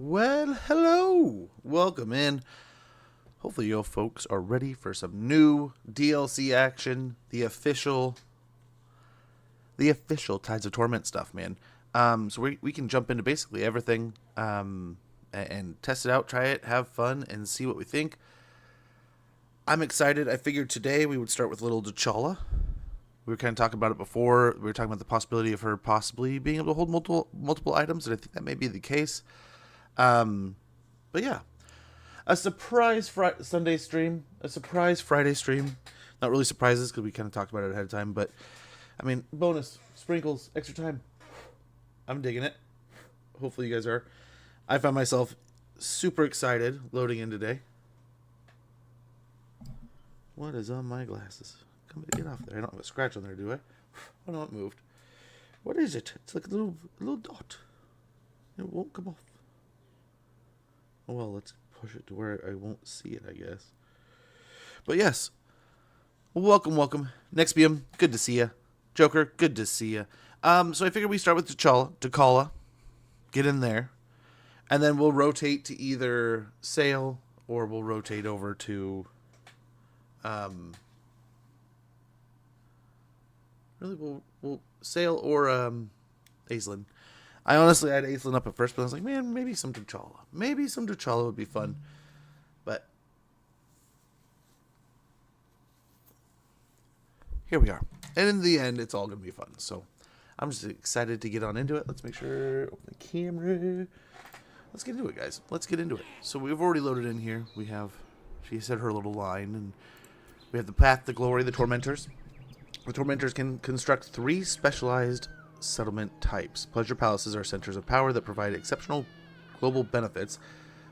Well, hello. Welcome in. Hopefully you folks are ready for some new DLC action. The official Tides of Torment stuff, man. So we can jump into basically everything and test it out, try it, have fun, and see what we think. I'm excited. I figured today we would start with little T'Challa. We were kind of talking about it before. We were talking about the possibility of her possibly being able to hold multiple items, and I think that may be the case. But yeah, a surprise Sunday stream, a surprise Friday stream. Not really surprises because we kind of talked about it ahead of time, but I mean, bonus, sprinkles, extra time. I'm digging it. Hopefully you guys are. I found myself super excited loading in today. What is on my glasses? Come on, get off there. I don't have a scratch on there, do I? Oh no, it moved. What is it? It's like a little dot. It won't come off. Oh well, let's push it to where I won't see it, I guess. But yes, welcome. Nexium, good to see ya. Joker, good to see ya. So I figured we start with T'Challa, get in there, and then we'll rotate to either Sayl or we'll rotate over to, really we'll Sayl or Aislinn. I honestly had Aislinn up at first, but I was like, man, maybe some T'Challa. Maybe some T'Challa would be fun. But here we are. And in the end, it's all going to be fun. So I'm just excited to get on into it. Let's make sure, open the camera. Let's get into it, guys. Let's get into it. So we've already loaded in here. We have, she said her little line, and we have the path to glory, the Tormentors. The Tormentors can construct 3 specialized settlement types. Pleasure palaces are centers of power that provide exceptional global benefits,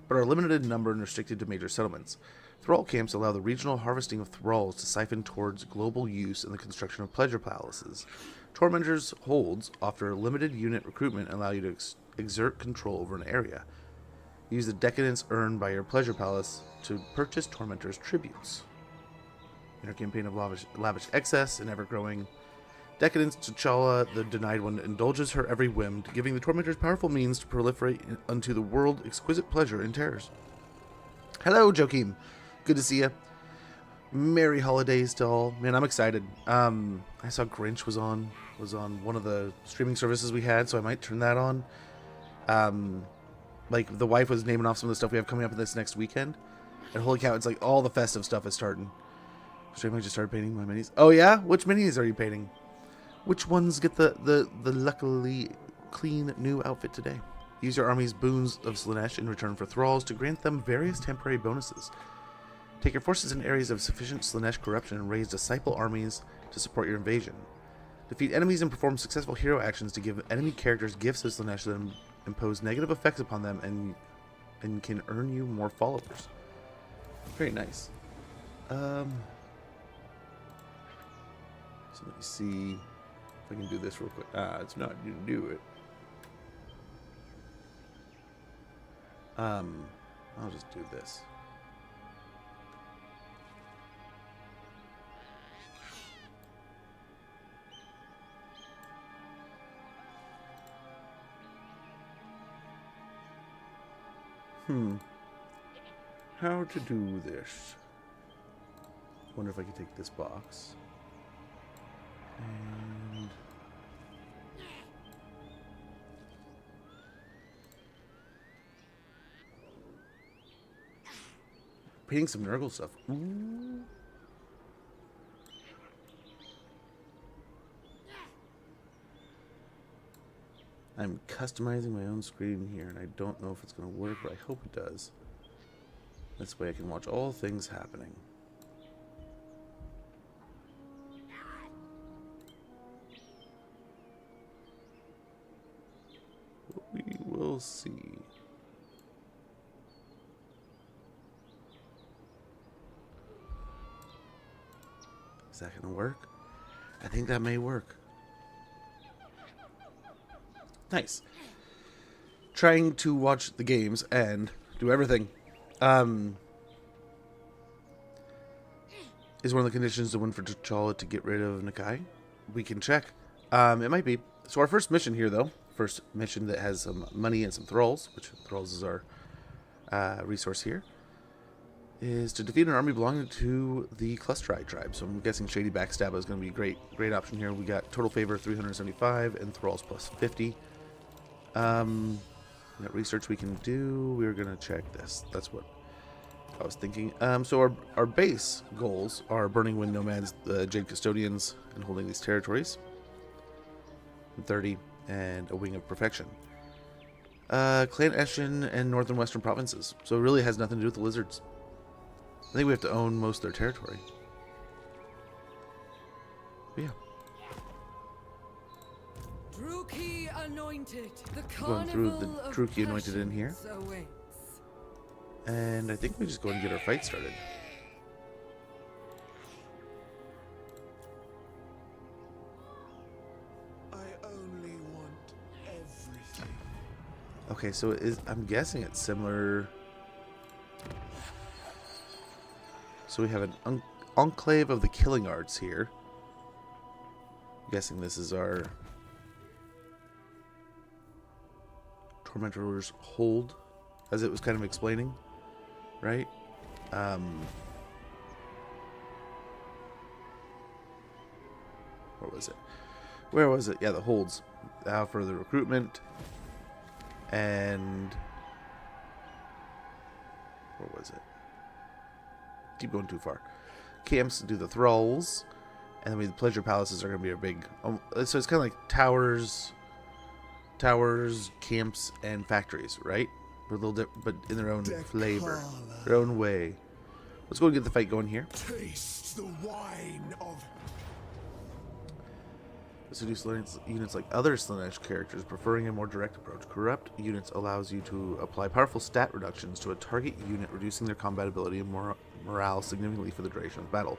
but are limited in number and restricted to major settlements. Thrall camps allow the regional harvesting of thralls to siphon towards global use in the construction of pleasure palaces. Tormentors' holds offer limited unit recruitment and allow you to exert control over an area. Use the decadence earned by your pleasure palace to purchase Tormentors' tributes. In her campaign of lavish excess and ever-growing decadence, T'Challa, the Denied One, indulges her every whim, giving the Tormentors powerful means to proliferate unto the world exquisite pleasure and terrors. Hello, Joakim. Good to see you. Merry holidays to all. Man, I'm excited. I saw Grinch was on one of the streaming services we had, so I might turn that on. Like, the wife was naming off some of the stuff we have coming up in this next weekend. And holy cow, it's like all the festive stuff is starting. So I might just start painting my minis. Oh yeah? Which minis are you painting? Which ones get the luckily clean new outfit today? Use your army's boons of Slaanesh in return for thralls to grant them various temporary bonuses. Take your forces in areas of sufficient Slaanesh corruption and raise disciple armies to support your invasion. Defeat enemies and perform successful hero actions to give enemy characters gifts of Slaanesh that impose negative effects upon them and can earn you more followers. Very nice. So let me see if I can do this real quick. It's not you to do it. I'll just do this. How to do this? Wonder if I can take this box. And painting some Nurgle stuff. Ooh. I'm customizing my own screen here, and I don't know if it's going to work, but I hope it does. This way I can watch all things happening. We will see. Is that going to work? I think that may work. Nice. Trying to watch the games and do everything. Is one of the conditions to win for T'Challa to get rid of Nakai? We can check. It might be. So our first mission here, though, first mission that has some money and some thralls, which thralls is our resource here, is to defeat an army belonging to the Clusterite tribe. So I'm guessing Shady Backstab is going to be a great option here. We got total favor 375 and thralls plus 50. We got research we can do. We're going to check this. That's what I was thinking. So our base goals are Burning Wind Nomads, the Jade Custodians, and holding these territories. 30 and a Wing of Perfection. Clan Eshin and Northern Western provinces. So it really has nothing to do with the lizards. I think we have to own most of their territory. But yeah. Druki anointed. Going through the Druki anointed in here. And I think we just go and get our fight started. I only want everything. Okay, so I'm guessing it's similar. So we have an enclave of the killing arts here. I'm guessing this is our Tormentor's hold, as it was kind of explaining, right? Where was it? Where was it? Yeah, the holds. For the recruitment. And where was it? Keep going too far. Camps to do the thralls, and then the pleasure palaces are going to be our big. So it's kind of like towers, camps, and factories, right? We're a little but in their own flavor, their own way. Let's go and get the fight going here. Taste the wine of. Seduce units like other Slaanesh characters, preferring a more direct approach. Corrupt units allows you to apply powerful stat reductions to a target unit, reducing their combat ability and morale significantly for the duration of battle.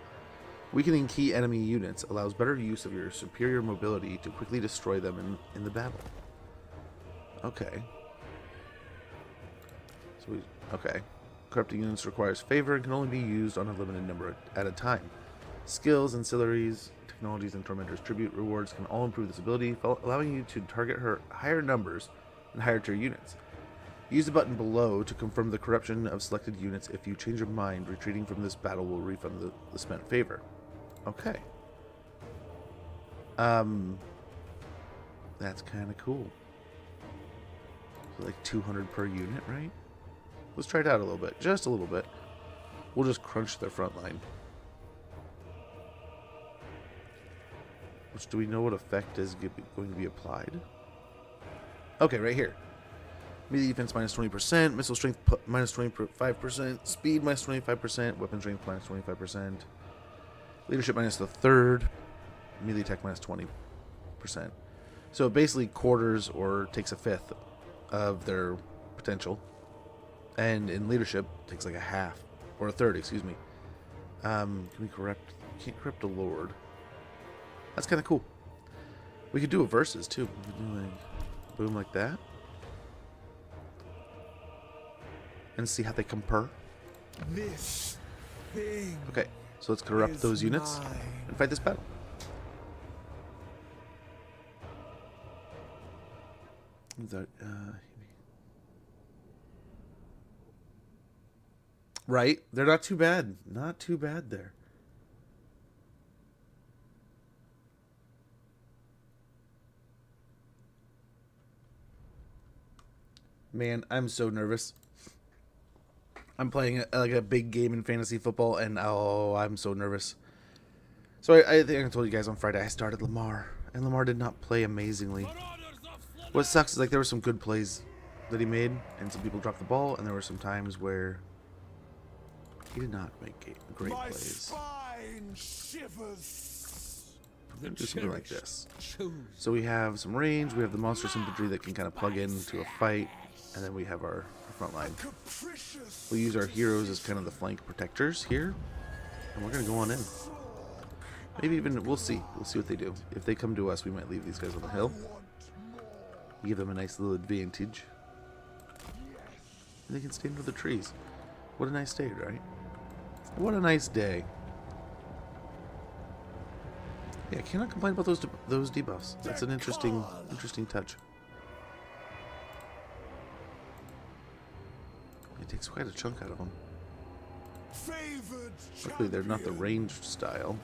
Weakening key enemy units allows better use of your superior mobility to quickly destroy them in the battle. Okay. Okay. Corrupting units requires favor and can only be used on a limited number at a time. Skills, ancillaries, technologies, and Tormentor's tribute rewards can all improve this ability, allowing you to target her higher numbers and higher tier units. Use the button below to confirm the corruption of selected units. If you change your mind, retreating from this battle will refund the spent favor. Okay. That's kind of cool. So like 200 per unit, right? Let's try it out a little bit. Just a little bit. We'll just crunch their front line. Which, do we know what effect is going to be applied? Okay, right here. Melee defense minus 20%, missile strength minus 25%, speed minus 25%, weapon strength minus 25%, leadership minus the third, melee attack minus 20%. So it basically quarters or takes a fifth of their potential. And in leadership, takes like a half, or a third, excuse me. Can we corrupt? Can't corrupt a lord. That's kind of cool. We could do a versus too. We could do like boom like that, and see how they compare. This thing. Okay, so let's corrupt those units and fight this battle. Right? They're not too bad. Not too bad there. Man, I'm so nervous. I'm playing like a big game in fantasy football, and oh, I'm so nervous. So I think I told you guys on Friday I started Lamar, and Lamar did not play amazingly. What sucks is like there were some good plays that he made, and some people dropped the ball, and there were some times where he did not make great plays. Spine shivers. I'm going to do something like this. So we have some range, we have the monstrous infantry that can kind of plug into a fight, and then we have our front line. We'll use our heroes as kind of the flank protectors here, and we're going to go on in. Maybe even, we'll see. We'll see what they do. If they come to us, we might leave these guys on the hill. Give them a nice little advantage. And they can stay under the trees. What a nice day, right? What a nice day. Yeah, I cannot complain about those debuffs. That's an interesting touch. It takes quite a chunk out of them. Favored Luckily, they're not the champion. ranged style.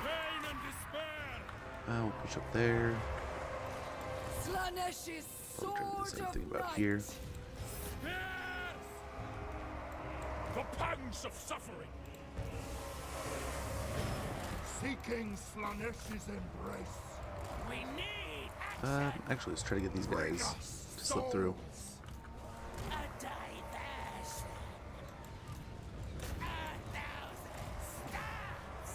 Pain and despair. We'll push up there. Slanesh's Probably try to do the sword same thing of about might. here. Spears. The pangs of suffering. Seeking Slanesh's embrace. We need Actually, let's try to get these guys to slip through. a diversion. A thousand stars.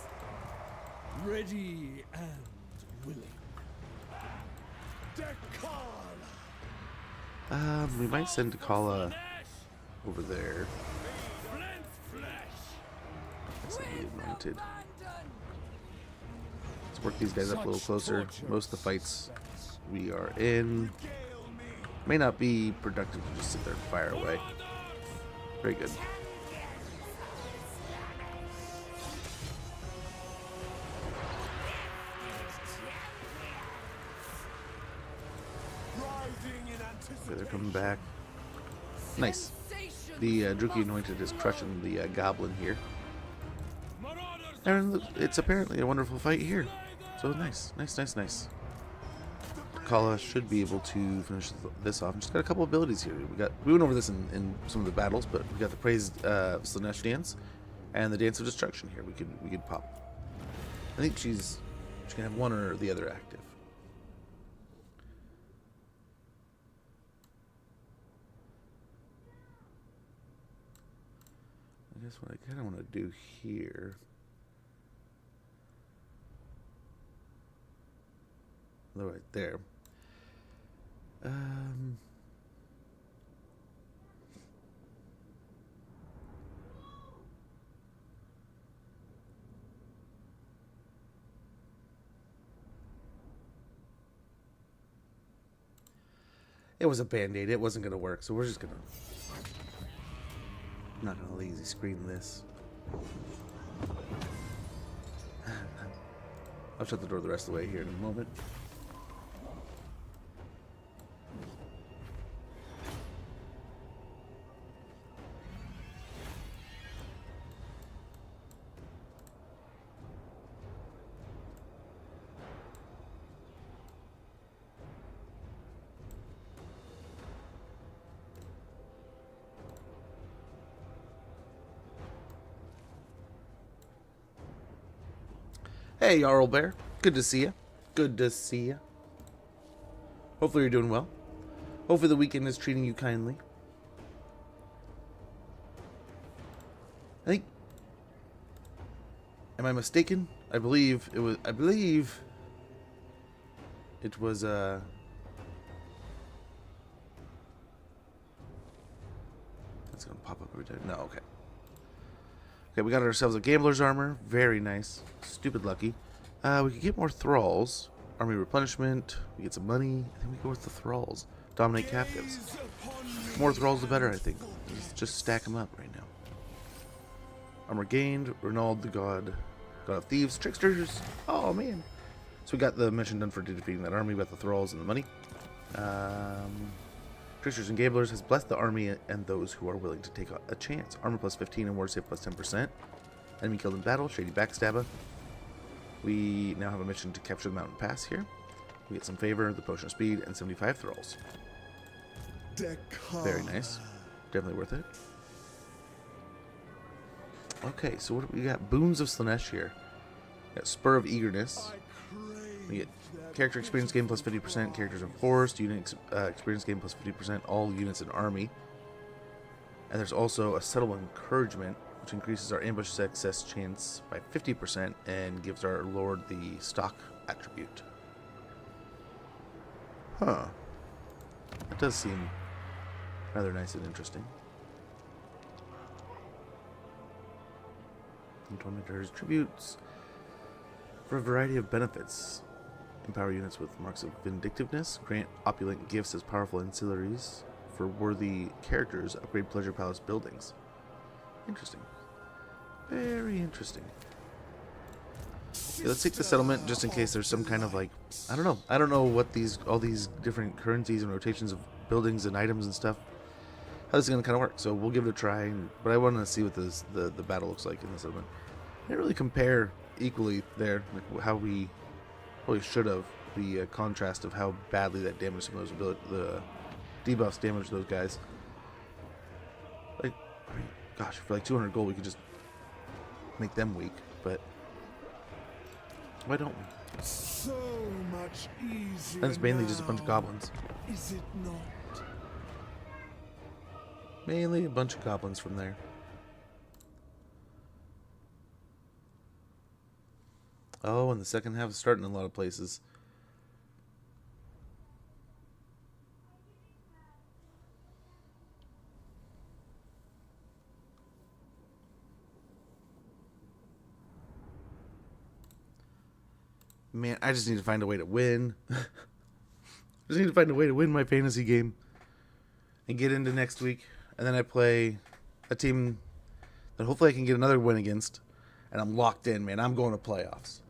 Ready and willing. Dekala. We might send Takala over there. Flint's flesh. That's not With anointed. abandon. Let's work these guys up a little closer. Most of the fights we are in Gale me. may not be productive to just sit there and fire away. Very good. Riding in Okay, anticipation. they're coming back. Nice. Sensation The Druki of Anointed is blood. crushing the Goblin here. Marauders. And it's apparently a wonderful fight here. So nice, nice, nice, nice. Kala should be able to finish this off. Just got a couple abilities here. We went over this in some of the battles, but we got the praised Slanesh dance and the Dance of Destruction here. We could pop. I think she can have one or the other active. I guess what I kind of want to do here. They're right there. It was a band-aid. It wasn't going to work, so we're just going to... I'm not going to lazy screen this. I'll shut the door the rest of the way here in a moment. Hey, Jarl Bear. Good to see you. Good to see you. Hopefully you're doing well. Hopefully the weekend is treating you kindly. I think... Am I mistaken? I believe it was... That's gonna pop up every time. No, okay. Okay, we got ourselves a gambler's armor. Very nice. Stupid lucky. We could get more thralls. Army replenishment. We get some money. I think we go with the thralls. Dominate captives. Gaze upon me. More thralls the better, I think. Just stack them up right now. Armor gained. Renald the god of thieves. Tricksters. Oh, man. So we got the mission done for defeating that army. We got the thralls and the money. Tricksters and Gamblers has blessed the army and those who are willing to take a chance. Armor plus 15 and ward save plus 10%. Enemy killed in battle. Shady backstabber. We now have a mission to capture the mountain pass here. We get some favor, the potion of speed, and 75 thralls. Dekala. Very nice. Definitely worth it. Okay, so what do we got? Boons of Slanesh here. We got Spur of Eagerness. We get character experience gain plus 50%, characters in forest, unit experience gain plus 50%, all units in army. And there's also a subtle encouragement, which increases our ambush success chance by 50% and gives our lord the stock attribute. Huh. That does seem rather nice and interesting. And Tormentor's tributes for a variety of benefits. Empower units with marks of vindictiveness. Grant opulent gifts as powerful ancillaries for worthy characters. Upgrade Pleasure Palace buildings. Interesting. Very interesting. Okay, let's take the settlement just in case there's some kind of like... I don't know what all these different currencies and rotations of buildings and items and stuff. How this is going to kind of work. So we'll give it a try. But I want to see what the battle looks like in this settlement. They didn't really compare equally there, like how we probably should have. The contrast of how badly that damaged some of those the debuffs damaged those guys. Like, I mean, gosh, for like 200 gold, we could just make them weak. But why don't we? So much easier. And it's mainly just a bunch of goblins. Is it not? Mainly a bunch of goblins from there. Oh, and the second half is starting in a lot of places. Man, I just need to find a way to win. I just need to find a way to win my fantasy game and get into next week. And then I play a team that hopefully I can get another win against. And I'm locked in, man. I'm going to playoffs.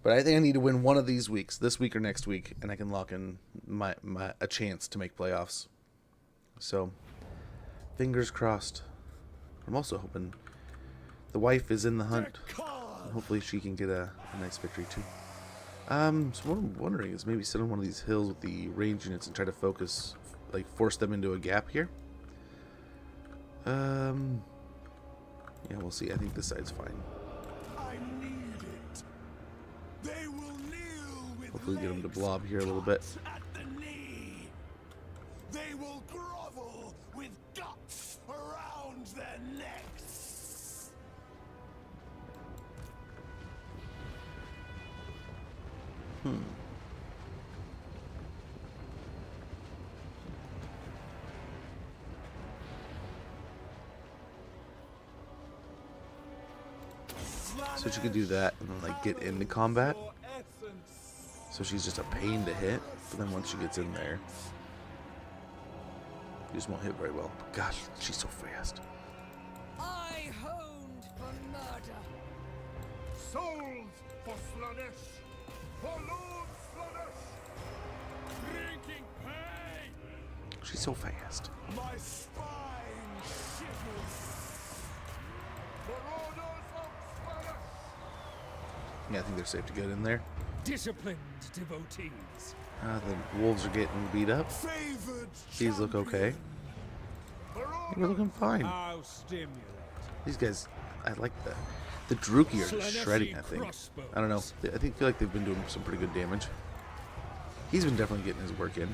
But I think I need to win one of these weeks, this week or next week, and I can lock in a chance to make playoffs. So, fingers crossed. I'm also hoping the wife is in the hunt. And hopefully she can get a nice victory too. So what I'm wondering is maybe sit on one of these hills with the range units and try to focus, like force them into a gap here. Yeah, we'll see. I think this side's fine. I need it. They will kneel with Hopefully get them to legs blob here a little bit. at the knee. They will grovel with guts around their necks. So she could do that and then like get into combat. So she's just a pain to hit. But then once she gets in there, you just won't hit very well. Gosh, she's so fast. I honed for murder. Souls for Slanesh. For Lord Slanesh. Drinking pain! She's so fast. My spine shivers. Marauders of Slanesh. Yeah, I think they're safe to get in there. Disciplined devotees. The wolves are getting beat up. Favored These look okay. We're looking fine. How stimulate. These guys, I like that. The Druki are just shredding, I think. I don't know. I feel like they've been doing some pretty good damage. He's been definitely getting his work in.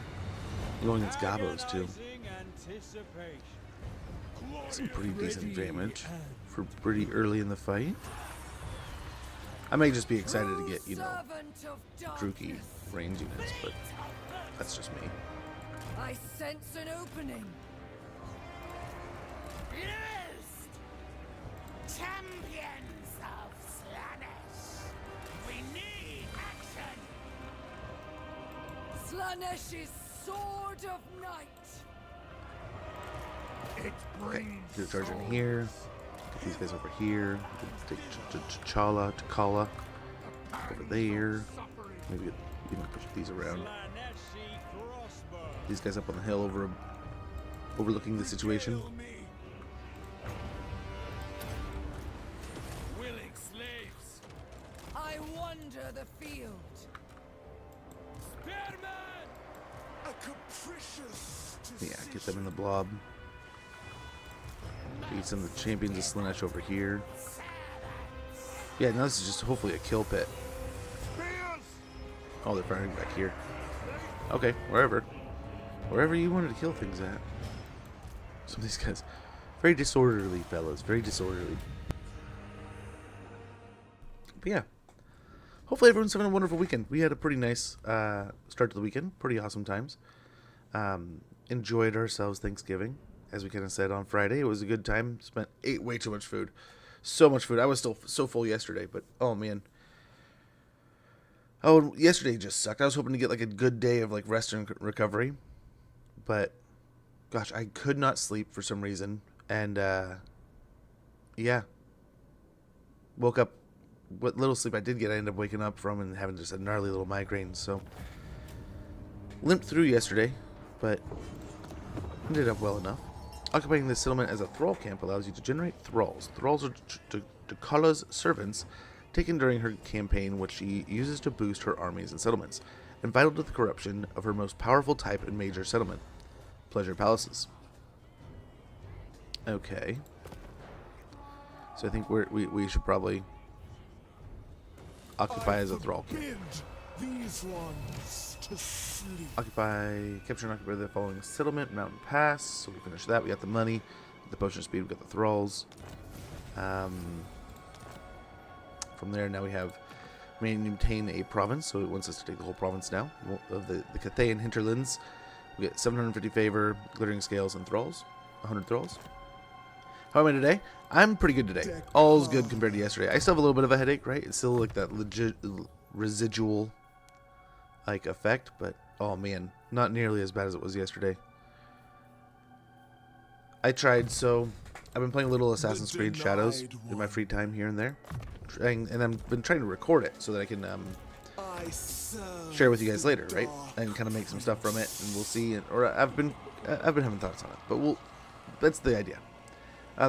Going against Gabos, too. Some pretty decent damage for pretty early in the fight. I may just be excited to get, you know, Servant of Druki darkness. range units, but that's just me. I sense an opening. Loosed! Champions of Slanesh! We need action! Slanesh's sword of night. It Okay, brings do a charge in here. Get these guys over here. Take T'Challa over there. Maybe even push these around. These guys up on the hill overlooking the situation. Kill me. Willing slaves! I wander the field. Spearman! A capricious Yeah, get them in the blob. Get some of the champions of Slanesh over here. Yeah, now this is just hopefully a kill pit. Spears. Oh, they're firing back here. Okay, wherever. Wherever you wanted to kill things at. Some of these guys, very disorderly fellas, very disorderly. But yeah, hopefully everyone's having a wonderful weekend. We had a pretty nice start to the weekend, pretty awesome times. Enjoyed ourselves Thanksgiving, as we kind of said on Friday. It was a good time. Ate way too much food, so much food. I was still so full yesterday, but oh man. Oh, yesterday just sucked. I was hoping to get like a good day of like rest and recovery, but gosh, I could not sleep for some reason, and yeah, woke up. What little sleep I did get, I ended up waking up from and having just a gnarly little migraine. So limped through yesterday, but ended up well enough. Occupying this settlement as a thrall camp allows you to generate thralls. Thralls are T'Challa's servants, taken during her campaign, which she uses to boost her armies and settlements, and vital to the corruption of her most powerful type and major settlement, Pleasure Palaces. Okay. So I think we should probably occupy as a thrall camp. Forbid these ones to sleep. Capture and occupy the following settlement, Mountain Pass. So we finished that. We got the money, the potion of speed. We got the thralls. From there, now we have maintain a province. So it wants us to take the whole province now of the Cathayan hinterlands. We get 750 favor, glittering scales, and thralls. 100 thralls. How am I today? I'm pretty good today. All's good compared to yesterday. I still have a little bit of a headache, right? It's still like that residual like effect, but oh man, not nearly as bad as it was yesterday. I've been playing a little Assassin's Creed Shadows in my free time here and there, and I've been trying to record it so that I can share with you guys later, right? And kind of make some stuff from it, and we'll see. Or I've been having thoughts on it, but that's the idea.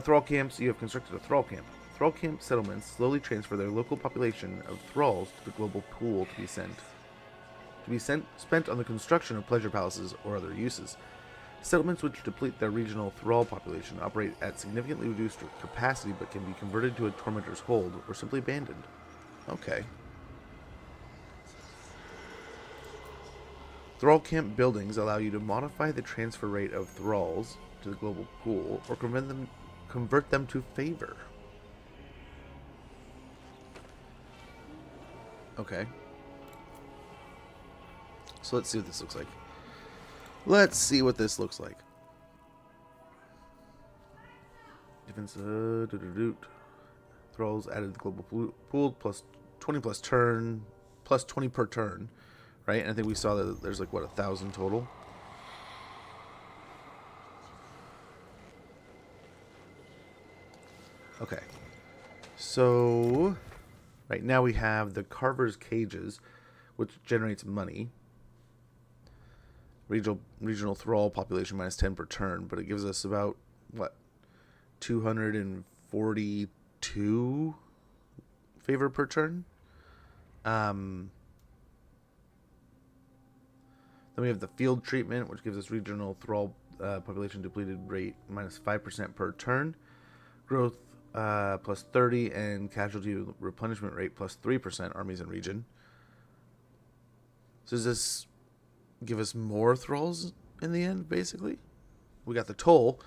Thrall camps. You have constructed a thrall camp. Thrall camp settlements slowly transfer their local population of thralls to the global pool to be spent on the construction of pleasure palaces or other uses. Settlements which deplete their regional thrall population operate at significantly reduced capacity but can be converted to a tormentor's hold or simply abandoned. Okay. Thrall camp buildings allow you to modify the transfer rate of thralls to the global pool or convert them to favor. Okay. So let's see what this looks like. Let's see what this looks like. Defense. Thralls added to the global pool plus 20 plus turn, plus 20 per turn, right? And I think we saw that there's like what, 1,000 total. Okay. So right now we have the Carver's Cages, which generates money. Regional thrall population minus 10 per turn, but it gives us about, what, 242 favor per turn. Then we have the field treatment, which gives us regional thrall population depleted rate minus 5% per turn. Growth plus 30 and casualty replenishment rate plus 3% armies and region. So does this give us more thralls in the end, basically? We got the toll.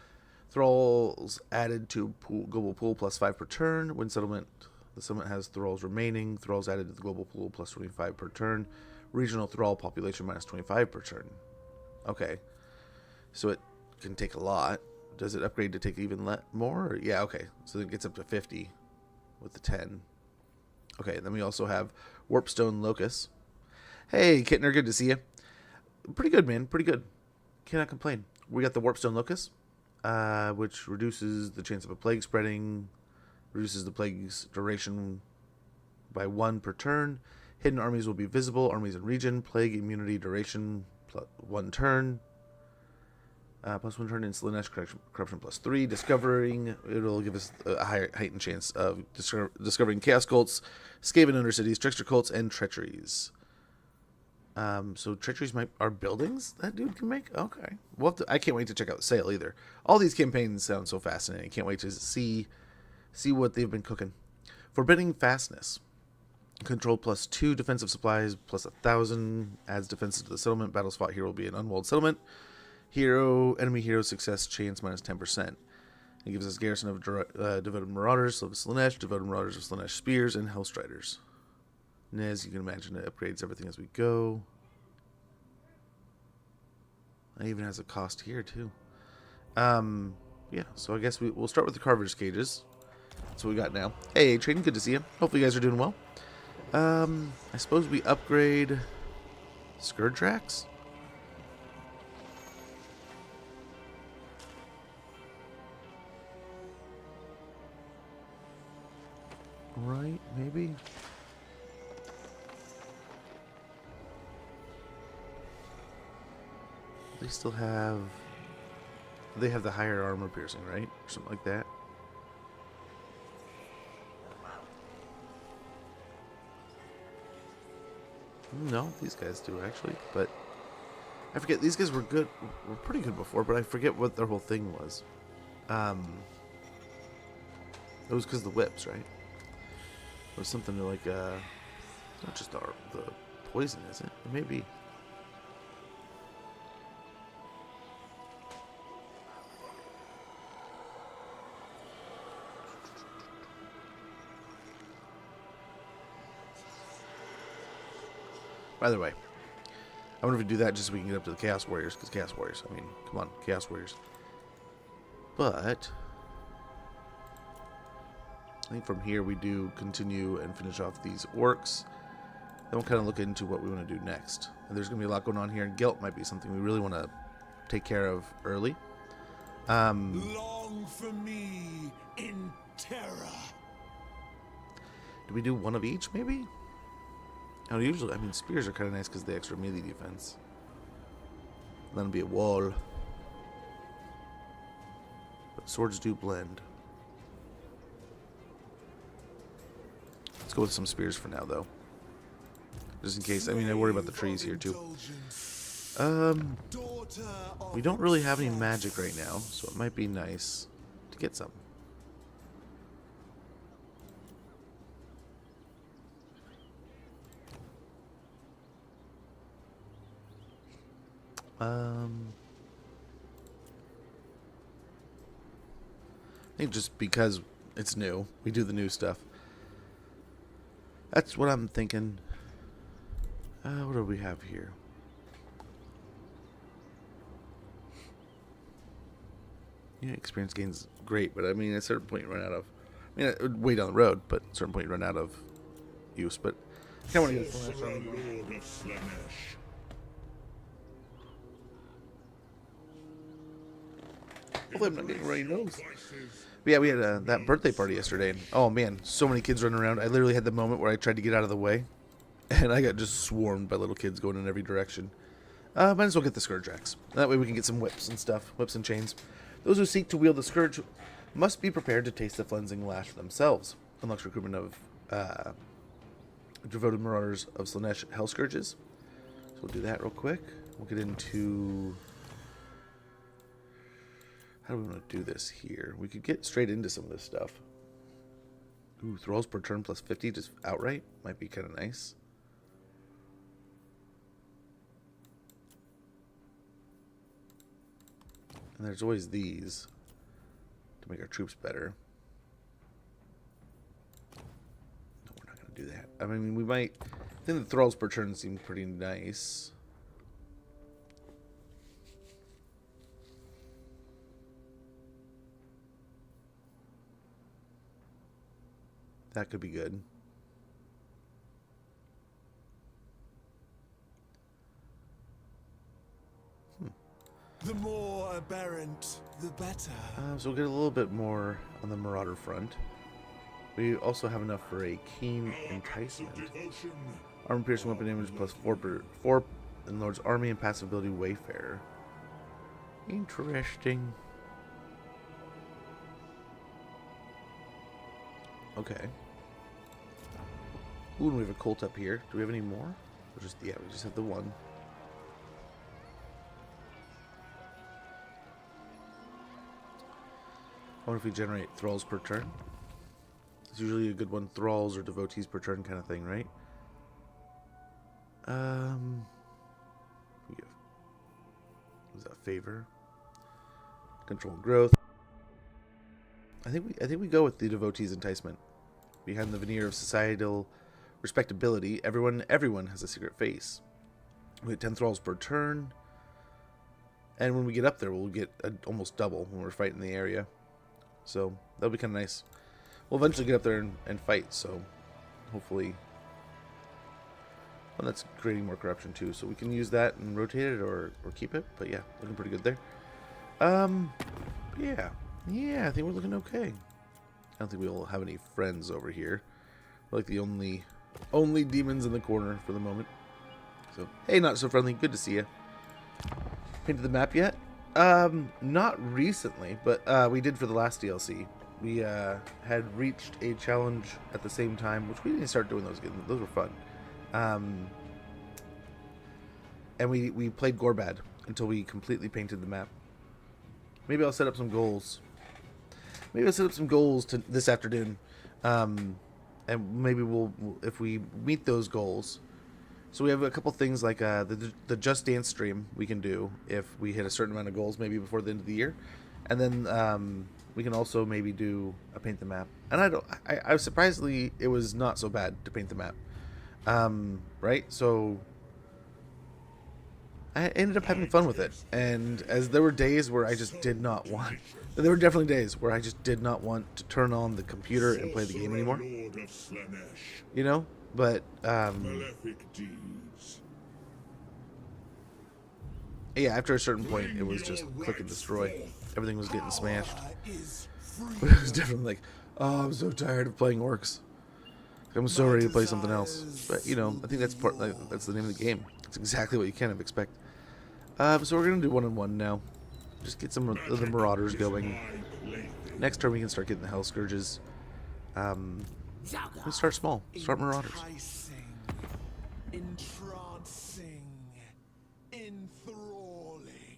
Thralls added to global pool plus 5 per turn. When the settlement has thralls remaining. Thralls added to the global pool plus 25 per turn. Regional thrall population minus 25 per turn. Okay. So it can take a lot. Does it upgrade to take even more? Yeah, okay. So it gets up to 50 with the 10. Okay, then we also have Warpstone Locust. Hey, Kittner, good to see you. Pretty good, man. Pretty good. Cannot complain. We got the Warpstone Locust, which reduces the chance of a plague spreading, reduces the plague's duration by 1 per turn. Hidden armies will be visible. Armies in region. Plague immunity duration plus 1 turn. Plus 1 turn in Slaanesh corruption plus 3. Discovering, it'll give us a higher heightened chance of discovering chaos cults, Skaven undercities, trickster cults, and treacheries. So treacheries are buildings that dude can make? Okay. I can't wait to check out Sayl either. All these campaigns sound so fascinating. Can't wait to see what they've been cooking. Forbidding Fastness. Control plus 2 defensive supplies plus 1,000 adds defenses to the settlement. Battles fought here will be an unwalled settlement. Enemy hero success chance minus 10%. It gives us garrison of devoted marauders of Slaanesh, devoted marauders of Slaanesh spears, and Hellstriders. And as you can imagine, it upgrades everything as we go. It even has a cost here too. Yeah, so I guess we'll start with the Carver's Cages. That's what we got now. Hey, Trading, good to see you. Hopefully you guys are doing well. I suppose we upgrade Scourgeaxe. Right, maybe. They still have... They have the higher armor piercing, right? Or something like that. No, these guys do actually, but I forget. These guys were good, were pretty good before, but I forget what their whole thing was. It was because of the whips, right? It was something to like, not just the poison, is it? It may be. By the way, I wonder if we do that just so we can get up to the Chaos Warriors, because Chaos Warriors, I mean, come on, Chaos Warriors. But I think from here we do continue and finish off these orcs. Then we'll kind of look into what we want to do next. And there's going to be a lot going on here, and guilt might be something we really want to take care of early. Long for me in terror. Do we do one of each, maybe? Oh, usually, I mean, spears are kind of nice because they extra melee defense. That'll be a wall. But swords do blend. Let's go with some spears for now, though. Just in case. I mean, I worry about the trees here, too. We don't really have any magic right now, so it might be nice to get some. I think just because it's new, we do the new stuff. That's what I'm thinking. What do we have here? Yeah, experience gain's great, but I mean, at a certain point you run out of... I mean, way down the road, but at a certain point you run out of use, but... I kind of want to get this one. Hopefully I'm not getting runny nose. But yeah, we had that birthday party yesterday, and oh man, so many kids running around. I literally had the moment where I tried to get out of the way, and I got just swarmed by little kids going in every direction. Might as well get the Scourge Axe. That way we can get some whips and stuff, whips and chains. Those who seek to wield the Scourge must be prepared to taste the cleansing lash themselves. Unlocks recruitment of devoted marauders of Slaanesh Hell Scourges. So we'll do that real quick. We'll get into... How do we want to do this here? We could get straight into some of this stuff. Ooh, thralls per turn plus 50 just outright. Might be kind of nice. And there's always these to make our troops better. No, we're not going to do that. I mean, we might... I think the thralls per turn seem pretty nice. That could be good. The more aberrant, the better. So we'll get a little bit more on the Marauder front. We also have enough for a keen enticement. Armor piercing weapon damage plus 4 in Lord's army and passive ability Wayfarer. Interesting. Okay. Ooh, and we have a Colt up here. Do we have any more? Or just, yeah, we just have the one. I wonder if we generate thralls per turn. It's usually a good one. Thralls or devotees per turn kind of thing, right? We have, what is that? Favor, control growth. I think we go with the devotees enticement. Behind the veneer of societal respectability, everyone has a secret face. We get 10 thralls per turn, and when we get up there, we'll get almost double when we're fighting the area. So that'll be kind of nice. We'll eventually get up there and fight. So hopefully, well, that's creating more corruption too. So we can use that and rotate it or keep it. But yeah, looking pretty good there. Yeah, I think we're looking okay. I don't think we'll have any friends over here. We're like the only demons in the corner for the moment. So, hey, not so friendly. Good to see you. painted the map yet? Not recently, but we did for the last DLC. We had reached a challenge at the same time, which we didn't start doing those again. Those were fun. And we played Gorbad until we completely painted the map. Maybe I'll set up some goals. Maybe I'll set up some goals to this afternoon. And maybe we'll, if we meet those goals. So we have a couple things like the Just Dance stream we can do if we hit a certain amount of goals, maybe before the end of the year. And then we can also maybe do a paint the map. And I was surprisingly, it was not so bad to paint the map. Right? So I ended up having fun with it. And as there were days where I just did not want, there were definitely days where I just did not want to turn on the computer and play the game anymore. You know? But yeah, after a certain point, it was just click and destroy. Everything was getting smashed. But it was definitely like, oh, I'm so tired of playing orcs. I'm so ready to play something else. But you know, I think that's that's the name of the game. It's exactly what you kind of expect. So we're gonna do 1-on-1 now. Just get some of the marauders going. Next turn we can start getting the hell scourges. Let's start small. Start marauders. Entrancing, enthralling.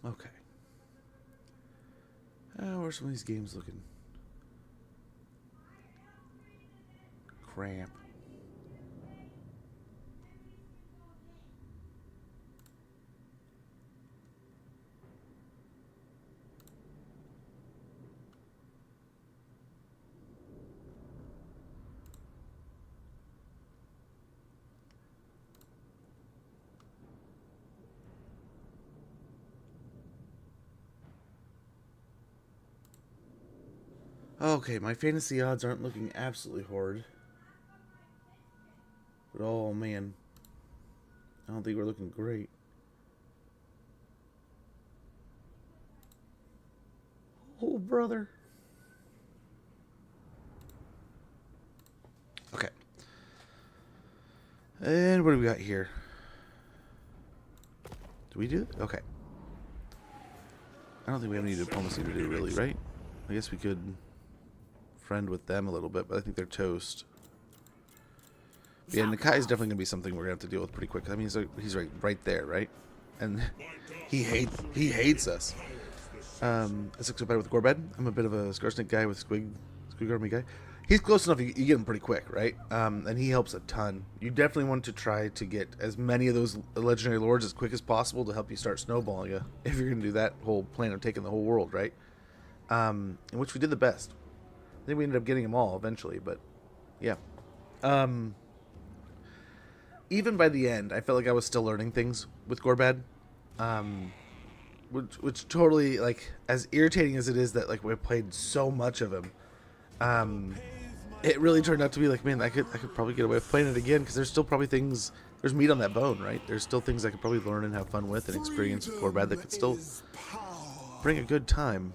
Okay. Where's some of these games looking? Cramp. Okay, my fantasy odds aren't looking absolutely horrid. But oh man, I don't think we're looking great. Oh brother. Okay. And what do we got here? Do we do it? Okay. I don't think we have any diplomacy to do really, right? I guess we could friend with them a little bit, but I think they're toast. Yeah, Nakai is definitely gonna be something we're gonna have to deal with pretty quick. I mean, he's right there, right? And he hates us. It's so better with Gorbed. I'm a bit of a Scarsnake guy with Squig Army guy. He's close enough. You get him pretty quick, right? And he helps a ton. You definitely want to try to get as many of those legendary lords as quick as possible to help you start snowballing you. If you're gonna do that whole plan of taking the whole world, right? In which we did the best. I think we ended up getting them all eventually, but yeah. Even by the end, I felt like I was still learning things with Gorbad. Which totally, like, as irritating as it is that, like, we played so much of him, it really turned out to be like, man, I could probably get away with playing it again, because there's still probably things, there's meat on that bone, right? There's still things I could probably learn and have fun with and experience with Gorbad that could still bring a good time.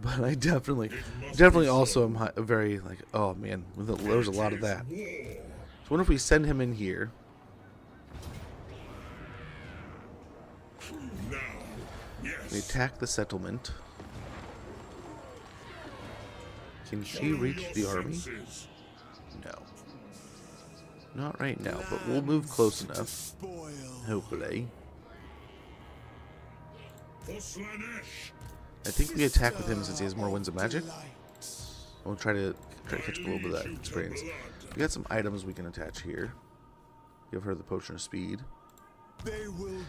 But I definitely also am very, like, oh man, there's a lot of that. So I wonder if we send him in here. We attack the settlement. Can she reach the army? No. Not right now, but we'll move close enough. Hopefully. I think we attack with him since he has more winds of magic. We'll try to catch up a little bit of that experience. We got some items we can attach here. Give her the potion of speed.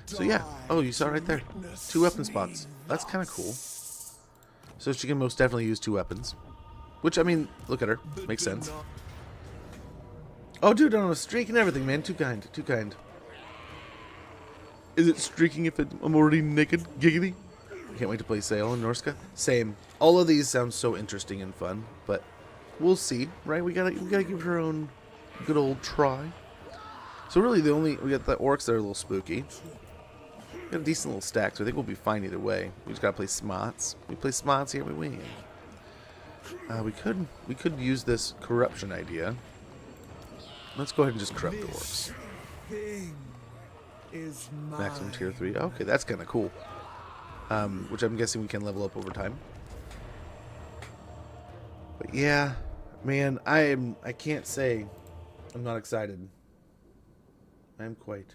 So yeah. Oh, you saw right there. 2 weapon spots. That's kind of cool. So she can most definitely use 2 weapons. Which, I mean, look at her. Makes sense. Oh, dude, on a streak and everything, man. Too kind. Too kind. Is it streaking if I'm already naked? Giggity. I can't wait to play Sayl and Norska. Same. All of these sound so interesting and fun, but we'll see, right? We gotta give her own good old try. So really, we got the orcs that are a little spooky. Got a decent little stack, so I think we'll be fine either way. We just gotta play smarts. We play smarts here, we win. We could use this corruption idea. Let's go ahead and just corrupt the orcs. Thing is Maximum mine. tier 3. Okay, that's kind of cool. Which I'm guessing we can level up over time. But yeah, man, I can't say I'm not excited. I'm quite.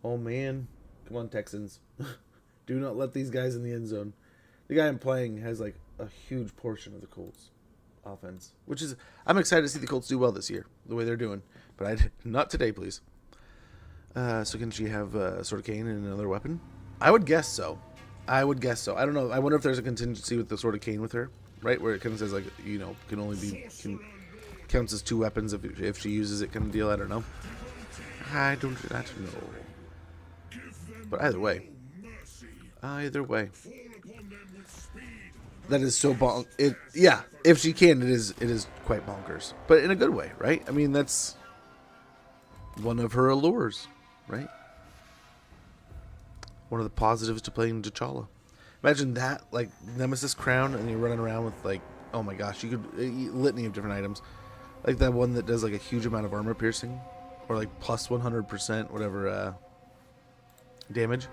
Oh man, come on Texans. Do not let these guys in the end zone. The guy I'm playing has like a huge portion of the Colts offense, which is, I'm excited to see the Colts do well this year, the way they're doing. But not today, please. So can she have Sword of Cain and another weapon? I would guess so. I don't know. I wonder if there's a contingency with the Sword of Cain with her, right? Where it kind of says like, you know, can only be counts as 2 weapons if she uses it, kind of deal. I don't know. I don't know. But either way, that is so bonk. Yeah, if she can, it is quite bonkers, but in a good way, right? I mean, that's one of her allures, right? One of the positives to playing T'Challa. Imagine that, like Nemesis crown, and you're running around with like, oh my gosh, you could litany of different items, like that one that does like a huge amount of armor piercing, or like plus 100% whatever damage.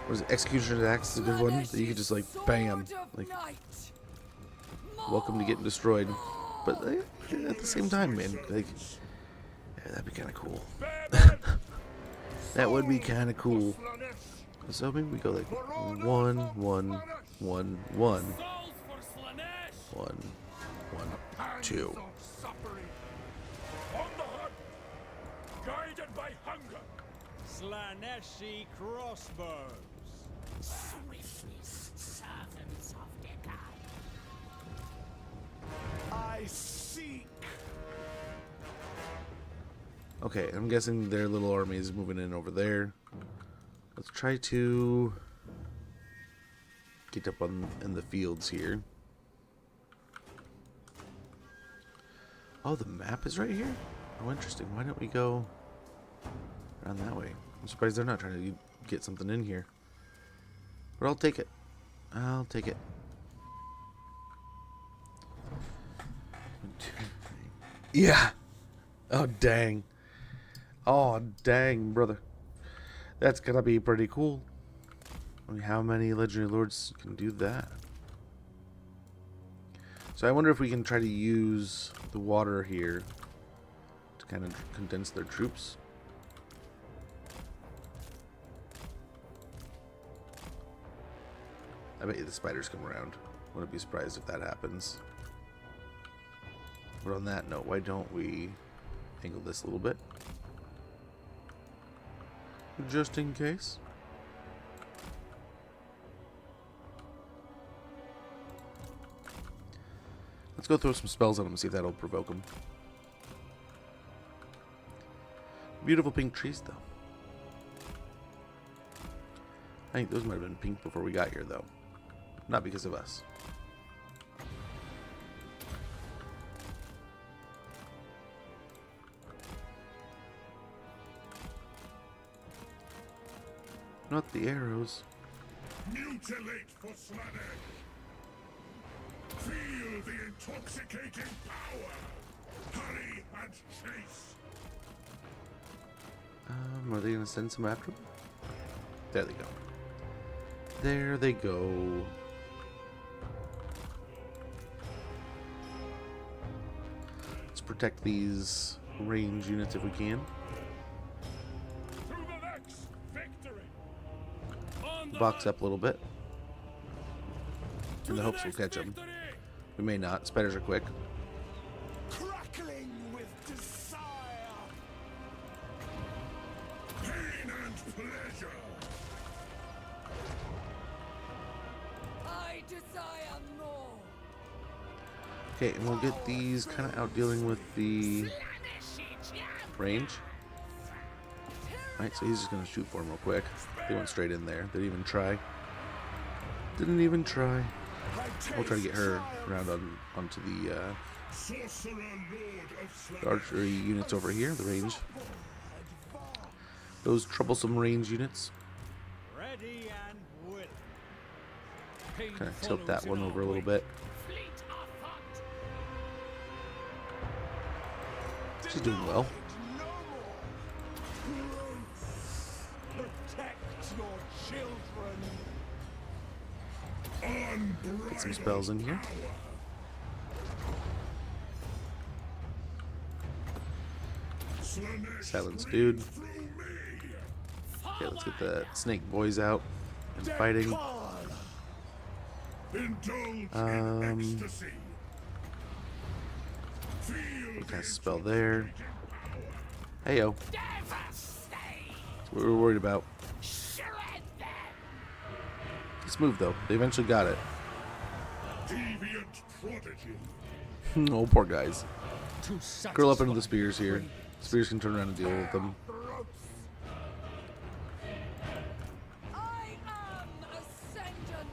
What is it? Executioner Axe is a good one that you could just like bam, like welcome to getting destroyed. But at the same time, man, like yeah, that'd be kind of cool. That would be kind of cool. So maybe we go like 1 1 1 1 1 1 2. On the hunt, guided by hunger. Slaneshi crossbows. Swiftest servants of the god. I seek. Okay, I'm guessing their little army is moving in over there. Let's try to get up in the fields here. Oh, the map is right here? Oh, interesting. Why don't we go around that way? I'm surprised they're not trying to get something in here. But I'll take it. I'll take it. Yeah. Oh, dang. Oh, dang, brother. That's gonna be pretty cool. I mean, how many legendary lords can do that? So I wonder if we can try to use the water here to kind of condense their troops. I bet you the spiders come around. Wouldn't be surprised if that happens. But on that note, why don't we angle this a little bit? Just in case. Let's go throw some spells on them and see if that'll provoke them. Beautiful pink trees, though. I think those might have been pink before we got here, though. Not because of us. Not the arrows. Mutilate for Slanesh. Feel the intoxicating power. Hurry and chase. Are they gonna send some after them? There they go. There they go. Let's protect these range units if we can. To the next victory. On the Box hunt, up a little bit. to In the hopes we'll next catch them. victory. We may not. Spiders are quick. Crackling with desire. Pain and pleasure. I desire more. Okay, and we'll get these kind of out dealing with the range. Alright, so he's just going to shoot for him real quick. They went straight in there. Didn't even try. Didn't even try. I We'll try to get her around onto the Sorcerer Lord of the archery units over here, the range. Those troublesome range units. Ready and willing. Kind of tilt that one over a little bit. Fleet of foot. She's doing well. No more. Protect your children. Get some spells in here. Silence, dude. Okay, let's get the snake boys out and fighting. What kind of spell there? Heyo. That's what we were worried about. Let's move though. They eventually got it. Deviant prodigy. Oh, poor guys. Curl up into the spears here. Spears can turn around and deal with them. I am ascendant.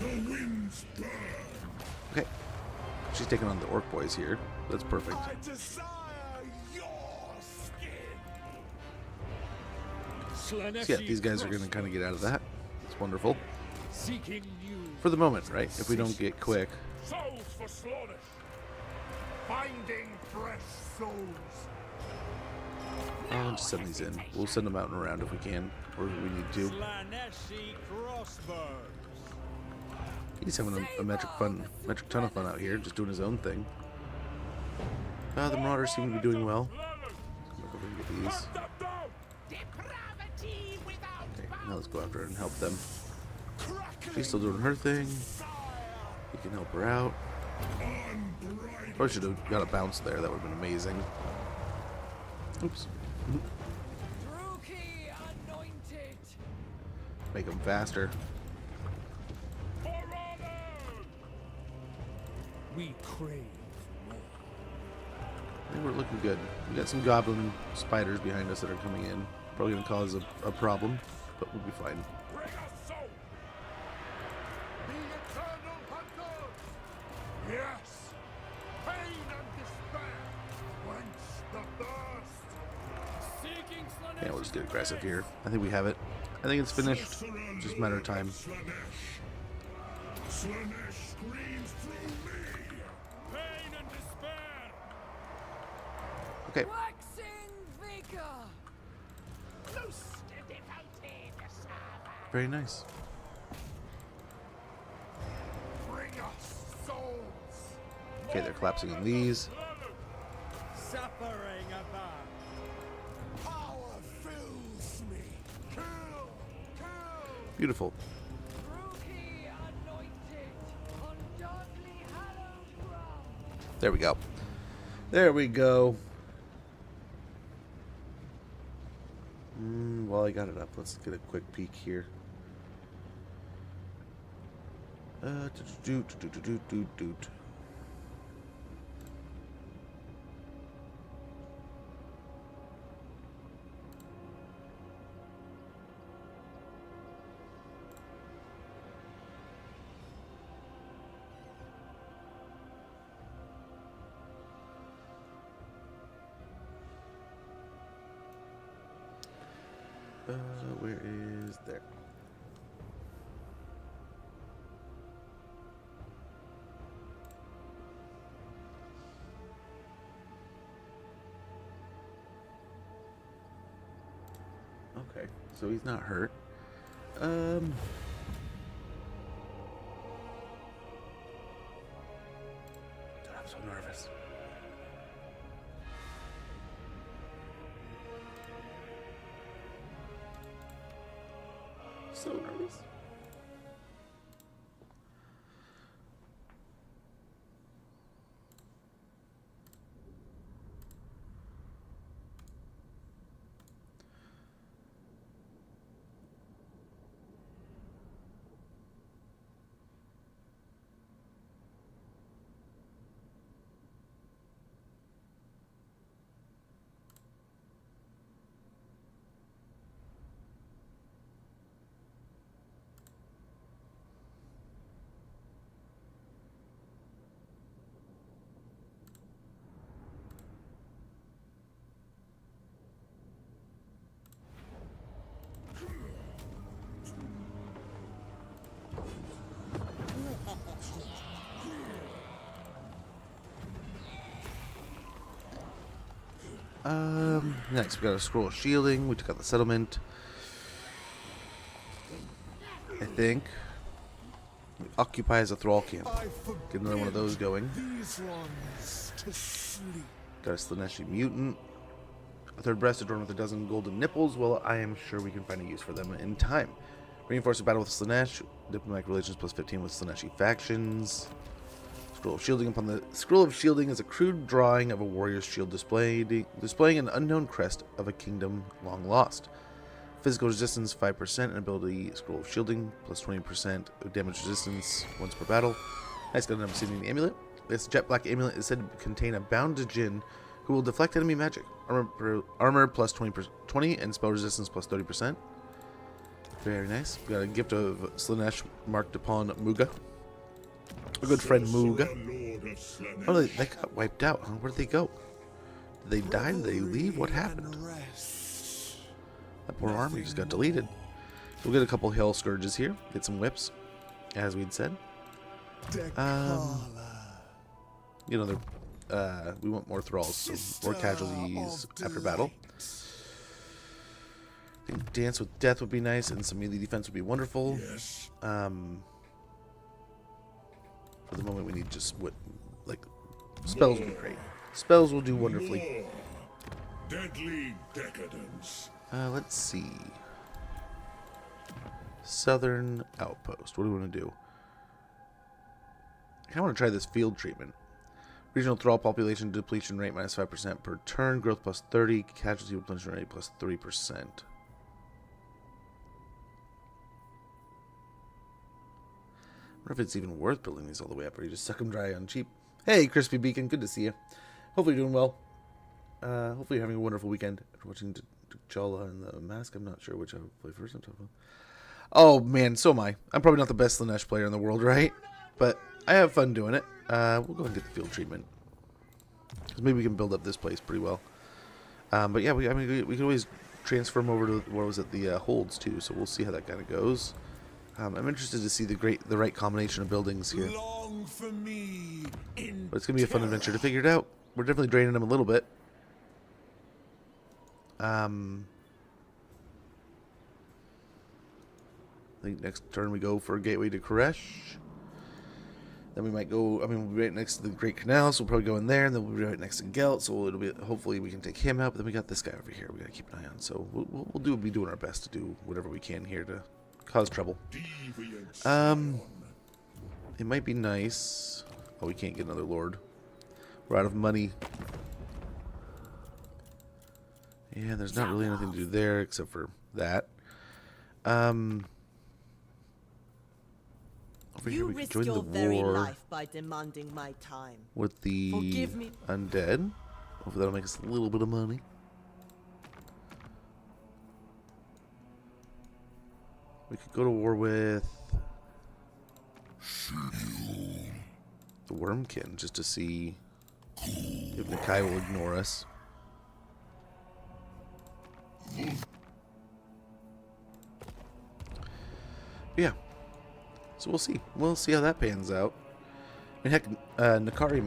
The winds burn. Okay. She's taking on the orc boys here. That's perfect. I desire your skin. So yeah, these guys are going to kind of get out of that. It's wonderful. Seeking you. For the moment, right? If we don't get quick. Souls for slaughter. Finding fresh souls. I'll just send these in. We'll send them out and around if we can, or if we need to. Slaneshi crossbows. He's having a metric ton of fun out here, just doing his own thing. The Marauders seem to be doing well. Let's go over and get these. Depravity without Okay, now let's go after her and help them. She's still doing her thing. We can help her out. Probably should have got a bounce there. That would have been amazing. Oops. Druki anointed. Make them faster. We crave. I think we're looking good. We got some goblin spiders behind us that are coming in. Probably going to cause a problem, but we'll be fine. Bring us soul. The eternal hunter. Yes. Pain and despair. Quench the thirst. Seeking Slanesh. Yeah, we'll just get aggressive here. I think we have it. I think it's finished. Just a matter of time. Slanesh. Slanesh screams through me. Pain and despair. Okay. Waxing vigor. Loose and devoted servant. Very nice. Bring us souls. Okay, they're collapsing on these. Suffering above. Power fills me. Kill. Kill. Beautiful. Druki anointed. On darkly hallowed ground. There we go. There we go. While I got it up, let's get a quick peek here. Doot. Where is there? Okay, so he's not hurt. I'm so nervous. So nervous. Next, we got a scroll of shielding. We took out the settlement. I think. We occupy as a thrall camp. Get another one of those going. These ones to sleep. Got a Slaneshi mutant. A third breast adorned with a dozen golden nipples. Well, I am sure we can find a use for them in time. Reinforced battle with Slanesh. Diplomatic relations plus 15 with Slaneshi factions. Scroll of shielding. Upon the scroll of shielding is a crude drawing of a warrior's shield displaying an unknown crest of a kingdom long lost. Physical resistance 5% and ability scroll of shielding plus 20% of damage resistance once per battle. Nice, got another receiving the amulet. This jet black amulet is said to contain a bound djinn who will deflect enemy magic. Armor plus 20 and spell resistance plus 30%. Very nice. We got a gift of Slanesh marked upon Muga. A good friend Muga. Oh, they got wiped out. Huh? Where did they go? Did they die? Did they leave? What happened? That poor army just got deleted. We'll get a couple Hail Scourges here. Get some whips, as we'd said. You know, we want more thralls, so more casualties after battle. I think Dance with Death would be nice, and some melee defense would be wonderful. Yes. For the moment, we need just like spells would be great. Spells will do wonderfully. Deadly decadence. Let's see. Southern Outpost. What do we want to do? I kind of want to try this field treatment. Regional thrall population depletion rate minus 5% per turn. Growth plus 30. Casualty replenishment rate plus 3%. I wonder if it's even worth building these all the way up, or you just suck them dry on cheap. Hey, Crispy Beacon, good to see you. Hopefully you're doing well. Hopefully you're having a wonderful weekend. After watching T'Challa and the Mask, I'm not sure which I would play first. Oh man, so am I. I'm probably not the best Slanesh player in the world, right? But I have fun doing it. We'll go and get the field treatment. Because maybe we can build up this place pretty well. But yeah, we can always transfer them over to, what was it, the holds too. So we'll see how that kind of goes. I'm interested to see the right combination of buildings here. Long for me But it's gonna be a fun adventure to figure it out. We're definitely draining them a little bit. I think next turn we go for a gateway to Koresh. Then we might go. I mean, we'll be right next to the Great Canal, so we'll probably go in there, and then we'll be right next to Gelt. So it'll be hopefully we can take him out. But then we got this guy over here. We gotta keep an eye on. So we'll be doing our best to do whatever we can here to cause trouble. It might be nice. Oh, we can't get another lord. We're out of money. Yeah, there's not really anything to do there except for that. Over here we can join the war by demanding my time. with the Forgive me. undead. Hopefully that'll make us a little bit of money. We could go to war with the Wormkin just to see if Nakai will ignore us. Yeah. So we'll see. We'll see how that pans out. I mean, heck, Nakai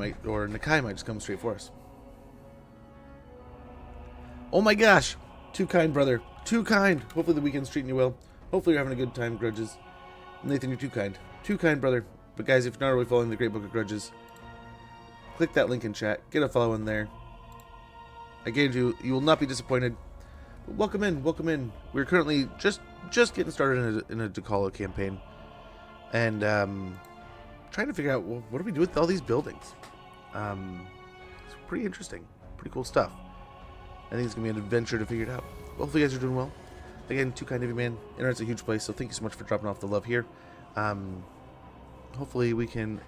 might just come straight for us. Oh my gosh! Too kind, brother. Too kind. Hopefully the weekend's treating you well. Hopefully you're having a good time, Grudges. Nathan, you're too kind. Too kind, brother. But guys, if you're not already following the Great Book of Grudges, click that link in chat. Get a follow in there. I guarantee you will not be disappointed. But welcome in. Welcome in. We're currently just getting started in a T'Challa campaign. And trying to figure out, well, what do we do with all these buildings? It's pretty interesting. Pretty cool stuff. I think it's going to be an adventure to figure it out. Hopefully you guys are doing well. Again, too kind of you, man. Internet's a huge place, so thank you so much for dropping off the love here. Hopefully we can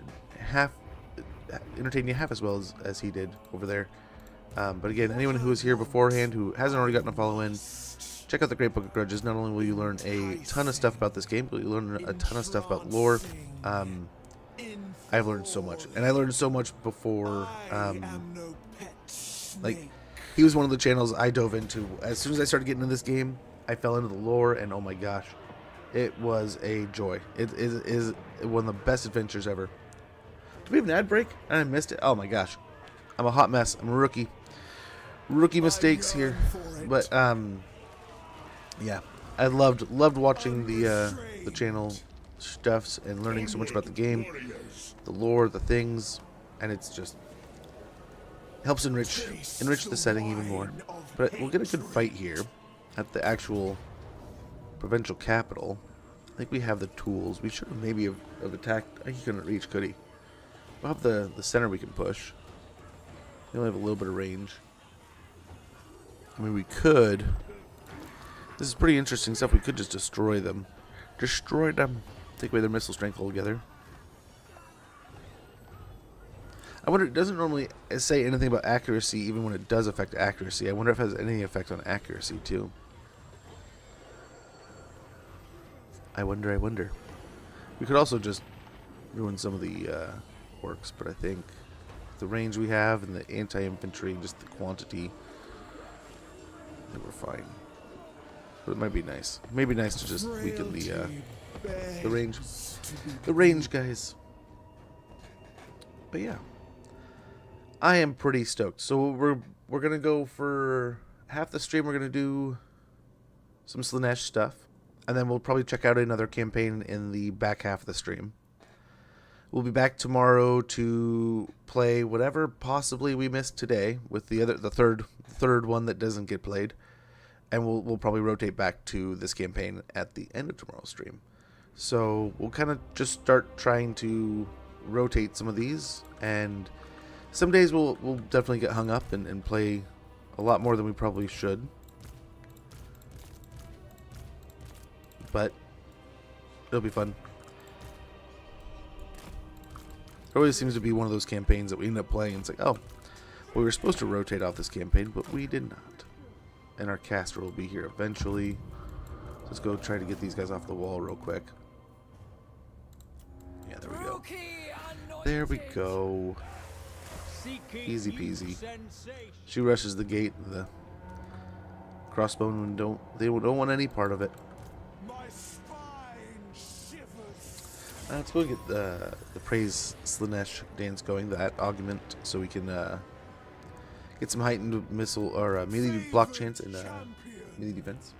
entertain you half as well as he did over there. But again, anyone who was here beforehand who hasn't already gotten a follow in, check out the Great Book of Grudges. Not only will you learn a ton of stuff about this game, but you'll learn a ton of stuff about lore. I've learned so much, and I learned so much before. Like, he was one of the channels I dove into. As soon as I started getting into this game, I fell into the lore, and oh my gosh, it was a joy. It is one of the best adventures ever. Do we have an ad break? And I missed it. Oh my gosh, I'm a hot mess. I'm a rookie. rookie mistakes here, but yeah, I loved watching the channel stuffs and learning so much about the game, the lore, the things, and it's just helps enrich the setting even more. But we'll get a good fight here at the actual provincial capital. I think we have the tools. We should have maybe have attacked. He couldn't reach, could he? We'll have the center we can push. We only have a little bit of range. I mean, we could. This is pretty interesting stuff. We could just destroy them. Destroy them. Take away their missile strength altogether. I wonder, it doesn't normally say anything about accuracy even when it does affect accuracy. I wonder if it has any effect on accuracy too. I wonder. We could also just ruin some of the orcs, but I think the range we have and the anti-infantry, just the quantity, I think we're fine. But it might be nice. It may be nice to just weaken the range. The range, guys. But yeah. I am pretty stoked. So we're gonna go for half the stream. We're gonna do some Slaanesh stuff, and then we'll probably check out another campaign in the back half of the stream. We'll be back tomorrow to play whatever possibly we missed today with the third one that doesn't get played, and we'll probably rotate back to this campaign at the end of tomorrow's stream. So we'll kind of just start trying to rotate some of these, and some days we'll definitely get hung up and play a lot more than we probably should. But it'll be fun. It always seems to be one of those campaigns that we end up playing and it's like, oh, well, we were supposed to rotate off this campaign, but we did not. And our caster will be here eventually. Let's go try to get these guys off the wall real quick. Yeah, there we go. Rookie anointed. There we go. Easy peasy. She rushes the gate. The crossbowmen don't want any part of it. My spine shivers. Let's go get the praise Slaanesh dance going, that augment, so we can get some heightened missile or melee block chance and melee defense.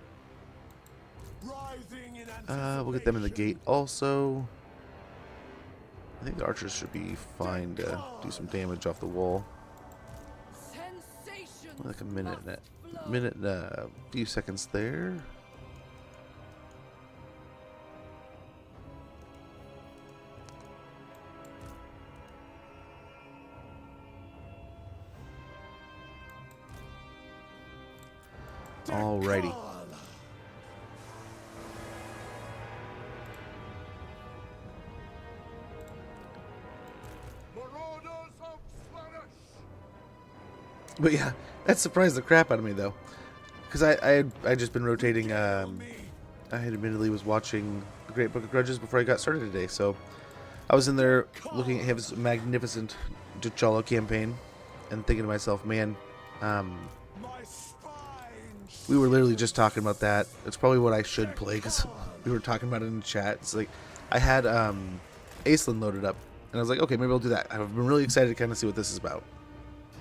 Rising in We'll get them in the gate also. I think the archers should be fine to do some damage off the wall. Sensation. Like a minute and a few seconds there. Alrighty. But yeah, that surprised the crap out of me though, because I had just been rotating. I had admittedly was watching the Great Book of Grudges before I got started today, so I was in there looking at his magnificent T'Challa campaign and thinking to myself, man, we were literally just talking about that. It's probably what I should play because we were talking about it in the chat. It's like I had Aislinn loaded up, and I was like, okay, maybe I'll do that. I've been really excited to kind of see what this is about.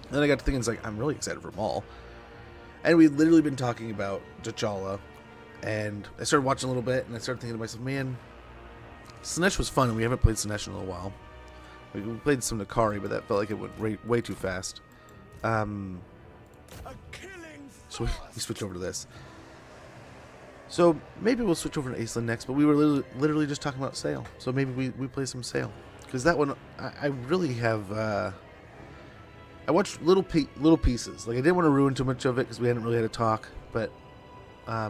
And then I got to thinking, it's like, I'm really excited for Maul. And we'd literally been talking about T'Challa, and I started watching a little bit, and I started thinking to myself, man, Slaanesh was fun, and we haven't played Slaanesh in a little while. We played some Nakari, but that felt like it went way too fast. So we switch over to this. So maybe we'll switch over to Aislinn next, but we were literally just talking about Sayl. So maybe we play some Sayl. Because that one, I really have... I watched little pieces. Like, I didn't want to ruin too much of it because we hadn't really had a talk, but I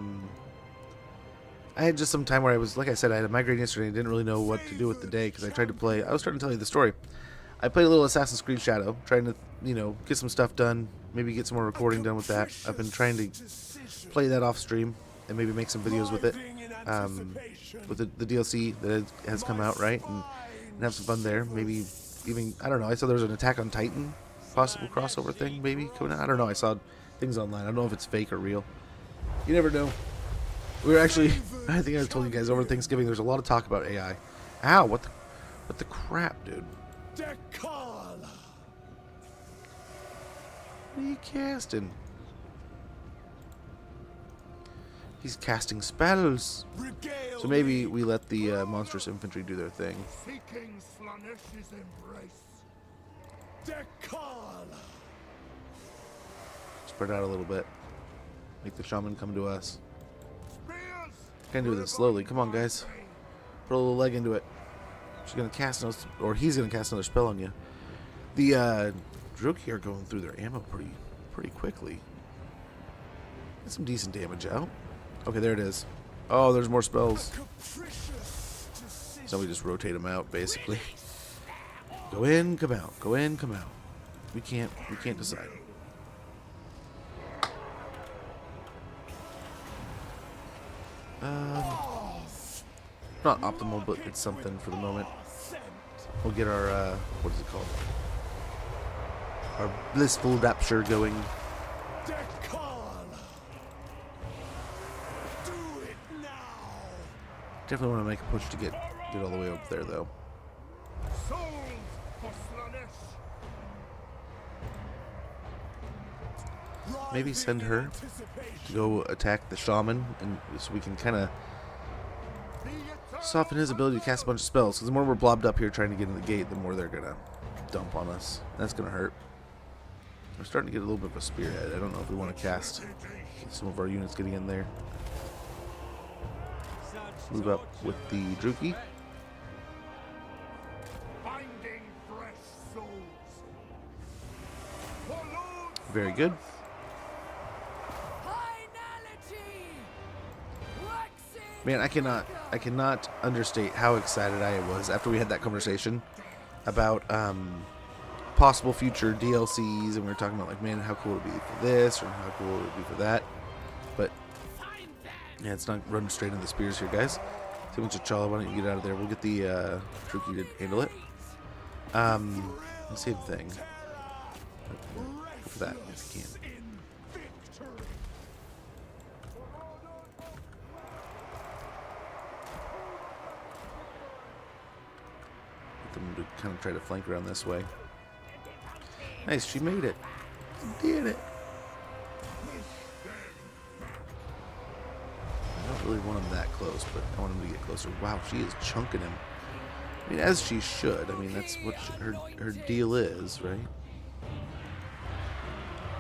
had just some time where I was, like I said, I had a migraine yesterday and I didn't really know what to do with the day because I tried to play. I was starting to tell you the story. I played a little Assassin's Creed Shadow, trying to, get some stuff done, maybe get some more recording done with that. I've been trying to play that off stream and maybe make some videos with it, with the DLC that has come out, right, and have some fun there. Maybe even, I don't know, I saw there was an Attack on Titan possible crossover thing maybe coming out. I don't know, I saw things online. I don't know if it's fake or real. You never know. We were actually, I think I told you guys over Thanksgiving, there's a lot of talk about AI. Ow, what the crap, dude? Dekala. What are you casting? He's casting spells. Regale So maybe me. we let the monstrous infantry do their thing. Seeking Slaanesh's embrace. Dekal. Spread out a little bit. Make the shaman come to us. Spears. Can't do this slowly. Come on, guys. Put a little leg into it. She's gonna cast another, or he's gonna cast another spell on you. The Droki are going through their ammo pretty quickly. Get some decent damage out. Okay, there it is. Oh, there's more spells. Capricious decision. So we just rotate them out, basically. Go in, come out. Go in, come out. We can't decide. Not optimal, but it's something for the moment. We'll get our what is it called? Our blissful rapture going. Dekal. Do it now. Definitely want to make a push to get all the way up there, though. Souls for Slaanesh. Maybe send her to go attack the shaman, and so we can kind of soften his ability to cast a bunch of spells. Because the more we're blobbed up here trying to get in the gate, the more they're gonna dump on us. That's gonna hurt. We're starting to get a little bit of a spearhead. I don't know if we want to cast some of our units getting in there. Move up with the Druki. Finding fresh souls. For Lord Very good. Finality! Waxing Man, I cannot understate how excited I was after we had that conversation about possible future DLCs, and we were talking about like, man, how cool would it be for this, or how cool would it be for that. But yeah, it's not running straight into the spears here, guys. So T'Challa, why don't you get out of there? We'll get the Druki to handle it. Let's save the thing. Go for that if you can. in victory. Get them to kind of try to flank around this way. Nice, she made it. She did it. I don't really want him that close, but I want him to get closer. Wow, she is chunking him. I mean, as she should. I mean, that's what her deal is, right?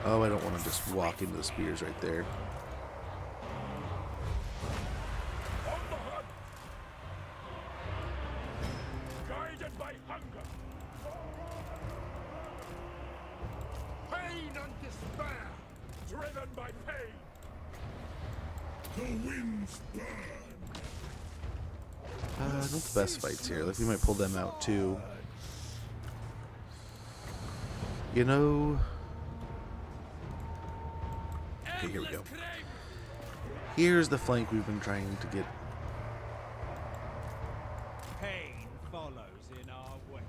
Oh, I don't want to just walk into the spears right there. On the hunt! Guided by hunger! Pain and despair. Driven by pain! The winds burn. Not the best fights here. Like, we might pull them out, too. You know... Okay, here we go. Here's the flank we've been trying to get. Pain follows in our way.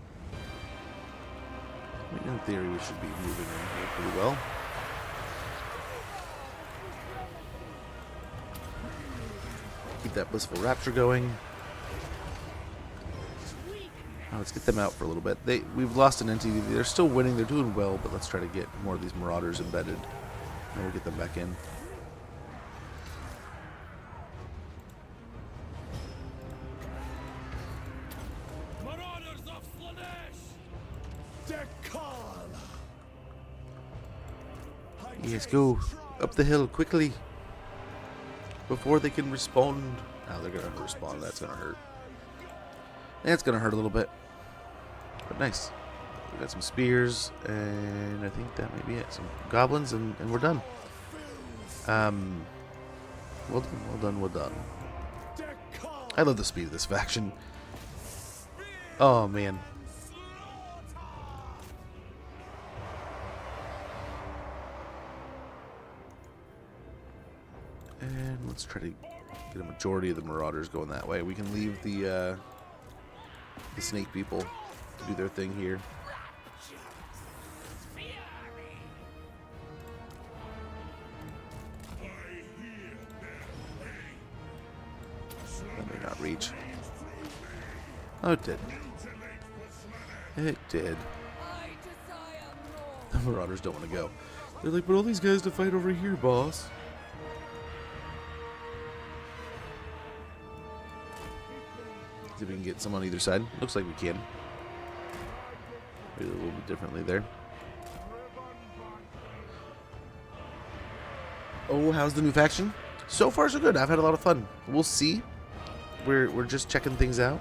I mean, in theory, we should be moving in here pretty well. Keep that blissful rapture going. Now let's get them out for a little bit. We've lost an entity. They're still winning. They're doing well, but let's try to get more of these marauders embedded. And we'll get them back in. Marauders of Slaanesh! Dekal. Yes, go up the hill quickly before they can respond. Now they're gonna respawn. That's gonna hurt. That's gonna hurt a little bit, but nice. We got some spears, and I think that may be it. Some goblins, and we're done. Well done. I love the speed of this faction. Oh man. And let's try to get a majority of the marauders going that way. We can leave the snake people to do their thing here. That may not reach. Oh, it did. It did. I desire The more. marauders don't want to go. They're like, but all these guys to fight over here, boss. See if we can get some on either side. Looks like we can. Maybe a little bit differently there. Oh, how's the new faction? So far, so good. I've had a lot of fun. We'll see. We're just checking things out.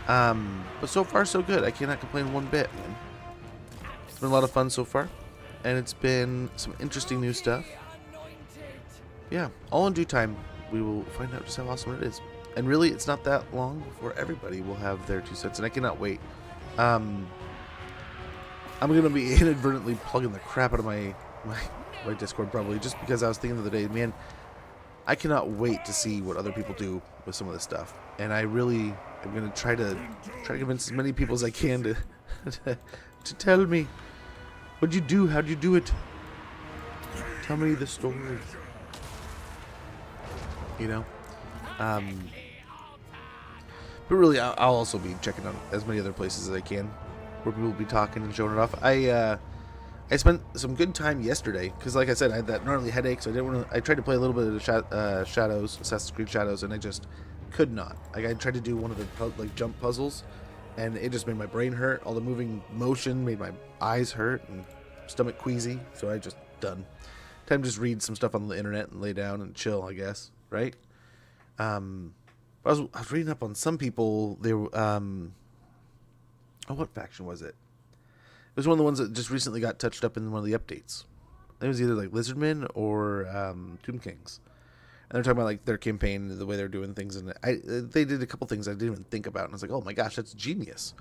But so far, so good. I cannot complain one bit, man. It's been a lot of fun so far. And it's been some interesting new stuff. Yeah, all in due time, we will find out just how awesome it is. And really, it's not that long before everybody will have their 2 cents, and I cannot wait. I'm going to be inadvertently plugging the crap out of my Discord probably, just because I was thinking the other day, man, I cannot wait to see what other people do with some of this stuff. And I really am going to try to convince as many people as I can to to tell me, what'd you do? How'd you do it? Tell me the story. You know? But really, I'll also be checking out as many other places as I can where people will be talking and showing it off. I spent some good time yesterday because, like I said, I had that gnarly headache, so I didn't want to. I tried to play a little bit of Shadows, Assassin's Creed Shadows, and I just could not. Like, I tried to do one of the jump puzzles, and it just made my brain hurt. All the moving motion made my eyes hurt and stomach queasy, so I just done. Time to just read some stuff on the internet and lay down and chill, I guess, right? I was reading up on some people. They were, what faction was it? It was one of the ones that just recently got touched up in one of the updates. It was either like Lizardmen or Tomb Kings. And they're talking about like their campaign, the way they're doing things, and they did a couple things I didn't even think about, and I was like, oh my gosh, that's genius.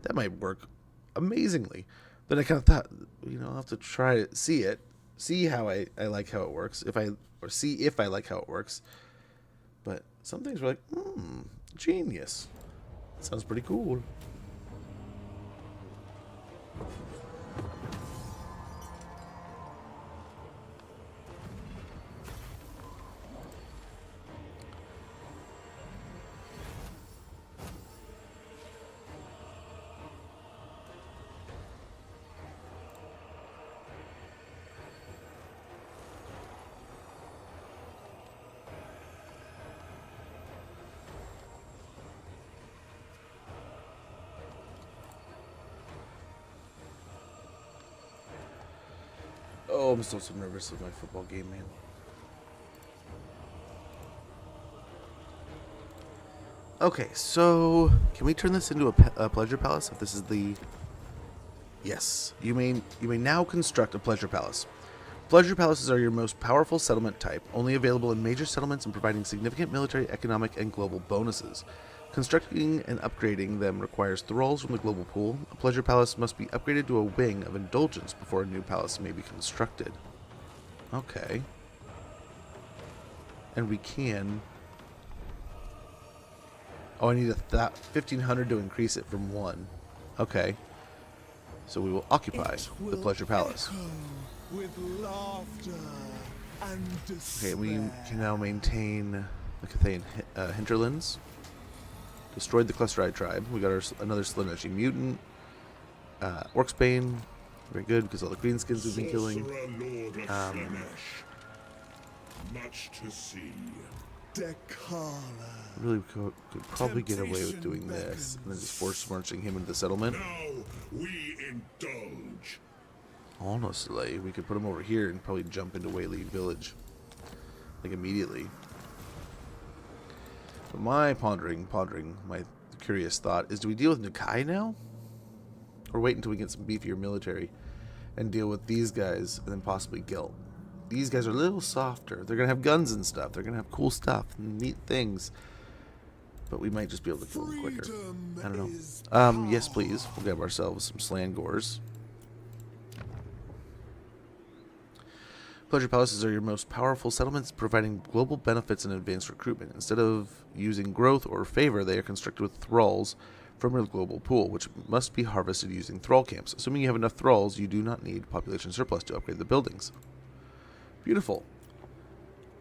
That might work amazingly. Then I kind of thought, I'll have to try to see how I like how it works, see if I like how it works. But some things were like, genius. That sounds pretty cool. Oh, I'm still so nervous with my football game, man. Okay, so can we turn this into a pleasure palace? If this is the... Yes. You may now construct a pleasure palace. Pleasure palaces are your most powerful settlement type, only available in major settlements and providing significant military, economic, and global bonuses. Constructing and upgrading them requires thralls from the global pool. A pleasure palace must be upgraded to a wing of indulgence before a new palace may be constructed. Okay. And we can... Oh, I need 1,500 to increase it from 1. Okay. So we will occupy the pleasure palace. With laughter and Okay, we can now maintain the Cathayan hinterlands. Destroyed the Clusteride tribe. We got another Slaneshi mutant. Orcsbane. Very good, because all the greenskins we've been killing. Much to see. Really could probably get away with doing this. And then just force marching him into the settlement. Now we indulge. Honestly, we could put him over here and probably jump into Whaley Village. Like immediately. But my pondering, my curious thought is, do we deal with Nakai now? Or wait until we get some beefier military and deal with these guys and then possibly Guilt? These guys are a little softer. They're going to have guns and stuff. They're going to have cool stuff and neat things. But we might just be able to kill them quicker. I don't know. Yes, please. We'll grab ourselves some Slangors. Pleasure palaces are your most powerful settlements, providing global benefits and advanced recruitment. Instead of using growth or favor, they are constructed with thralls from your global pool, which must be harvested using thrall camps. Assuming you have enough thralls, you do not need population surplus to upgrade the buildings. Beautiful.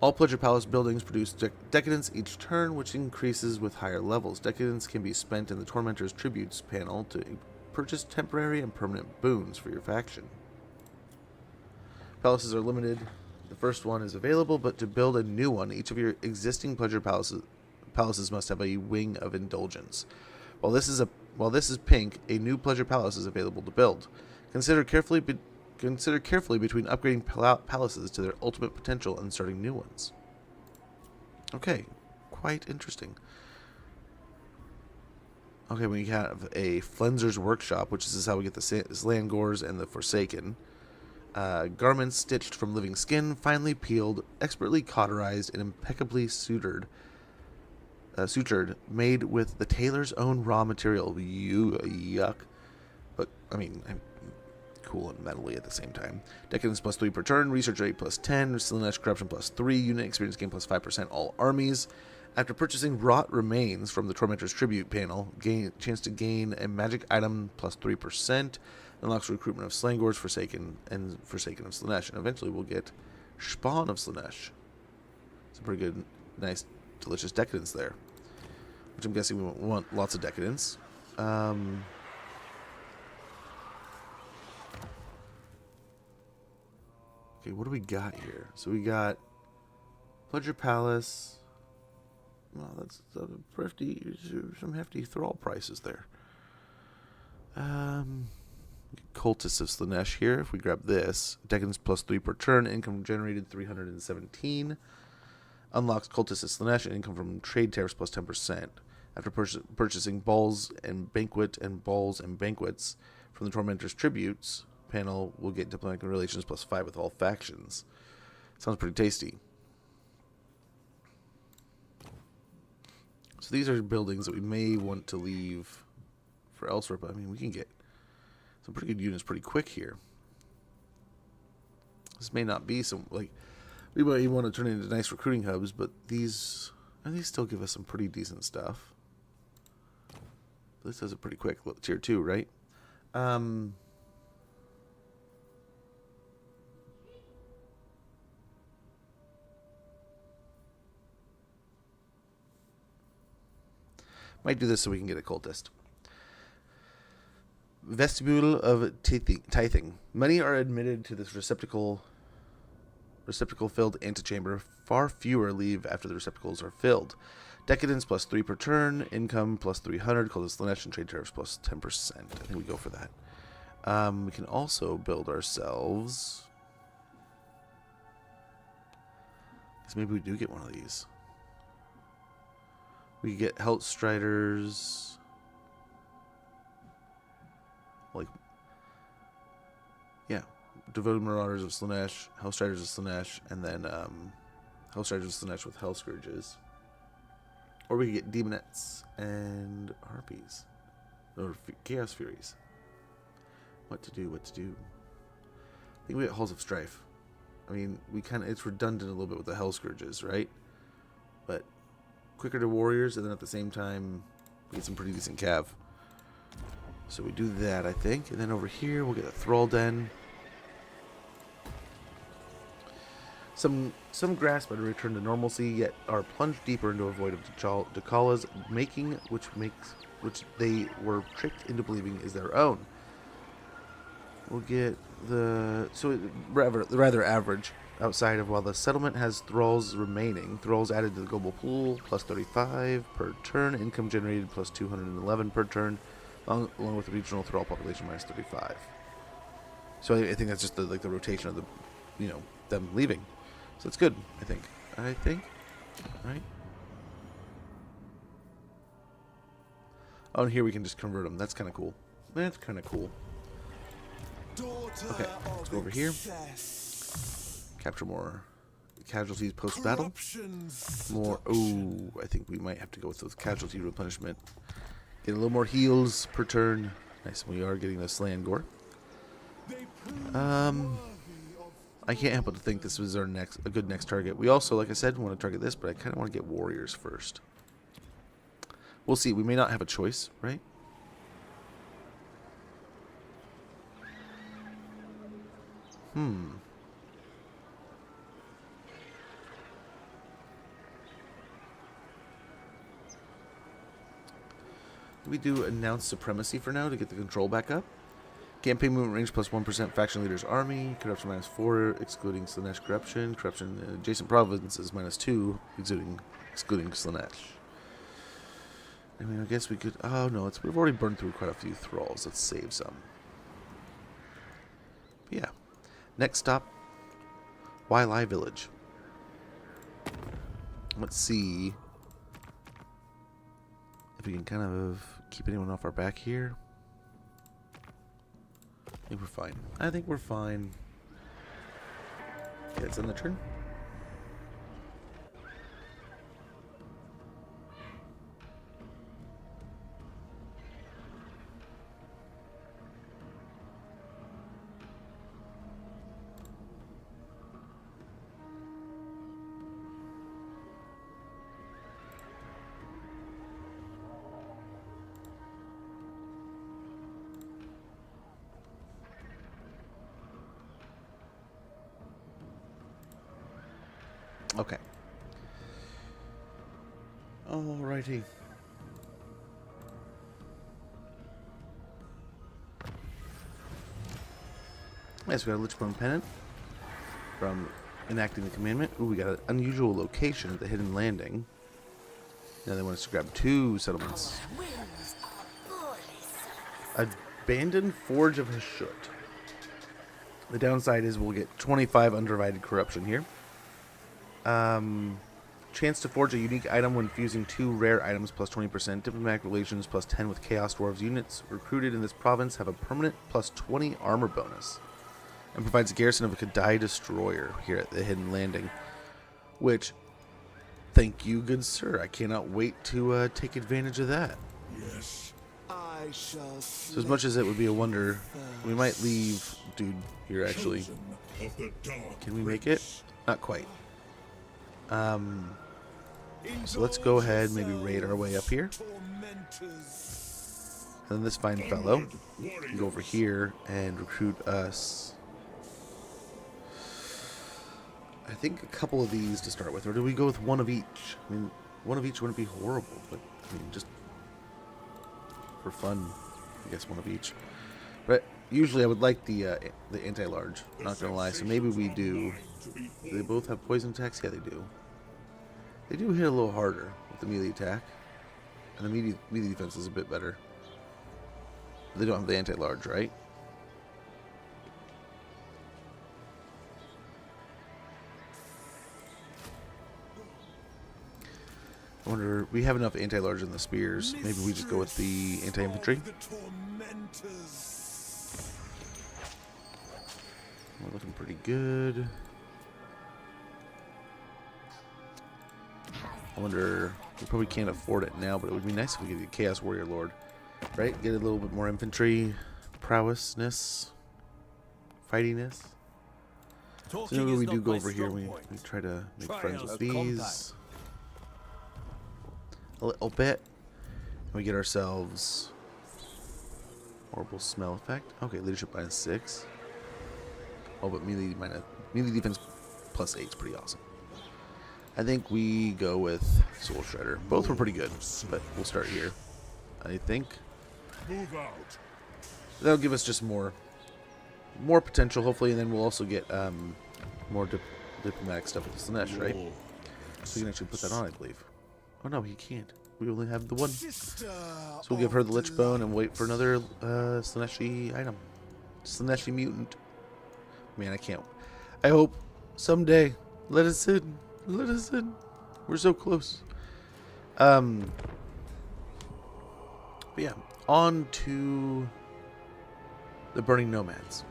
All Pleasure Palace buildings produce decadence each turn, which increases with higher levels. Decadence can be spent in the Tormentor's Tributes panel to purchase temporary and permanent boons for your faction. Palaces are limited. The first one is available, but to build a new one, each of your existing Pleasure Palaces palaces must have a wing of indulgence. While this is pink, a new pleasure palace is available to build. Consider carefully between upgrading palaces to their ultimate potential and starting new ones. Okay, quite interesting. Okay, we have a Flenzer's Workshop, which is how we get the Slangors and the Forsaken. Garments stitched from living skin, finely peeled, expertly cauterized, and impeccably sutured, made with the tailor's own raw material. Yuck. But, I mean, cool and metally at the same time. Decadence plus 3 per turn, research rate plus 10, Slaanesh corruption plus 3, unit experience gain plus 5% all armies. After purchasing Wrought Remains from the Tormentor's Tribute panel, gain chance to gain a magic item plus 3%. Unlocks recruitment of Slangors, Forsaken of Slaanesh. And eventually we'll get Spawn of Slaanesh. It's a pretty good, nice, delicious decadence there. Which I'm guessing we want lots of decadence. Okay, what do we got here? So we got Pleasure Palace. Well, that's some hefty thrall prices there. Cultists of Slaanesh here. If we grab this, decadence plus 3 per turn, income generated 317. Unlocks Cultists of Slaanesh and income from trade tariffs plus 10%. After purchasing Balls and Banquets from the Tormentor's Tributes panel, we'll get diplomatic relations plus 5 with all factions. Sounds pretty tasty. So these are buildings that we may want to leave for elsewhere, but I mean, we can get some pretty good units pretty quick here. This may not be some, like, we might even want to turn it into nice recruiting hubs, but these still give us some pretty decent stuff. This does it pretty quick. Look, tier 2, right? Might do this so we can get a cultist. Vestibule of tithing. Many are admitted to this receptacle-filled antechamber. Far fewer leave after the receptacles are filled. Decadence plus 3 per turn. Income plus 300. Cultist Slaanesh and trade tariffs plus 10%. I think we go for that. We can also build ourselves. Because maybe we do get one of these. We get Hellstriders. Like, yeah. Devoted Marauders of Slaanesh, Hellstriders of Slaanesh, and then Hellstriders of Slaanesh with Hell Scourges. Or we could get Demonettes and Harpies. Or Chaos Furies. What to do? I think we get Halls of Strife. I mean, it's redundant a little bit with the Hell Scourges, right? But quicker to warriors, and then at the same time, we get some pretty decent cav. So we do that, I think. And then over here, we'll get a Thrall Den. Some grasp at a return to normalcy, yet are plunged deeper into a void of Dakala's making, which they were tricked into believing is their own. We'll get rather average outside of, while the settlement has thralls remaining. Thralls added to the global pool, plus 35 per turn. Income generated plus 211 per turn, along with the regional thrall population minus 35. So I think that's just the rotation of the, them leaving. So it's good, I think. Right? Oh, and here we can just convert them. That's kind of cool. Okay, let's go over here. Capture more casualties post-battle. More. Oh, I think we might have to go with those casualty replenishment. Get a little more heals per turn. Nice. We are getting the Slangor. I can't help but to think this was a good next target. We also, like I said, want to target this, but I kind of want to get warriors first. We'll see. We may not have a choice, right? We do announce supremacy for now to get the control back up. Campaign movement range plus 1%, faction leader's army, corruption minus 4, excluding Slaanesh corruption in adjacent provinces minus 2, excluding Slaanesh. I mean, I guess we could... Oh, no. We've already burned through quite a few thralls. Let's save some. But yeah. Next stop, Wylai Village. Let's see if we can kind of keep anyone off our back here. I think we're fine. I think we're fine. Okay, it's on the turn. Okay. Alrighty. Yes, we got a Lichbone Pennant from enacting the commandment. Ooh, we got an unusual location at the hidden landing. Now they want us to grab 2 settlements. Abandoned Forge of Hashut. The downside is we'll get 25 undivided corruption here. Chance to forge a unique item when fusing 2 rare items plus 20%. Diplomatic relations plus 10 with Chaos Dwarves units recruited in this province have a permanent plus 20 armor bonus. And provides a garrison of a Kadai destroyer here at the hidden landing. Which, thank you, good sir. I cannot wait to take advantage of that. Yes, I shall. So as much as it would be a wonder, we might leave dude here actually. Of the dark Can we make it? Not quite. So let's go ahead, maybe raid our way up here. And then this fine fellow can go over here and recruit us. I think a couple of these to start with, or do we go with one of each? I mean, one of each wouldn't be horrible, but I mean, just for fun, I guess one of each. But usually I would like the anti-large, not gonna lie, so maybe we do. Do they both have poison attacks? Yeah, they do. They do hit a little harder with the melee attack. And the melee defense is a bit better. They don't have the anti-large, right? I wonder, we have enough anti-large in the spears. Maybe we just go with the anti-infantry. We're looking pretty good. I wonder, we probably can't afford it now, but it would be nice if we could get Chaos Warrior Lord, right? Get a little bit more infantry prowessness, fightiness. So maybe we do go over here. We try to make friends with these a little bit. And we get ourselves horrible smell effect. Okay, leadership -6. Oh, but melee defense +8 is pretty awesome. I think we go with Soul Shredder. Both were pretty good, but we'll start here. I think Move out. that'll give us just more potential, hopefully, and then we'll also get more diplomatic stuff with the Slanesh, right? So we can actually put that on, I believe. Oh no, he can't. We only have the one. So we'll give her the Lich Bone and wait for another Slaneshi item. Slaneshi mutant. Man, I can't. I hope someday. Let us in. Let us in. We're so close. But yeah, on to the Burning Nomads.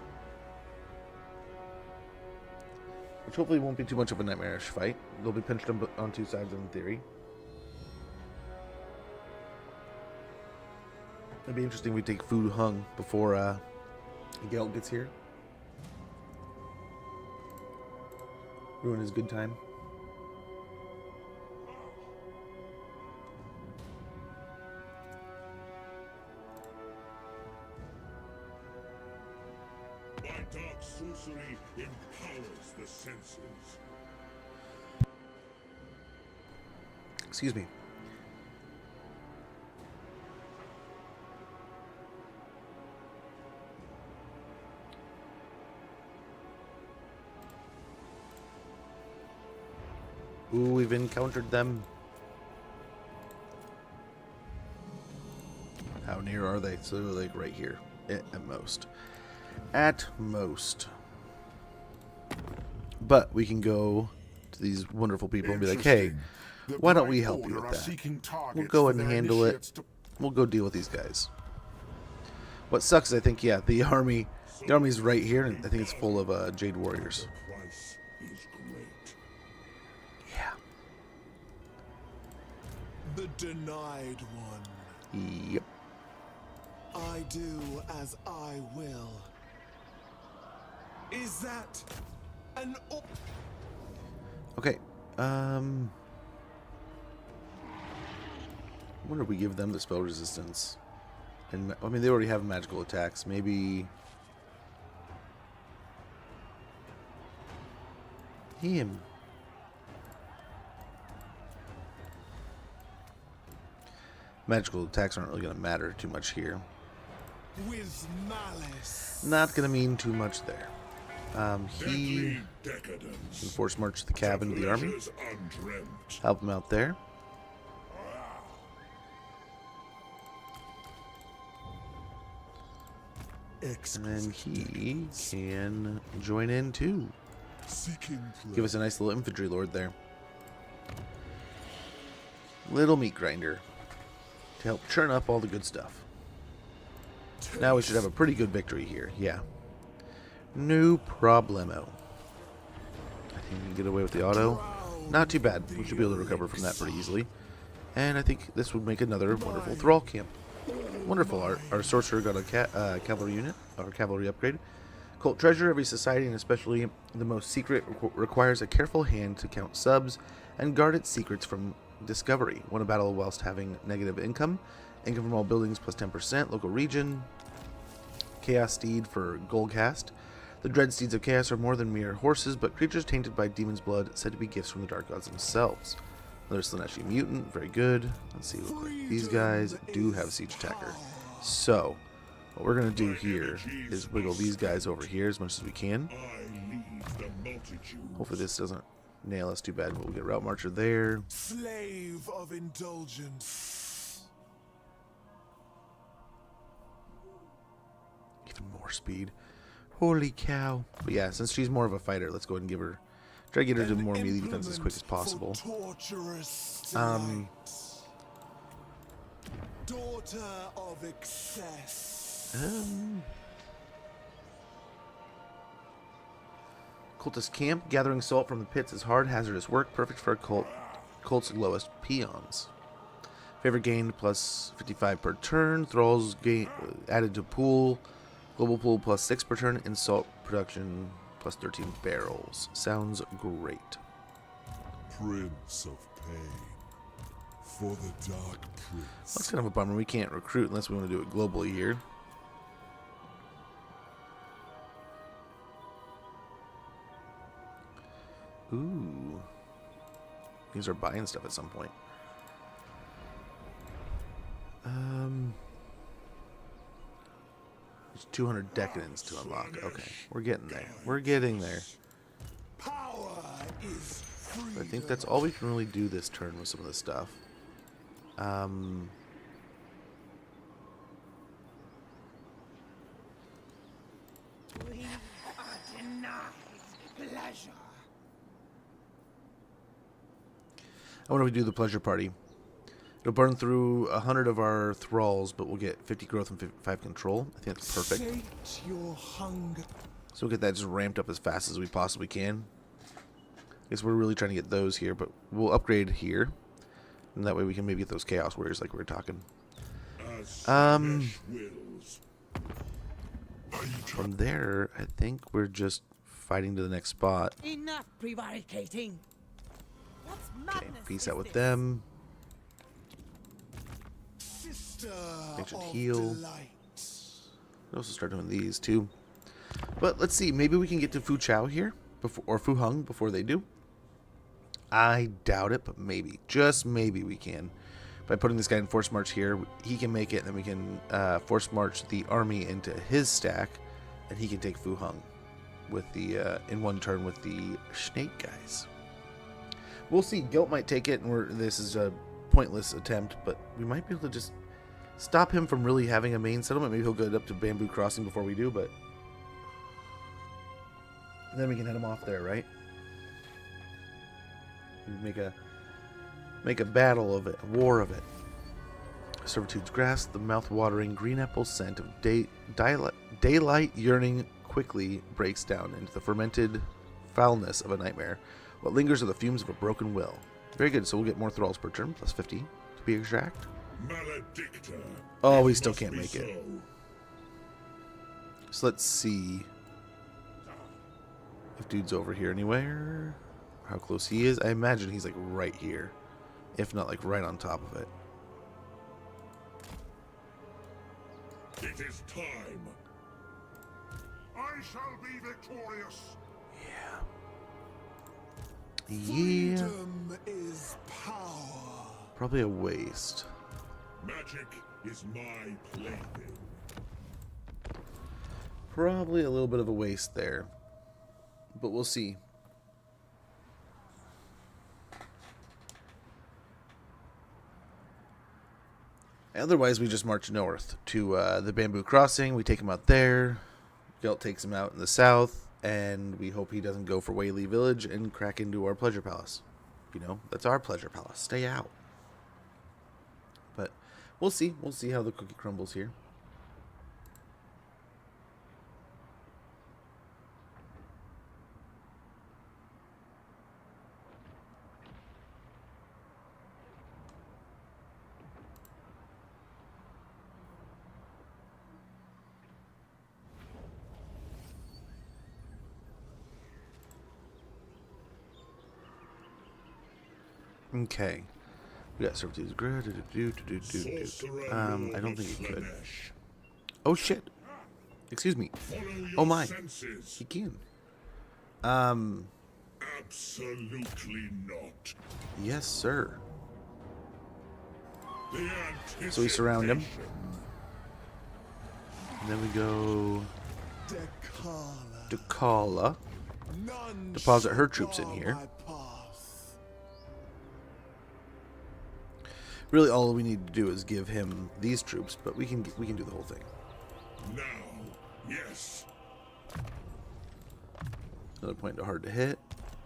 Which hopefully won't be too much of a nightmarish fight. They'll be pinched on 2 sides in theory. It'd be interesting if we take Fu Hung before Gelt gets here. Ruin his good time. My dark sorcery empowers the senses. Excuse me. Ooh, we've encountered them. near, are they? So they're like right here at most. At most. But we can go to these wonderful people and be like, hey, why don't we help you with that? We'll go ahead and handle it. We'll go deal with these guys. What sucks is I think, yeah, the army's right here, and I think it's full of Jade Warriors. Yeah. The denied one. Yep. I do as I will. Is that an Okay. I wonder if we give them the spell resistance. And I mean, they already have magical attacks. Maybe him. Magical attacks aren't really going to matter too much here. with malice? Not going to mean too much there. He can force march the cabin to the army. Help him out there. And then he can join in too. Give us a nice little infantry lord there. Little meat grinder to help churn up all the good stuff. Now we should have a pretty good victory here. Yeah. No problemo. I think we can get away with the auto. Not too bad. We should be able to recover from that pretty easily. And I think this would make another wonderful thrall camp. Wonderful. Our sorcerer got a cavalry unit, or cavalry upgrade. Cult treasure. Every society, and especially the most secret, requires a careful hand to count subs and guard its secrets from discovery. Won a battle whilst having negative income. Income from all buildings plus 10%. Local region. Chaos steed for Goldcast. The dread steeds of chaos are more than mere horses, but creatures tainted by demon's blood, said to be gifts from the dark gods themselves. Another Slaneshi mutant, very good. Let's see, these guys do have siege attacker. So, what we're going to do here is wiggle these guys over here as much as we can. Hopefully this doesn't nail us too bad, but we'll get route marcher there. Slave of indulgence. Even more speed. Holy cow. But yeah, since she's more of a fighter, let's go ahead and give her... Try to get her to more melee defense as quick as possible. Daughter of excess. Cultist camp. Gathering salt from the pits is hard, hazardous work. Perfect for a cult's lowest peons. Favor gained plus 55 per turn. Thralls added to pool. Global pool plus 6 per turn. And salt production plus 13 barrels. Sounds great. Prince of pain. For the dark prince. That's kind of a bummer. We can't recruit unless we want to do it globally here. Ooh. These are buying stuff at some point. There's 200 decadence to unlock. Okay, we're getting there. We're getting there. Power is I think that's all we can really do this turn with some of this stuff. We are denied pleasure. I wonder if we do the pleasure party. It'll burn through 100 of our thralls, but we'll get 50 growth and 55 control. I think that's perfect. Sate your hunger. So we'll get that just ramped up as fast as we possibly can. I guess we're really trying to get those here, but we'll upgrade here. And that way we can maybe get those Chaos Warriors like we were talking. From there, I think we're just fighting to the next spot. Enough prevaricating. What's Okay, madness peace is out with this? them. Sister They should of heal. delight. We'll also start doing these too. But let's see, maybe we can get to Fu Chao here, before, or Fu Hung before they do. I doubt it, but maybe, just maybe we can. By putting this guy in Force March here, he can make it, and then we can Force March the army into his stack, and he can take Fu Hung with the in one turn with the snake guys. We'll see. Guilt might take it, and this is a pointless attempt, but we might be able to just stop him from really having a main settlement. Maybe he'll get up to Bamboo Crossing before we do, but then we can head him off there, right? Make a battle of it, a war of it. Servitude's grasp, the mouth-watering green apple scent of daylight yearning quickly breaks down into the fermented foulness of a nightmare. What lingers are the fumes of a broken will. Very good, so we'll get more thralls per turn, plus 50 to be exact. Maledicta. Oh, we It still must can't be make it. so. So let's see if dude's over here anywhere. How close he is. I imagine he's like right here, if not like right on top of it. It is time. I shall be victorious. Yeah, Freedom is power. probably a waste. Magic is my plaything. Probably a little bit of a waste there, but we'll see. Otherwise, we just march north to the Bamboo Crossing. We take him out there. Gelt takes him out in the south, and we hope he doesn't go for Whaley Village and crack into our Pleasure Palace. You know, that's our Pleasure Palace. Stay out. But we'll see. We'll see how the cookie crumbles here. Okay. We got Servitude's Grid. Sorcerer I don't Lord think of he could. Slanesh. Oh, shit. Excuse me. Follow your Oh, my. senses. He can. Absolutely not. Yes, sir. The So we surround him. anticipation. And then we go Dekala. to Kala. None Deposit her shall troops in bar here. my path. Really, all we need to do is give him these troops, but we can do the whole thing. Now, yes. Another point to hard to hit,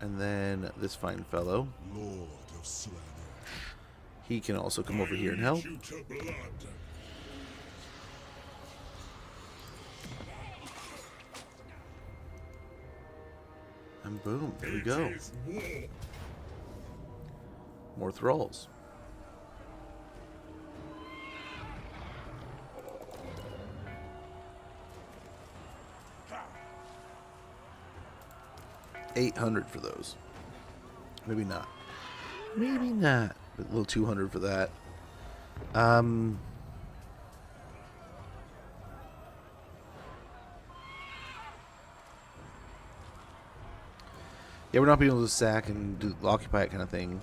and then this fine fellow. Lord of Slanesh. He can also come over here and I help. lead you to blood. And boom, there we It go. is war. More thralls. $800 for those. Maybe not. Maybe not. But a little 200 for that. Yeah, we're not being able to sack and do occupy it kind of thing.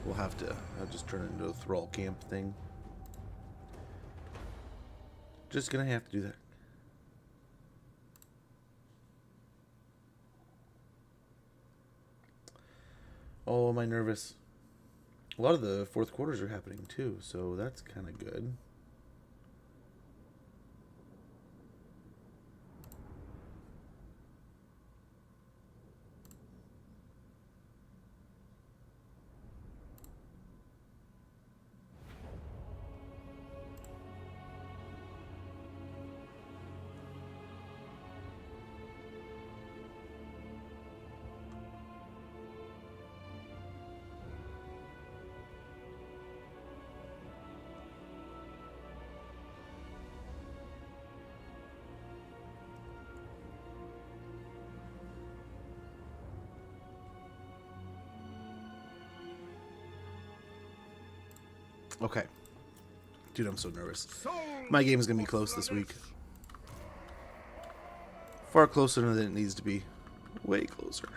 We'll have to just turn it into a thrall camp thing. Just gonna have to do that. Oh, am I nervous? A lot of the fourth quarters are happening too, so that's kind of good. Okay. Dude, I'm so nervous. My game is going to be close this week. Far closer than it needs to be. Way closer.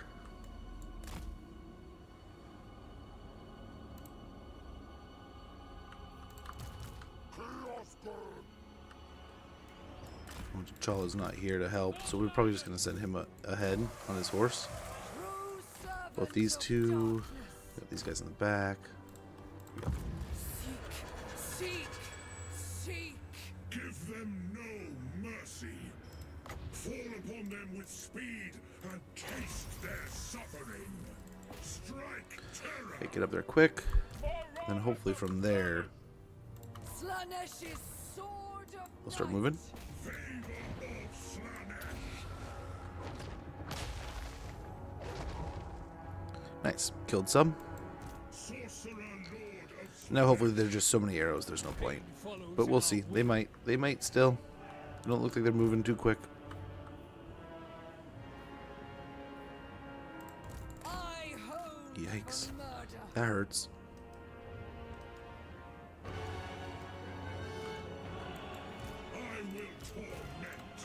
Chala's not here to help, so we're probably just going to send him ahead on his horse. True Both servants these of two. darkness. Got these guys in the back. Seek with speed and taste their suffering. Strike terror. Okay, get up there quick. Then hopefully from there Slanesh's sword of we'll start might. moving. Favor of Slanesh. Nice. Killed some. Sorcerer Lord of Now hopefully there's just so many arrows there's no point. But we'll see. They might still. They don't look like they're moving too quick. I hold Yikes. for murder. That hurts. I will torment.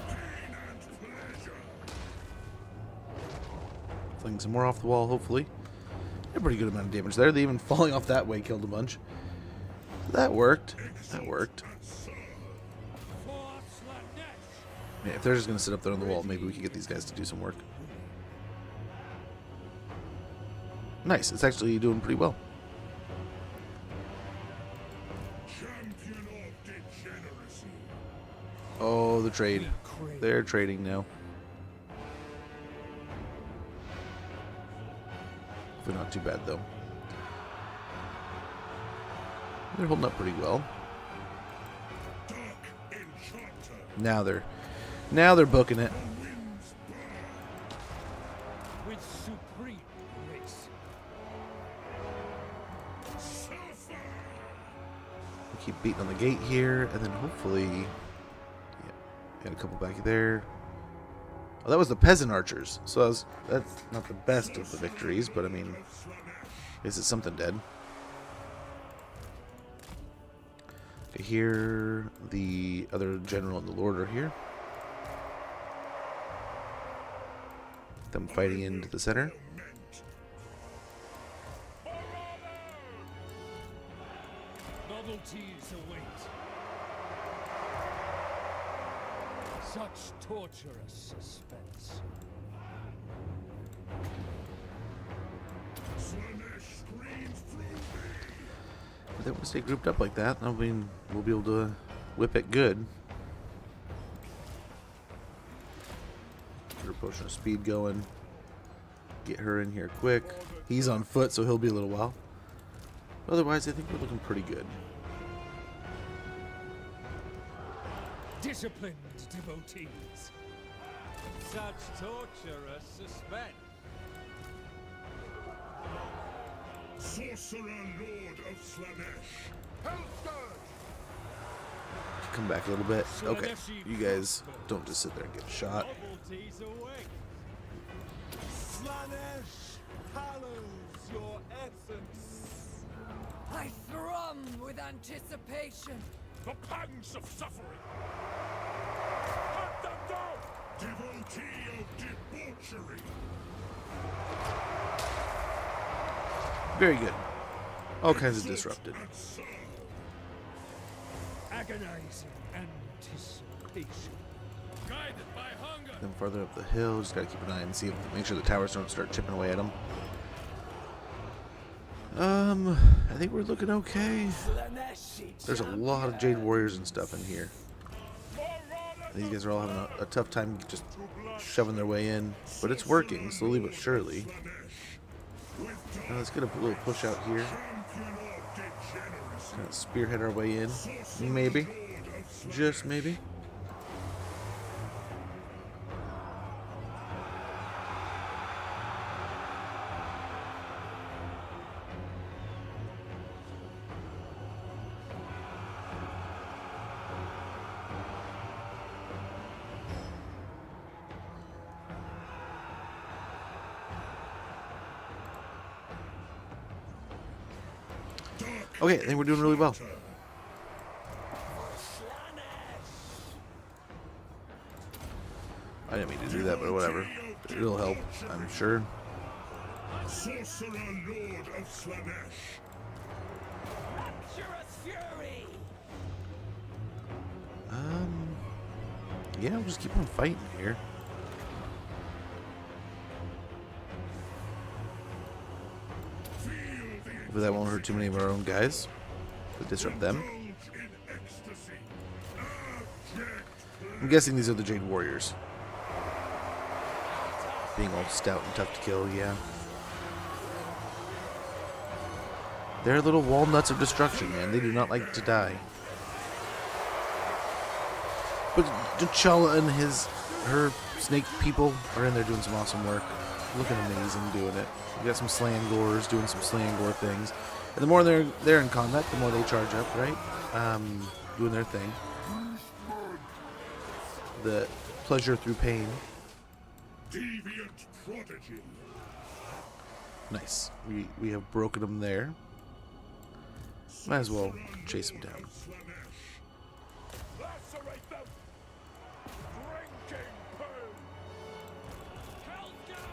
Pain and pleasure. Fling some more off the wall, hopefully. A pretty good amount of damage there. They even falling off that way killed a bunch. That worked. That worked. For Slanesh! Yeah, if they're just going to sit up there on the wall, maybe we can get these guys to do some work. Nice. It's actually doing pretty well. Champion of degeneracy. Oh, the trade. They're trading now. Hopefully not too bad, though. They're holding up pretty well. Dark enchanter. Now they're booking it. Winds burn. With supreme grace. Suffer. We keep beating on the gate here, and then hopefully, yeah, got a couple back there. Oh, that was the peasant archers. So that's not the best of the victories, but I mean, is it something dead? Okay, here the other general and the lord are here. Them fighting into the center. Novelties await. Such torturous suspense. Slanesh screams through me. If they want to stay grouped up like that, I mean, we'll be able to whip it good. Get her potion of speed going. Get her in here quick. He's on foot, so he'll be a little while. Otherwise, I think we're looking pretty good. Disciplined devotees. Such torturous suspense. Sorcerer Lord of Slanesh. Hellscourge. Come back a little bit. Okay, you guys don't just sit there and get shot. Novelties await. Slanesh hallows your essence. I thrum with anticipation. The pangs of suffering. Hunt them down! Devotee of debauchery. Very good. All kinds of disrupted. And serve. Agonizing anticipation. Guided by hunger. Then farther up the hill, just gotta keep an eye and see if make sure the towers don't start chipping away at them. I think we're looking okay. There's a lot of Jade Warriors and stuff in here. These guys are all having a tough time just shoving their way in, but it's working slowly but surely. Now let's get a little push out here. Champion of degeneracy. Kind of spearhead our way in, maybe, Lord of Slanesh. just maybe. Okay, I think we're doing really well. I didn't mean to do that, but whatever. It'll help, I'm sure. Sorcerer Lord of Slanesh. Rapturous fury. Yeah, we'll just keep on fighting here. Hopefully that won't hurt too many of our own guys. We'll disrupt them. Indulge in ecstasy. Abject I'm guessing these are the Jade Warriors. being all stout and tough to kill, yeah. They're little walnuts of destruction, man. They do not like to die. But T'Challa and her snake people are in there doing some awesome work. Looking amazing doing it. We got some Slangors doing some Slangor things. And the more they're in combat, the more they charge up, right? Doing their thing. The pleasure through pain. Deviant prodigy. Nice. We have broken them there. Might as well chase them down. Lacerate them! Drinking poo! Held down!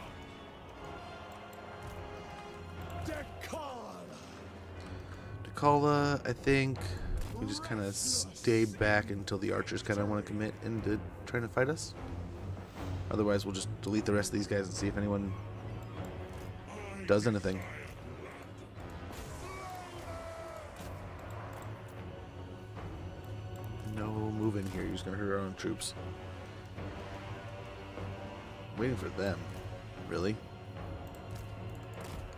T'Challa, I think we just kind of stay back until the archers kind of want to commit into trying to fight us. Otherwise, we'll just delete the rest of these guys and see if anyone does anything. No move in here. You're just going to hurt our own troops. Waiting for them. Really?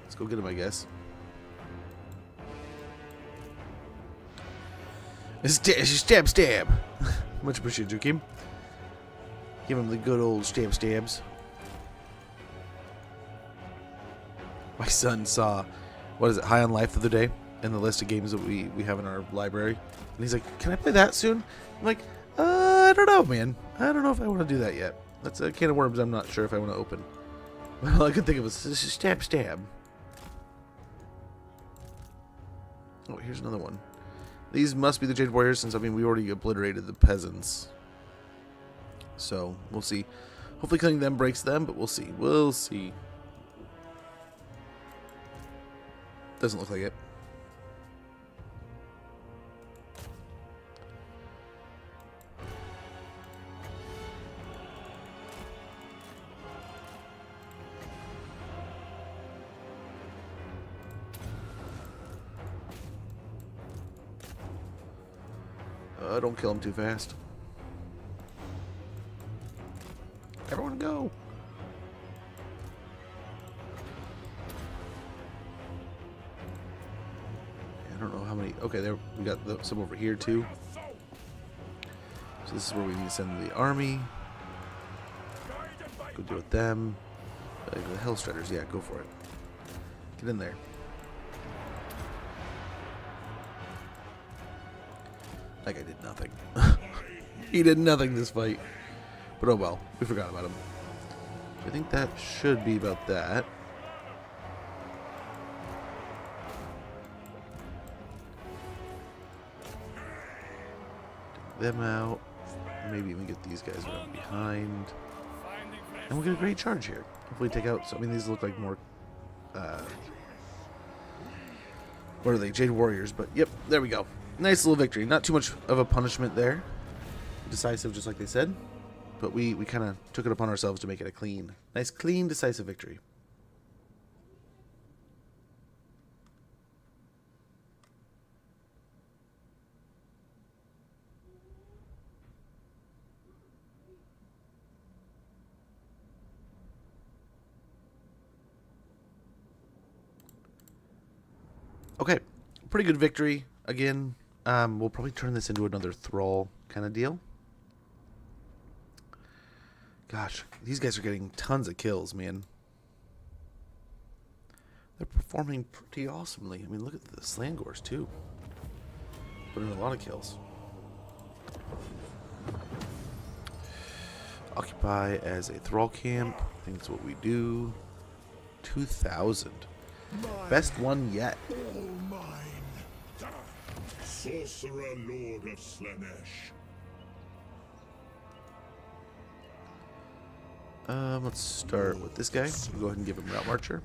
Let's go get them, I guess. Stab, stab. Much appreciated, Joakim. Give him the good old stabs. My son saw, what is it, High on Life the other day, in the list of games that we have in our library. And he's like, can I play that soon? I'm like, I don't know, man. I don't know if I want to do that yet. That's a can of worms I'm not sure if I want to open. All I could think of was stab. Oh, here's another one. These must be the Jade Warriors, since, I mean, we already obliterated the peasants. So, we'll see. Hopefully killing them breaks them, but we'll see. We'll see. Doesn't look like it. Don't kill him too fast. Everyone go! I don't know how many. Okay, there we got some over here too. So this is where we need to send the army. Go deal with them. The Hellstriders, yeah, go for it. Get in there. That guy did nothing. He did nothing this fight. But oh well, we forgot about him. So I think that should be about that. Take them out. Maybe even get these guys around behind. And we'll get a great charge here. Hopefully take out, so I mean these look like more what are they? Jade Warriors, but yep, there we go. Nice little victory. Not too much of a punishment there. Decisive, just like they said. But we kind of took it upon ourselves to make it a clean, nice, clean, decisive victory. Okay, pretty good victory. Again, we'll probably turn this into another Thrall kind of deal. Gosh, these guys are getting tons of kills, man. They're performing pretty awesomely. I mean, look at the Slangors, too. Putting in a lot of kills. Occupy as a Thrall camp. I think that's what we do. 2,000. Best one yet. All mine. Sorcerer Lord of Slanesh. Let's start with this guy. We'll go ahead and give him Route Marcher.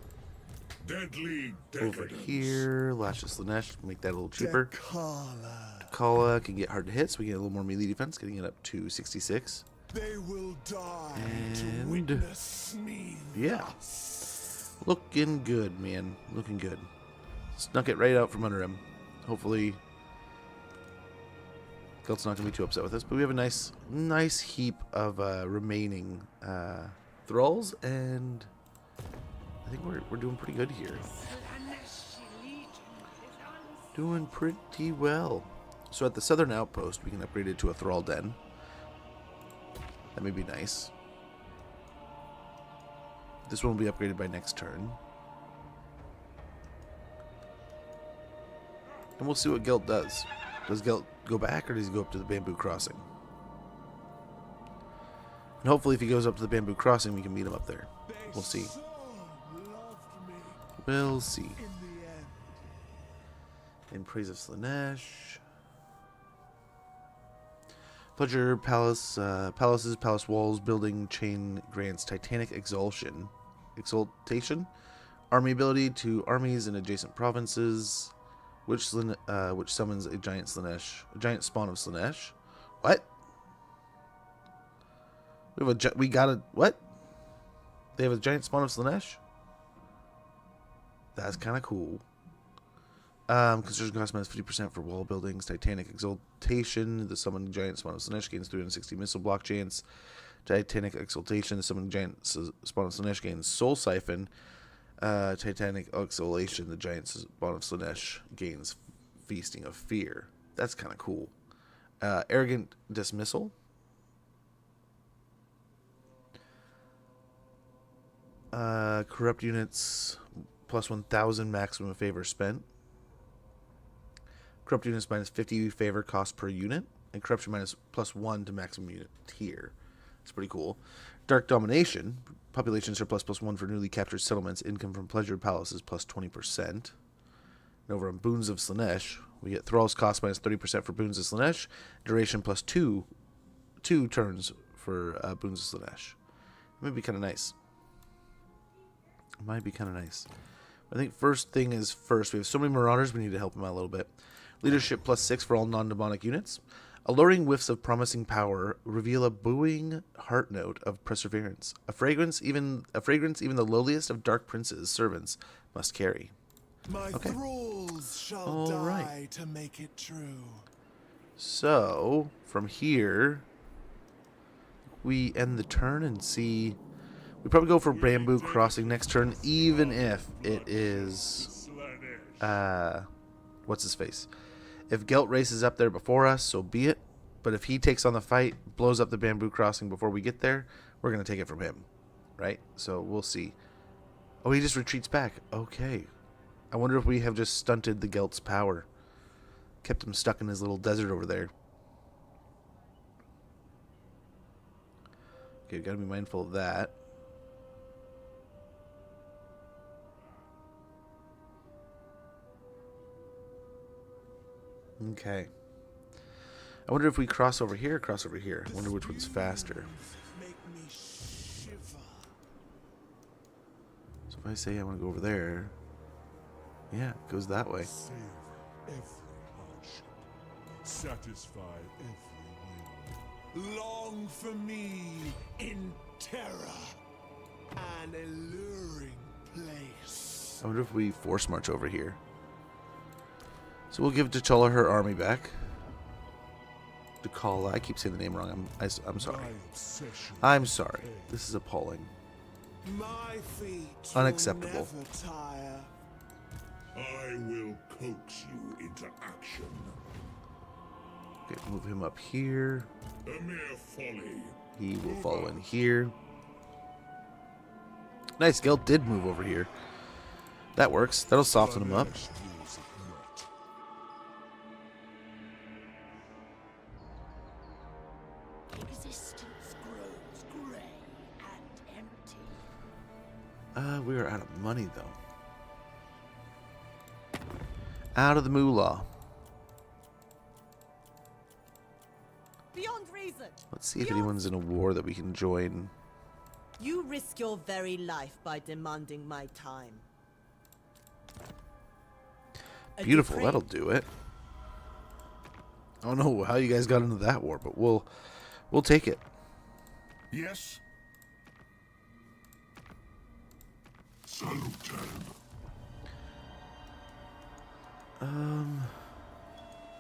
Deadly Over decadence. here, Lashes Slanesh, make that a little cheaper. T'Challa can get hard to hit, so we get a little more melee defense, getting it up to 66. They will die And to witness me. yeah, looking good, man. Looking good. Snuck it right out from under him. Hopefully, Gelt's not gonna be too upset with us. But we have a nice heap of remaining thralls, and I think we're doing pretty good here. Doing pretty well. So at the southern outpost, we can upgrade it to a thrall den. That may be nice. This one will be upgraded by next turn. And we'll see what Gelt does. Does Gelt go back, or does he go up to the bamboo crossing? And hopefully if he goes up to the bamboo crossing, we can meet him up there. We'll see. We'll see. In praise of Slaanesh. Pleasure Palace, palaces, palace walls, building chain grants Titanic Exaltation. Army ability to armies in adjacent provinces, which summons a giant Slaanesh, a giant spawn of Slaanesh. What? We got a what? They have a giant spawn of Slaanesh? That's kind of cool. Construction cost minus 50% for wall buildings. Titanic Exaltation. The summoned giant spawn of Slaanesh gains 360 missile block chance. Titanic Exaltation. The summoned giant spawn of Slaanesh gains Soul Siphon. Titanic Exaltation. The giant spawn of Slaanesh gains Feasting of Fear. That's kind of cool. Arrogant Dismissal. Corrupt units plus 1,000 maximum favor spent. Corrupt units minus 50 favor cost per unit. And corruption minus plus 1 to maximum unit tier. That's pretty cool. Dark Domination. Population surplus plus 1 for newly captured settlements. Income from pleasure palaces plus 20%. And over on Boons of Slaanesh, we get Thrall's cost minus 30% for Boons of Slaanesh. Duration plus 2 turns for Boons of Slaanesh. It might be kind of nice. Might be kind of nice. I think first thing is first. We have so many marauders, we need to help them out a little bit. Leadership plus 6 for all non-demonic units. Alluring whiffs of promising power reveal a buoying heart note of perseverance. A fragrance even the lowliest of dark princes' servants must carry. My thralls shall die to make it true. So from here, we end the turn and see. We probably go for bamboo crossing next turn, even if it is what's his face. If Gelt races up there before us, so be it. But if he takes on the fight, blows up the bamboo crossing before we get there, we're going to take it from him. Right? So we'll see. Oh, he just retreats back. Okay. I wonder if we have just stunted the Gelt's power. Kept him stuck in his little desert over there. Okay, we've got to be mindful of that. Okay. I wonder if we cross over here or cross over here. I wonder which one's faster. Make me shiver. So if I say I want to go over there, yeah, it goes that way. Save every hardship. Satisfy every whim. Long for me in terror, an alluring place. I wonder if we force march over here. So we'll give T'Challa her army back. T'Challa, I keep saying the name wrong. I'm sorry. My obsession. I'm sorry. This is appalling. My feet Unacceptable. will never tire. I will coax you into action. Okay, move him up here. A mere folly. He will follow in here. Nice, Gelt did move over here. That works. That'll soften him up. Slaanesh wills it not. Existence grows grey and empty. We are out of money, though. Out of the moolah. Beyond reason. Let's see if anyone's in a war that we can join. You risk your very life by demanding my time. A Beautiful, decree. that'll do it. I don't know how you guys got into that war, but we'll take it. Yes? Salute.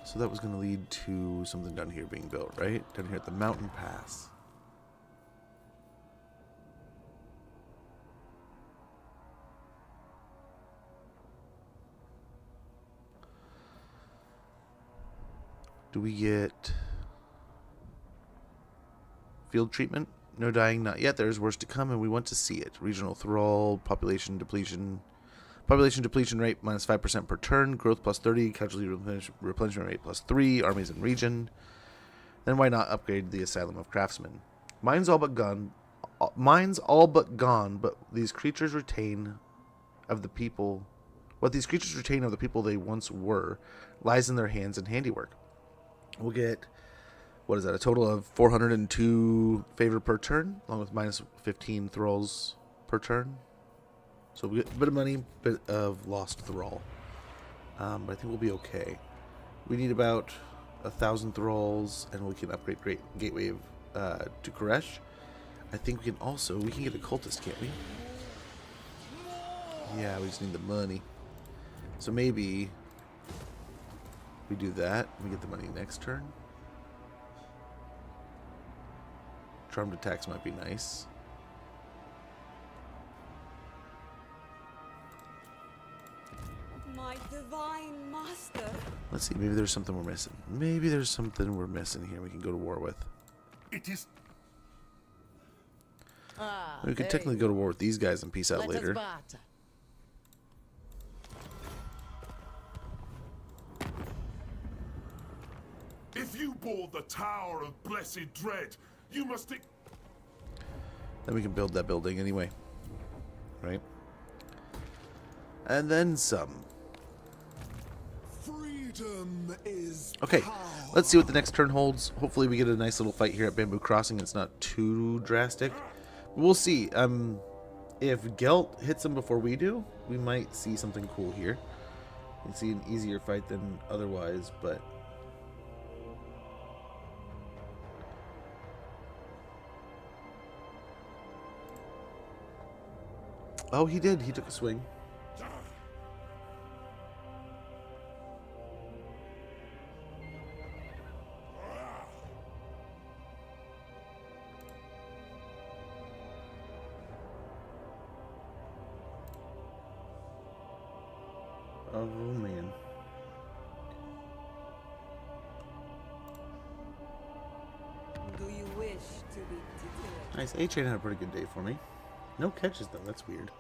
So that was going to lead to something down here being built, right? Down here at the mountain pass. Do we get field treatment? No dying, not yet. There's worse to come, and we want to see it. Regional thrall, population depletion. Population depletion rate minus 5% per turn. Growth plus 30. Casualty replenishment rate plus 3. Armies in region. Then why not upgrade the Asylum of Craftsmen? Mine's all but gone. Mine's all but gone, but these creatures retain of the people. What these creatures retain of the people they once were lies in their hands and handiwork. We'll get, what is that, a total of 402 favor per turn, along with minus 15 thralls per turn. So we get a bit of money, bit of lost thrall. But I think we'll be okay. We need about 1,000 thralls, and we can upgrade Gateway to Koresh. I think we can get a cultist, can't we? Yeah, we just need the money. So maybe we do that. We get the money next turn. Charmed attacks might be nice. My divine master. Let's see, maybe there's something we're missing. Maybe there's something we're missing here we can go to war with. It is We could technically go to war with these guys and peace out Let later. us barter. if you bore the Tower of Blessed Dread, you must Then we can build that building anyway. Right? And then some. Freedom is Okay, power. let's see what the next turn holds. Hopefully we get a nice little fight here at Bamboo Crossing. It's not too drastic. We'll see. If Gelt hits him before we do, we might see something cool here. We can see an easier fight than otherwise, but... Oh, he did. He took a swing. Oh, man. Do you wish to be titular? Nice. A-Chain had a pretty good day for me. No catches, though. That's weird.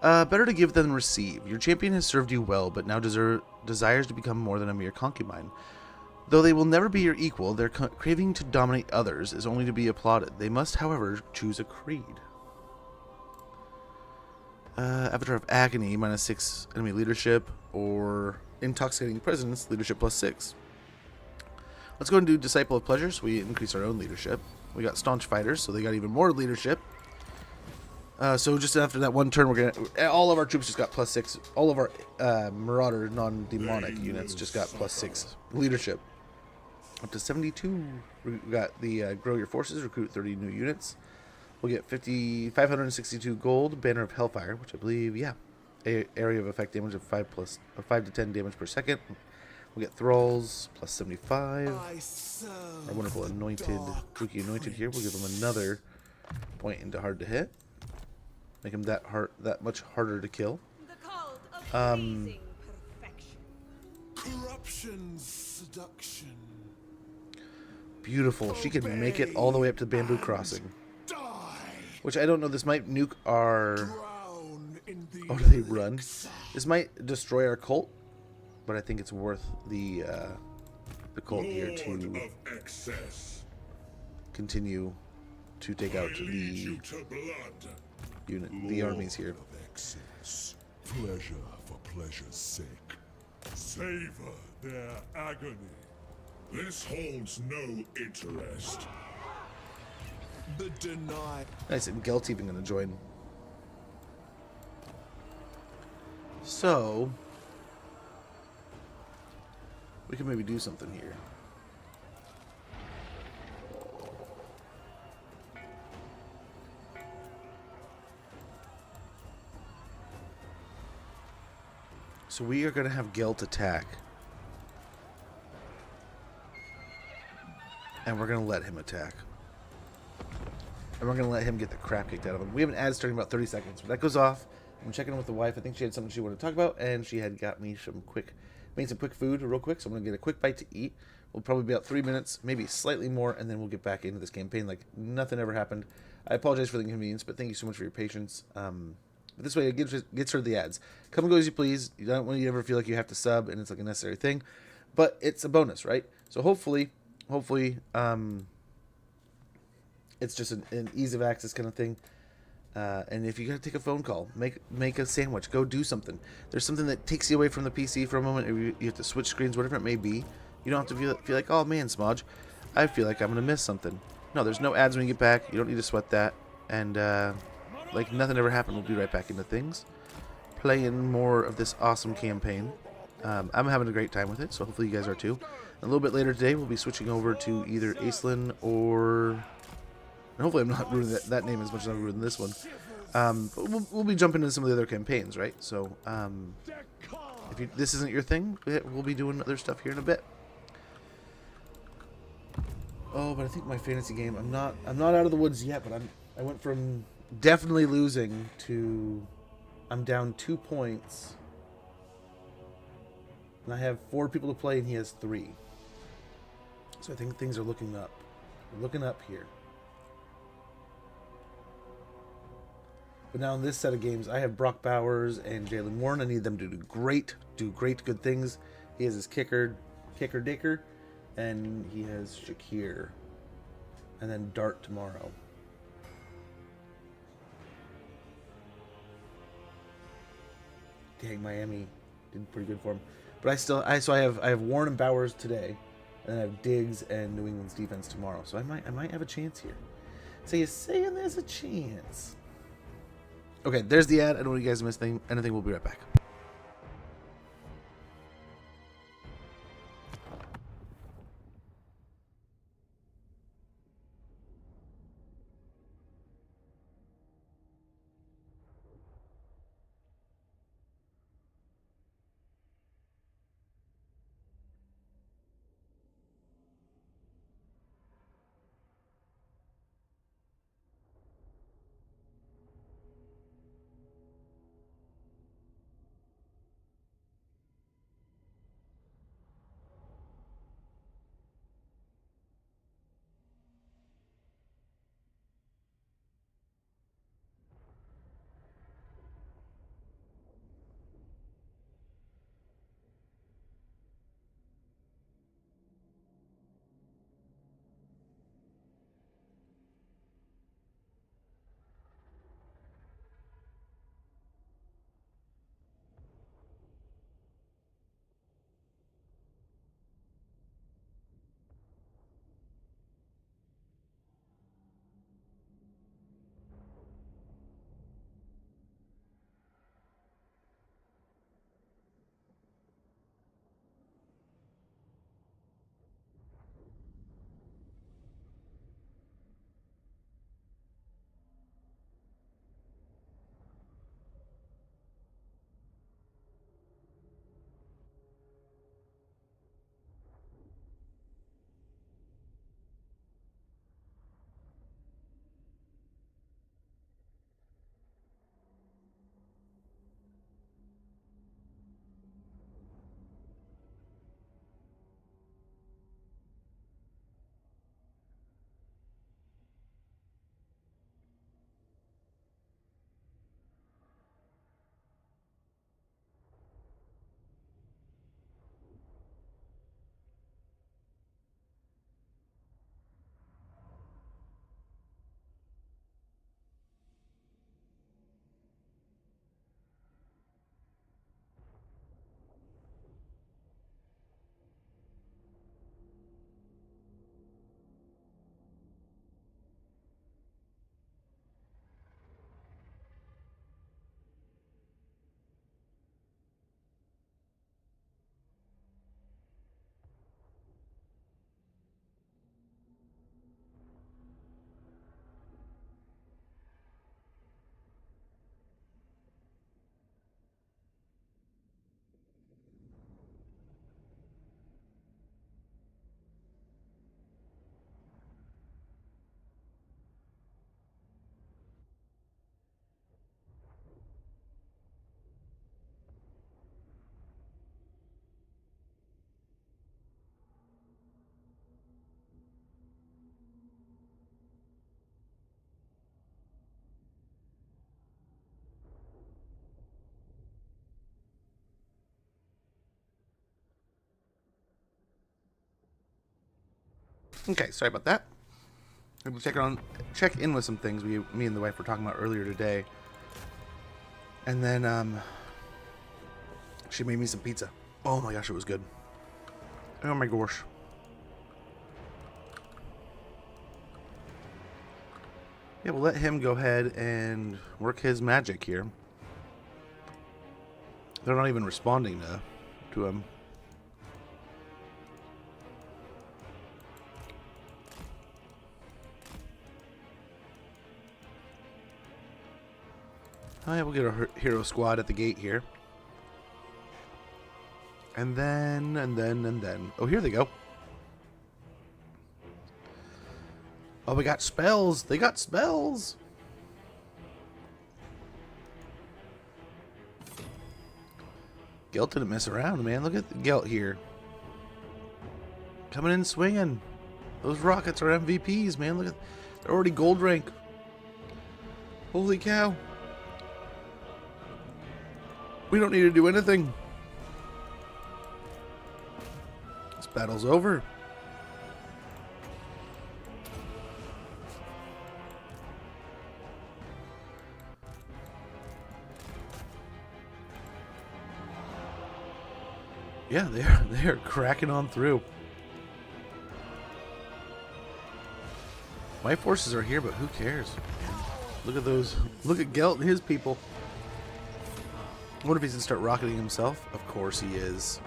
Better to give than receive. Your champion has served you well, but now desires to become more than a mere concubine. Though they will never be your equal, their craving to dominate others is only to be applauded. They must, however, choose a creed. Avatar of Agony, minus 6 enemy leadership, or Intoxicating Presence, leadership plus 6. Let's go and do Disciple of Pleasure, so we increase our own leadership. We got Staunch Fighters, so they got even more leadership. So just after that one turn, all of our troops just got plus 6. All of our Marauder non-demonic units just got plus 6 leadership. Up to 72. We got the Grow Your Forces, recruit 30 new units. We'll get 562 gold, Banner of Hellfire, which I believe, yeah, area of effect damage of 5 to 10 damage per second. We'll get Thralls, plus 75. Our wonderful Anointed, Rookie Anointed here. We'll give him another point into hard to hit. Make him that much harder to kill. The cult of pleasing perfection. Corruption, seduction. Beautiful. She can make it all the way up to Bamboo Crossing. Die. Which I don't know. This might nuke our... Drown in the Oh, do they run? This might destroy our cult, but I think it's worth the cult here Lord to of excess. continue to take out I lead you the to blood. unit, the armies here. Lord of excess. Pleasure for pleasure's sake. Savor their agony. This holds no interest. The denied. Nice, and Gelt's even going to join. So, we can maybe do something here. So we are going to have Gelt attack. And we're going to let him attack. And we're going to let him get the crap kicked out of him. We have an ad starting in about 30 seconds. When that goes off, I'm checking in with the wife. I think she had something she wanted to talk about. And she had got me some quick made some quick food real quick, so I'm going to get a quick bite to eat. We'll probably be about 3 minutes, maybe slightly more, and then we'll get back into this campaign like nothing ever happened. I apologize for the inconvenience, but thank you so much for your patience. But this way, it gets rid of the ads. Come and go as you please. You don't want you ever feel like you have to sub, and it's like a necessary thing. But it's a bonus, right? So hopefully, it's just an ease of access kind of thing. And if you gotta take a phone call, make a sandwich, go do something. There's something that takes you away from the PC for a moment. Or you have to switch screens, whatever it may be. You don't have to feel like, oh man, Smodge, I feel like I'm gonna miss something. No, there's no ads when you get back. You don't need to sweat that. And like nothing ever happened. We'll be right back into things, playing more of this awesome campaign. I'm having a great time with it, so hopefully you guys are too. A little bit later today, we'll be switching over to either Aislinn or... And hopefully I'm not ruining that name as much as I'm ruining this one. But we'll be jumping into some of the other campaigns, right? So if this isn't your thing, we'll be doing other stuff here in a bit. Oh, but I think my fantasy game, I'm not out of the woods yet, but I went from definitely losing to I'm down 2 points. And I have 4 people to play, and he has 3. So I think things are looking up. We're looking up here. But now in this set of games, I have Brock Bowers and Jalen Warren. I need them to do great, good things. He has his kicker Dicker, and he has Shakir. And then Dart tomorrow. Dang, Miami did pretty good for him. But I have Warren and Bowers today, and then I have Diggs and New England's defense tomorrow. So I might have a chance here. So you're saying there's a chance? Okay, there's the ad. I don't want you guys to miss anything. We'll be right back. Okay, sorry about that. I'm gonna check in with some things me and the wife were talking about earlier today. And then she made me some pizza. Oh my gosh, it was good. Oh my gosh. Yeah, we'll let him go ahead and work his magic here. They're not even responding to him. Oh yeah, we'll get our hero squad at the gate here. And then. Oh, here they go. Oh, we got spells. They got spells. Gelt didn't mess around, man. Look at the Gelt here. Coming in swinging. Those rockets are MVPs, man. Look at, they're already gold rank. Holy cow. We don't need to do anything. This battle's over. Yeah, they are cracking on through. My forces are here, but who cares? Look at those. Look at Gelt and his people. What if he's gonna start rocketing himself? Of course he is.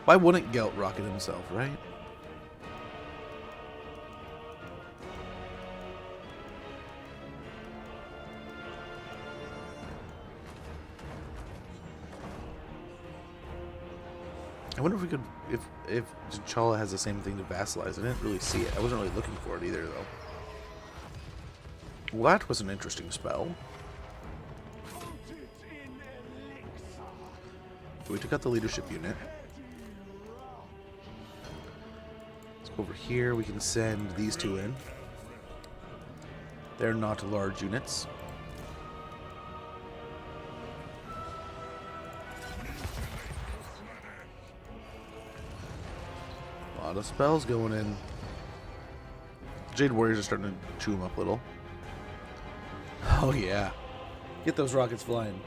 Why wouldn't Gelt rocket himself, right? I wonder if we could, if T'Challa has the same thing to vassalize. I didn't really see it. I wasn't really looking for it either, though. Well, that was an interesting spell. We took out the leadership unit. Let's go over here. We can send these two in. They're not large units. A lot of spells going in. Jade Warriors are starting to chew them up a little. Oh yeah. Get those rockets flying.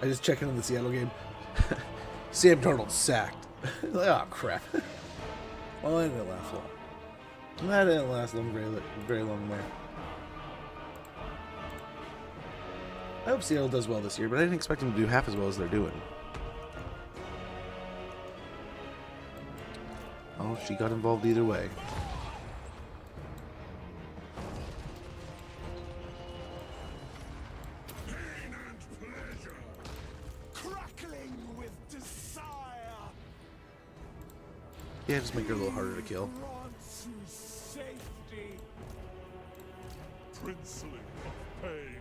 I just checked into the Seattle game. Sam Darnold sacked. Oh crap. Well, that didn't last long. That didn't last long, very long there. I hope Seattle does well this year, but I didn't expect them to do half as well as they're doing. Oh, she got involved either way. Yeah, just make her a little harder to kill. Princeling of pain.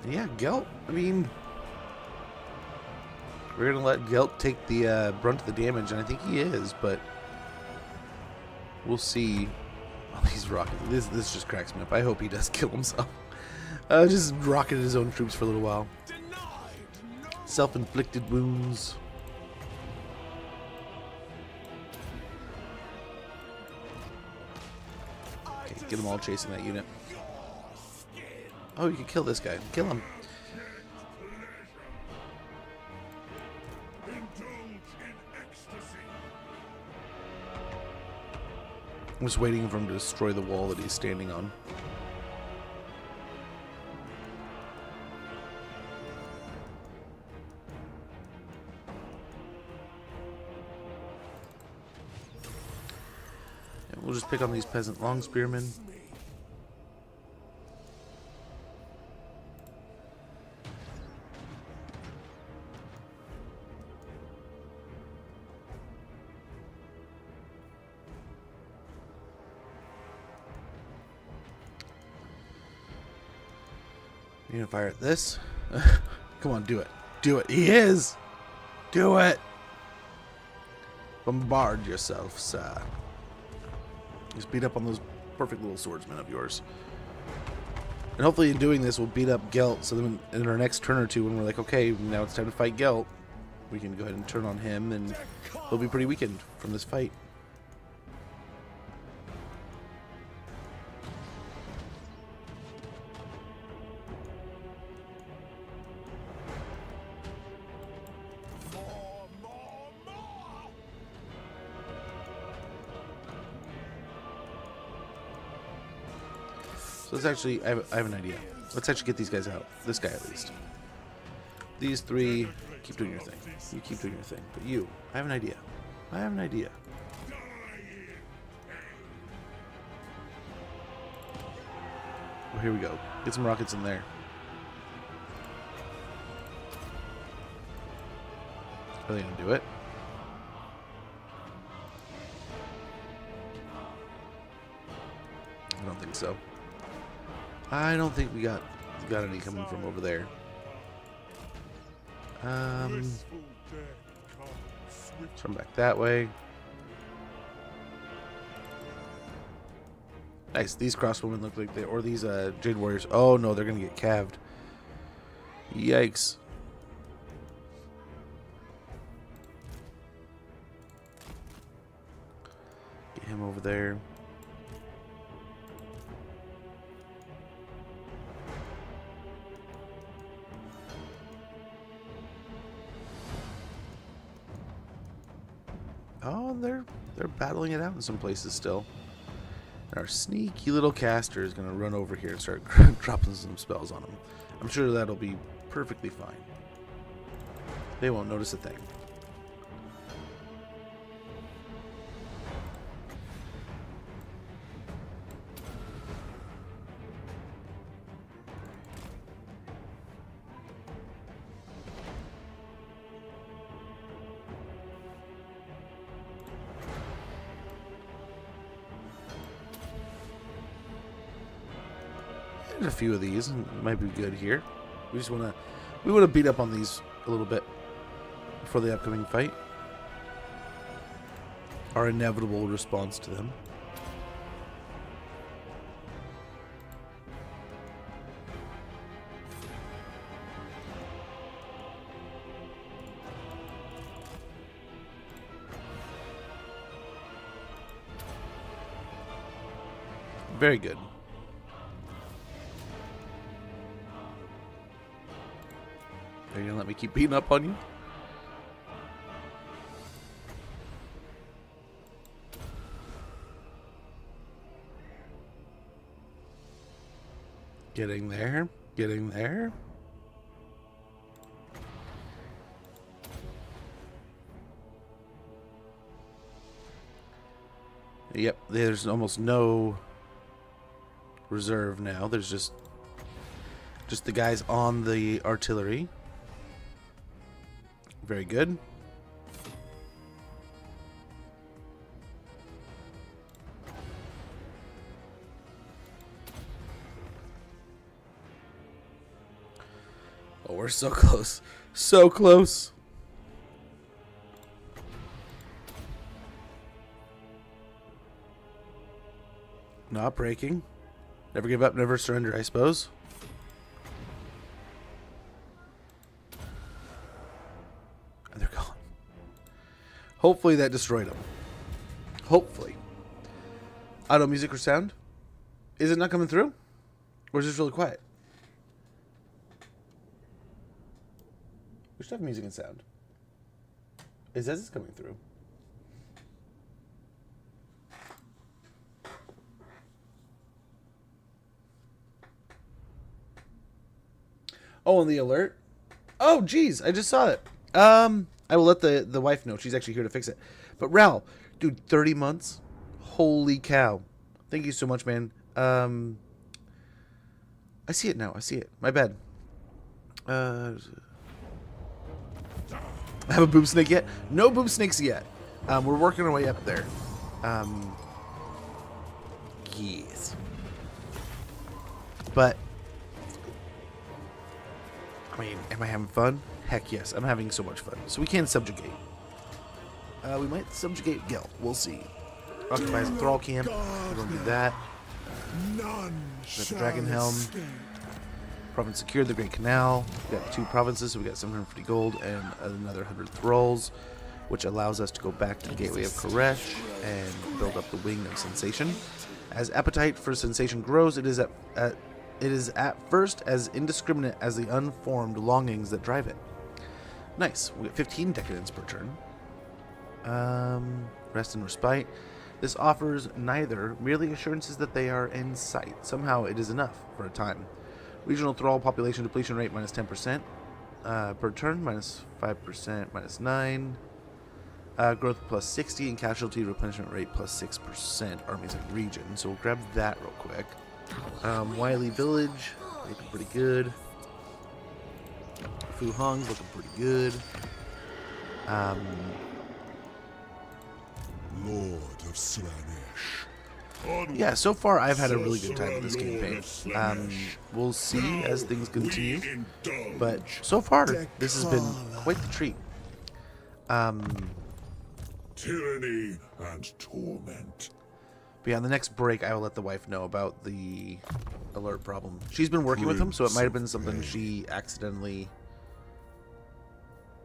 Yeah, Gelt. I mean, we're gonna let Gelt take the brunt of the damage, and I think he is, but we'll see. Oh, these rockets. This just cracks me up. I hope he does kill himself. Just rocketed his own troops for a little while. Self-inflicted wounds. Okay, get them all chasing that unit. Oh, you can kill this guy. Kill him. I'm just waiting for him to destroy the wall that he's standing on. We'll just pick on these peasant long spearmen. You gonna fire at this? Come on, do it. Do it. He is! Do it! Bombard yourself, sir. Just beat up on those perfect little swordsmen of yours. And hopefully in doing this, we'll beat up Gelt. So then in our next turn or two, when we're like, okay, now it's time to fight Gelt, we can go ahead and turn on him, and he'll be pretty weakened from this fight. So let's actually, I have an idea. Let's actually get these guys out. This guy at least. These three, keep doing your thing. You keep doing your thing. But you, I have an idea. I have an idea. Oh, here we go. Get some rockets in there. Are they gonna do it? I don't think so. I don't think we got any coming from over there. Turn back that way. Nice. These crossbowmen look like or these Jade Warriors. Oh no, they're gonna get calved. Yikes. Get him over there. Oh, they're battling it out in some places still. And our sneaky little caster is going to run over here and start dropping some spells on them. I'm sure that'll be perfectly fine. They won't notice a thing. There's a few of these, might be good here. We want to beat up on these a little bit before the upcoming fight. Our inevitable response to them. Very good. Are you gonna let me keep beating up on you? Getting there. Getting there. Yep, there's almost no reserve now. There's just the guys on the artillery. Very good. Oh, we're so close. So close. Not breaking. Never give up, never surrender, I suppose. And they're gone. Hopefully that destroyed them. Hopefully. Auto music or sound? Is it not coming through? Or is this really quiet? We should have music and sound. It says it's coming through. Oh, and the alert. Oh, geez, I just saw it. I will let the wife know. She's actually here to fix it. But Ral, dude, 30 months? Holy cow. Thank you so much, man. I see it now. I see it. My bad. I have a boob snake yet? No boob snakes yet. We're working our way up there. Yes. But I mean, am I having fun? Heck yes, I'm having so much fun. So we can subjugate. We might subjugate Gel. We'll see. Occupies a thrall camp. We're gonna do that. None Got the dragon helm. escape. Province secured, the Great Canal. We got 2 provinces, so we got 750 gold and another 100 thralls, which allows us to go back to the Gateway of Koresh and build up the Wing of Sensation. As appetite for sensation grows, it is at first as indiscriminate as the unformed longings that drive it. Nice. We get 15 decadence per turn. Rest and respite. This offers neither, merely assurances that they are in sight. Somehow it is enough for a time. Regional thrall population depletion rate minus 10% per turn, minus 5%, minus 9. Growth plus 60 and casualty replenishment rate plus 6%. Armies and region. So we'll grab that real quick. Wiley Village, looking pretty good. Fu Hong's looking pretty good. Lord of Slanesh. Yeah, so far I've had a really good time with this campaign. We'll see as things continue, but so far this has been quite the treat. Tyranny and torment. But yeah, on the next break, I will let the wife know about the alert problem. She's been working with him, so it might have been something she accidentally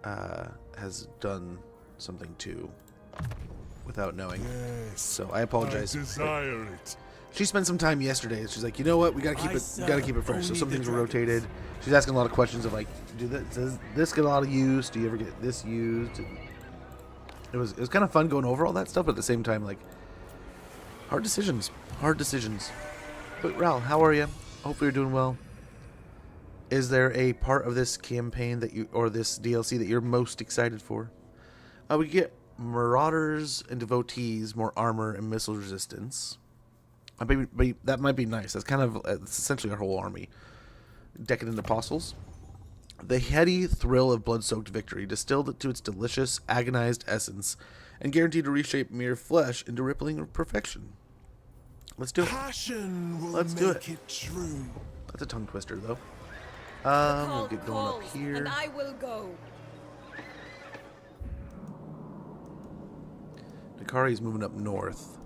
has done something to without knowing. Yes, So I apologize. I desire it. She spent some time yesterday. She's like, you know what? We gotta keep it fresh. So some things were rotated. She's asking a lot of questions of like, does this get a lot of use? Do you ever get this used? And it was kind of fun going over all that stuff, but at the same time, like, hard decisions. But Ral, how are you? Hopefully you're doing well. Is there a part of this campaign that or this DLC that you're most excited for? We get Marauders and Devotees, more armor and missile resistance. That might be nice. That's kind of it's essentially our whole army. Decadent Apostles. The heady thrill of blood-soaked victory, distilled to its delicious, agonized essence, and guaranteed to reshape mere flesh into rippling perfection. Let's do it. Passion will Let's make do it. it true. That's a tongue twister, though. We'll get going up here. And I will go. Nakari's moving up north.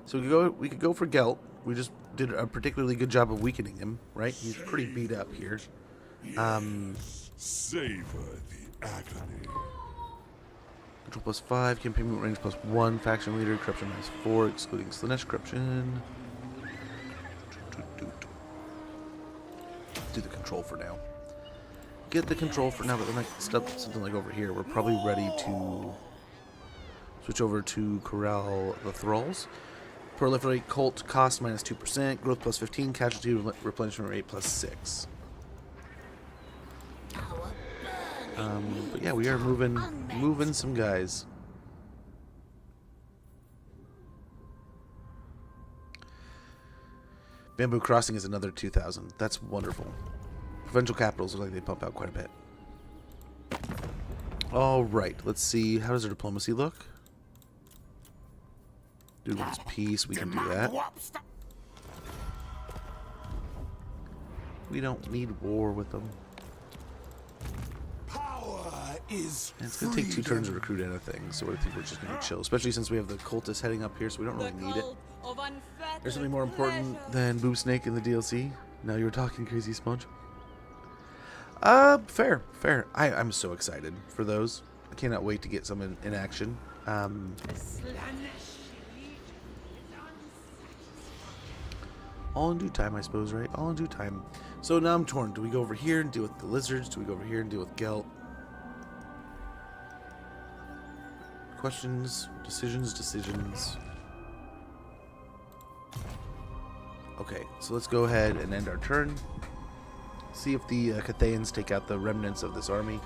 So we could go for Gelt. We just did a particularly good job of weakening him, right? He's pretty beat up here. Savor the agony. Control plus 5, campaign movement range plus 1, faction leader, corruption minus 4, excluding Slanesh corruption. Do the control for now. Get the control for now, but then something like over here. We're probably ready to switch over to corral the thralls. Proliferate cult cost minus 2%, growth plus 15, casualty replenishment rate plus 6. But yeah, we are moving some guys. Bamboo Crossing is another 2,000. That's wonderful. Provincial capitals look like they pump out quite a bit. All right, let's see. How does our diplomacy look? Dude wants peace. We can do that. We don't need war with them. Power is And it's going to take 2 turns to recruit anything, so I think we're just going to chill. Especially since we have the cultists heading up here, so we don't really need it. There's something more important than Boob Snake in the DLC. Now you're talking, Crazy Sponge. Fair. I'm so excited for those. I cannot wait to get some in action. All in due time, I suppose, right? All in due time. So now I'm torn. Do we go over here and deal with the lizards? Do we go over here and deal with Gelt? Questions, decisions. Okay, so let's go ahead and end our turn. See if the Cathayans take out the remnants of this army,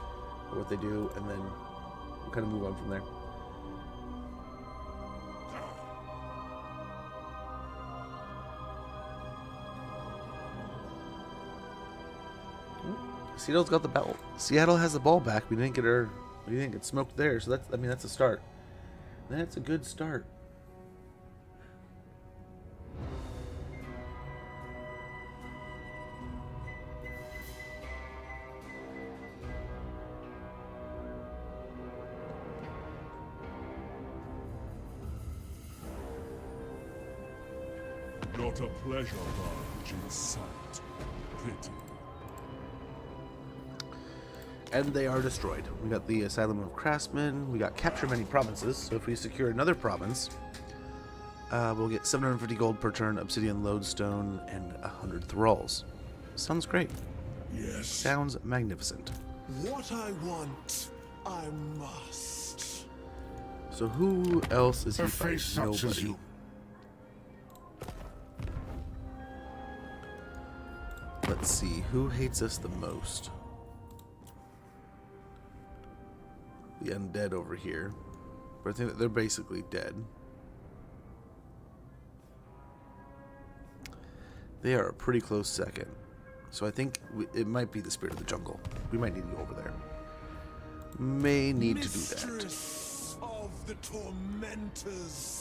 or what they do, and then we'll kind of move on from there. Seattle's got the ball. Seattle has the ball back. We didn't get smoked there, so that's a start. That's a good start. Your Not a pleasure barge in sight. Pity. And they are destroyed. We got the Asylum of Craftsmen. We got capture many provinces. So if we secure another province, we'll get 750 gold per turn, obsidian lodestone, and 100 thralls. Sounds great. Yes. Sounds magnificent. What I want, I must. So who else is he A face fighting? such as Nobody. you. Let's see, who hates us the most? The undead over here. But I think that they're basically dead. They are a pretty close second. So I think it might be the Spirit of the Jungle. We might need to go over there. May need to do that. Mistress of the tormentors.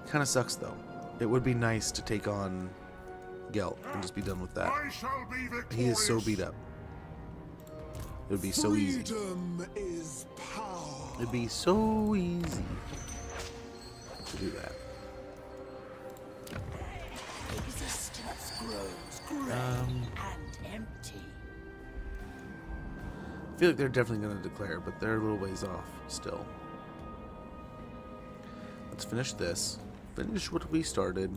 Kind of sucks though. It would be nice to take on Gelt and just be done with that. I shall be victorious. He is so beat up. It would be so easy. Freedom is power. It'd be so easy to do that. Existence grows gray and empty. I feel like they're definitely going to declare, but they're a little ways off still. Let's finish this. Finish what we started.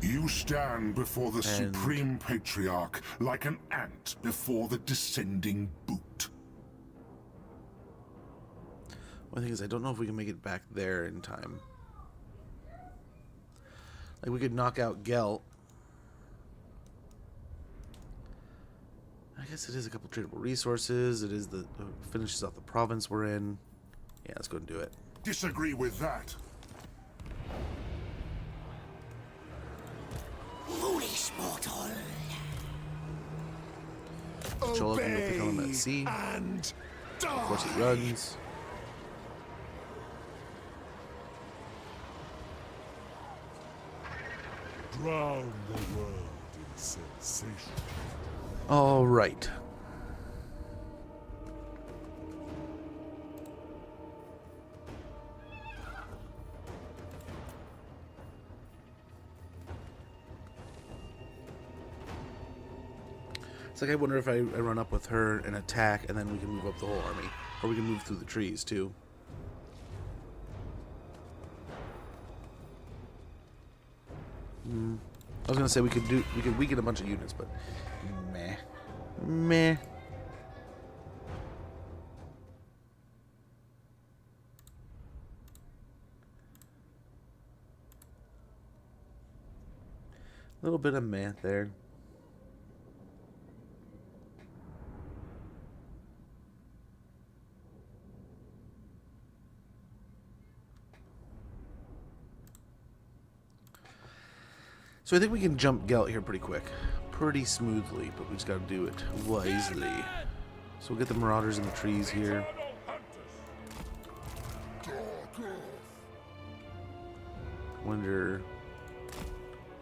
You stand before the Supreme Patriarch like an ant before the descending boot. One thing is, I don't know if we can make it back there in time. Like, we could knock out Gelt. I guess it is a couple tradable resources. It is the finishes off the province we're in. Yeah, let's go and do it. Disagree with that. Foolish mortal. Chola can go pick on him at sea. And Of course, he runs. Drown the world in sensation. All right. It's like I wonder if I run up with her and attack, and then we can move up the whole army, or we can move through the trees too. I was gonna say we could weaken a bunch of units, but meh. A little bit of meh there. So I think we can jump Gelt here pretty quick. Pretty smoothly, but we just gotta do it wisely. So we'll get the Marauders in the trees here. Wonder...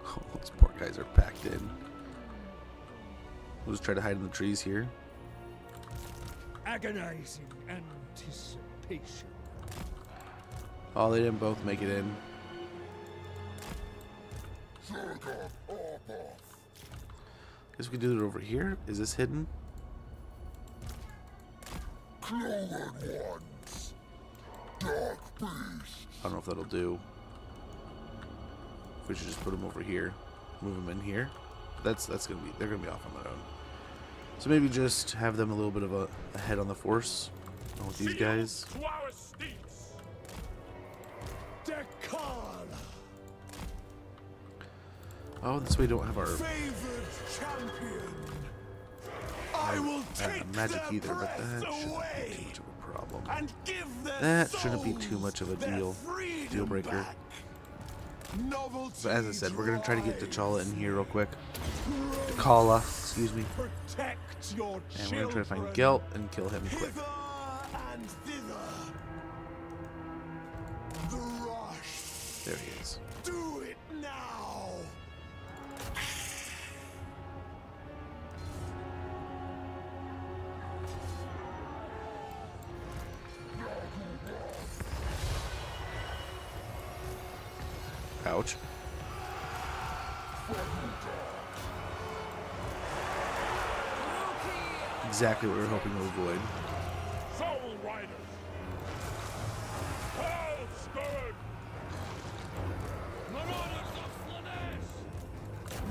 Oh, those poor guys are packed in. We'll just try to hide in the trees here. Agonizing anticipation. Oh, they didn't both make it in. Guess we could do it over here. Is this hidden? Cloven ones. Dark beasts. I don't know if that'll do. If we should just put them over here, move them in here. They're gonna be off on their own. So maybe just have them a little bit of a head on the force with these guys. To our steeds. Dekala, Oh, this way we don't have our favored champion. I will take magic their either, but breath that shouldn't be away too much of a problem. and give their That shouldn't be too souls much of a their deal freedom breaker. back. Novelty But as I said, we're gonna try to get drives. T'Challa in here real quick. T'Challa, excuse me. Protect your And we're gonna try to find children. Gelt and kill him quick. Hither and thither. The rush. There he is. Do it now. Ouch. Exactly what we were hoping to avoid. Soul Riders! Hell Scourge! Marauders of Slanesh!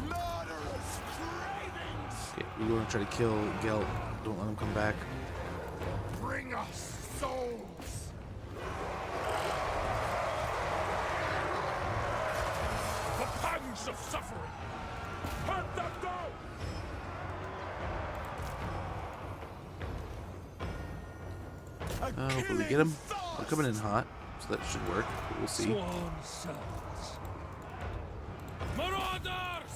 Murderous cravings! Okay, we want to try to kill Gelt. Don't let him come back. Bring us souls! The pangs of suffering! Hunt them down! Hopefully we get him. We're coming in hot, so that should work. But we'll see. Sworn servants. Marauders!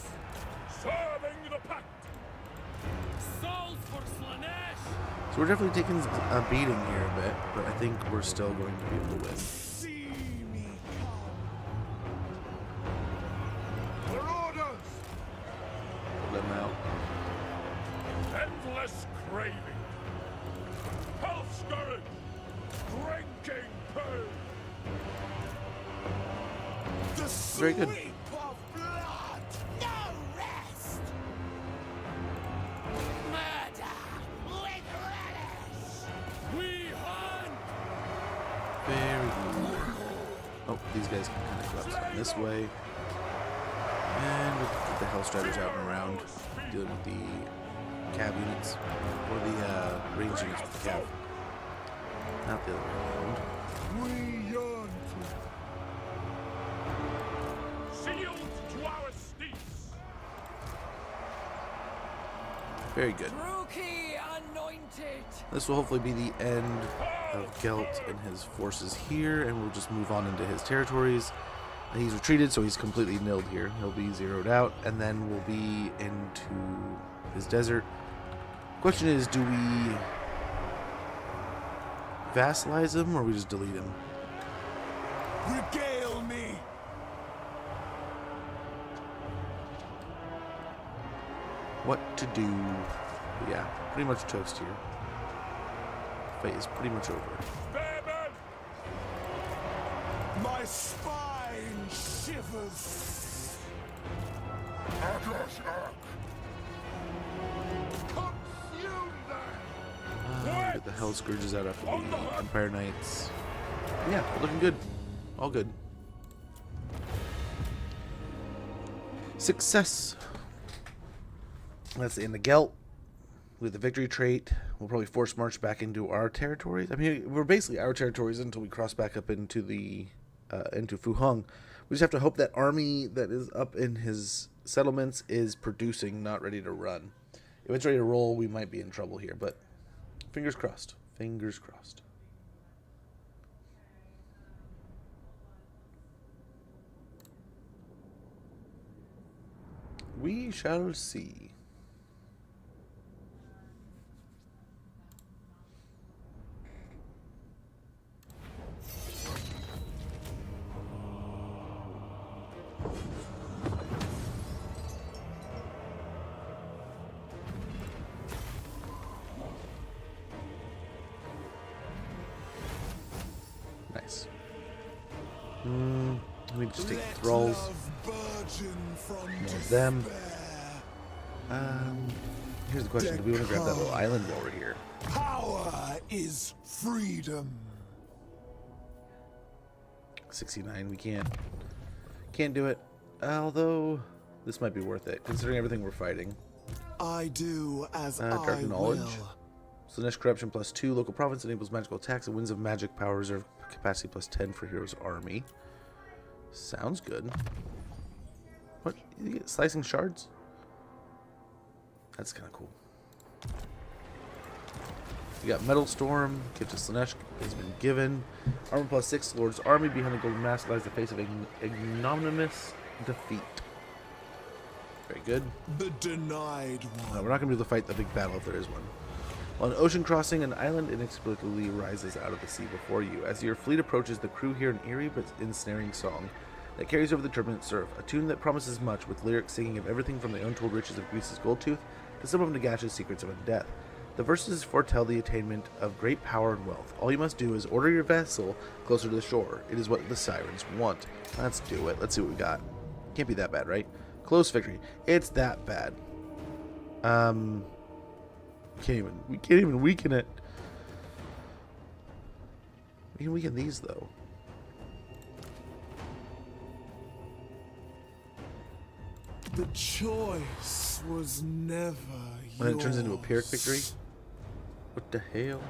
Serving the pact! Souls for Slanesh! So we're definitely taking a beating here a bit, but I think we're still going to be able to win. See me Marauders! Pull them out. Endless craving! Health Scourge! Drinking pain! come! The Very good. sweep of blood! No rest! Murder with relish! We hunt! Very good. Oh, these guys can kind of go outside this way. And we'll get the Hellstriders out and around, dealing with the cav units, or the range units with the cav. Not the other way around. We yearn Sealed to our steeds! Very good. Rookie anointed. This will hopefully be the end of Gelt and his forces here, and we'll just move on into his territories. He's retreated, so he's completely nilled here. He'll be zeroed out, and then we'll be into his desert. Question is, do we vassalize him, or we just delete him? regale me! What to do? Yeah, pretty much toast here. Fight is pretty much over. Spare men! My spine shivers! Akash Ark! Consume them! Get the Hell Scourges out after the Empire Knights. Yeah, we're looking good. All good. Success. That's the end of Gelt. With the victory trait, we'll probably force march back into our territories. I mean, we're basically our territories until we cross back up into the into Fu Hong. We just have to hope that army that is up in his settlements is producing, not ready to run. If it's ready to roll, we might be in trouble here, but fingers crossed. Fingers crossed. We shall see. Nice. Let me just take Let thralls. love burgeon from More of them. despair. Here's the question: do we want to grab that little island while we're here? Power is freedom. 69. We can't do it. Although this might be worth it, considering everything we're fighting. I do as Dark I knowledge. will. Slanesh corruption +2. Local province enables magical attacks and winds of magic power reserve capacity +10 for hero's army. Sounds good. What? You get slicing shards? That's kind of cool. We got Metal Storm. Gift to Slanesh has been given. Armor +6. Lord's army behind the golden mask lies the face of ignominious defeat. Very good. The denied one. No, we're not going to be able to fight the big battle if there is one. On ocean crossing, an island inexplicably rises out of the sea before you. As your fleet approaches, the crew hear an eerie but ensnaring song that carries over the turbulent surf, a tune that promises much, with lyrics singing of everything from the untold riches of Greece's gold tooth to some of Nagash's secrets of death. The verses foretell the attainment of great power and wealth. All you must do is order your vessel closer to the shore. It is what the sirens want. Let's do it. Let's see what we got. Can't be that bad, right? Close victory. It's that bad. We can't even weaken it. We can weaken these though. The choice was never When yours. it turns into a Pyrrhic victory? What the hell?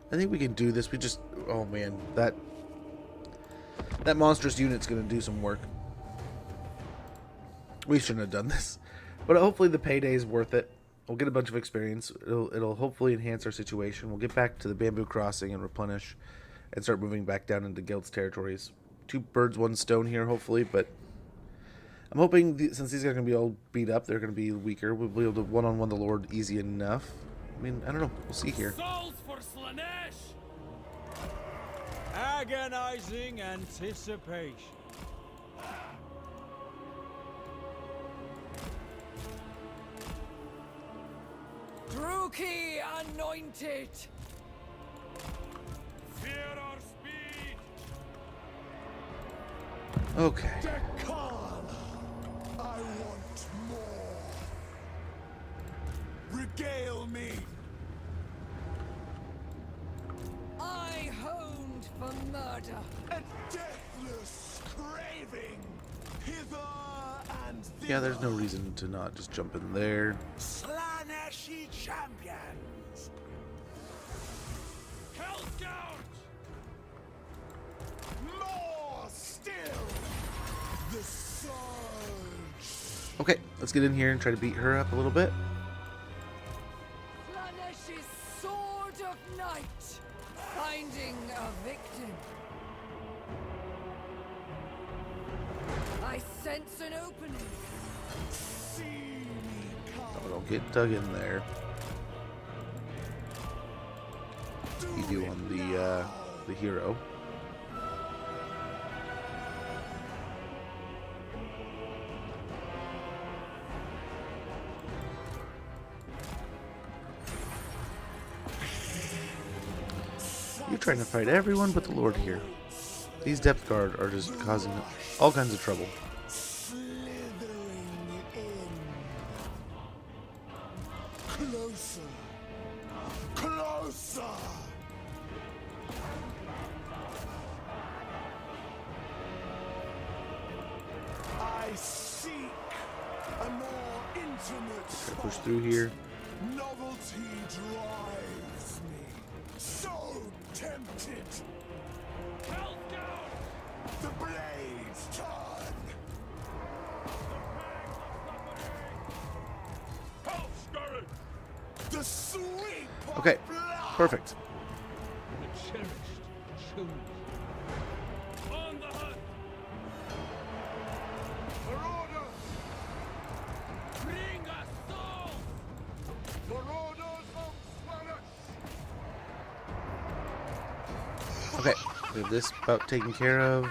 I think we can do this. We just... Oh, man. That monstrous unit's going to do some work. We shouldn't have done this. But hopefully the payday is worth it. We'll get a bunch of experience. It'll hopefully enhance our situation. We'll get back to the bamboo crossing and replenish and start moving back down into Guild's territories. 2 birds, 1 stone here, hopefully. But I'm hoping, since these guys are going to be all beat up, they're going to be weaker. We'll be able to one-on-one the Lord easy enough. I mean, I don't know. We'll see here. Souls for Slanesh! Agonizing anticipation. Druki anointed! Fear our speed! Okay. Dekana, I want more. Regale me. I honed for murder. A deathless craving. Hither and thither. Yeah, there's no reason to not just jump in there. Slaneshi champions. Hellscourge! More still. The surge. Okay, let's get in here and try to beat her up a little bit. Slanesh's sword of night. Finding a victim. I sense an opening. See me come. Oh, don't get dug in there. You do on the hero. You're trying to fight everyone but the Lord here. These depth guard are just causing all kinds of trouble. Slithering in. Closer. Closer. I seek a more intimate Try to push spot. through here. Novelty drives me. So tempted. Hellscourge! The blades turn. Hellscourge! The sweep of Okay, blood. perfect. The cherished choose. On the hunt! Marauders! Bring us souls! Marauders of Slanesh! Okay, we have this about taken care of.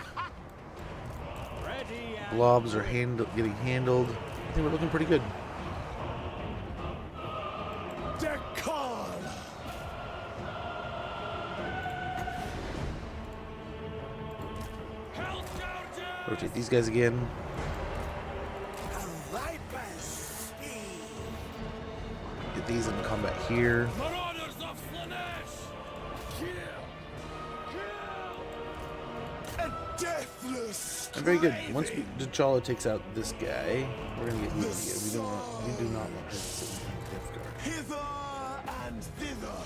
Ready and Blobs are getting handled. I think we're looking pretty good. Dekana. Hellscourge! Rotate these guys again. A viper's speed. Get these in combat here. Marauders of Slanesh! Kill! Kill! A deathless. And very good. craving. Once T'Challa takes out this guy, we're gonna get even again. We do not want her to sit in the Death Guard. Hither and thither.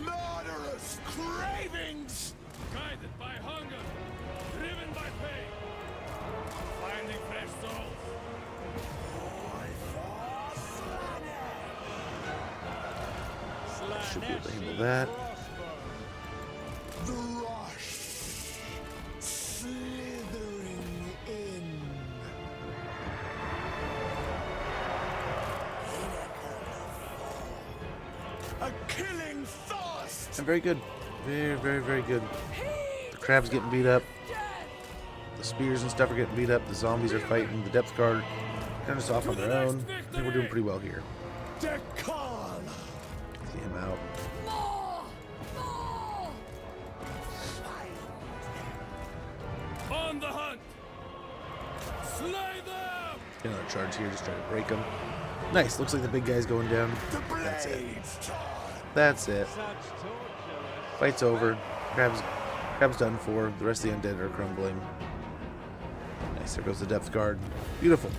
Murderous cravings. Guided by hunger, driven by pain, finding fresh souls. Should be able to handle that. The rush. Slithering in. a killing thirst. And very good. Very, very, very good. The crab's getting beat up. The spears and stuff are getting beat up. The zombies are fighting. The depth guard kind of just off on their own. I think we're doing pretty well here. Dekala. See him out. On the hunt! Slay them! Get another charge here, just try to break him. Nice. Looks like the big guy's going down. The That's it. blades turn. That's it. Such torture. Fight's over. Crab's done for. The rest of the undead are crumbling. Nice. There goes the depth guard. Beautiful.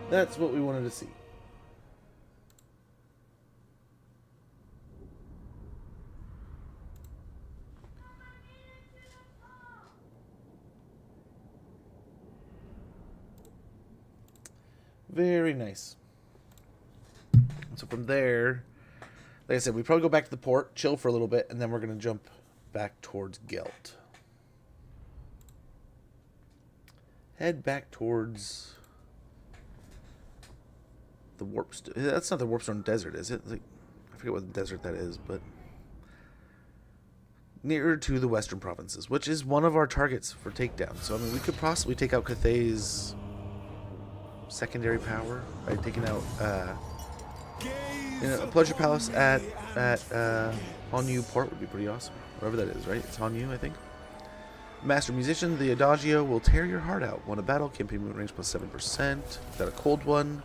That's what we wanted to see. Very nice. So from there, like I said, we probably go back to the port, chill for a little bit, and then we're going to jump back towards Gelt. Head back towards the Warpstone. That's not the Warpstone Desert, is it? Like, I forget what desert that is, but nearer to the Western Provinces, which is one of our targets for takedown. So, I mean, we could possibly take out Cathay's secondary power by taking out a pleasure palace at Hanyu Port would be pretty awesome. Wherever that is, right? It's Hanyu, I think. Master Musician, the Adagio will tear your heart out. Won a battle, campaign movement range plus 7%. Got a cold one.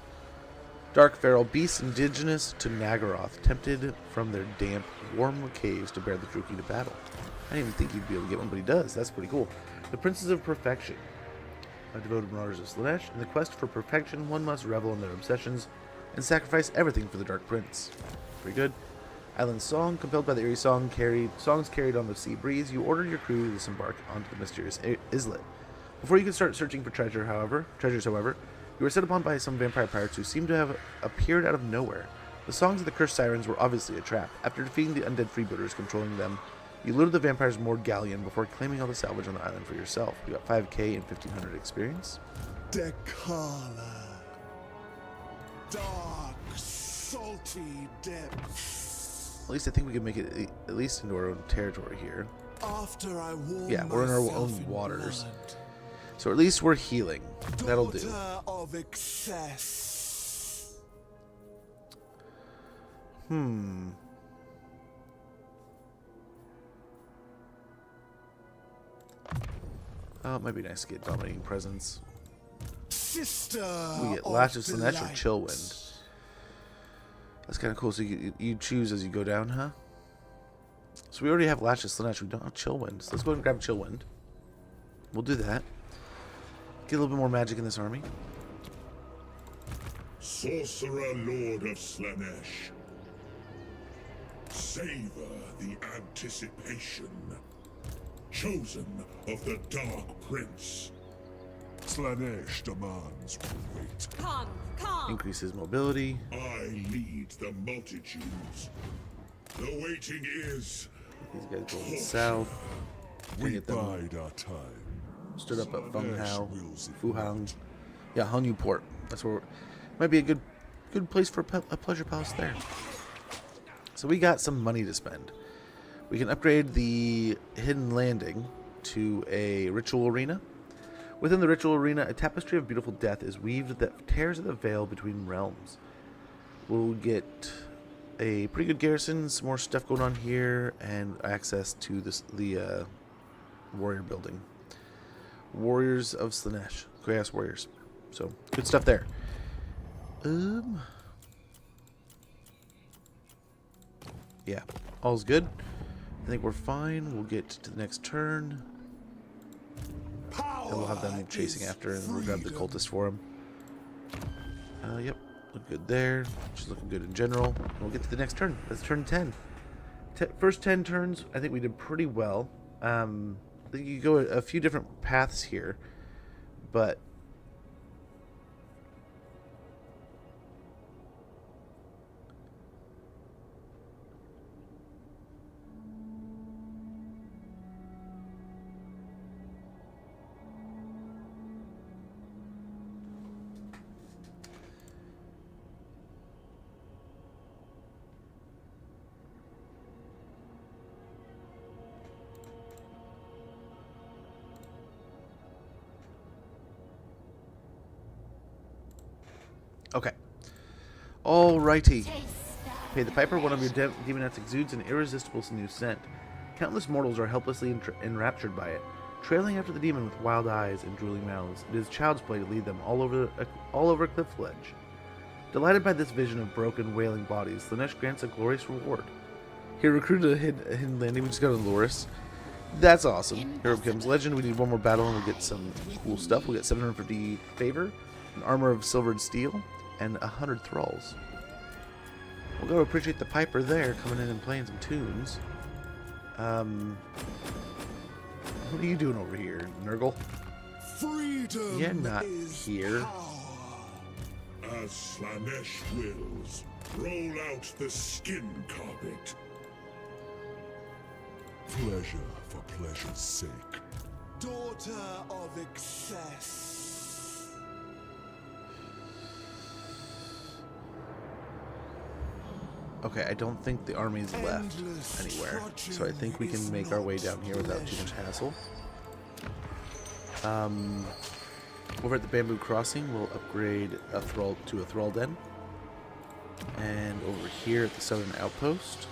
Dark feral beasts indigenous to Nagaroth, tempted from their damp, warm caves to bear the Druki to battle. I didn't even think he'd be able to get one, but he does. That's pretty cool. The Princes of Perfection. Devoted marauders of Slanesh. In the quest for perfection, one must revel in their obsessions and sacrifice everything for the Dark Prince. Pretty good. Island Song. Compelled by the eerie songs carried on the sea breeze, you ordered your crew to disembark onto the mysterious islet. Before you could start searching for treasures, however, you were set upon by some vampire pirates who seemed to have appeared out of nowhere. The songs of the cursed sirens were obviously a trap. After defeating the undead freebooters controlling them, you looted the vampires' moored galleon before claiming all the salvage on the island for yourself. You got 5k and 1500 experience. Dekala. Dark, salty depths. At least I think we can make it at least into our own territory here. After I warm Yeah, we're in our myself own in waters. blood, So at least we're healing. That'll do. daughter of excess. Oh, it might be nice to get Dominating Presence. Sister We get of Lash of Slanesh or delight. Chillwind. That's kind of cool. So you choose as you go down, huh? So we already have Lash of Slanesh. We don't have Chillwind. So let's go ahead and grab Chillwind. We'll do that. Get a little bit more magic in this army. Sorcerer Lord of Slanesh. Savor the anticipation. Chosen of the Dark Prince. Slanesh demands we wait. Come, come. Increase his mobility. I lead the multitudes. The waiting is. These guys going south. We Get them bide our time. stood up at Feng Hao, wills it Fu Hang. Yeah, Hanyu Port. That's where might be a good place for a pleasure palace there. So we got some money to spend. We can upgrade the Hidden Landing to a ritual arena. Within the ritual arena, a tapestry of beautiful death is weaved that tears at the veil between realms. We'll get a pretty good garrison, some more stuff going on here, and access to the warrior building. Warriors of Slanesh. Chaos Warriors. So, good stuff there. Yeah, all's good. I think we're fine. We'll get to the next turn. And we'll have them chasing after, and we'll grab the cultist for him. Yep, look good there. She's looking good in general. We'll get to the next turn. That's turn 10. First 10 turns, I think we did pretty well. I think you go a few different paths here, but Alrighty. Pay the Piper, one of your demonettes exudes an irresistible new scent. Countless mortals are helplessly enraptured by it, trailing after the demon with wild eyes and drooling mouths. It is child's play to lead them all over cliff ledge. Delighted by this vision of broken, wailing bodies, Slanesh grants a glorious reward. He recruited a hidden landing. We just got on Loris. That's awesome. Hero becomes legend. We need one more battle and we'll get some cool stuff. We'll get 750 favor, an armor of silvered steel, and 100 thralls. We'll go appreciate the Piper there, coming in and playing some tunes. What are you doing over here, Nurgle? Freedom You're not is here. power. As Slanesh wills, roll out the skin carpet. Pleasure for pleasure's sake. Daughter of excess. Okay, I don't think the army's left anywhere, so I think we can make our way down here without too much hassle. Over at the Bamboo Crossing, we'll upgrade a thrall to a thrall den, and over here at the Southern Outpost,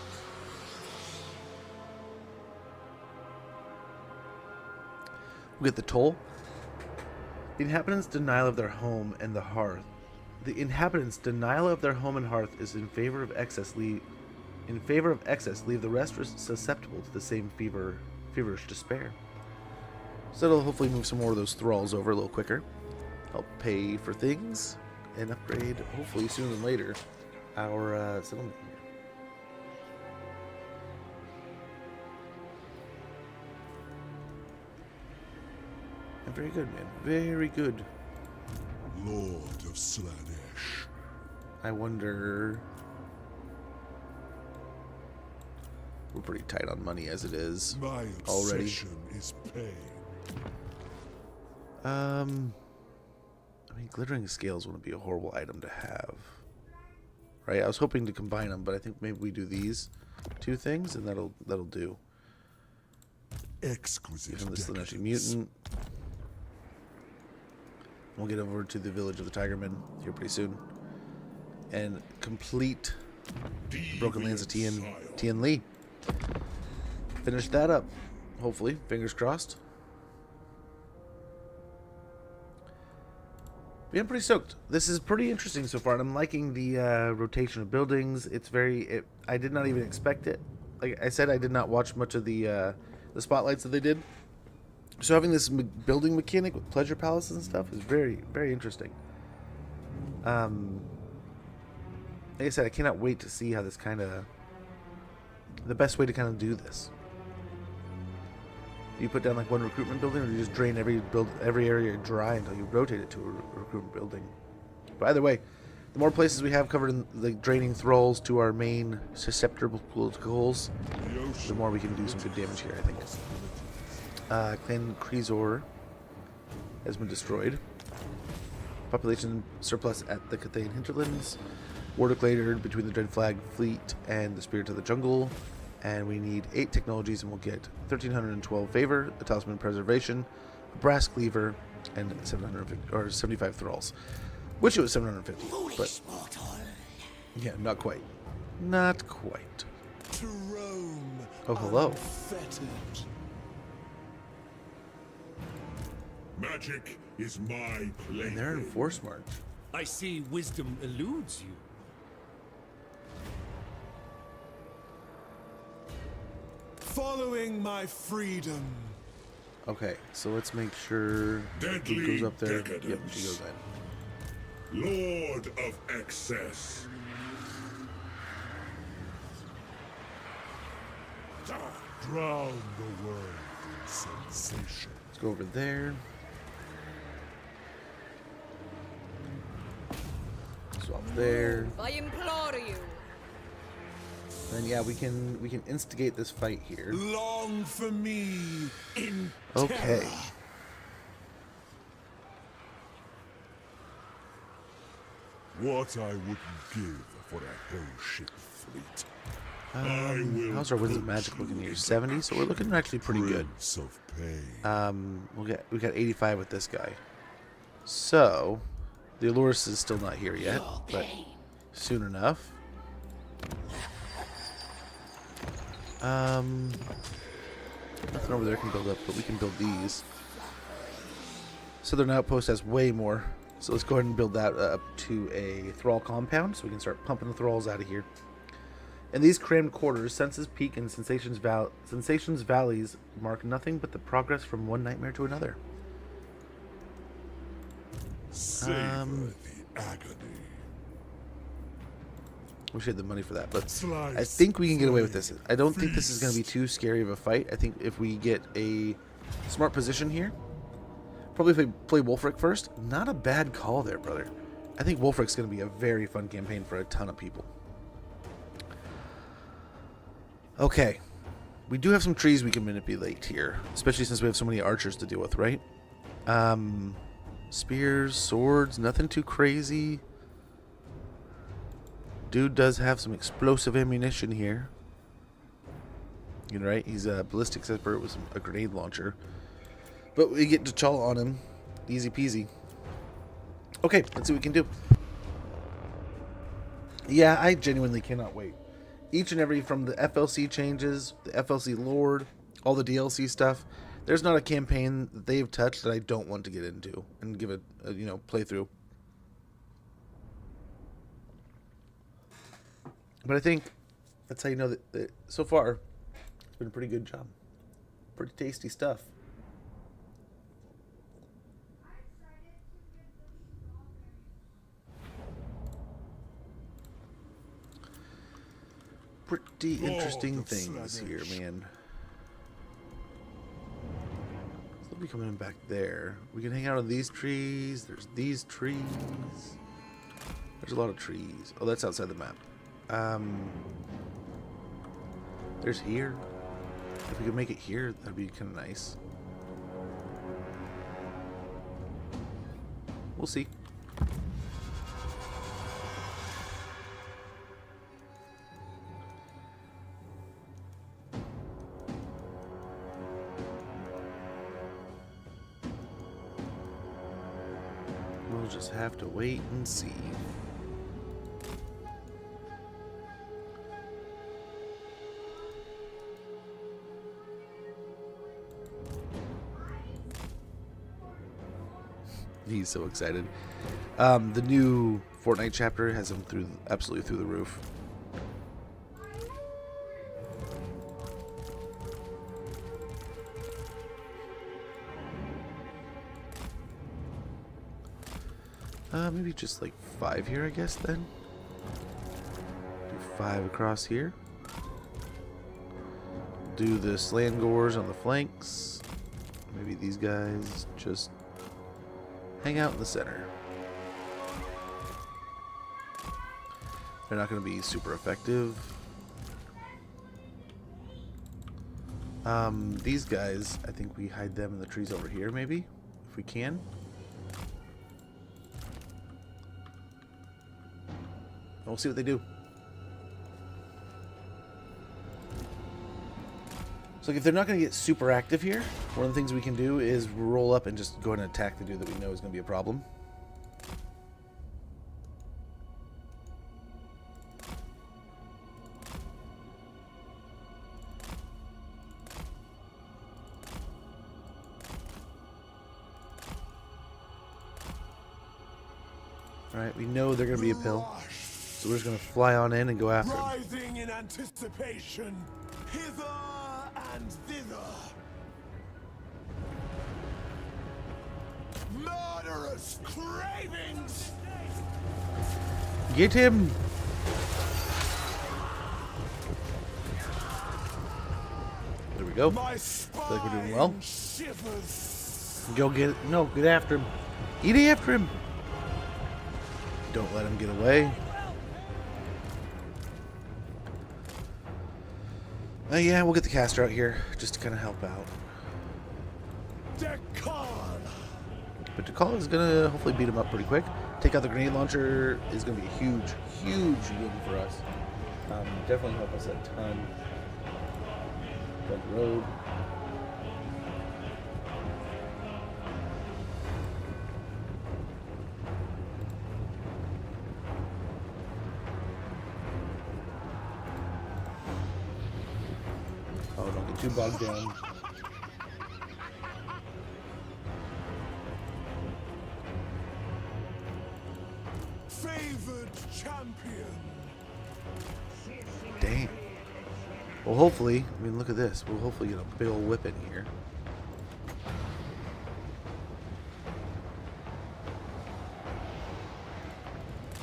we get the toll. The inhabitants' denial of their home and the hearth. The inhabitants' denial of their home and hearth is in favor of excess. Leave the rest susceptible to the same feverish despair. So that'll hopefully move some more of those thralls over a little quicker. Help pay for things and upgrade, hopefully sooner than later, our settlement here. And very good, man. Very good. Lord of Slanesh. I wonder... We're pretty tight on money as it is My already. obsession is pain. I mean, glittering scales wouldn't be a horrible item to have. Right? I was hoping to combine them, but I think maybe we do these two things, and that'll do. Exquisite. Give him the Slaneshi decadence. Mutant. We'll get over to the village of the Tigermen here pretty soon. And complete the Broken Lands of Tien Lee. Finish that up, hopefully. Fingers crossed. Yeah, I'm pretty stoked. This is pretty interesting so far, and I'm liking the rotation of buildings. It's I did not even expect it. Like I said, I did not watch much of the spotlights that they did. So having this building mechanic with pleasure palaces and stuff is very, very interesting. Like I said, I cannot wait to see how this the best way to kind of do this. Do you put down like one recruitment building, or do you just drain every area dry until you rotate it to a recruitment building? But either way, the more places we have covered in the draining thralls to our main susceptible goals, the more we can do some good damage here, I think. Clan Kreezor has been destroyed. Population surplus at the Cathayan hinterlands. War declared between the Dread Flag Fleet and the Spirit of the Jungle. And we need 8 technologies, and we'll get 1,312 favor, a talisman preservation, a brass cleaver, and 75 thralls. Wish it was 750, but yeah, not quite. Not quite. To roam. Oh, hello. Unfettered. Magic is my plaything. And they're in Force March. I see wisdom eludes you. Following my freedom. Okay, so let's make sure Deadly he goes up there. decadence. Yep, she goes in. Lord of Excess. Drown the world in sensation. Let's go over there. Swap there. I implore you. Then yeah, we can instigate this fight here. Long for me in Okay. terror. What I wouldn't give for a hellship fleet. How's our Winds of Magic looking here? 70, so we're looking actually pretty good. Prince of pain. We got 85 with this guy. So the Allurus is still not here yet, but soon enough. Nothing over there can build up, but we can build these. Southern Outpost has way more. So let's go ahead and build that up to a thrall compound so we can start pumping the thralls out of here. In these crammed quarters, Senses Peak and Sensations Valleys mark nothing but the progress from one nightmare to another. Savor the agony. Wish I had the money for that, but Slice I think we can get away with this. I don't think this is going to be too scary of a fight. I think if we get a smart position here, probably if we play Wolfric first, not a bad call there, brother. I think Wolfric's going to be a very fun campaign for a ton of people. Okay, we do have some trees we can manipulate here, especially since we have so many archers to deal with, right? Spears, swords, nothing too crazy. Dude does have some explosive ammunition here. You know, right? He's a ballistics expert with a grenade launcher. But we get T'Challa on him. Easy peasy. Okay, let's see what we can do. Yeah, I genuinely cannot wait. Each and every, from the FLC changes, the FLC Lord, all the DLC stuff, there's not a campaign that they've touched that I don't want to get into and give it a playthrough. But I think that's how you know that so far it's been a pretty good job. Pretty tasty stuff. Pretty interesting things here, man. So we'll be coming back there. We can hang out on these trees. There's these trees. There's a lot of trees. Oh, that's outside the map. There's here. If we could make it here, that'd be kind of nice. We'll see. We'll just have to wait and see. He's so excited. The new Fortnite chapter has him absolutely through the roof. Maybe just like 5 here, I guess, then. Do 5 across here. Do the Slangors on the flanks. Maybe these guys just hang out in the center. They're not going to be super effective. These guys, I think we hide them in the trees over here, maybe, if we can. And we'll see what they do. So if they're not going to get super active here, one of the things we can do is roll up and just go ahead and attack the dude that we know is going to be a problem. Alright, we know they're going to be a pill. So we're just going to fly on in and go after them. Rising in anticipation, hither and thither. Murderous cravings. Get him! There we go. My Feel like we're doing well. shivers. Go get it. No, get after him. Eat after him. Don't let him get away. Yeah, we'll get the caster out here just to kind of help out. Decal. But T'Challa is going to hopefully beat him up pretty quick. Take out the grenade launcher is going to be a huge, huge win for us. Definitely help us a ton. Red road. don't get too bogged down. Favored champion. Damn. Well, hopefully, I mean, look at this. We'll hopefully get a big old whip in here.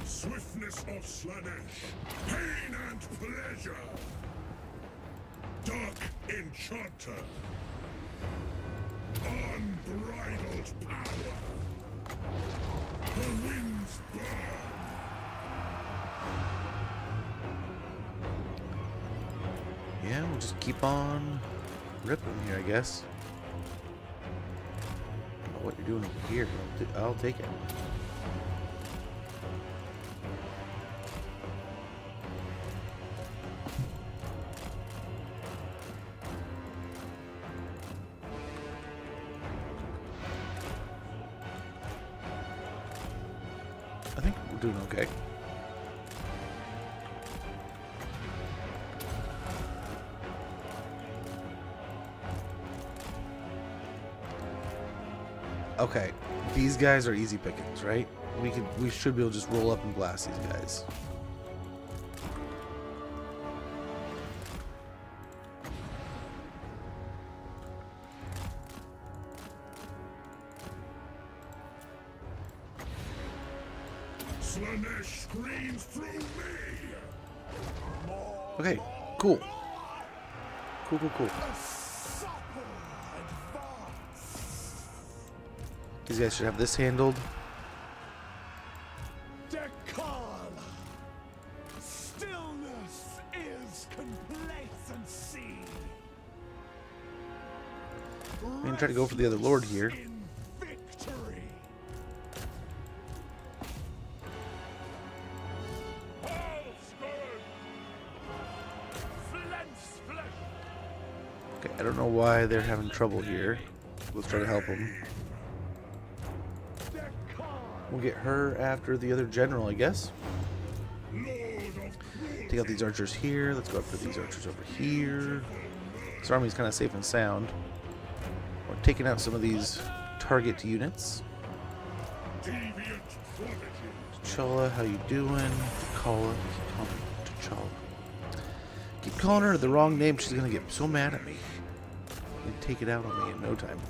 Swiftness of Slanesh, pain and pleasure. Dark enchanter, unbridled power. The winds burn. Yeah, we'll just keep on ripping here, I guess. I don't know what you're doing over here. I'll take it. I think we're doing okay. Okay, these guys are easy pickings, right? We should be able to just roll up and blast these guys. Slanesh screams through me. Okay, cool. Cool. These guys should have this handled. Decal. Stillness is complacency. I'm gonna try to go for the other lord here. In victory. Okay, I don't know why they're having trouble here. Let's try to help them. We'll get her after the other general, I guess. Take out these archers here. Let's go after these archers over here. This army's kind of safe and sound. We're taking out some of these target units. T'Challa, how you doing? T'Challa. Keep calling her the wrong name. She's gonna get so mad at me. And take it out on me in no time.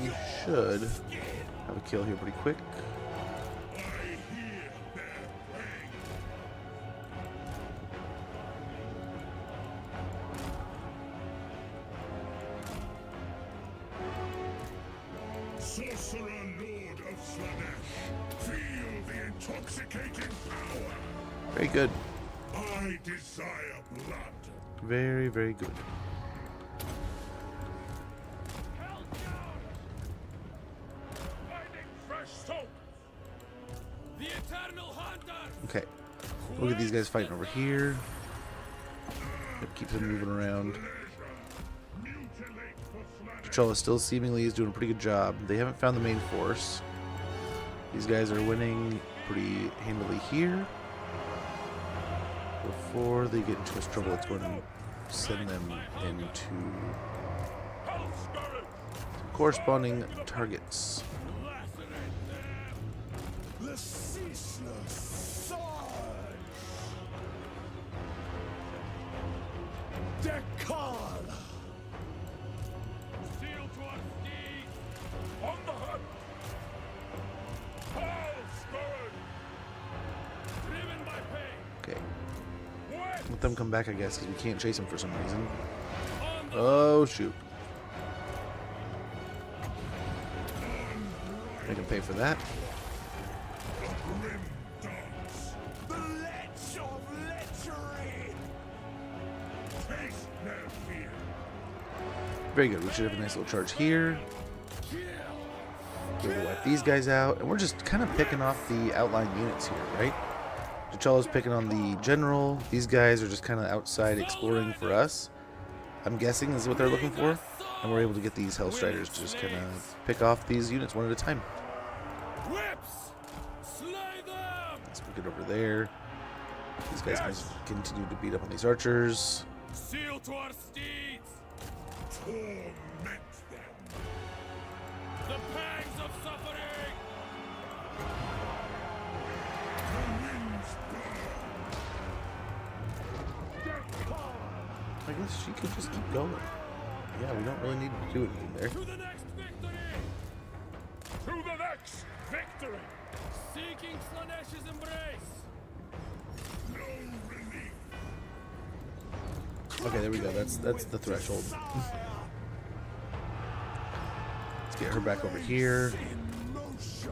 We should have a kill here pretty quick. Sorcerer Lord of Slanesh, feel the intoxicating power. Very good. I desire blood. Very, very good. The eternal hunter. Okay. Look at these guys fighting over here. It keeps them moving around. T'Challa still seemingly is doing a pretty good job. They haven't found the main force. These guys are winning pretty handily here. Before they get into much trouble, let's go ahead and send them into corresponding targets. The ceaseless surge. Decal. Seal to our steeds. On the hunt. All scourge. Driven by pain. Okay. Let them come back, I guess, because we can't chase them for some reason. Oh, shoot. Make them pay for that. The Lich of Lechery. Taste their fear. Very good. We should have a nice little charge here. We'll wipe these guys out. And we're just kind of picking off the outlying units here, right? T'Challa's picking on the general. These guys are just kind of outside exploring for us. I'm guessing this is what they're looking for. And we're able to get these Hellstriders to just kind of pick off these units one at a time. Whips. Slay them. Let's get over there. These guys can continue to beat up on these archers. Seal to our steeds! Torment them. The pangs of suffering! The winds burn. I guess she could just keep going. Yeah, we don't really need to do anything there. To the next victory! To the next victory! Seeking Slanesh's embrace! No relief. Okay, there we go. That's the threshold. Let's get her back over here. In motion.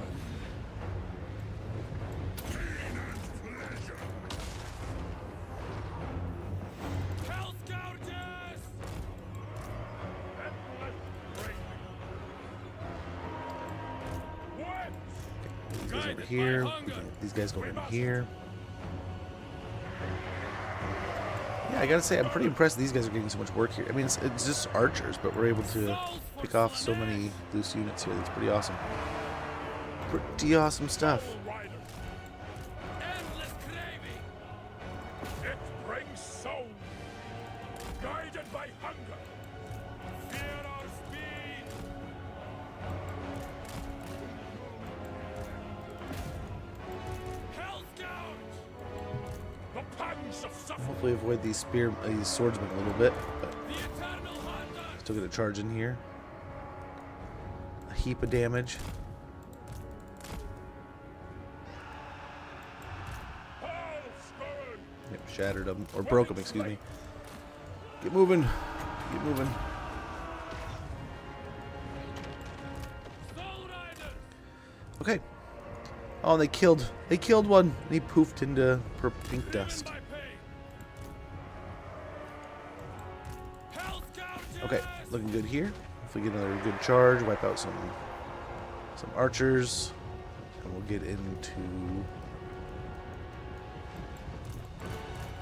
Pain and pleasure. Hell scourges! Endless raging! Whence? These guys over here. We can get these guys going in here. Yeah, I gotta say, I'm pretty impressed these guys are getting so much work here. I mean, it's just archers, but we're able to pick off so many loose units here. That's pretty awesome. Pretty awesome stuff. Riders! Endless craving! It brings soul! Guided by hunger! Fear our speed! Hell scourge! The pangs of suffering! Hopefully avoid these swordsmen a little bit, but The eternal hunter! still get a charge in here. A heap of damage. All scourge! Yep, shattered them, or broke them, excuse me. Get moving. Get moving. Soul riders! Okay. Oh, and they killed one. And he poofed into pink dust. Driven by pain! Hell scourges! Okay, looking good here. If we get another good charge, wipe out some archers, and we'll get into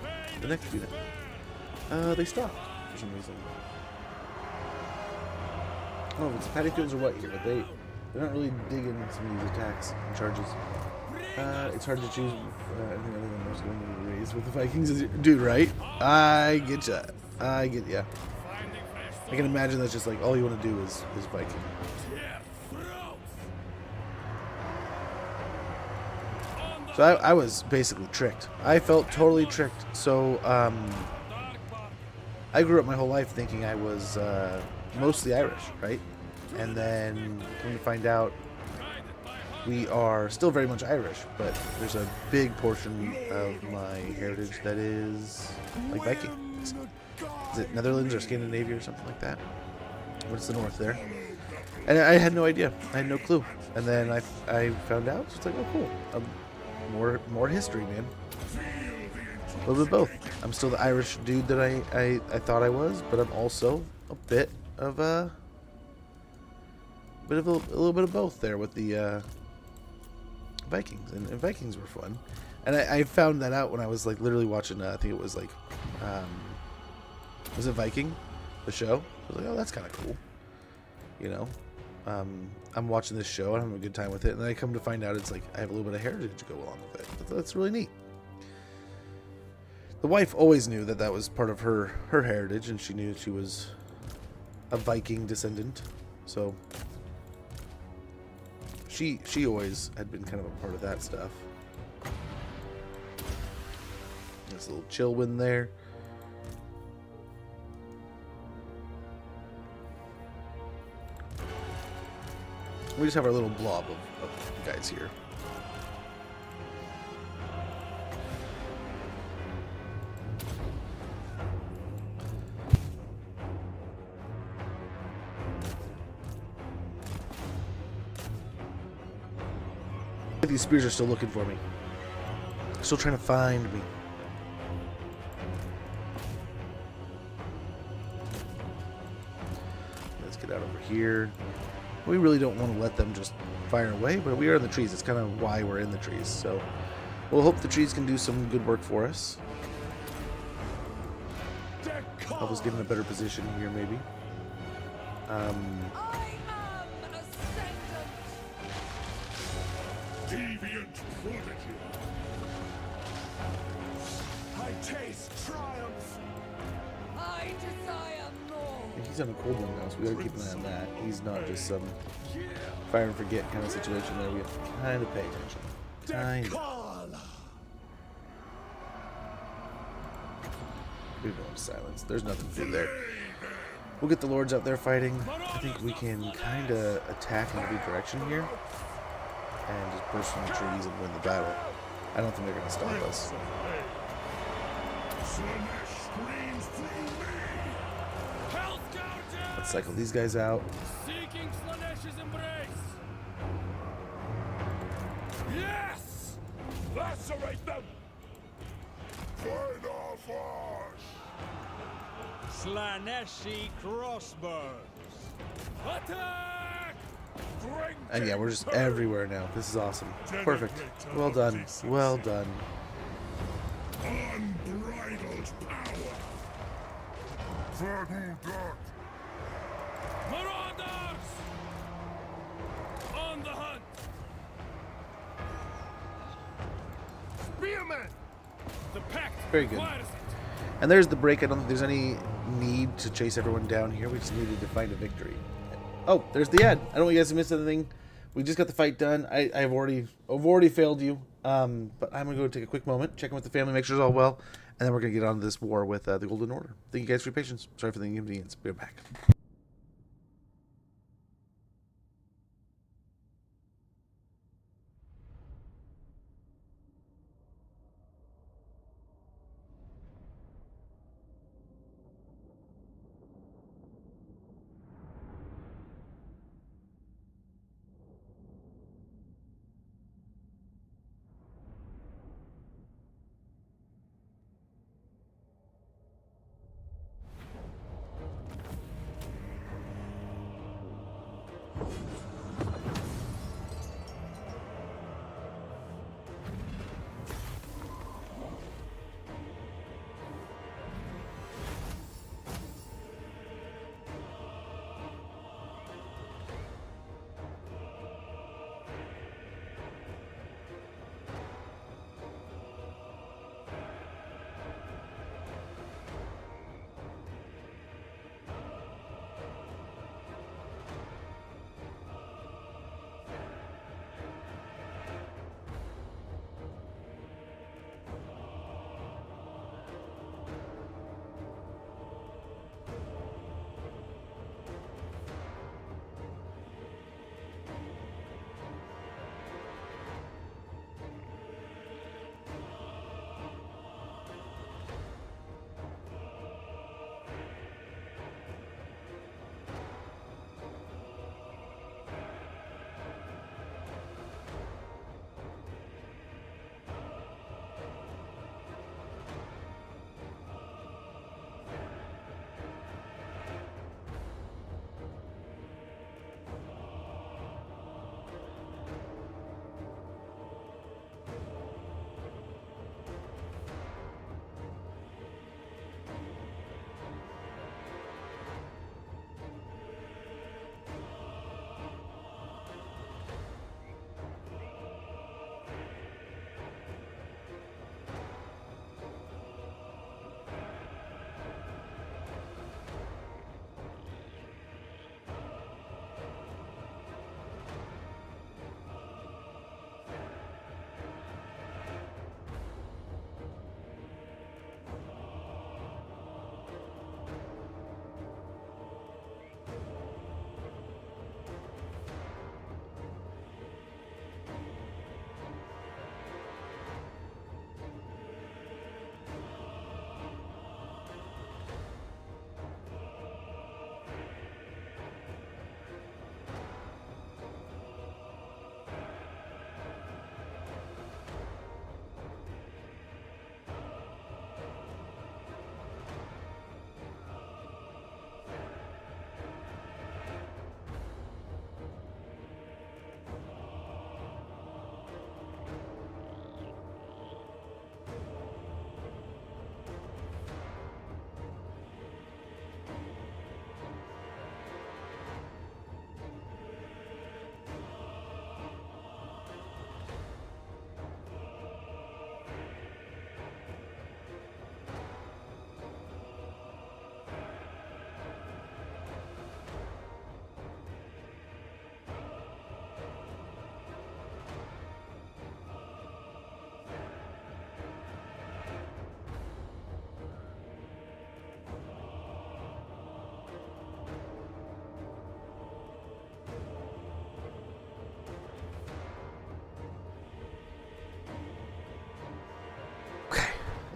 Pain the next unit. They stopped for some reason. I don't know if it's paddy fields or what here, but they're not really digging some of these attacks and charges. It's hard to choose anything other than most going to raise with the Vikings. Dude, right? I get ya. I get ya. Finding fresh I can imagine that's just like all you want to do is Viking. tear throats! On the So I was basically tricked. I felt totally tricked. So dark path! I grew up my whole life thinking I was mostly Irish, right? And then come to find out Guided by hunger! we are still very much Irish, but there's a big portion of my heritage that is like Viking. Is it Netherlands or Scandinavia or something like that? What's the north there? And I had no idea. I had no clue. And then I found out. It's like, oh, cool. More history, man. A little bit of both. I'm still the Irish dude that I thought I was, but I'm also a bit of a little bit of both there with the Vikings, and Vikings were fun. And I found that out when I was like literally watching. I think it was like, was it Viking, the show? I was like, oh, that's kind of cool. You know, I'm watching this show and I'm having a good time with it, and then I come to find out it's like I have a little bit of heritage to go along with it. That's really neat. The wife always knew that was part of her heritage, and she knew she was a Viking descendant. So she always had been kind of a part of that stuff. There's a little chill wind there. We just have our little blob of guys here. These spears are still looking for me. Still trying to find me. Let's get out over here. We really don't want to let them just fire away, but we are in the trees. It's kind of why we're in the trees. So we'll hope the trees can do some good work for us. Help us get in a better position here, maybe. I am ascendant. Deviant prodigy. I taste triumph. he's on a cold one now, so we gotta keep an eye on that. He's not just some fire and forget kind of situation there. We have to kind of pay attention. Kind of. We're going to silence. There's nothing to do there. We'll get the lords out there fighting. I think we can kind of attack in every direction here and just burst from the trees and win the battle. I don't think they're going to stop us. Let's cycle these guys out. Seeking Slanesh's embrace. Yes! Lacerate them! Fight off us! Slaneshi crossbows. Attack! And yeah, we're just everywhere now. This is awesome. Perfect. Well done. Well done. Unbridled power! Marauders! On the hunt! Spearmen! The pact Very good. requires it. And there's the break. I don't think there's any need to chase everyone down here. We just needed to find a victory. Oh, there's the ad. I don't want you guys to miss anything. We just got the fight done. I've already failed you. But I'm gonna go take a quick moment, check in with the family, make sure it's all well, and then we're gonna get on to this war with the Golden Order. Thank you guys for your patience. Sorry for the inconvenience. Be right back.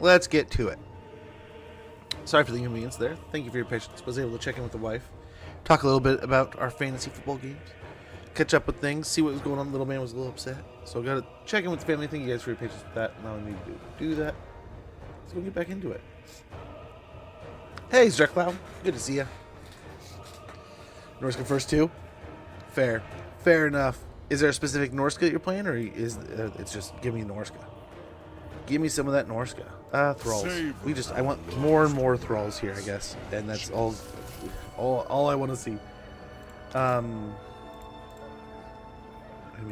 let's get to it. Sorry for the inconvenience there. Thank you for your patience. Was able to check in with the wife, talk a little bit about our fantasy football games, catch up with things, see what was going on. The little man was a little upset, so I got to check in with the family. Thank you guys for your patience with that. Now I need to do that. Let's go get back into it. Hey, Zerklow. Good to see you. Norska first too? Fair. Fair enough. Is there a specific Norska that you're playing, or is it's just give me Norska? Give me some of that Norska. Thralls. I want more and more Thralls here, I guess. And that's all I want to see. Enemy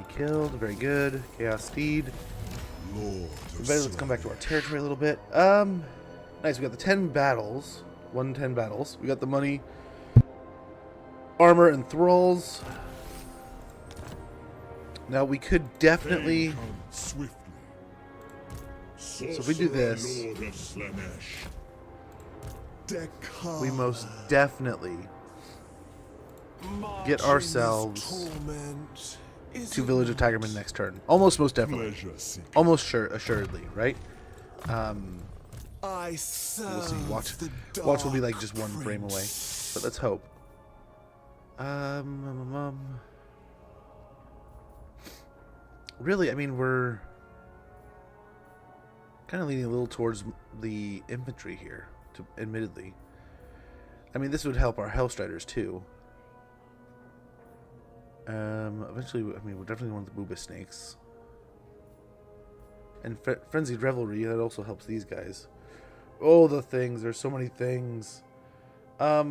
killed. Very good. Chaos Steed. Let's come back to our territory a little bit. Nice. We got the 10 battles. 110 battles. We got the money, armor, and thralls. Now we could definitely. So if we do this, we most definitely get ourselves to Village of Tigerman next turn. Almost most definitely. Almost assuredly, right? We'll see. Watch will be like just one frame away, but let's hope. Really, I mean, we're kind of leaning a little towards the infantry here, admittedly. I mean, this would help our Hellstriders too. Eventually, I mean, we definitely want the Booba Snakes. And Frenzied Revelry, that also helps these guys. Oh, the things. There's so many things. I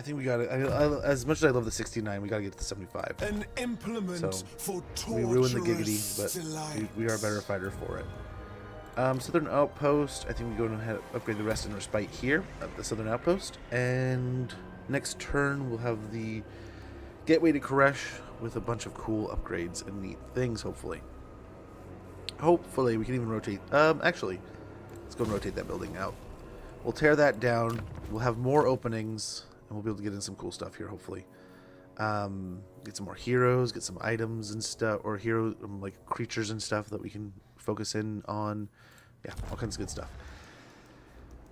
think we got it. As much as I love the 69, we got to get to the 75. An implement so for we ruined the Giggity, but we are a better fighter for it. Southern Outpost. I think we go ahead and upgrade the rest in Respite here at the Southern Outpost. And next turn, we'll have the Gateway to Koresh with a bunch of cool upgrades and neat things, hopefully. Hopefully, we can even rotate. Actually, let's go and rotate that building out. We'll tear that down. We'll have more openings, and we'll be able to get in some cool stuff here, hopefully. Get some more heroes, get some items and stuff, or hero like creatures and stuff that we can focus in on. Yeah, all kinds of good stuff.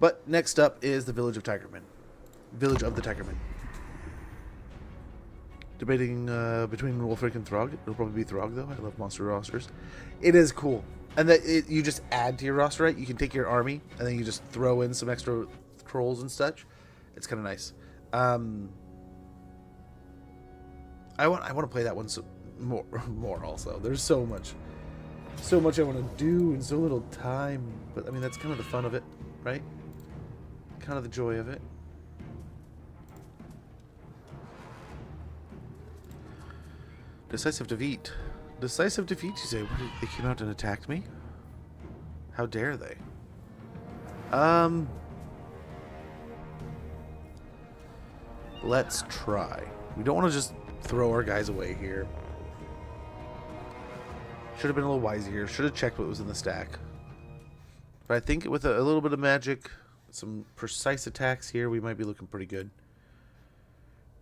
But next up is the Village of Tigerman. Village of the Tigerman. Debating between Wolfric and Throg. It'll probably be Throg, though. I love monster rosters. It is cool. And that you just add to your roster, right? You can take your army, and then you just throw in some extra trolls and such. It's kind of nice. I want to play that one more also. There's so much I want to do in so little time. But, I mean, that's kind of the fun of it, right? Kind of the joy of it. Decisive defeat. Decisive defeat, you say? What, they came out and attacked me? How dare they? Let's try. We don't want to just throw our guys away here. Should have been a little wiser here. Should have checked what was in the stack. But I think with a little bit of magic, some precise attacks here, we might be looking pretty good.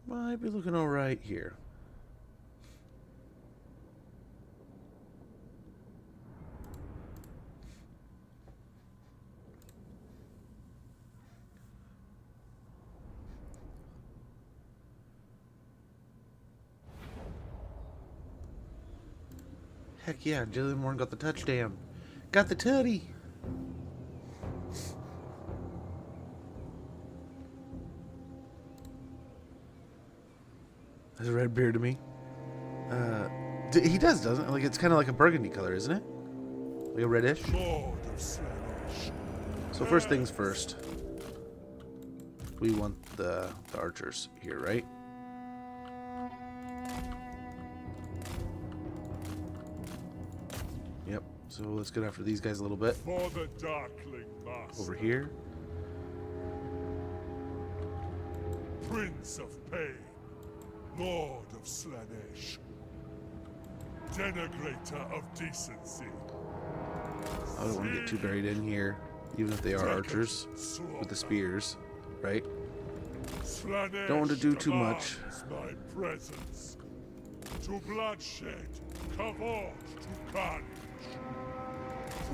Might be looking alright here. Heck yeah, Jillian Warren got the touchdown. Got the tutty. Has a red beard to me. He does, doesn't it? Like, it's kind of like a burgundy color, isn't it? Like a reddish. So first things first. We want the archers here, right? Yep. So let's get after these guys a little bit. For the Darkling Master. Over here. Prince of Pain. Lord of Slanesh. Denigrator of Decency. I don't want to get too buried in here, even if they are archers with the spears, right? Slanesh Don't want to do too much. My presence. To bloodshed, kavod to carnage.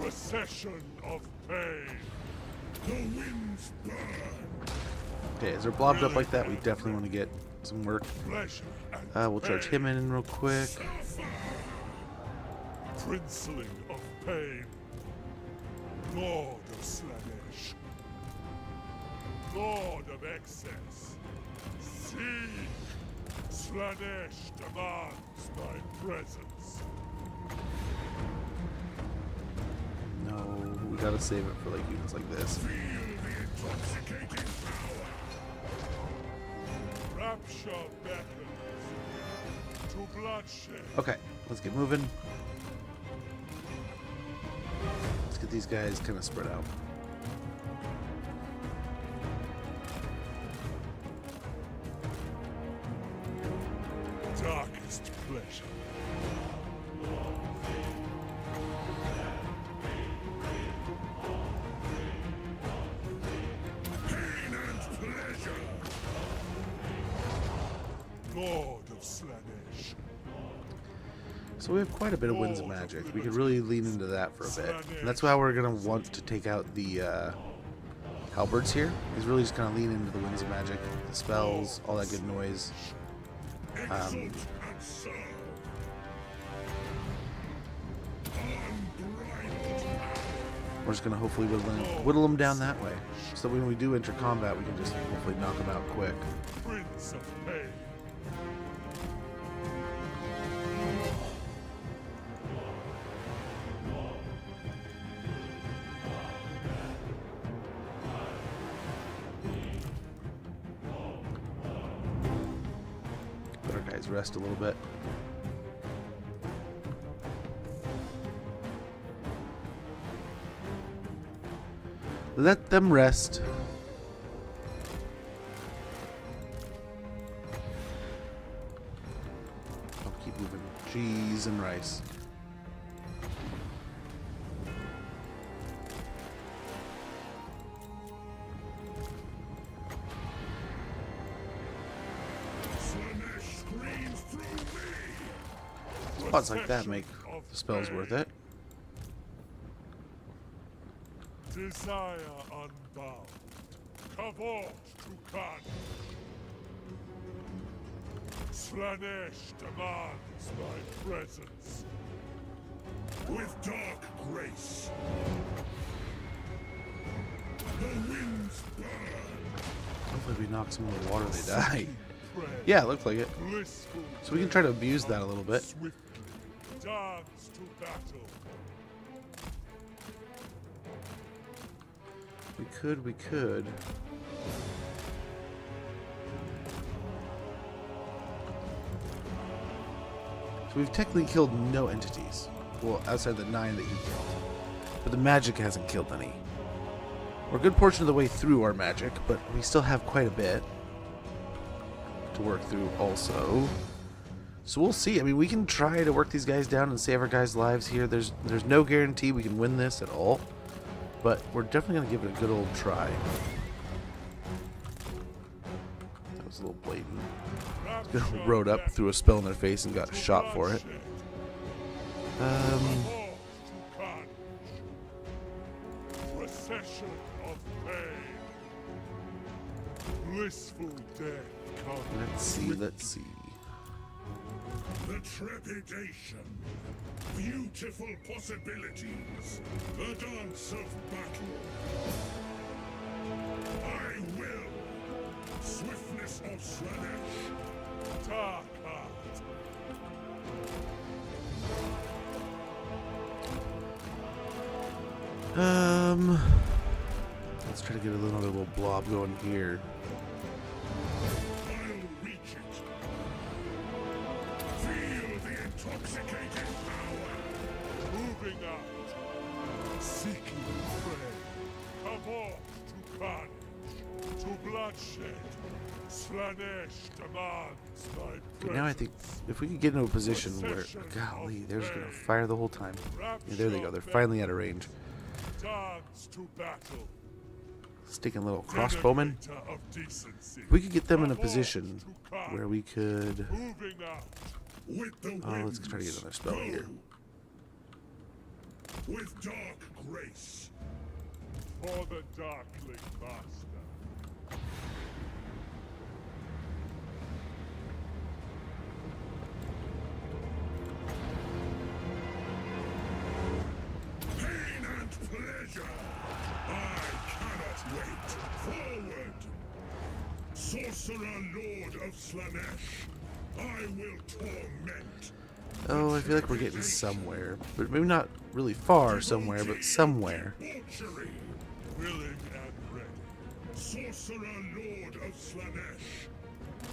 Procession of pain. The winds burn. Okay, as they're blobbed up like that, we definitely want to get some work. Pleasure and We'll charge him in real quick. Princeling of pain. Lord of Slanesh. Lord of excess. See! Slanesh demands my presence. No, we gotta save it for like units like this. Feel the intoxicating power. Rapture beckons to bloodshed. Okay, let's get moving. Let's get these guys kind of spread out. Darkest pleasure. Pain and pleasure. Lord of Slanesh. So we have quite a bit of winds of magic. We could really lean into that for a bit. And that's why we're going to want to take out the halberds here. Is really just kind of lean into the winds of magic, the spells, all that good noise. We're just going to hopefully whittle them down that way. So when we do enter combat, we can just hopefully knock them out quick. Prince of pain. Let our guys rest a little bit. Let them rest. Oh, keep moving. Cheese and rice. Spots like that make the spells worth it. Desire unbound. Kavod to Khan. Slanesh demands my presence. With dark grace. The winds burn. Hopefully we knock some of the water, they die. Yeah, it looks like it. So we can try to abuse that a little bit. Dance to battle. We could. So we've technically killed no entities. Well, outside the 9 that he killed. But the magic hasn't killed any. We're a good portion of the way through our magic, but we still have quite a bit to work through also. So we'll see. I mean, we can try to work these guys down and save our guys' lives here. There's no guarantee we can win this at all. But we're definitely going to give it a good old try. That was a little blatant. Rode up, threw a spell in their face, and got shot for it. Procession of pain. Blissful death comes. Let's see. The trepidation. Beautiful possibilities. The dance of battle. I will. Swiftness of Slanesh. Dark heart. Let's try to get another little blob going here. I'll reach it. Feel the intoxicating power. Moving out. Seeking prey. Kavod to carnage. To bloodshed. Slanesh demands my presence. Okay, now I think if we could get into a position where, golly, they're just going to fire the whole time. Yeah, there they go. They're finally out of range. Dance to battle. Sticking a little crossbowman. If we could get them in a position where we could... Moving out. With the Oh, let's try to get another spell here. with dark grace. For the Darkling Master. Pain and pleasure. I cannot wait. Forward. Sorcerer Lord of Slanesh, I will torment. Oh, I feel like we're getting somewhere. But maybe not really far somewhere, but somewhere. Debauchery. Willing and ready. Sorcerer Lord of Slanesh,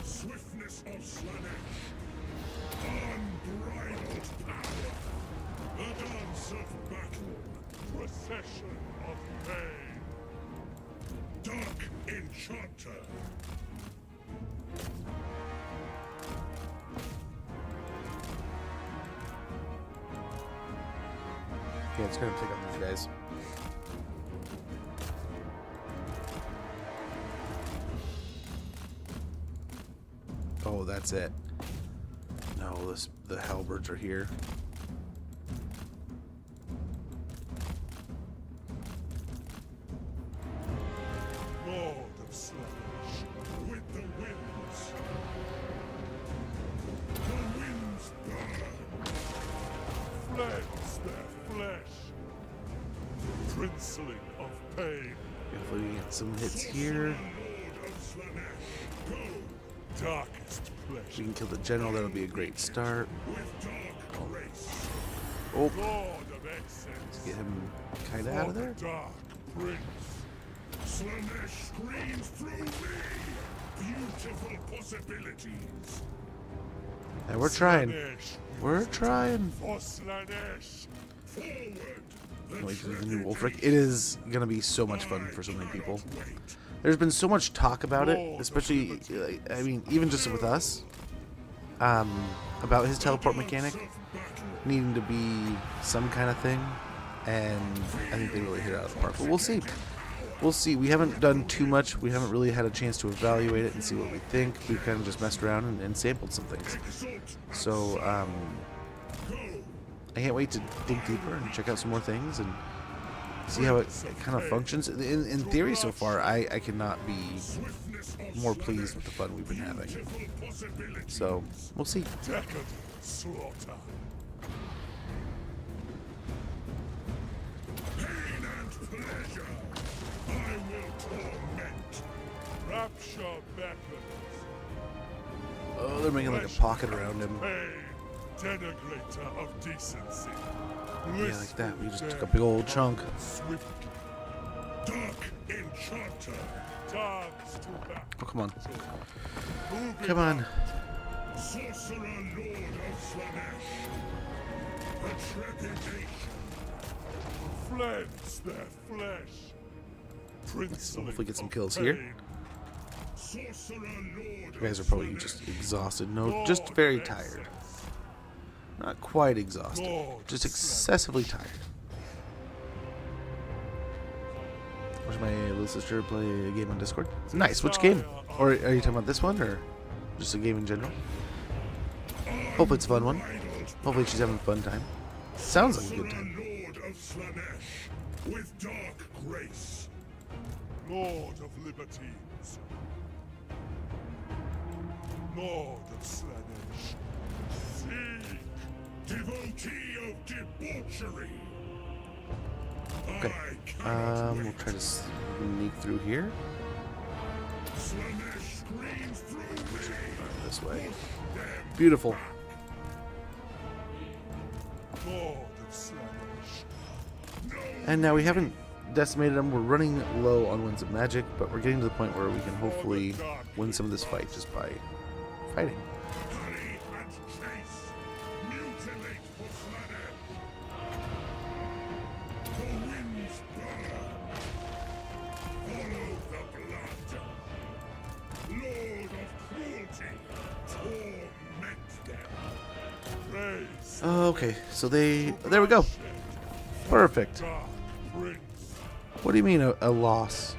swiftness of Slanesh, unbridled power, a dance of battle, Procession of pain. dark enchanter. Yeah, it's gonna take on these guys. Oh, that's it. No, the halberds are here. Lord of Slanesh. With the winds. The winds burn. Cleanse their flesh. Princeling of pain. Hopefully we get some hits here. Lord of Slanesh, go Darkest We pleasure. can kill the general, that'll be a great start. with dark grace. Oh, Lord of Excess. get him kinda out of there. Dark Prince. Slanesh screams through me. Beautiful possibilities. And we're trying. Slanesh. We're trying. For Slanesh. Forward. Can't wait for the new Wolfric. It is gonna be so much fun for so many people. There's been so much talk about it, especially, I mean, even just with us, about his teleport mechanic needing to be some kind of thing, and I think they really hit it out of the park. But we'll see. We'll see. We haven't done too much. We haven't really had a chance to evaluate it and see what we think. We've kind of just messed around and sampled some things. So, I can't wait to dig deeper and check out some more things and see how it kind of functions. In theory, so far, I cannot be more pleased with the fun we've been having. So, we'll see. Decadent slaughter. Pain and pleasure. I will torment. Rapture beckons. Oh, they're making like a pocket around him. Pain. Denigrator of decency. Yeah, like that. We just took a big old chunk. Swiftly. Dark enchanter. Dance to battle. Oh, come on. Moving Come on. Sorcerer Lord of Slanesh. A trepidation. Cleanse their flesh. Princeling hopefully get some of kills here. pain. Sorcerer Lord You guys are of probably Slanesh. just exhausted. No, just very tired. Not quite exhausted. Just excessively tired. Watch my little sister play a game on Discord. Nice. Which game? Or are you talking about this one, or just a game in general? Hopefully it's a fun one. Hopefully she's having a fun time. Sounds like a good time. Lord of Slanesh. With dark grace. Lord of libertines. Lord of Slanesh. Seek. Devotee of debauchery. Okay. I cannot We'll try to sneak through here. Slanesh screams through me. This way. Them Beautiful. Lord of Slanesh. And now we haven't decimated them. We're running low on Winds of Magic, but we're getting to the point where we can hopefully win some of this fight just by fighting. hurry and chase. Mutilate for Slanesh. The winds burn. Follow the blood. Lord of cruelty. Torment them. Praise. Okay, so there we go. Perfect. Dark Prince. What do you mean a loss?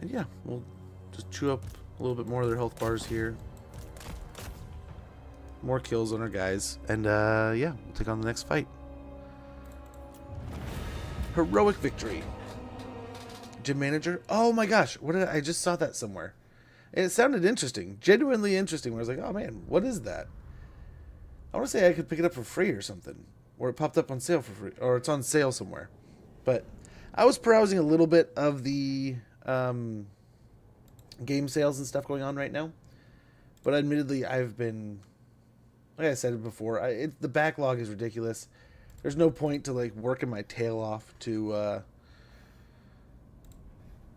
And yeah, we'll just chew up a little bit more of their health bars here. More kills on our guys. And yeah, we'll take on the next fight. Heroic victory. Gym manager. Oh my gosh, what did I just saw that somewhere. And it sounded interesting. Genuinely interesting. Where I was like, oh man, what is that? I want to say I could pick it up for free or something. Or it popped up on sale for free. Or it's on sale somewhere. But I was browsing a little bit of the game sales and stuff going on right now. But admittedly, I've been, like I said before, the backlog is ridiculous. There's no point to like working my tail off to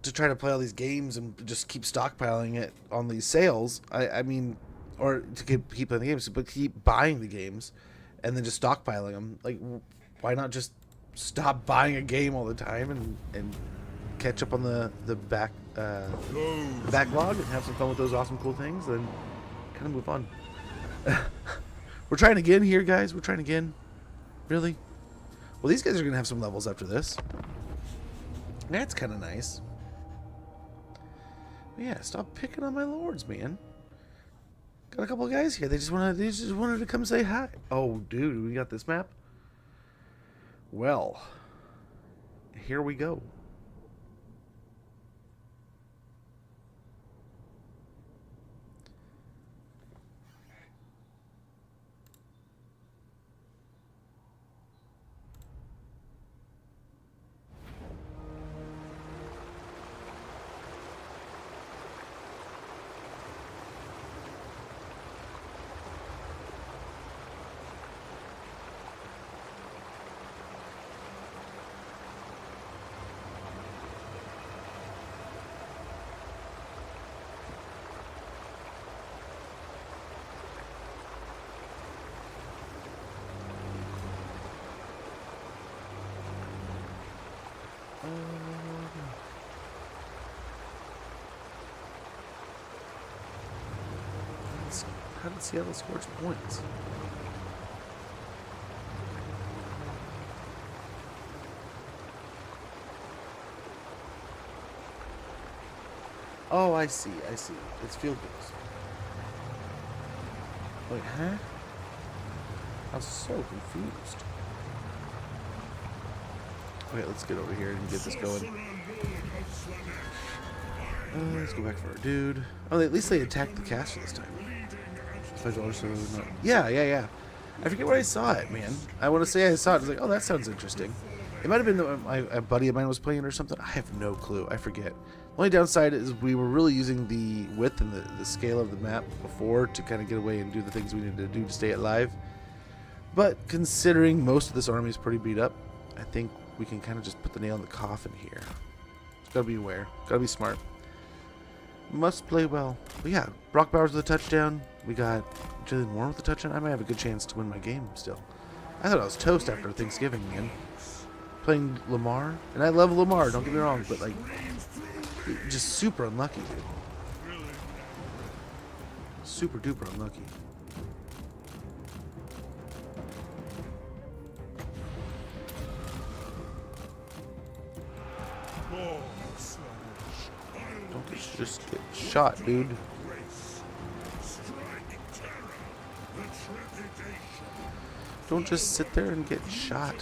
try to play all these games and just keep stockpiling it on these sales. I mean, or to keep playing the games, but keep buying the games and then just stockpiling them. Like, why not just stop buying a game all the time and catch up on the backlog and have some fun with those awesome cool things, then kind of move on. We're trying again here, guys. We're trying again. Really? Well, these guys are gonna have some levels after this. That's kind of nice. But yeah, stop picking on my lords, man. Got a couple of guys here. They just wanted to come say hi. Oh, dude, we got this map. Well, here we go. How did Seattle score points? Oh, I see. It's field goals. Wait, huh? I was so confused. Okay, let's get over here and get this going. Let's go back for our dude. Oh, at least they attacked the caster this time. Yeah. I forget where I saw it, man. I want to say I saw it. I was like, oh, that sounds interesting. It might have been a buddy of mine was playing it or something. I have no clue. I forget. The only downside is we were really using the width and the scale of the map before to kind of get away and do the things we needed to do to stay alive. But considering most of this army is pretty beat up, I think we can kind of just put the nail in the coffin here. Gotta be aware. Gotta be smart. Must play well. But yeah, Brock Bowers with a touchdown. We got Jalen Warren with a touchdown. I might have a good chance to win my game still. I thought I was toast after Thanksgiving, man. Playing Lamar. And I love Lamar, don't get me wrong, but like, just super unlucky, dude. Super duper unlucky. Don't just get shot, dude. Don't just sit there and get shot.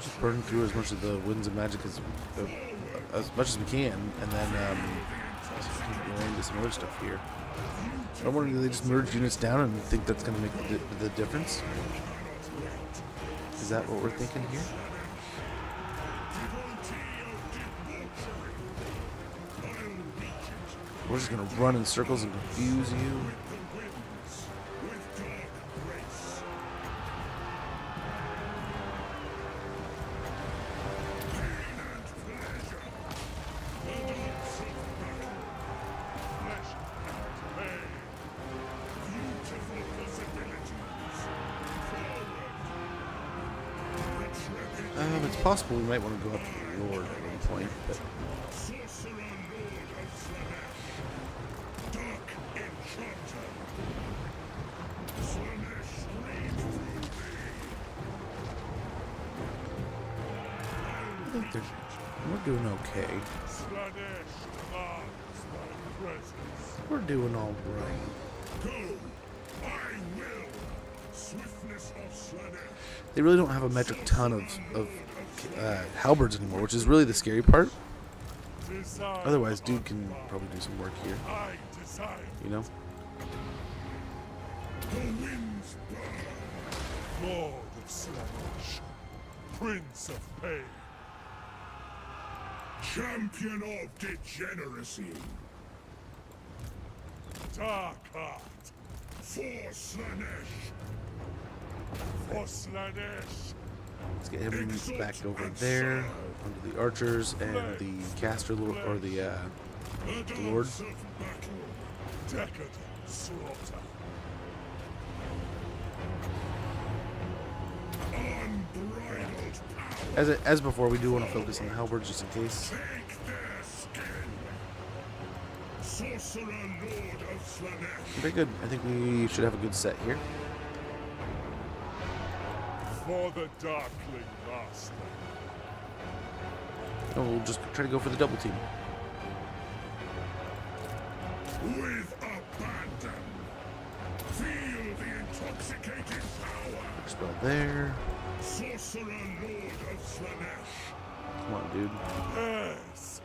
Just burn through as much of the winds of magic as much as we can, and then go into some other stuff here. I don't want to just merge units down and think that's going to make the difference. Is that what we're thinking here? We're just going to run in circles and confuse you. It's possible we might want to go up to the Lord at one point, but Sorcerer Lord of Slanesh. Dark Enchanter. Slanesh reigns through I think we're doing okay. Slanesh demands thy presence. We're doing all right. thee. Go! I will! Swiftness of Slanesh. They really don't have a metric ton of halberds anymore, which is really the scary part. Desire Otherwise, dude can probably do some work here. I desire. You know? The winds burn. Lord of Slanesh. Prince of pain. Champion of degeneracy. Dark heart. For Slanesh. For Slanesh. Let's get him back over there onto the archers and the caster or the Lord. Dance of battle. Decadent slaughter. Unbridled power. As before, we do want to focus on the halberds just in case. Take their skin. Sorcerer Lord of Slanesh. Very good. I think we should have a good set here. For the Darkling Master. And we'll just try to go for the double team. With abandon. Feel the intoxicating power. Spell there. Sorcerer Lord of Slanesh. Come on, dude. Yes.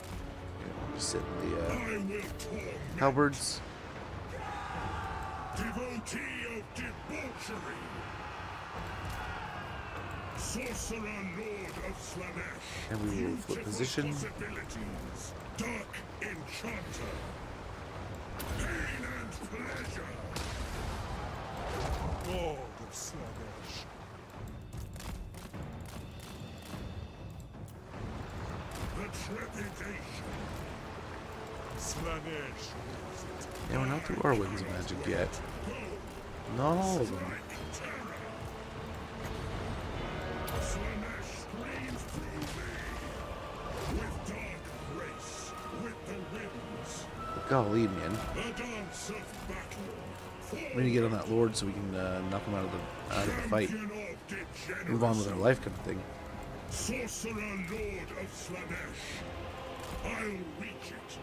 Just sit in the I will torment. halberds. Devotee of debauchery. Sorcerer Lord of Slanesh. And we will flip Beautiful position. possibilities. Dark Enchanter. Pain and pleasure. Lord of Slanesh. The trepidation. Slanesh. Yeah, we're not through our winds of magic yet. Not all of them. Like terror. Slanesh screams through thee. With dark grace. With the winds. But golly, man. The dance of battle. We need to get on that Lord so we can knock him out of the fight. Champion of degeneracy. Move on with our life kind of thing. Sorcerer Lord of Slanesh. I'll reach it.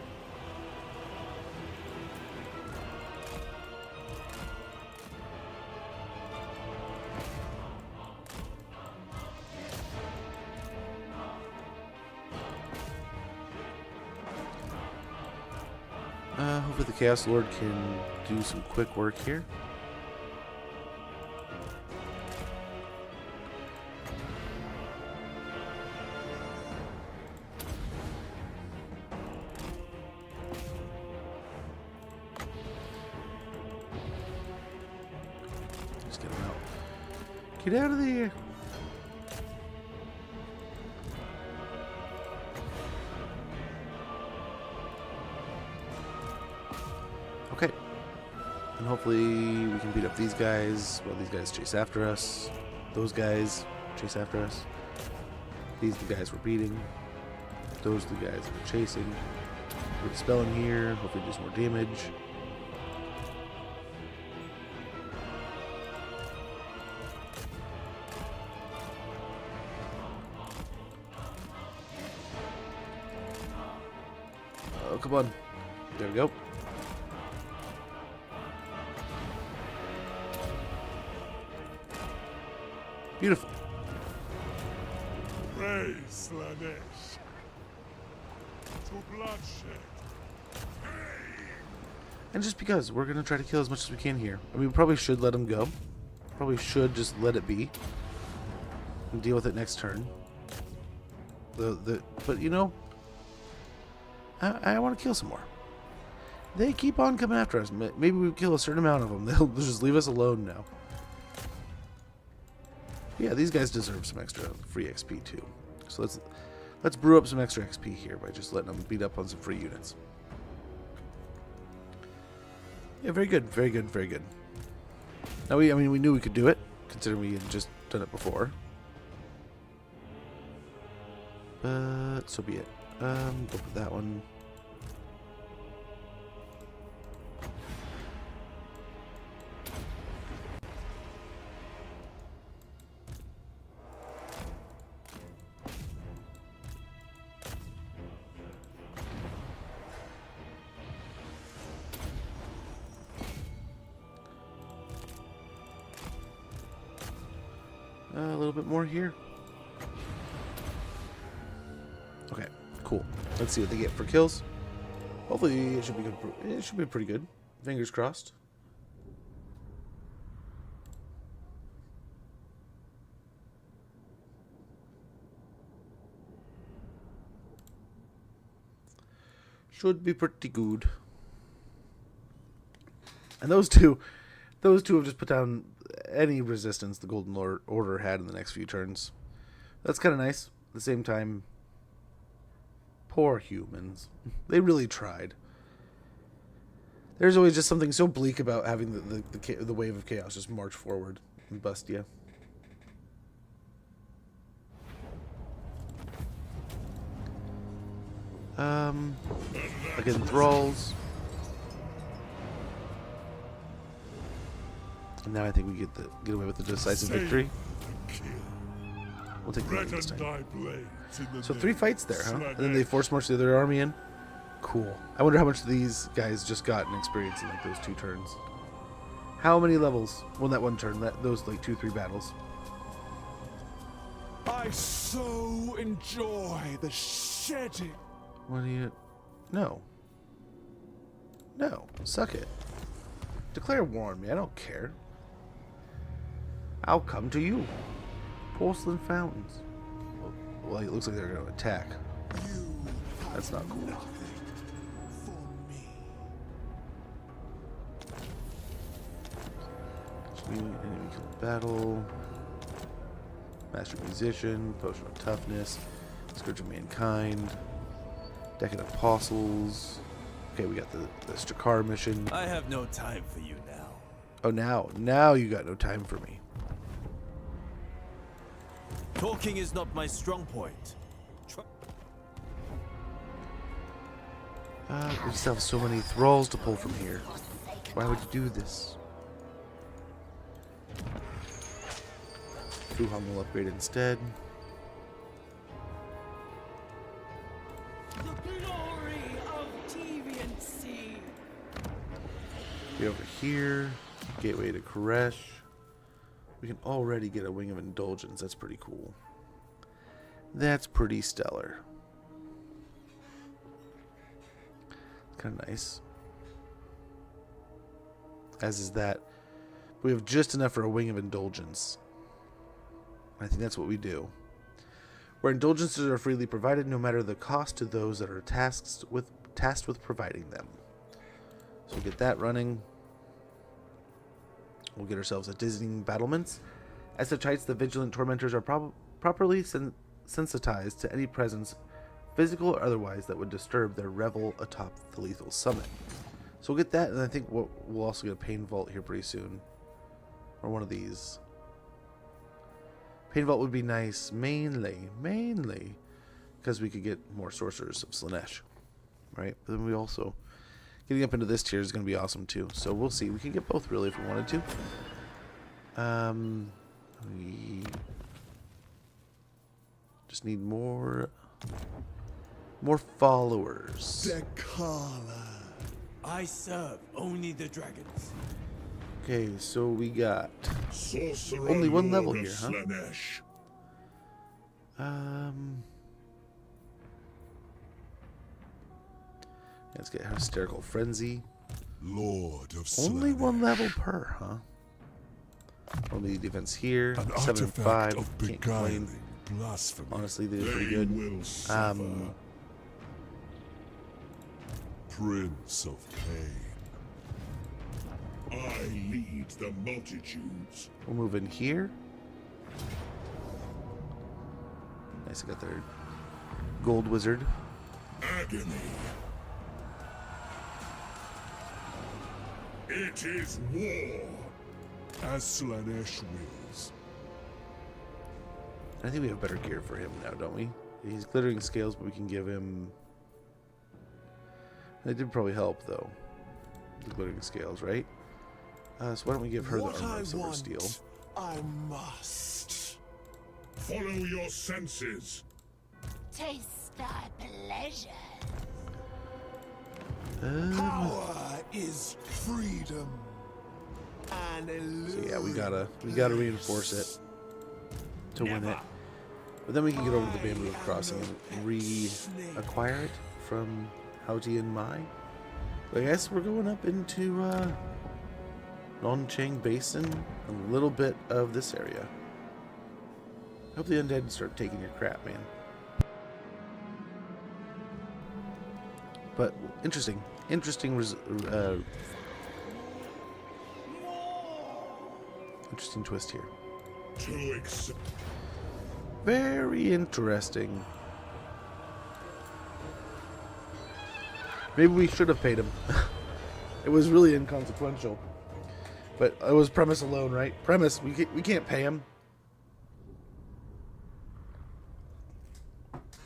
Hopefully the Chaos Lord can do some quick work here. Just get him out. Get out of there! Okay. And hopefully we can beat up these guys while these guys chase after us. Those guys chase after us. These are the guys we're beating. Those are the guys we're chasing. We're dispelling here. Hopefully do some more damage. Oh, come on. There we go. Beautiful. Praise Slanesh. To bloodshed. And just because we're going to try to kill as much as we can here. I mean, we probably should let him go. Probably should just let it be. And deal with it next turn. But, you know, I want to kill some more. They keep on coming after us. Maybe we kill a certain amount of them. They'll just leave us alone now. Yeah, these guys deserve some extra free XP too. So let's brew up some extra XP here by just letting them beat up on some free units. Yeah, very good, very good, very good. Now we knew we could do it, considering we had just done it before. But so be it. Go put that one. A little bit more here. Okay, cool. Let's see what they get for kills. Hopefully, it should be good. It should be pretty good. Fingers crossed. Should be pretty good. And those two have just put down any resistance the Golden Order had in the next few turns. That's kind of nice. At the same time, poor humans. They really tried. There's always just something so bleak about having the wave of chaos just march forward and bust you. Again, thralls. And now I think we get away with the decisive victory. We'll take the lead this time. So 3 fights there, huh? And then they force march the other army in. Cool. I wonder how much these guys just got in experience in like those 2 turns. How many levels? Well, that 1 turn. Those like 2-3 battles. I so enjoy the shedding. What do you? No. No. Suck it. Declare war on me. I don't care. I'll come to you. Porcelain fountains. Well, it looks like they're going to attack. That's not cool. Enemy kill battle. Master musician. Potion of toughness. Scourge of mankind. Decadent apostles. Okay, we got the Strakar mission. I have no time for you now. Oh, now you got no time for me. Talking is not my strong point. We just have so many thralls to pull from here. Why would you do this? Fuhan will upgrade instead. The glory of deviancy. Be over here. Gateway to Koresh. We can already get a Wing of Indulgence. That's pretty cool. That's pretty stellar. Kind of nice. As is that. We have just enough for a Wing of Indulgence. I think that's what we do. Where indulgences are freely provided, no matter the cost to those that are tasked with providing them. So we'll get that running. We'll get ourselves a dizzying battlements. At such heights, the vigilant tormentors are properly sensitized to any presence, physical or otherwise, that would disturb their revel atop the lethal summit. So we'll get that, and I think we'll also get a Pain Vault here pretty soon. Or one of these. Pain Vault would be nice, mainly, because we could get more Sorcerers of Slaanesh, right? But then we also, getting up into this tier is going to be awesome too. So we'll see. We can get both really if we wanted to. We just need more followers. Dekala. I serve only the dragons. Okay, so we got Sorcerer only 1 level Lord of here, huh? Slaanesh. Let's get Hysterical Frenzy. Lord of Only Slaanesh. 1 level per, huh? Only defense here. An 7 and 5. artifact of Can't complain. beguiling blasphemy. Honestly, they did pretty They good. will suffer. Prince of Pain. I lead the multitudes. We'll move in here. Nice, I got their gold wizard. Agony. It is war. As Slaanesh wills. I think we have better gear for him now, don't we? He's glittering scales, but we can give him... That did probably help, though. The glittering scales, right? So why don't we give her the armor of silver steel? I must. Follow your senses. Taste thy pleasure. Power is freedom. An illusion. So yeah, we gotta reinforce it to win it. But then we can get over to the Bamboo Crossing and reacquire it from Houti and Mai. But I guess we're going up into Nonchang Basin, a little bit of this area. I hope the undead start taking your crap, man. But interesting interesting twist here. Very interesting. Maybe we should have paid him. It was really inconsequential. But it was premise alone, right? Premise, we can't pay him.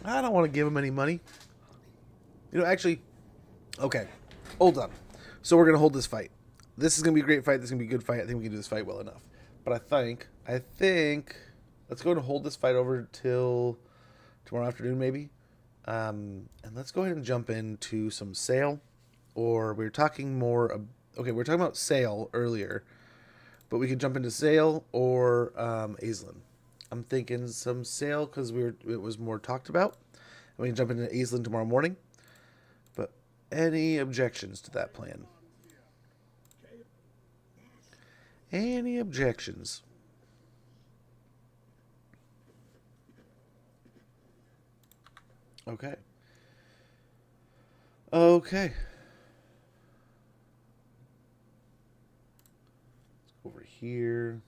I don't want to give him any money. You know, actually, okay, hold on. So we're going to hold this fight. This is going to be a great fight. This is going to be a good fight. I think we can do this fight well enough. But I think, let's go and hold this fight over till tomorrow afternoon, maybe. And let's go ahead and jump into some Sayl. Or we were talking more, okay, we were talking about Sayl earlier. But we could jump into Sayl or Aislinn. I'm thinking some Sayl because it was more talked about. And we can jump into Aislinn tomorrow morning. But any objections to that plan? Any objections? Okay. Okay. Let's go over here.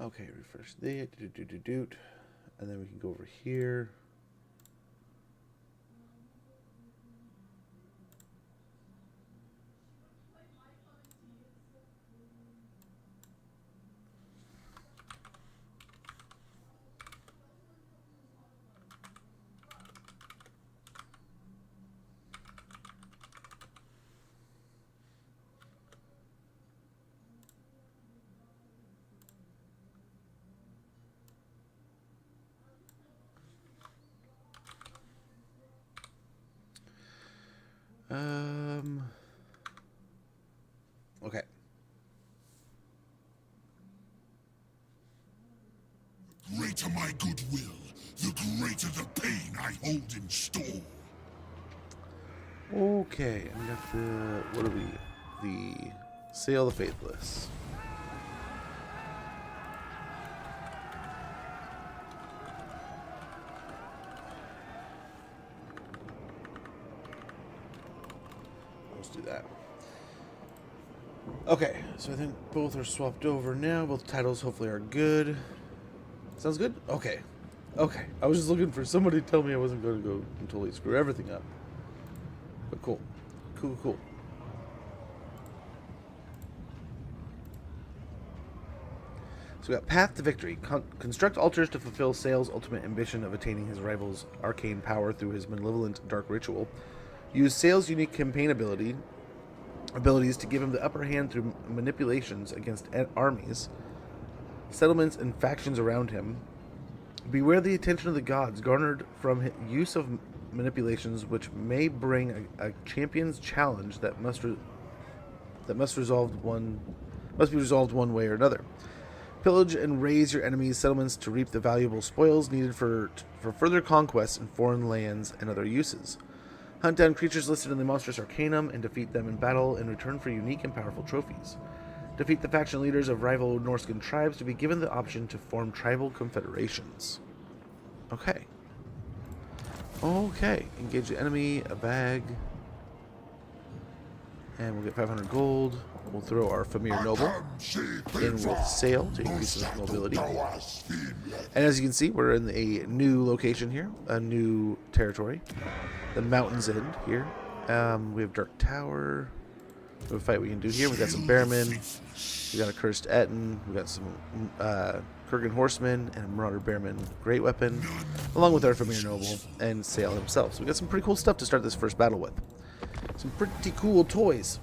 Okay, refresh that, and then we can go over here. Okay. The greater my goodwill, the greater the pain I hold in store. Okay, I got the, what are we? The Sayl the Faithless. Let's do that. Okay, so I think both are swapped over now. Both titles hopefully are good. Sounds good? Okay. Okay. I was just looking for somebody to tell me I wasn't going to go and totally screw everything up. But cool. Cool. So we got Path to Victory. Construct altars to fulfill Sayl's ultimate ambition of attaining his rival's arcane power through his malevolent dark ritual. Use Sayl's unique campaign abilities to give him the upper hand through manipulations against armies, settlements, and factions around him. Beware the attention of the gods garnered from use of manipulations, which may bring a champion's challenge that must be resolved one way or another. Pillage and raze your enemies' settlements to reap the valuable spoils needed for further conquests in foreign lands and other uses. Hunt down creatures listed in the Monstrous Arcanum and defeat them in battle in return for unique and powerful trophies. Defeat the faction leaders of rival Norscan tribes to be given the option to form tribal confederations. Okay. Okay. Engage the enemy, a bag. And we'll get 500 gold. We'll throw our Famir Noble in with Sayl to increase his mobility. And as you can see, we're in a new location here, a new territory. The Mountain's End here. We have Dark Tower. We have a fight we can do here. We got some Bearmen. We got a Cursed Etten. We got some Kurgan Horsemen and a Marauder Bearman Great Weapon, along with our Famir Noble and Sayl himself. So we got some pretty cool stuff to start this first battle with. Some pretty cool toys,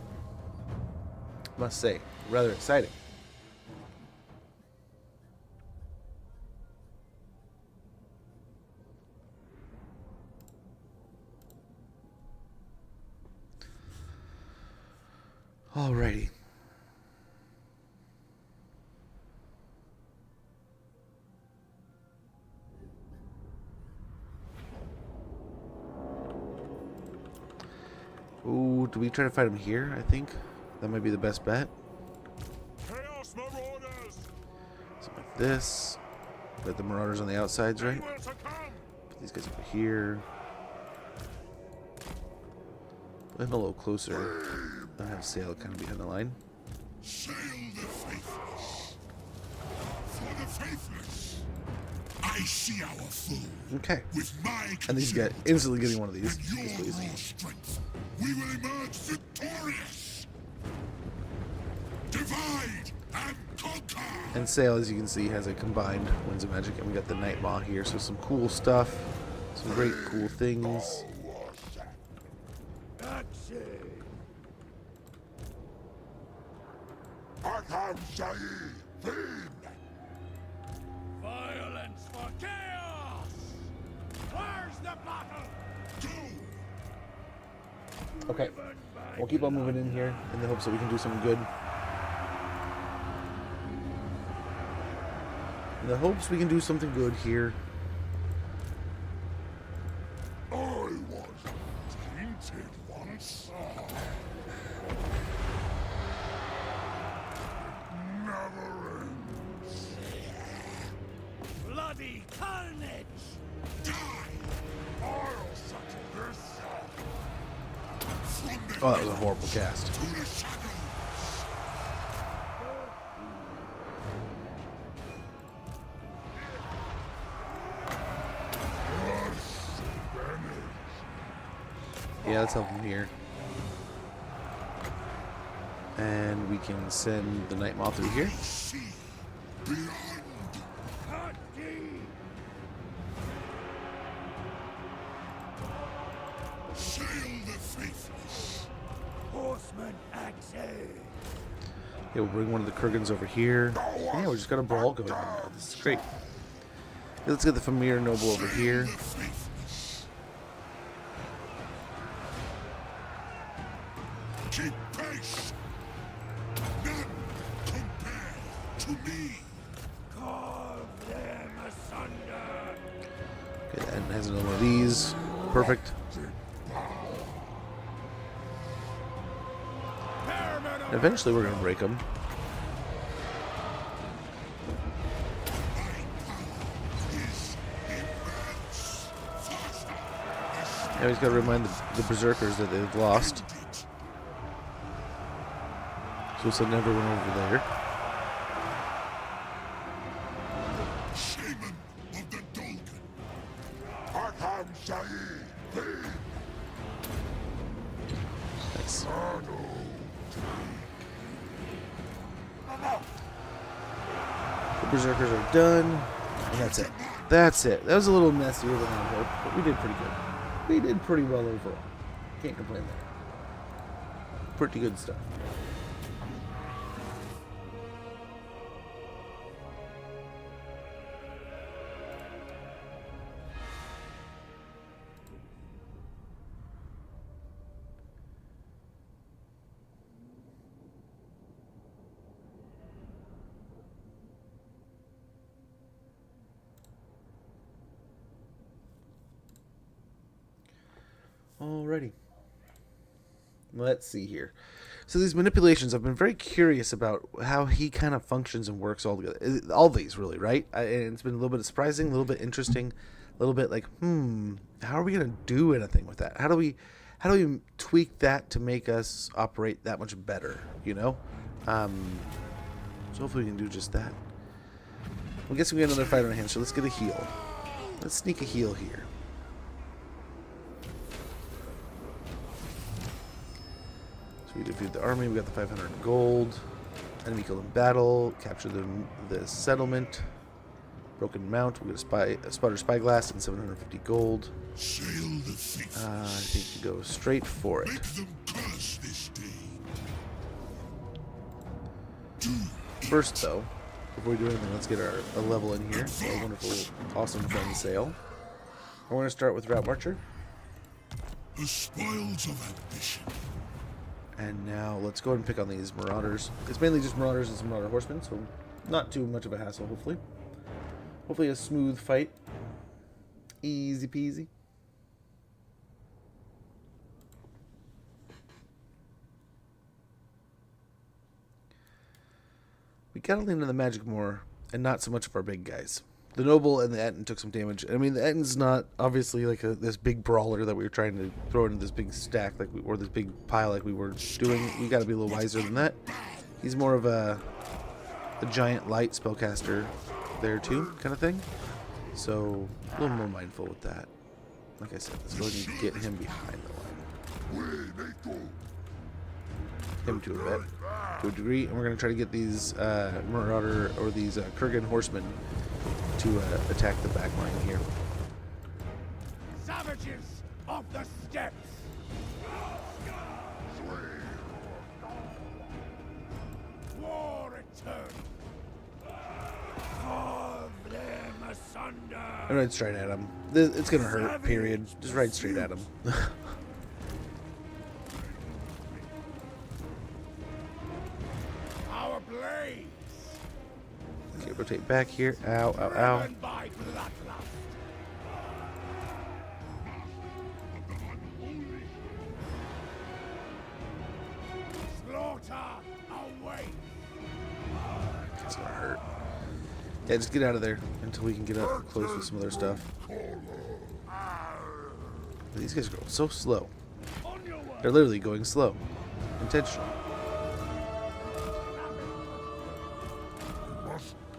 must say. Rather exciting. Alrighty. Ooh, do we try to fight him here? I think that might be the best bet. Chaos Marauders! Something like this. Got the Marauders on the outsides, right? Put these guys over here. Put him a little closer. I have Sayl kind of behind the line. Sail the faithless. For the faithless. I see our foe. Okay. With my And these guys instantly getting one of these. with your raw strength, we will emerge victorious. Divide and conquer. And Sayl, as you can see, has a combined Winds of Magic, and we got the Night Maw here, so some cool stuff, some great cool things. Violence for chaos! Where's the battle? Okay, we'll keep on moving in here in the hopes that we can do something good. In the hopes we can do something good here. I was tainted once. Never ends. Bloody carnage! Die! I'll settle this. From the Oh, that was a horrible cast. to the shadows. Yeah, let's help him here. And we can send the Night Maw through here. See beyond. Sail the faithless. Horseman axe! Yeah, we'll bring one of the Kurgans over here. And yeah, we just got a brawl going on now. This is great. Yeah, let's get the Famir Noble over here. The faithless. Keep pace. None compare to me. Carve them asunder! Okay, and has another one of these. Perfect. And eventually we're going to break them. Now he's got to remind the Berserkers that they've lost. So we'll send everyone over there. Shaman of the Dolgan. Arkham Sayl. Nice. The Berserkers are done. And that's it. That's it. That was a little messier than I hoped, but we did pretty good. We did pretty well overall. Can't complain there. Pretty good stuff. Alrighty. Let's see here. So these manipulations, I've been very curious about how he kind of functions and works all together. All these, really, right? And it's been a little bit surprising, a little bit interesting, a little bit like, how are we going to do anything with that? How how do we tweak that to make us operate that much better, you know? So hopefully we can do just that. I guess we get another fight on our hands, so let's get a heal. Let's sneak a heal here. So we defeat the army, we got the 500 gold. Enemy killed in battle, capture the settlement. Broken mount, we get a spotter spyglass and 750 gold. Sayl the faithless. I think we go straight for it. Make them curse this day. First, though, before we do anything, let's get a level in here. Our wonderful, awesome friend Sayl. We're going to start with Route Marcher. The spoils of ambition. And now let's go ahead and pick on these Marauders. It's mainly just Marauders and some Marauder Horsemen, so not too much of a hassle, hopefully. Hopefully a smooth fight. Easy peasy. We gotta lean into the magic more, and not so much of our big guys. The Noble and the Etten took some damage. I mean, the Etten's not obviously like this big brawler that we were trying to throw into this big stack, or this big pile like we were doing. We gotta be a little wiser than that. He's more of a giant light spellcaster there too, kind of thing. So a little more mindful with that. Like I said, let's go ahead and get him behind the line. Him to a degree, and we're gonna try to get these Marauder or these Kurgan horsemen to attack the back line here. Savages of the steppes! War return! Carve them asunder! I'm right straight at him. It's gonna hurt, period. Just right straight at him. Our blades! Okay, rotate back here. Ow, ow, ow. Driven by bloodlust. Slaughter away! It's gonna hurt. Yeah, just get out of there until we can get up close with some other stuff. These guys go so slow. They're literally going slow. Intentional.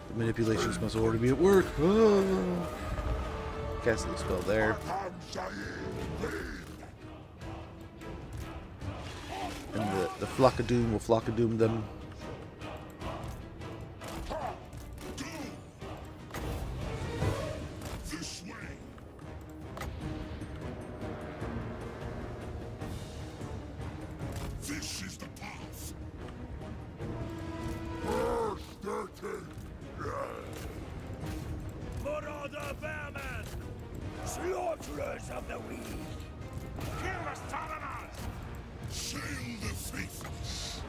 The manipulations must already be at work. Oh. Casting the spell there. And the flock of doom will flock of doom them. This is the path. Marauder bearmen! Slaughterers of the weak! Kill the Southerners! Sayl the faithless.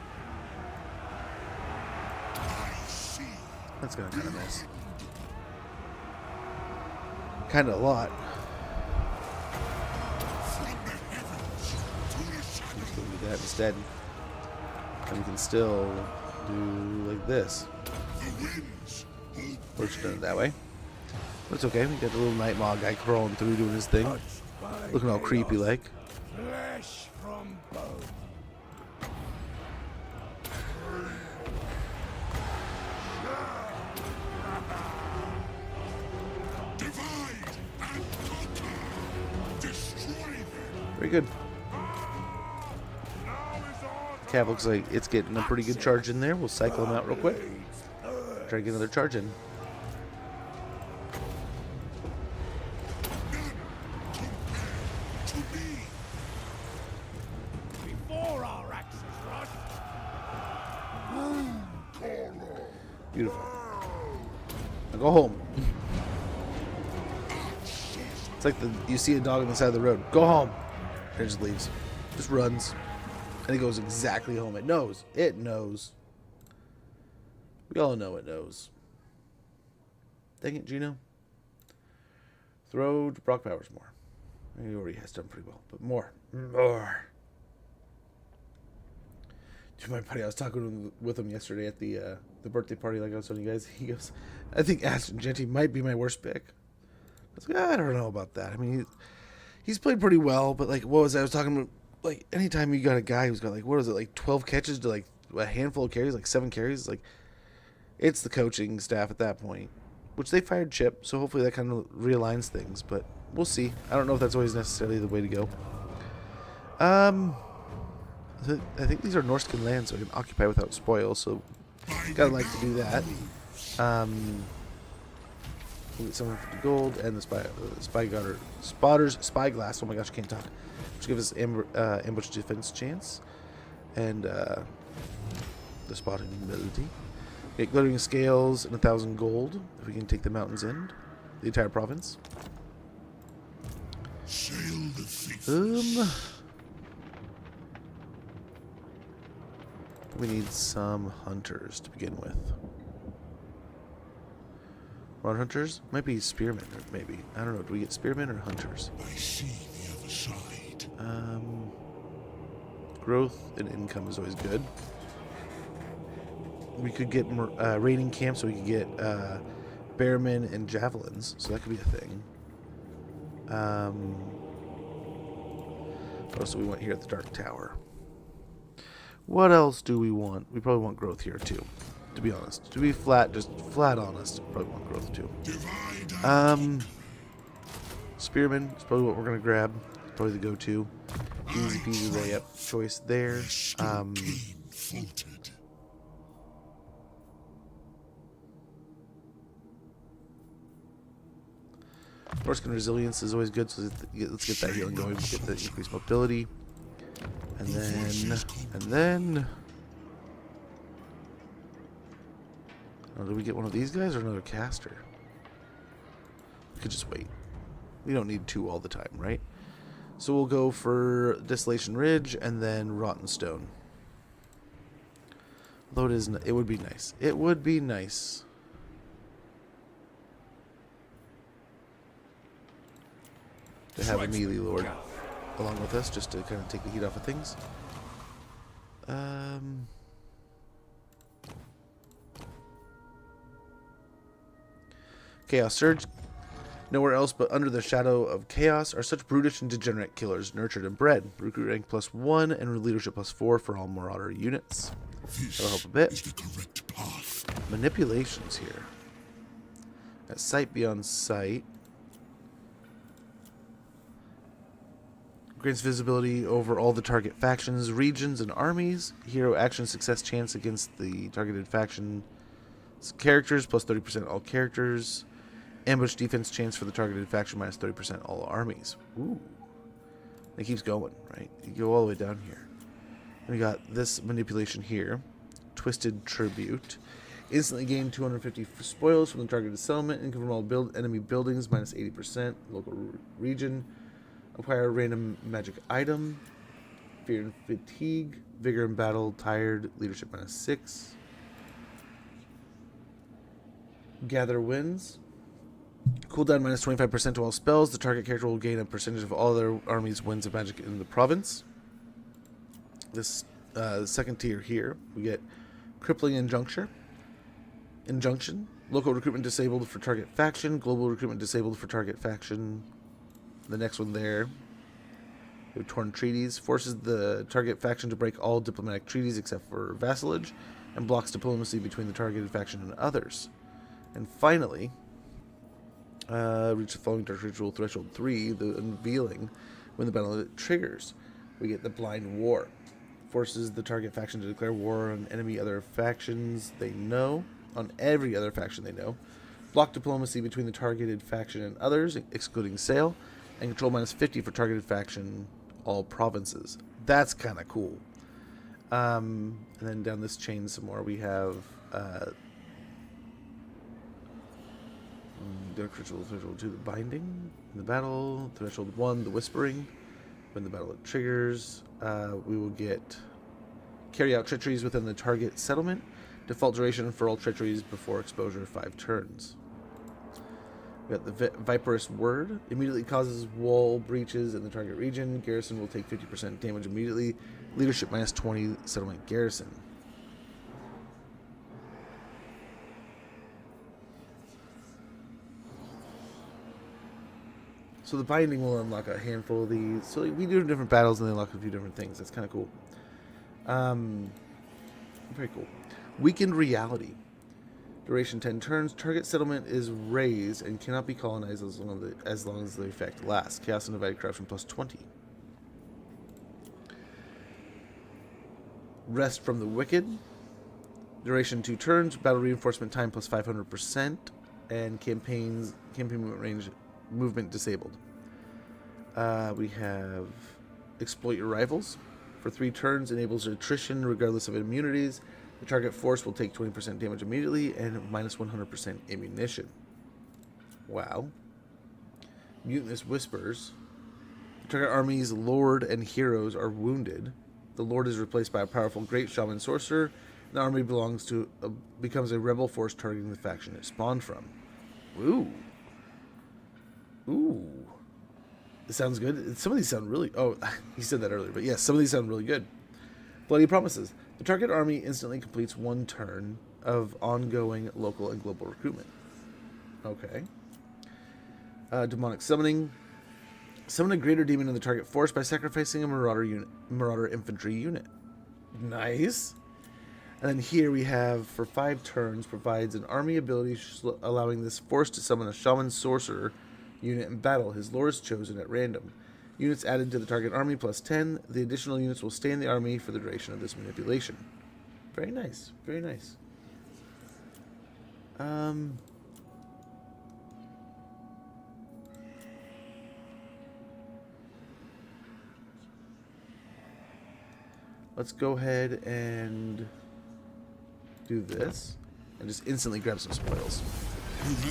I see. That's gonna kind of miss. Kind of a lot. Let's go do that instead. And we can still do like this. We're just doing it that way. But it's okay. We got the little night maw guy crawling through doing his thing. Looking all creepy like. Flesh from bone. Divide and conquer. Destroy them. Very good. Cav looks like it's getting a pretty good charge in there. We'll cycle him out real quick. Try to get another charge in. Before our axes rush. Beautiful. Now go home. It's like you see a dog on the side of the road. Go home. And it just leaves. Just runs. And it goes exactly home. It knows. It knows. We all know it knows. Dang it, Gino. Throw to Brock Powers more. He already has done pretty well. But more. More. To my buddy, I was talking with him yesterday at the birthday party, like I was telling you guys. He goes, I think Aston Genty might be my worst pick. I was like, I don't know about that. I mean, he's played pretty well, but like, what was I was talking like anytime you got a guy who's got like, what is it, like 12 catches to like a handful of carries, like 7 carries, like it's the coaching staff at that point, which they fired Chip, so hopefully that kind of realigns things, but we'll see. I don't know if that's always necessarily the way to go. I think these are Norskin lands, so I can occupy without spoil, so gotta like to do that. We'll get 750 gold and the spotter's spyglass. Oh my gosh, I can't talk. Which gives us ambush defense chance and the spotting ability. Get glittering scales and 1,000 gold if we can take the mountains end, the entire province. Sayl the faithless. We need some hunters to begin with. Run hunters? Might be spearmen, or maybe. I don't know. Do we get spearmen or hunters? I see the other side. Growth and income is always good. We could get raiding camps, so we could get bearmen and javelins, so that could be a thing. What else do we want here at the Dark Tower? What else do we want? We probably want growth here too, to be honest. To be just flat honest, probably want growth too. Spearman is probably what we're gonna grab. Probably the go-to. Easy peasy layup choice there. Norskin resilience is always good, so let's get that healing going. Get the increased mobility. And then oh, do we get one of these guys or another caster? We could just wait. We don't need 2 all the time, right? So we'll go for Desolation Ridge and then Rotten Stone. Although it would be nice. It would be nice to have a melee lord along with us, just to kind of take the heat off of things. Chaos Surge. Nowhere else but under the shadow of chaos are such brutish and degenerate killers, nurtured and bred. Recruit rank +1 and leadership +4 for all Marauder units. That'll help a bit. Manipulations here. At sight beyond sight. Grants visibility over all the target factions, regions, and armies. Hero action success chance against the targeted faction characters, plus 30% all characters. Ambush defense chance for the targeted faction, minus 30% all armies. Ooh. It keeps going, right? You go all the way down here. And we got this manipulation here. Twisted Tribute. Instantly gain 250 spoils from the targeted settlement. Income from all enemy buildings, minus 80%. Local region. Acquire a random magic item. Fear and Fatigue. Vigor in Battle. Tired. Leadership -6. Gather Wins. Cooldown minus 25% to all spells. The target character will gain a percentage of all their army's wins of magic in the province. This second tier here, we get Crippling Injunction. Local recruitment disabled for target faction. Global recruitment disabled for target faction. The next one there, we have Torn Treaties. Forces the target faction to break all diplomatic treaties except for vassalage, and blocks diplomacy between the targeted faction and others. And finally, reach the following dark ritual threshold 3, the unveiling. When the battle triggers, we get the Blind War. Forces the target faction to declare war on enemy other factions they know, on every other faction they know. Block diplomacy between the targeted faction and others, excluding Sayl, and control minus 50 for targeted faction all provinces. That's kind of cool. And then down this chain some more, we have Dark Ritual Threshold 2, the Binding. In the battle, Threshold 1, the Whispering. When the battle triggers, we will get carry out treacheries within the target settlement. Default duration for all treacheries before exposure 5 turns. We got the Viperous Word. Immediately causes wall breaches in the target region. Garrison will take 50% damage immediately. Leadership minus 20 settlement garrison. So the binding will unlock a handful of these. So we do different battles and they unlock a few different things. That's kind of cool. Very cool. Weakened reality. Duration 10 turns. Target settlement is raised and cannot be colonized as long as the effect lasts. Chaos and divided corruption plus 20. Rest from the wicked. Duration 2 turns. Battle reinforcement time plus 500%. And campaign movement disabled. We have exploit your rivals. For 3 turns, enables attrition regardless of immunities. The target force will take 20% damage immediately and minus 100% ammunition. Wow. Mutinous Whispers. The target army's lord and heroes are wounded. The lord is replaced by a powerful great shaman sorcerer. The army becomes a rebel force targeting the faction it spawned from. Ooh. Ooh. This sounds good. Some of these sound really... Oh, he said that earlier. But yes, some of these sound really good. Bloody Promises. The target army instantly completes 1 turn of ongoing local and global recruitment. Okay. Demonic Summoning. Summon a greater demon in the target force by sacrificing a marauder infantry unit. Nice. And then here we have, for 5 turns, provides an army ability allowing this force to summon a shaman sorcerer unit in battle. His lore is chosen at random. Units added to the target army plus 10. The additional units will stay in the army for the duration of this manipulation. Very nice. Very nice. Let's go ahead and do this and just instantly grab some spoils.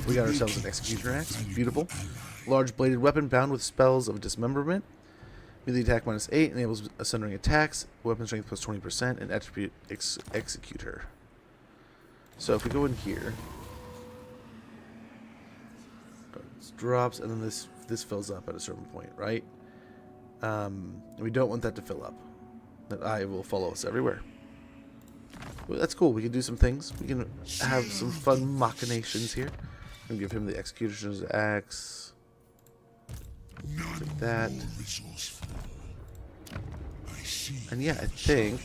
We got ourselves an Executioner Axe. Beautiful. Large bladed weapon bound with spells of dismemberment. Melee attack minus 8 enables sundering attacks. Weapon strength plus 20% and attribute Executor. So if we go in here, it drops and then this fills up at a certain point, right? And we don't want that to fill up. That eye will follow us everywhere. Well, that's cool. We can do some things. We can have some fun machinations here. And give him the Executioner's Axe. Like that. And yeah, I think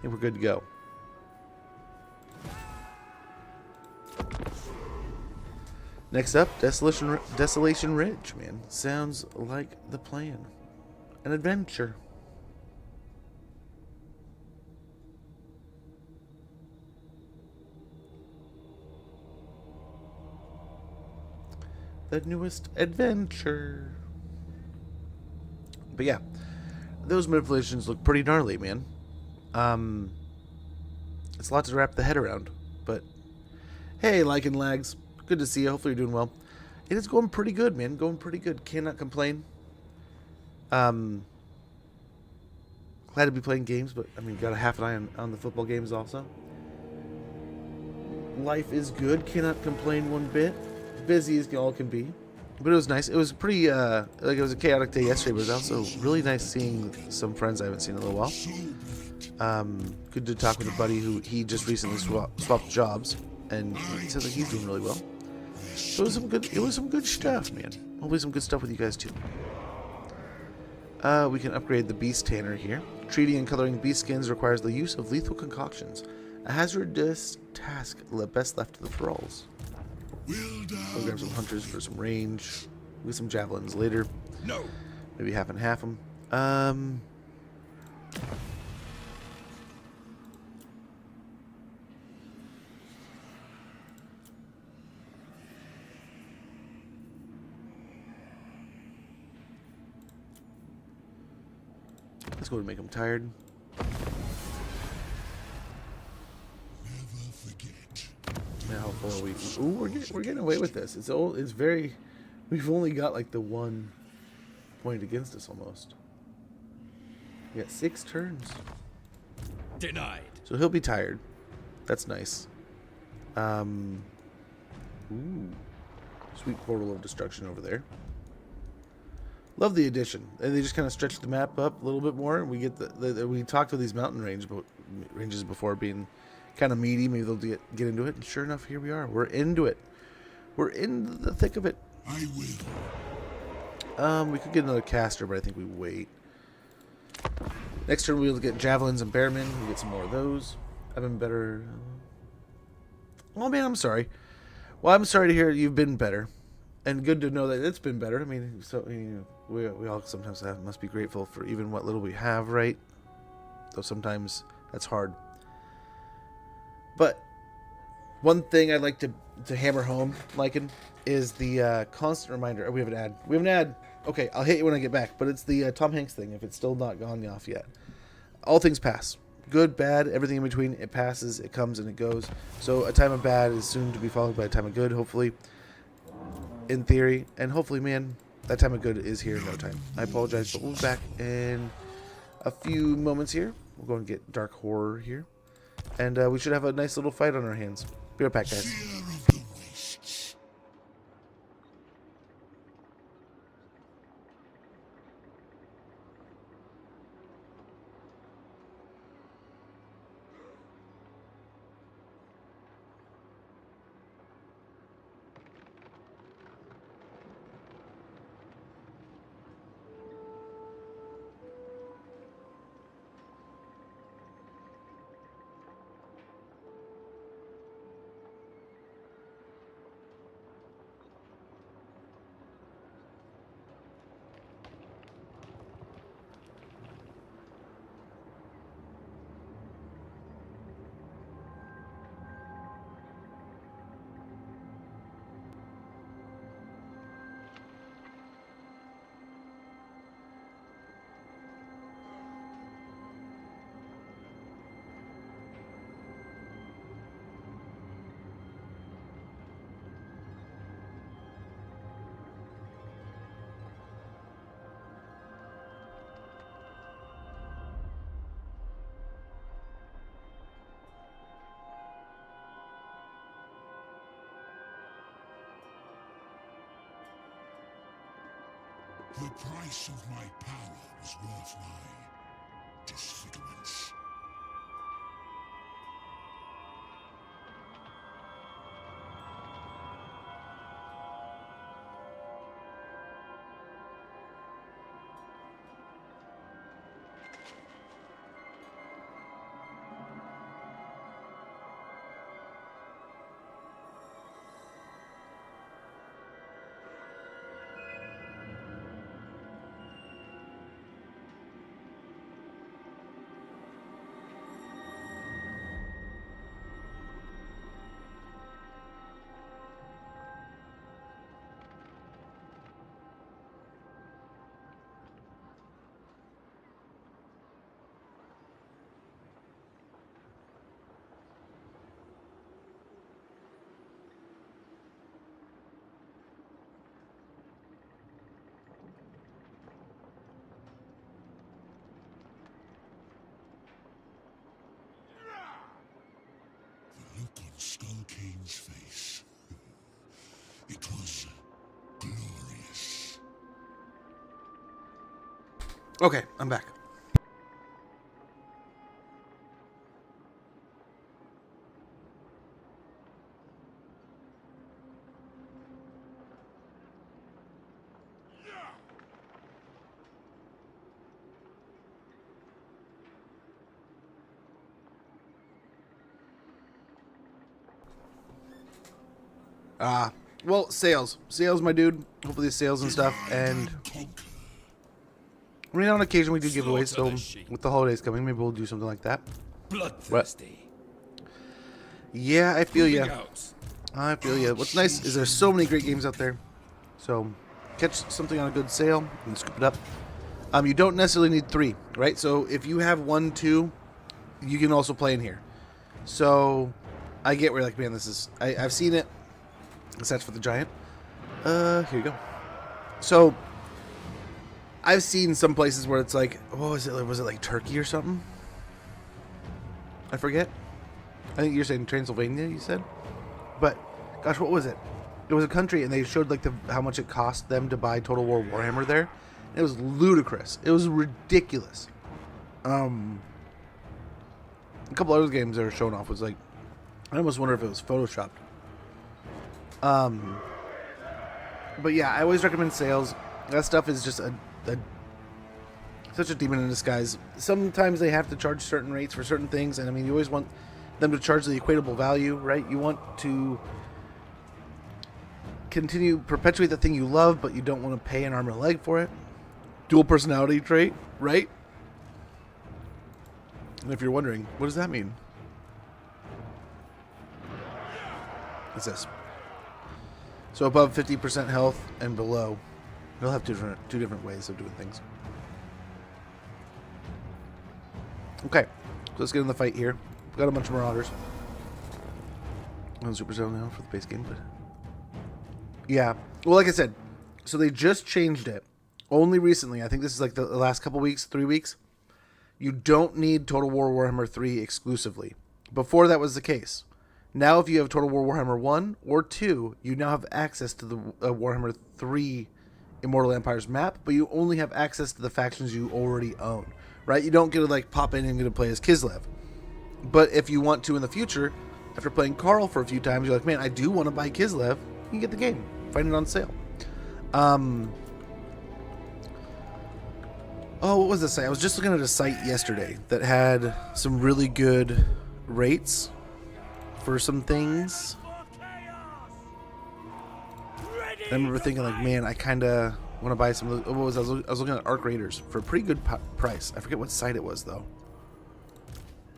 we're good to go. Next up, Desolation Ridge, man. Sounds like the plan. An adventure. The newest adventure. But yeah, those manipulations look pretty gnarly, man. It's a lot to wrap the head around. But hey, like and lags. Good to see you. Hopefully you're doing well. It is going pretty good, man. Going pretty good. Cannot complain. Glad to be playing games, but I mean, got a half an eye on the football games also. Life is good. Cannot complain one bit. Busy as all can be, but it was nice. It was pretty like it was a chaotic day yesterday, but it was also really nice seeing some friends I haven't seen in a little while. Good to talk with a buddy who he just recently swapped jobs, and he says like he's doing really well. So it was some good stuff, man. Hopefully some good stuff with you guys too. We can upgrade the beast tanner here. Treating and coloring beast skins requires the use of lethal concoctions, a hazardous task best left to the thralls. We'll grab some hunters for some range. We'll get some javelins later. No. Maybe half and half them. Let's go and make them tired. Now, how far are we? Ooh, we're getting away with this. It's very. We've only got like the 1 point against us almost. We got 6 turns. Denied. So he'll be tired. That's nice. Ooh, sweet portal of destruction over there. Love the addition. And they just kind of stretch the map up a little bit more. And we get we talked with these mountain ranges before being kind of meaty. Maybe they'll get into it. And sure enough, here we are. We're into it. We're in the thick of it. I will. We could get another caster, but I think we wait. Next turn we'll get javelins and bearmen. We get some more of those. I've been better. Oh man, I'm sorry. Well, I'm sorry to hear you've been better, and good to know that it's been better. I mean, so we all sometimes must be grateful for even what little we have, right? Though sometimes that's hard. But one thing I'd like to hammer home, Lycan, is the constant reminder. Oh, we have an ad. We have an ad. Okay, I'll hit you when I get back. But it's the Tom Hanks thing, if it's still not gone off yet. All things pass. Good, bad, everything in between. It passes, it comes, and it goes. So a time of bad is soon to be followed by a time of good, hopefully. In theory. And hopefully, man, that time of good is here in no time. I apologize, but we'll be back in a few moments here. We'll go and get Dark Horror here. And we should have a nice little fight on our hands. Be right back, guys. The price of my power was worth my disfigurements. Skull King's face. It was glorious. Okay, I'm back. Well, sales. Sales, my dude. Hopefully sales and stuff. And I mean, on occasion we do giveaways, so with the holidays coming, maybe we'll do something like that. Bloodthirsty. Yeah, I feel ya. I feel ya. What's nice is there's so many great games out there. So catch something on a good sale and scoop it up. You don't necessarily need 3, right? So if you have 1, 2, you can also play in here. So I get where you're like, man, this is... I've seen it. That's for the giant. Here you go. So I've seen some places where it's like, what was it? Was it like Turkey or something? I forget. I think you're saying Transylvania, you said? But gosh, what was it? It was a country, and they showed like how much it cost them to buy Total War Warhammer there, It was ludicrous. It was ridiculous. A couple other games that were showing off was like, I almost wonder if it was photoshopped. But yeah, I always recommend Sayls. That stuff is just such a demon in disguise. Sometimes they have to charge certain rates for certain things, and I mean, you always want them to charge the equatable value, right? You want to perpetuate the thing you love, but you don't want to pay an arm and a leg for it. Dual personality trait, right? And if you're wondering, what does that mean? What's this? So above 50% health and below, you'll have two different ways of doing things. Okay, so let's get in the fight here. We've got a bunch of marauders. I'm on Super Zone now for the base game, but yeah. Well, like I said, so they just changed it only recently. I think this is like the last couple weeks, 3 weeks. You don't need Total War Warhammer 3 exclusively. Before that was the case. Now if you have Total War Warhammer 1 or 2, you now have access to the Warhammer 3 Immortal Empires map, but you only have access to the factions you already own, right? You don't get to like pop in and get to play as Kislev. But if you want to in the future, after playing Karl for a few times, you're like, man, I do want to buy Kislev. You can get the game. Find it on sale. Oh, what was the site? I was just looking at a site yesterday that had some really good rates for some things. I remember thinking like, man, I kind of want to buy some of those. I was looking at Arc Raiders for a pretty good price. I forget what site it was though.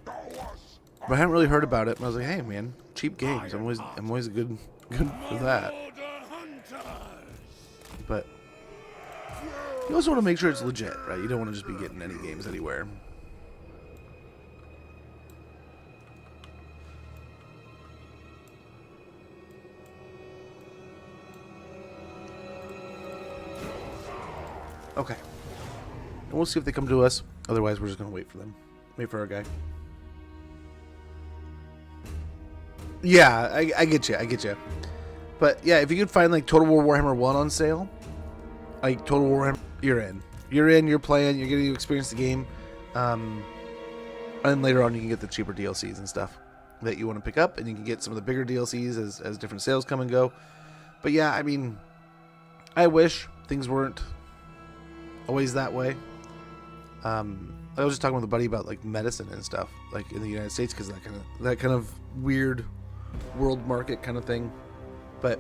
But I hadn't really heard about it. And I was like, hey man, cheap games. I'm always good for that. But you also want to make sure it's legit, right? You don't want to just be getting any games anywhere. Okay. And we'll see if they come to us. Otherwise, we're just going to wait for them. Wait for our guy. Yeah, I get you. I get you. But yeah, if you could find like Total War Warhammer 1 on sale, like Total War Warhammer, you're in. You're playing, you're getting to experience the game. And later on you can get the cheaper DLCs and stuff that you want to pick up, and you can get some of the bigger DLCs as different sales come and go. But yeah, I mean, I wish things weren't always that way. I was just talking with a buddy about like medicine and stuff, like in the United States, because that kind of weird world market kind of thing. But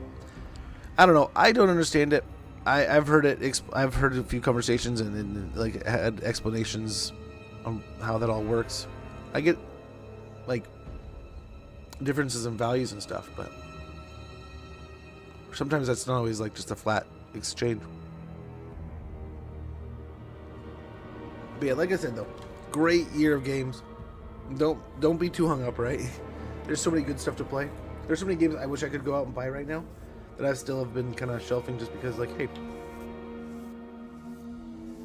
I don't know. I don't understand it. I've heard it. I've heard a few conversations and like had explanations on how that all works. I get like differences in values and stuff, but sometimes that's not always like just a flat exchange. But yeah, like I said though, great year of games. Don't be too hung up, right? There's so many good stuff to play. There's so many games I wish I could go out and buy right now that I still have been kind of shelving just because, like, hey,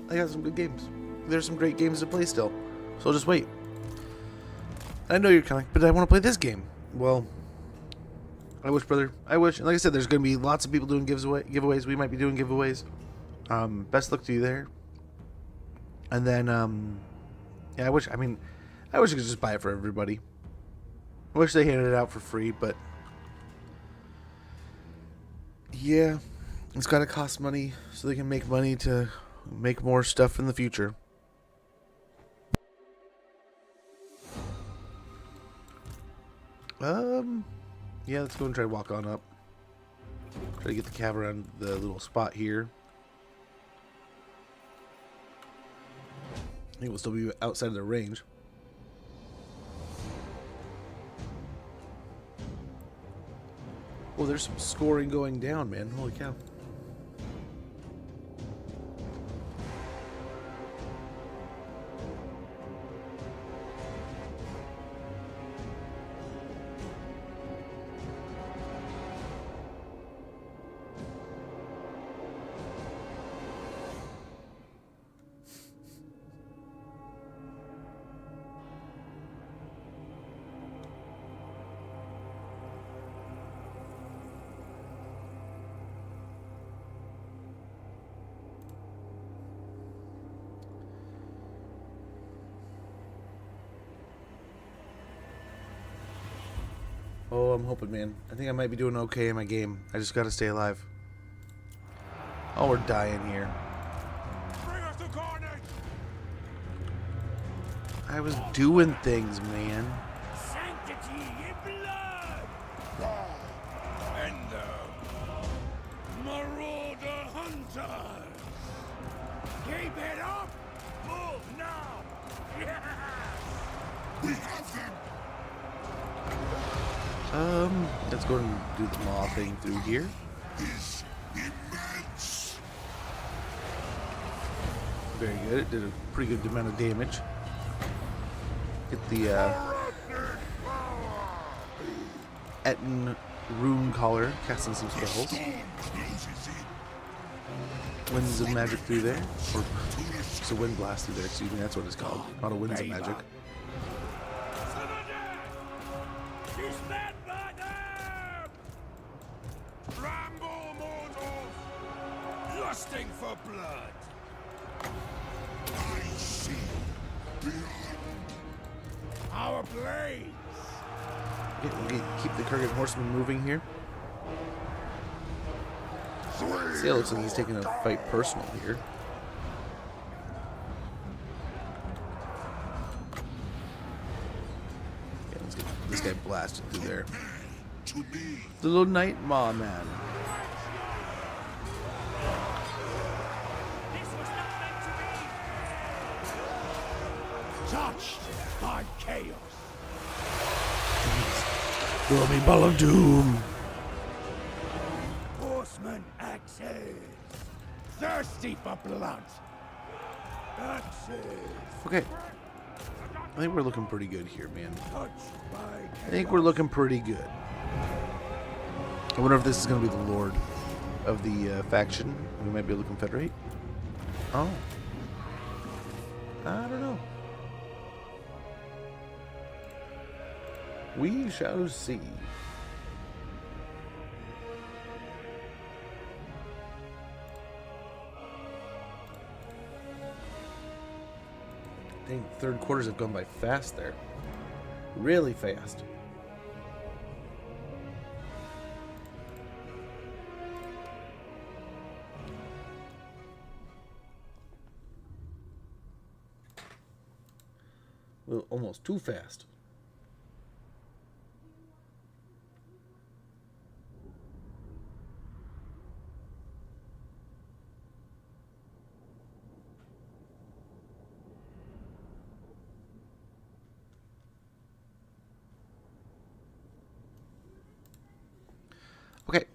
I got some good games. There's some great games to play still, so I'll just wait. I know you're kind of like, but I want to play this game. Well, I wish, brother. I wish. And like I said, there's going to be lots of people doing giveaways. We might be doing giveaways. Best luck to you there. And then, yeah, I wish I could just buy it for everybody. I wish they handed it out for free, but yeah, it's got to cost money so they can make money to make more stuff in the future. Yeah, let's go and try to walk on up. Try to get the cab around the little spot here. I think we'll still be outside of the range. Oh, there's some scoring going down, man. Holy cow. Oh, I'm hoping, man. I think I might be doing okay in my game. I just gotta stay alive. Oh, we're dying here. Bring us to carnage! I was doing things, man. Sanctity in blood! And marauder hunters! Keep it up! Move now! We have them! Let's go and do the maw thing through here. Is immense. Very good. It did a pretty good amount of damage. Get the Etten Rune Collar, casting some spells. Winds of Magic through there. Or it's a Wind Blast through there, excuse me, that's what it's called. Not a Winds of Magic. She's fed by them! Ramble mortals! Lusting for blood! I see beyond. Our blades! Keep the Kurgan Horseman moving here. Sayl looks like he's taking a fight personal here. Yeah, let's get this guy blasted through there. The little Night Maw man. This was not meant to be! Touched by chaos! Throw me ball of doom. Horseman axes! Thirsty for blood! Axes! Okay. I think we're looking pretty good here, man. Touched by chaos! I think we're looking pretty good. I wonder if this is going to be the Lord of the faction. We might be able to confederate. Oh. I don't know. We shall see. Dang, third quarters have gone by fast there. Really fast. Well, almost too fast. Okay.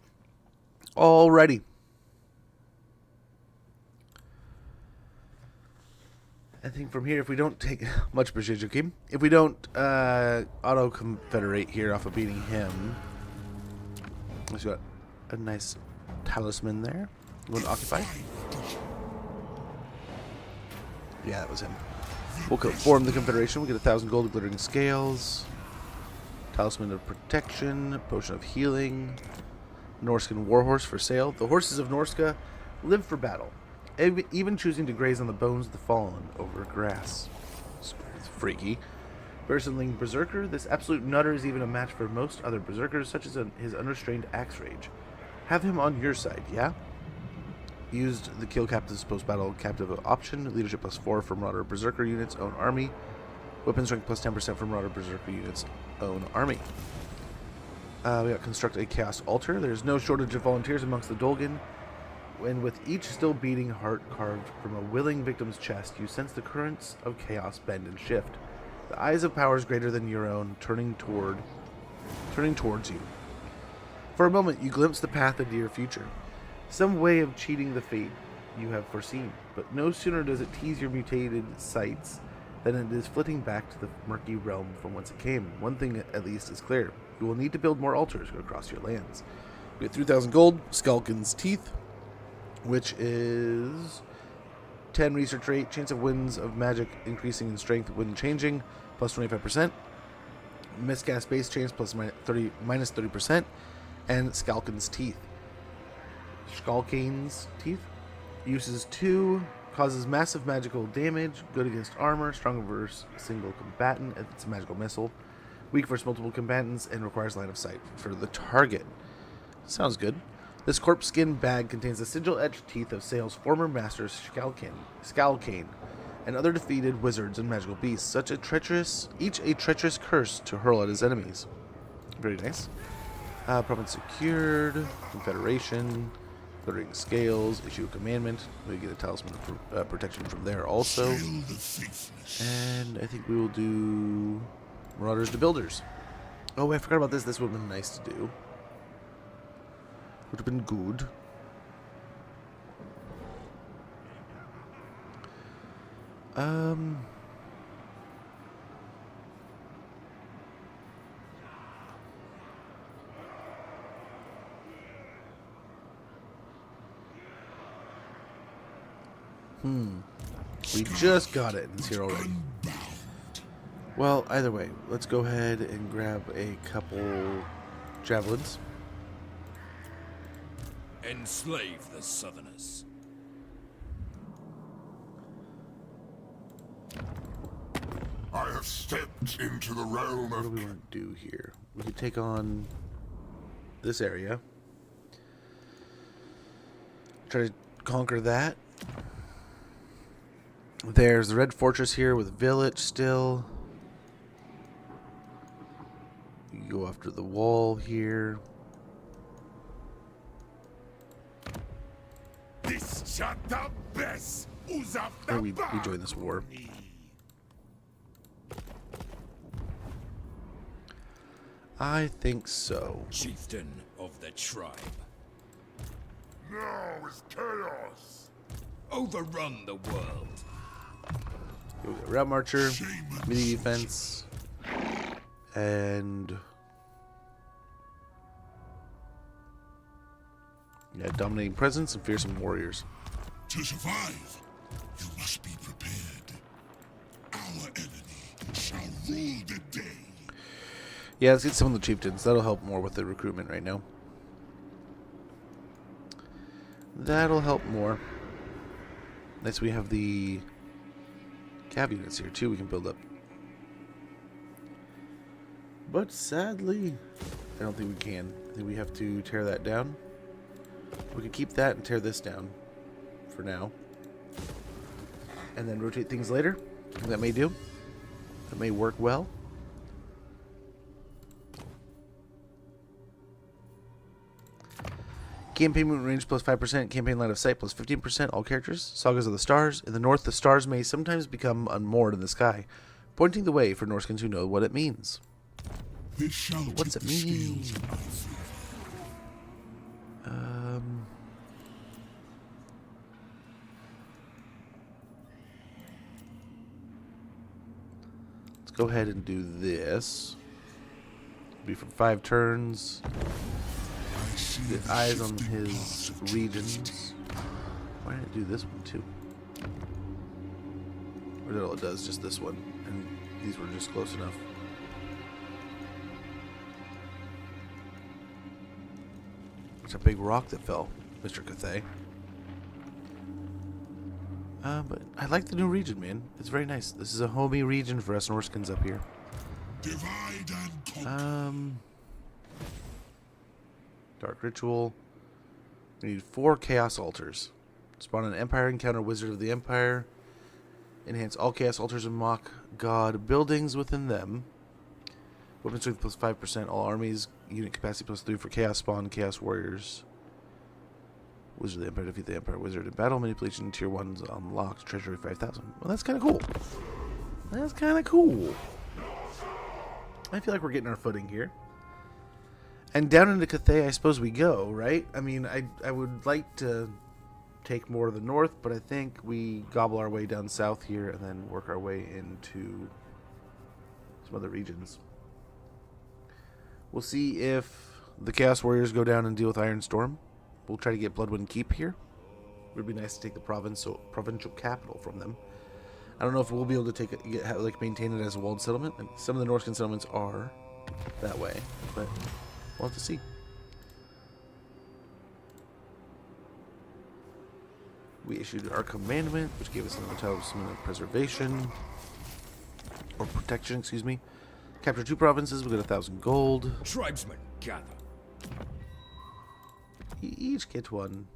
Alrighty. I think from here, if we don't take much Brzezinski, if we don't auto confederate here off of beating him, let's got a nice talisman there. You want to occupy? Yeah, that was him. We'll form the confederation. We'll get 1,000 gold, glittering scales, talisman of protection, potion of healing, Norscan warhorse for sale. The horses of Norska live for battle, even choosing to graze on the bones of the fallen over grass. It's freaky. Bersenling Berserker. This absolute nutter is even a match for most other berserkers, such as his unrestrained axe rage. Have him on your side, yeah? Used the kill captives post-battle captive option. Leadership +4 for Marauder Berserker units, own army. Weapon strength +10% for Marauder Berserker units, own army. We got construct a chaos altar. There's no shortage of volunteers amongst the Dolgan. And with each still beating heart carved from a willing victim's chest, you sense the currents of chaos bend and shift. The eyes of powers greater than your own turning towards you. For a moment, you glimpse the path into your future. Some way of cheating the fate you have foreseen. But no sooner does it tease your mutated sights than it is flitting back to the murky realm from whence it came. One thing at least is clear. You will need to build more altars across your lands. We get 3,000 gold, Skalkin's Teeth, which is 10 research rate, chance of winds of magic increasing in strength when changing, +25%, miscast base chance minus 30%, and Skalkin's Teeth. Skalkin's Teeth uses 2, causes massive magical damage, good against armor, strong versus single combatant. It's a magical missile. Weak versus multiple combatants and requires line of sight for the target. Sounds good. This corpse skin bag contains the sigil-etched teeth of Sayl's former master Scalcane, and other defeated wizards and magical beasts, each a treacherous curse to hurl at his enemies. Very nice. Province secured, Confederation, glittering scales, issue a commandment. We get a talisman of protection from there also. And I think we will do Marauders to Builders. Oh, I forgot about this. This would have been nice to do. Would have been good. We just got it and it's here already. Well, either way, let's go ahead and grab a couple javelins. Enslave the Southerners. I have stepped into the realm What do of... we want to do here? We could take on this area. Try to conquer that. There's the Red Fortress here with Village still. You go after the wall here. Or we join this war. I think so. Chieftain of the tribe. Now is chaos. Overrun the world. Here we go. Route Marcher, mini defense, and yeah, dominating presence and fearsome warriors. To survive, you must be prepared. Our enemy shall rule the day. Yeah, let's get some of the chieftains. That'll help more with the recruitment right now. That'll help more. Next, we have the cav units here too. We can build up, but sadly, I don't think we can. I think we have to tear that down. We could keep that and tear this down for now, and then rotate things later. That may do. That may work well. Campaign movement range plus 5%, campaign line of sight plus 15%, all characters. Sagas of the Stars. In the north, the stars may sometimes become unmoored in the sky, pointing the way for Norskins who know what it means. What's it mean? Let's go ahead and do this. It'll be for 5 turns. Get eyes on his regions. Why didn't it do this one too? Or no, it does just this one, and these were just close enough. It's a big rock that fell, Mr. Cathay. But I like the new region, man. It's very nice. This is a homey region for us Norskins up here. Divide and conquer. Dark Ritual. We need 4 Chaos Altars. Spawn an Empire encounter Wizard of the Empire. Enhance all Chaos Altars and Mock God buildings within them. Weapon strength plus 5%. All armies. Unit capacity plus 3 for Chaos Spawn. Chaos Warriors. Wizard of the Empire. Defeat the Empire Wizard in battle. Manipulation tier 1's unlocked. Treasury 5,000. Well, that's kind of cool. That's kind of cool. I feel like we're getting our footing here. And down into Cathay, I suppose we go, right? I mean, I would like to take more of the north, but I think we gobble our way down south here and then work our way into some other regions. We'll see if the Chaos Warriors go down and deal with Iron Storm. We'll try to get Bloodwind Keep here. It would be nice to take the provincial capital from them. I don't know if we'll be able to take it, maintain it as a walled settlement. And some of the Norscan settlements are that way, but we'll have to see. We issued our commandment, which gave us another talisman of preservation, or protection, excuse me. Capture 2 provinces, we get 1,000 gold. Tribesmen, gather. Each get 1.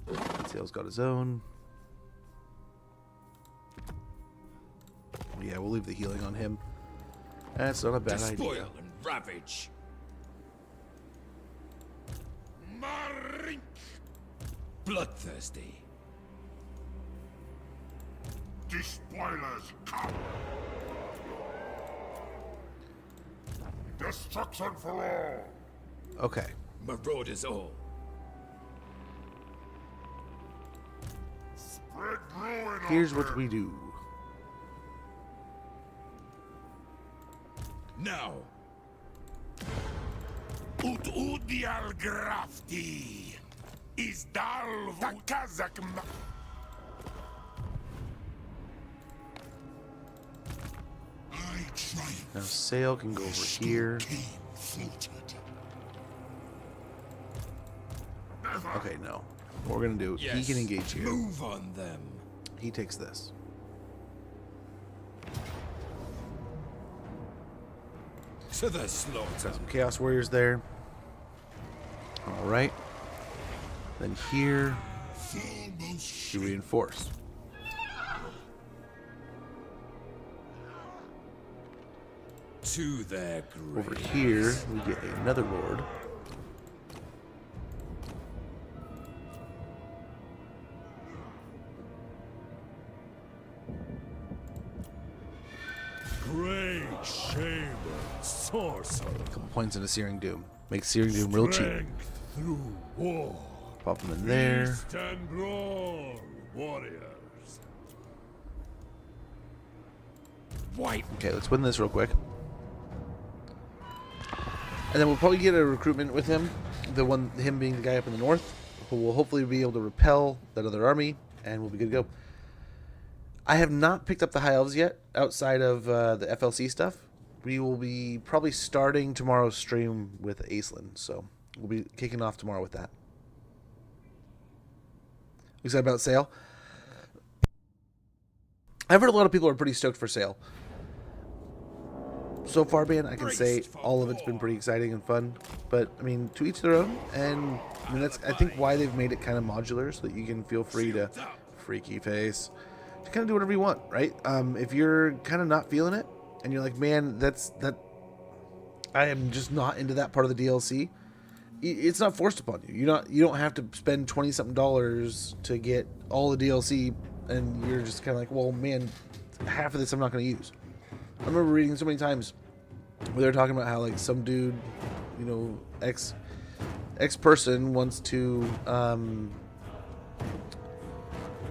Sayl's got his own. Yeah, we'll leave the healing on him. That's not a bad idea. Despoil and ravage. Marink. Bloodthirsty. Despoilers come! Destruction for all! Okay. Marauders all. Spread ruin. Here's what we do. Now. Ut udial grafti is dal Kazakh. Now Sayl can go over here. Okay, no. What we're gonna do, Yes. he can engage here. Move on them. He takes this. To the slaughter. Got some Chaos Warriors there. Alright. Then here, you reinforce. To their grave. Over here, we get another lord. Great shame, sorcerer. Couple points into Searing Doom. Make Searing Doom real cheap. Strength through war. Pop them in there. Stand strong, warriors. White. Okay, let's win this real quick. And then we'll probably get a recruitment with him. Him being the guy up in the north, who will hopefully be able to repel that other army, and we'll be good to go. I have not picked up the High Elves yet, outside of the FLC stuff. We will be probably starting tomorrow's stream with Aislinn, so we'll be kicking off tomorrow with that. Excited about Sayl? I've heard a lot of people are pretty stoked for Sayl. So far, man, I can say all of it's been pretty exciting and fun. But, I mean, to each their own. And I mean, that's, I think, why they've made it kind of modular, so that you can feel free to, freaky face, to kind of do whatever you want, right? If you're kind of not feeling it, and you're like, man, I am just not into that part of the DLC, it's not forced upon you. You don't have to spend $20-something to get all the DLC, and you're just kind of like, well, man, half of this I'm not going to use. I remember reading so many times where they're talking about how, like, some dude, you know, X person wants to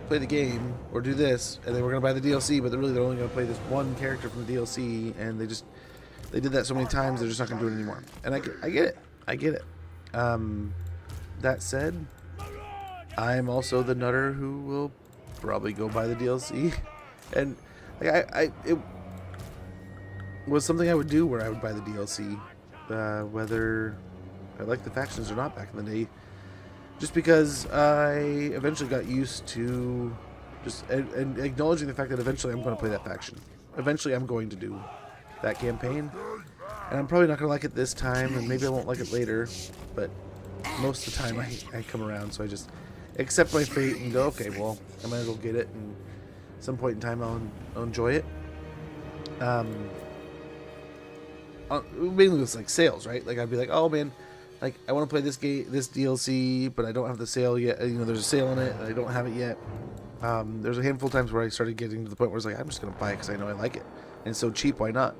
play the game or do this, and they were going to buy the DLC, but they're only going to play this one character from the DLC, and they did that so many times, they're just not going to do it anymore. And I get it. That said, I'm also the nutter who will probably go buy the DLC, and like, it was something I would do where I would buy the DLC, whether I liked the factions or not back in the day, just because I eventually got used to just and acknowledging the fact that eventually I'm going to play that faction. Eventually I'm going to do that campaign, and I'm probably not going to like it this time, and maybe I won't like it later, but most of the time I come around, so I just accept my fate and go, okay, well, I might as well get it, and at some point in time I'll enjoy it. Mainly with like sales, right? Like I'd be like, oh man, like I want to play this DLC, but I don't have the sale yet. You know, there's a sale on it, and I don't have it yet. There's a handful of times where I started getting to the point where it's like, I'm just gonna buy it because I know I like it, and it's so cheap, why not?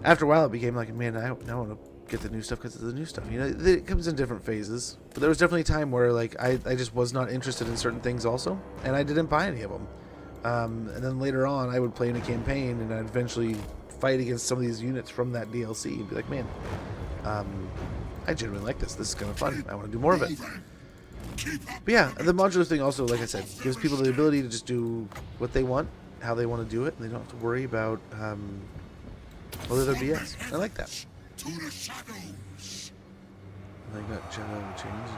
After a while, it became like, man, I want to get the new stuff because it's the new stuff. You know, it comes in different phases. But there was definitely a time where like I just was not interested in certain things also, and I didn't buy any of them. And then later on, I would play in a campaign, and I'd eventually fight against some of these units from that DLC, and be like, man, I genuinely like this. This is kind of fun. I want to do more of it. But yeah, the modular thing also, like I said, gives people the ability to just do what they want, how they want to do it, and they don't have to worry about whether they're BS. I like that. To the shadows. I got shadow change.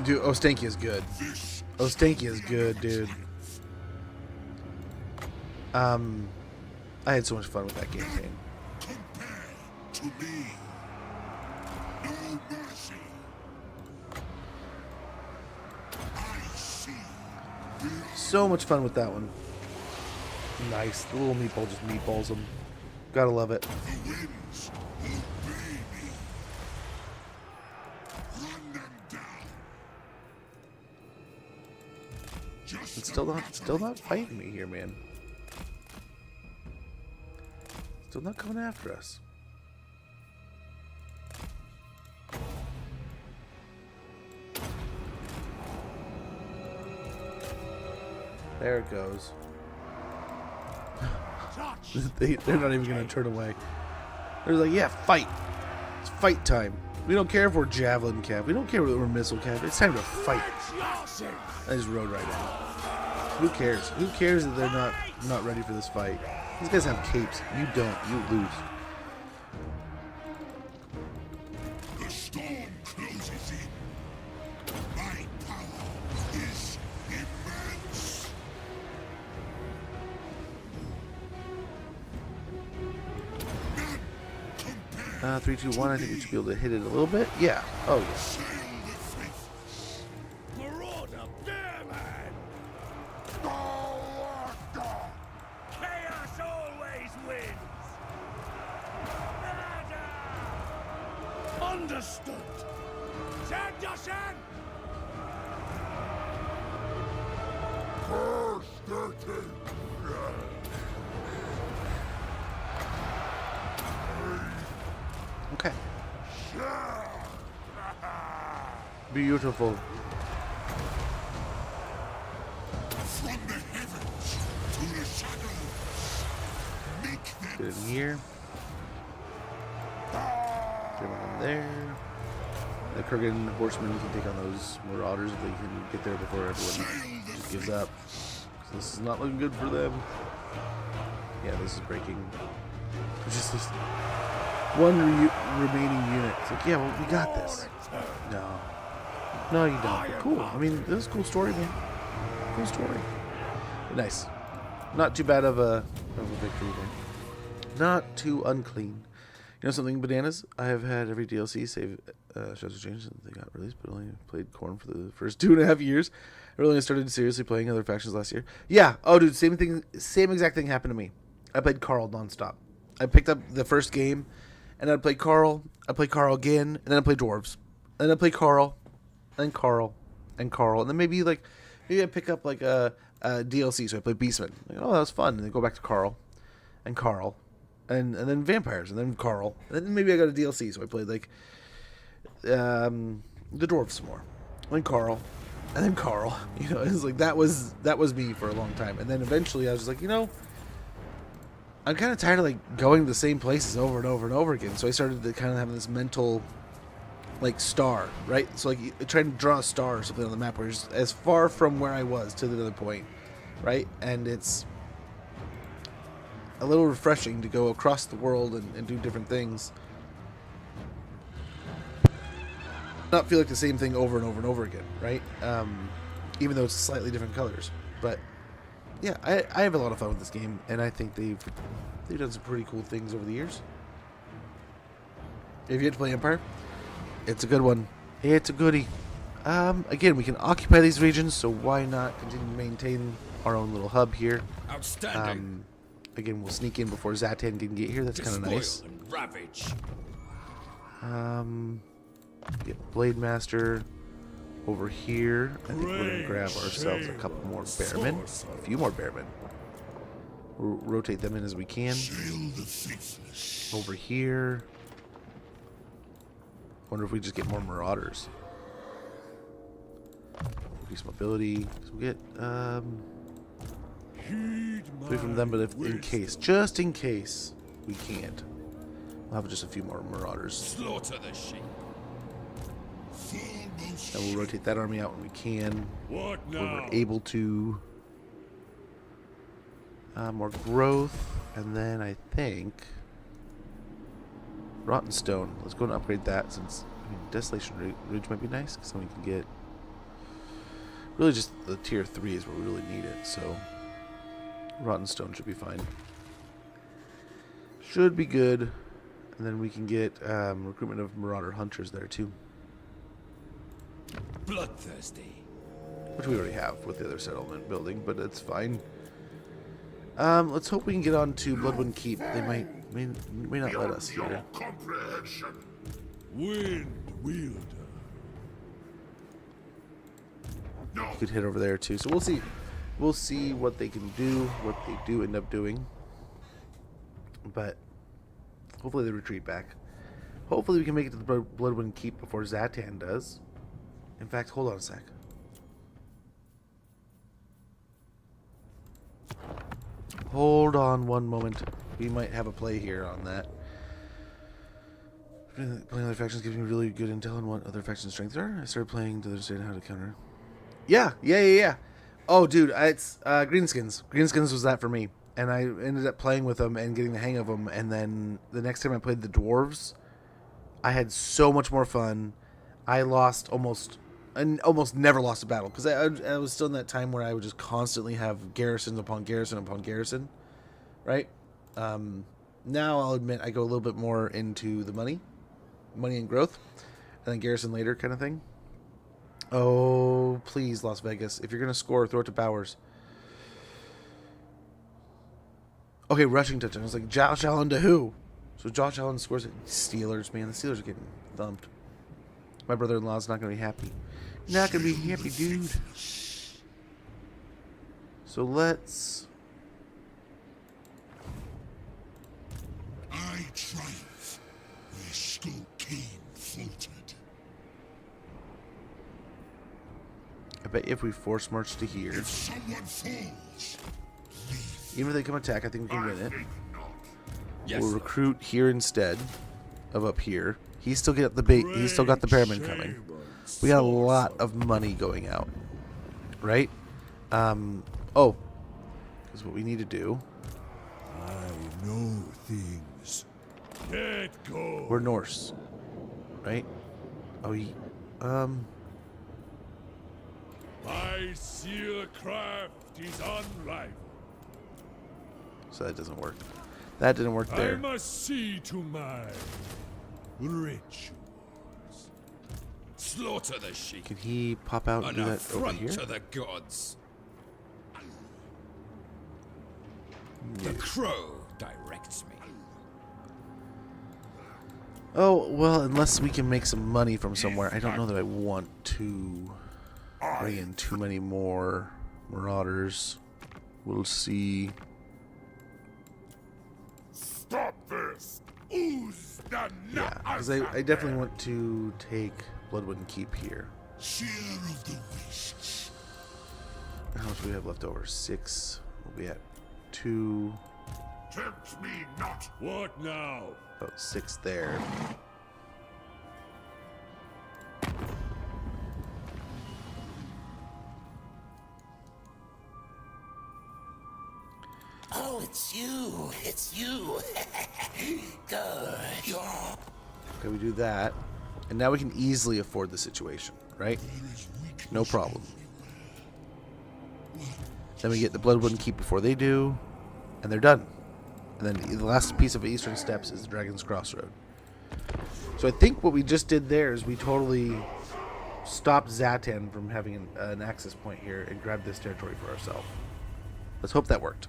Dude, Ostanky is good. Ostanky is good, dude. I had so much fun with that campaign. To me, no mercy. I see. So much fun with that one. Nice. The little meatball just meatballs them. Gotta love it. The winds obey me. Run them down. It's still not fighting me here, man. Still not coming after us. There it goes. They're not even going to turn away. They're like, yeah, fight. It's fight time. We don't care if we're javelin cap. We don't care if we're missile cap. It's time to fight. I just rode right in. Who cares? Who cares that they're not ready for this fight? These guys have capes. You don't. You lose. The storm closes in. My power is immense. 3, 2, 1. I think we should be able to hit it a little bit. Yeah. Oh, yeah. Sayl the faithless. Marauder Bearman! Chaos always wins! Murder! Understood! Sanderson! Curse their king. Okay. Beautiful. From the heavens to the shadows. Make them Get in here. Get one there. The Kurgan horsemen can take on those marauders if they can get there before everyone just gives up. So this is not looking good for them. Yeah, this is breaking. There's just this one remaining unit. It's like, yeah, well, we got this. No. No, you don't. But cool. I mean, this is a cool story, man. Cool story. But nice. Not too bad of a victory there. Not too unclean. You know something, bananas? I have had every DLC save Shadows of Change since they got released, but only played Corn for the first 2.5 years. I really started seriously playing other factions last year. Yeah. Oh, dude, same exact thing happened to me. I played Carl nonstop. I picked up the first game, and I'd play Carl. I'd play Carl again, and then I'd play Dwarves. And then I'd play Carl, and Carl, and Carl. And then maybe I'd pick up like a DLC, so I play Beastmen. Like, oh, that was fun. And then go back to Carl, and Carl, and then Vampires, and then Carl. And then maybe I got a DLC, so I played like the Dwarves some more. And then Carl, and then Carl. You know, it was like that was me for a long time. And then eventually I was just like, you know, I'm kind of tired of like going to the same places over and over and over again. So I started to kind of have this mental like star, right? So like trying to draw a star or something on the map where it's as far from where I was to the other point, right? And it's a little refreshing to go across the world and do different things. Not feel like the same thing over and over and over again, right? Even though it's slightly different colors. But yeah, I have a lot of fun with this game, and I think they've done some pretty cool things over the years. If you had to play Empire, it's a good one. It's a goodie. Again, we can occupy these regions, so why not continue to maintain our own little hub here? Outstanding. Again, we'll sneak in before Zatan can get here. That's kind of nice. And ravage. Get Blade Master over here. I think we're gonna grab ourselves a couple more Bearmen, a few more Bearmen. We'll rotate them in as we can. Sayl the faithless. Over here. Wonder if we just get more Marauders. Increase mobility. So we get 3 from them, but if in case, just in case we can't, we'll have just a few more Marauders. Slaughter the sheep. And we'll rotate that army out when we can. What When now? we're able to. More growth, and then I think Rotten Stone. Let's go and upgrade that, since Desolation Ridge might be nice, because then we can get Really just the tier 3 is where we really need it, so Rotten Stone should be fine. Should be good. And then we can get recruitment of Marauder Hunters there too. Bloodthirsty. Which we already have with the other settlement building, but it's fine. Let's hope we can get on to Bloodwind Keep. They may not let us here. Wind wielder. You could hit over there too. So we'll see. We'll see what they can do, what they do end up doing. But hopefully they retreat back. Hopefully we can make it to the Bloodwind Keep before Zatan does. In fact, hold on a sec. Hold on one moment. We might have a play here on that. Playing other factions gives me really good intel on what other factions' strengths are. I started playing to understand how to counter. Yeah. Oh, dude, it's Greenskins. Greenskins was that for me. And I ended up playing with them and getting the hang of them. And then the next time I played the Dwarves, I had so much more fun. I almost never lost a battle. Because I was still in that time where I would just constantly have garrisons upon garrison upon garrison. Right? Now I'll admit I go a little bit more into the money and growth. And then garrison later kind of thing. Oh, please, Las Vegas. If you're going to score, throw it to Bowers. Okay, rushing touchdown. It's like Josh Allen to who? So Josh Allen scores it. Steelers, man. The Steelers are getting thumped. My brother-in-law's not going to be happy. Not going to be happy, dude. So let's... I triumph where Skull Kane faltered. I bet if we force march to here... If someone falls, even if they come attack, I think we can win it. Yes, We'll recruit here instead of up here. He's still got the bait. He's still got the Bearmen coming. We got a lot of money going out, right? Oh, because what we need to do. I know things. Let go. We're Norse, right? Oh, My seer craft is unrivaled. So that doesn't work. That didn't work I there. must see to my rituals. Slaughter the sheep. Can he pop out and An do that over affront here? to the gods. The crow directs me. Oh, well, unless we can make some money from somewhere. I don't know that I want to bring in too many more marauders. We'll see. Stop this! Ooze the Yeah, because I definitely want to take Bloodwind Keep here. Seer of the Wastes. How much do we have left over? 6. We'll be at 2. Tempt me not. What now? About 6 there. Oh, it's you. It's you. Good. Okay, we do that. And now we can easily afford the situation, right? No problem. Then we get the Bloodwind Keep before they do. And they're done. And then the last piece of Eastern Steppes is the Dragon's Crossroad. So I think what we just did there is we totally stopped Zatan from having an access point here and grabbed this territory for ourselves. Let's hope that worked.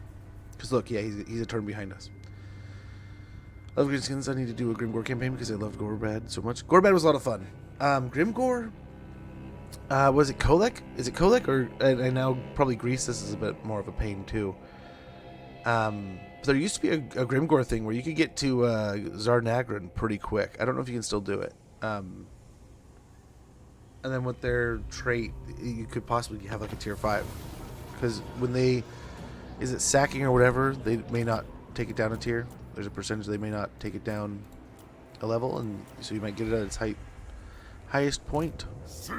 Because look, yeah, he's a turn behind us. I love Greenskins. I need to do a Grimgore campaign because I love Gorbad so much. Gorbad was a lot of fun. Grimgore, was it Kolek? Is it Kolek? Or and now probably Greece. This is a bit more of a pain too. There used to be a Grimgore thing where you could get to Zarnagran pretty quick. I don't know if you can still do it. And then with their trait, you could possibly have like a tier 5. Because when they... Is it sacking or whatever? They may not take it down a tier. There's a percentage they may not take it down a level, and so you might get it at its highest point. So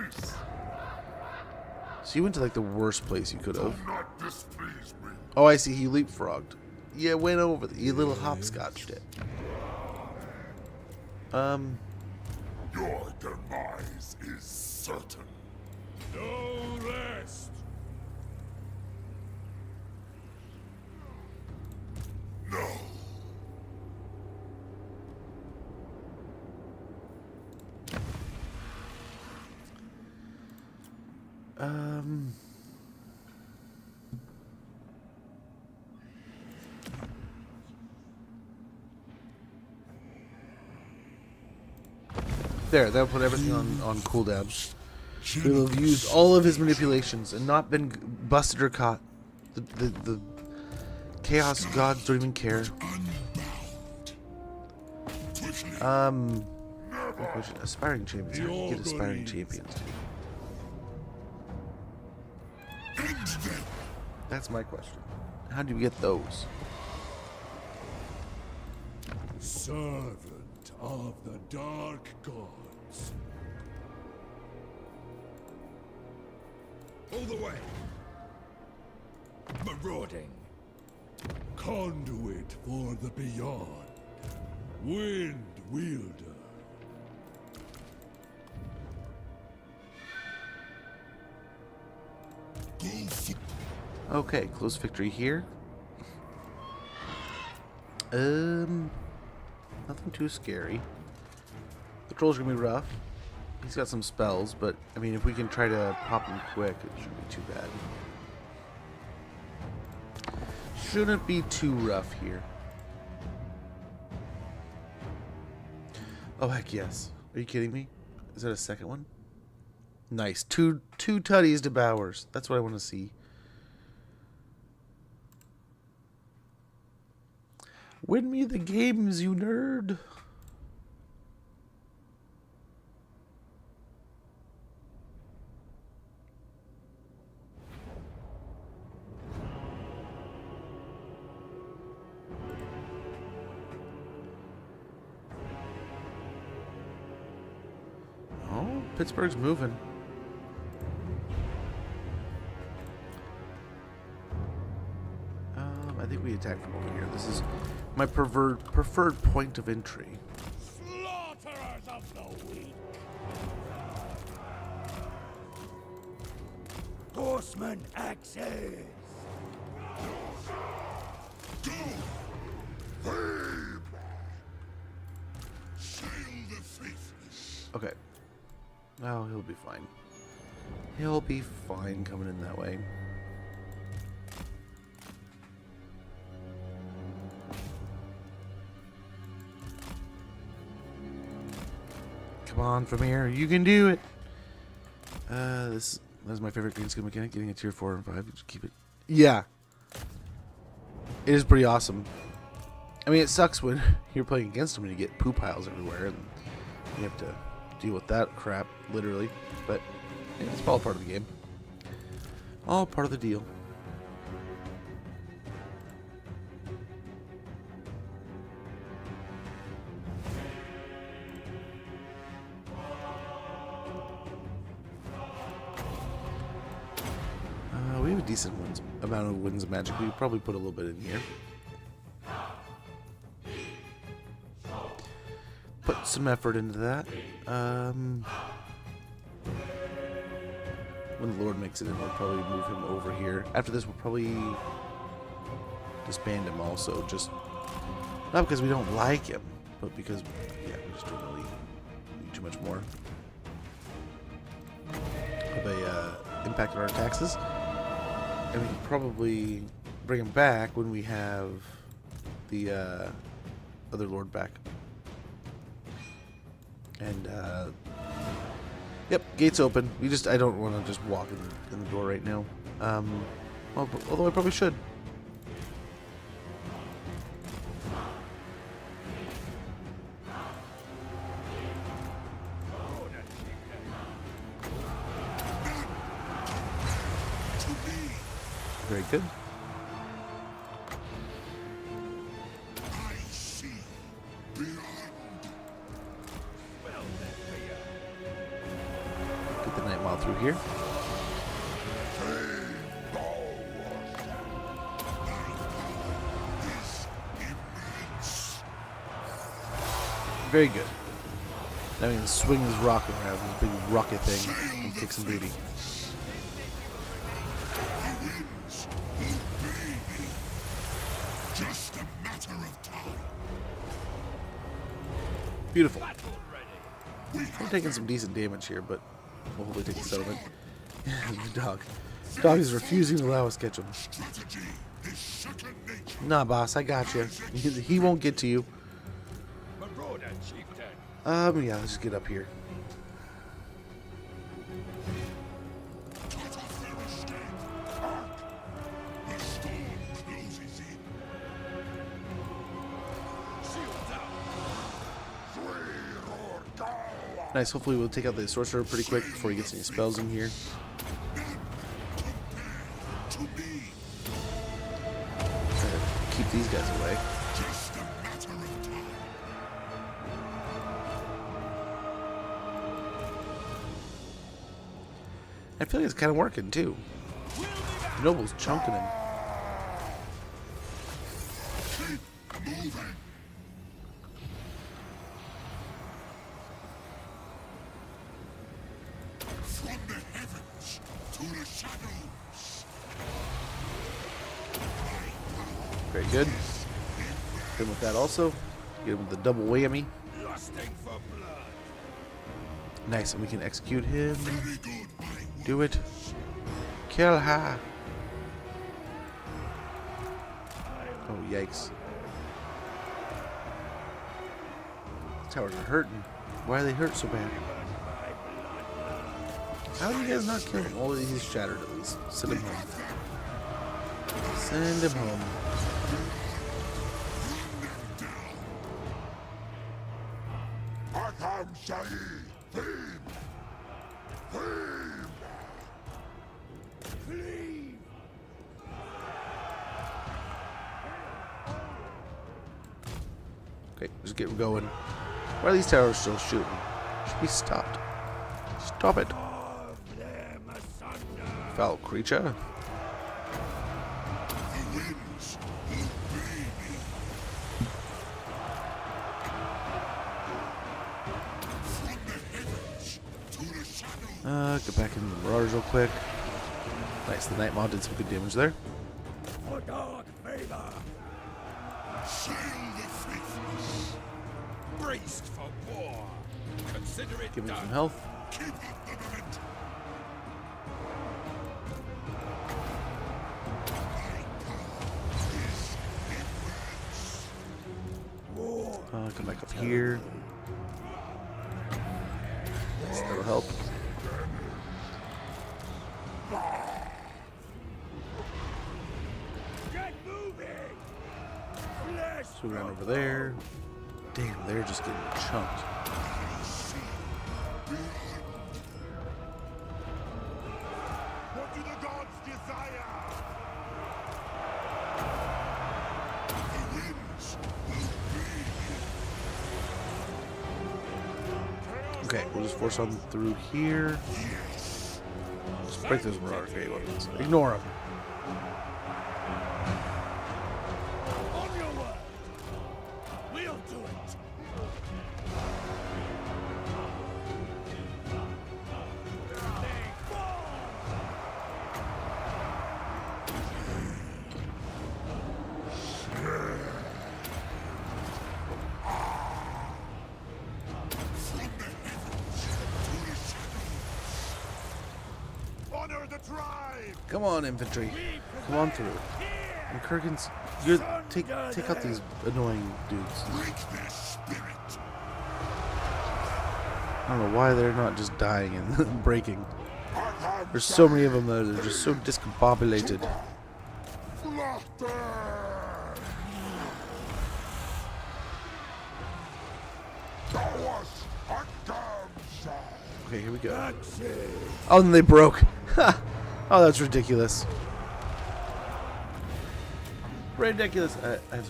you went to like the worst place you could have. Oh, I see. He leapfrogged. Yeah, went over. You little hopscotched it. Your demise is certain. No rest. No. There, that'll put everything on cooldown. We'll have used all of his manipulations and not been busted or caught. The Chaos Gods don't even care. Good question. Aspiring champions. How do you get aspiring champions, dude? That's my question. How do you get those? Servant of the Dark Gods. All the way. Marauding. Conduit for the beyond. Wind wielder. Okay, close victory here. Nothing too scary. The troll's gonna be rough. He's got some spells, but I mean, if we can try to pop him quick, it shouldn't be too bad. Shouldn't be too rough here. Oh heck yes! Are you kidding me? Is that a second one? Nice. Two tutties devours. That's what I want to see. Win me the games, you nerd. Oh, Pittsburgh's moving. I think we attack from over here. This is my preferred point of entry. Slaughterers of the weak. Horseman axes. Sayl the faithless. Okay. Oh, he'll be fine. He'll be fine coming in that way. Come on from here. You can do it. This is my favorite green skill mechanic. Getting a tier 4 and 5. Just keep it. Yeah. It is pretty awesome. I mean, it sucks when you're playing against them and you get poo piles everywhere and you have to deal with that crap, literally. But yeah, it's all part of the game. All part of the deal. We have a decent amount of winds of magic. We could probably put a little bit in here. Put some effort into that. When the Lord makes it in, we'll probably move him over here. After this, we'll probably disband him also. Just not because we don't like him, but because, yeah, we just don't really need too much more of a impact on our taxes. And we can probably bring him back when we have the other Lord back. And, yep, gates open. I don't want to just walk in the door right now. Although I probably should. Very good. I see beyond. Get the night mile through here. Very good. I mean, swing his rock around, his big rocket thing, and kick some booty. Just a matter of time. Beautiful. I'm taking some decent damage here, but we'll hopefully take the settlement. The dog. Dog is refusing to allow us to catch him. Nah, boss, I got you. He won't get to you. Yeah, let's just get up here. Nice, hopefully we'll take out the sorcerer pretty quick before he gets any spells in here. Try to keep these guys away. I feel like it's kind of working too. The noble's chunking him. From the heavens to the shadows. Very good. Hit him with that also. Get him with the double whammy. Nice, and we can execute him. Do it. Kill her. Oh, yikes. These towers are hurting. Why are they hurt so bad? How are you guys not killing him? Oh, he's shattered at least. Send him home. Send him home. Okay, just get going. Why are these towers still shooting? Should be stopped. Stop it. Foul creature. Get back in the marauders real quick. Nice, the Night Maw did some good damage there. For dark favor. Sayl the faithless. Braced for war. Consider it Give him done. some health. Keep up the momentum. Come back up here. That'll help. Get moving. So we ran over there. Damn, they're just getting chunked. What do the gods desire? The winds Okay, we'll just force on through here. Just break those marauder gate weapons. Ignore them. On your word. We'll do it. honor the tribe. Come on, infantry. Come on through. And Kurgan's, you're take out these annoying dudes. Break their spirit. I don't know why they're not just dying and breaking. There's so many of them that are just so discombobulated. Okay, here we go. Oh, and they broke. Oh, that's ridiculous. Ridiculous. I have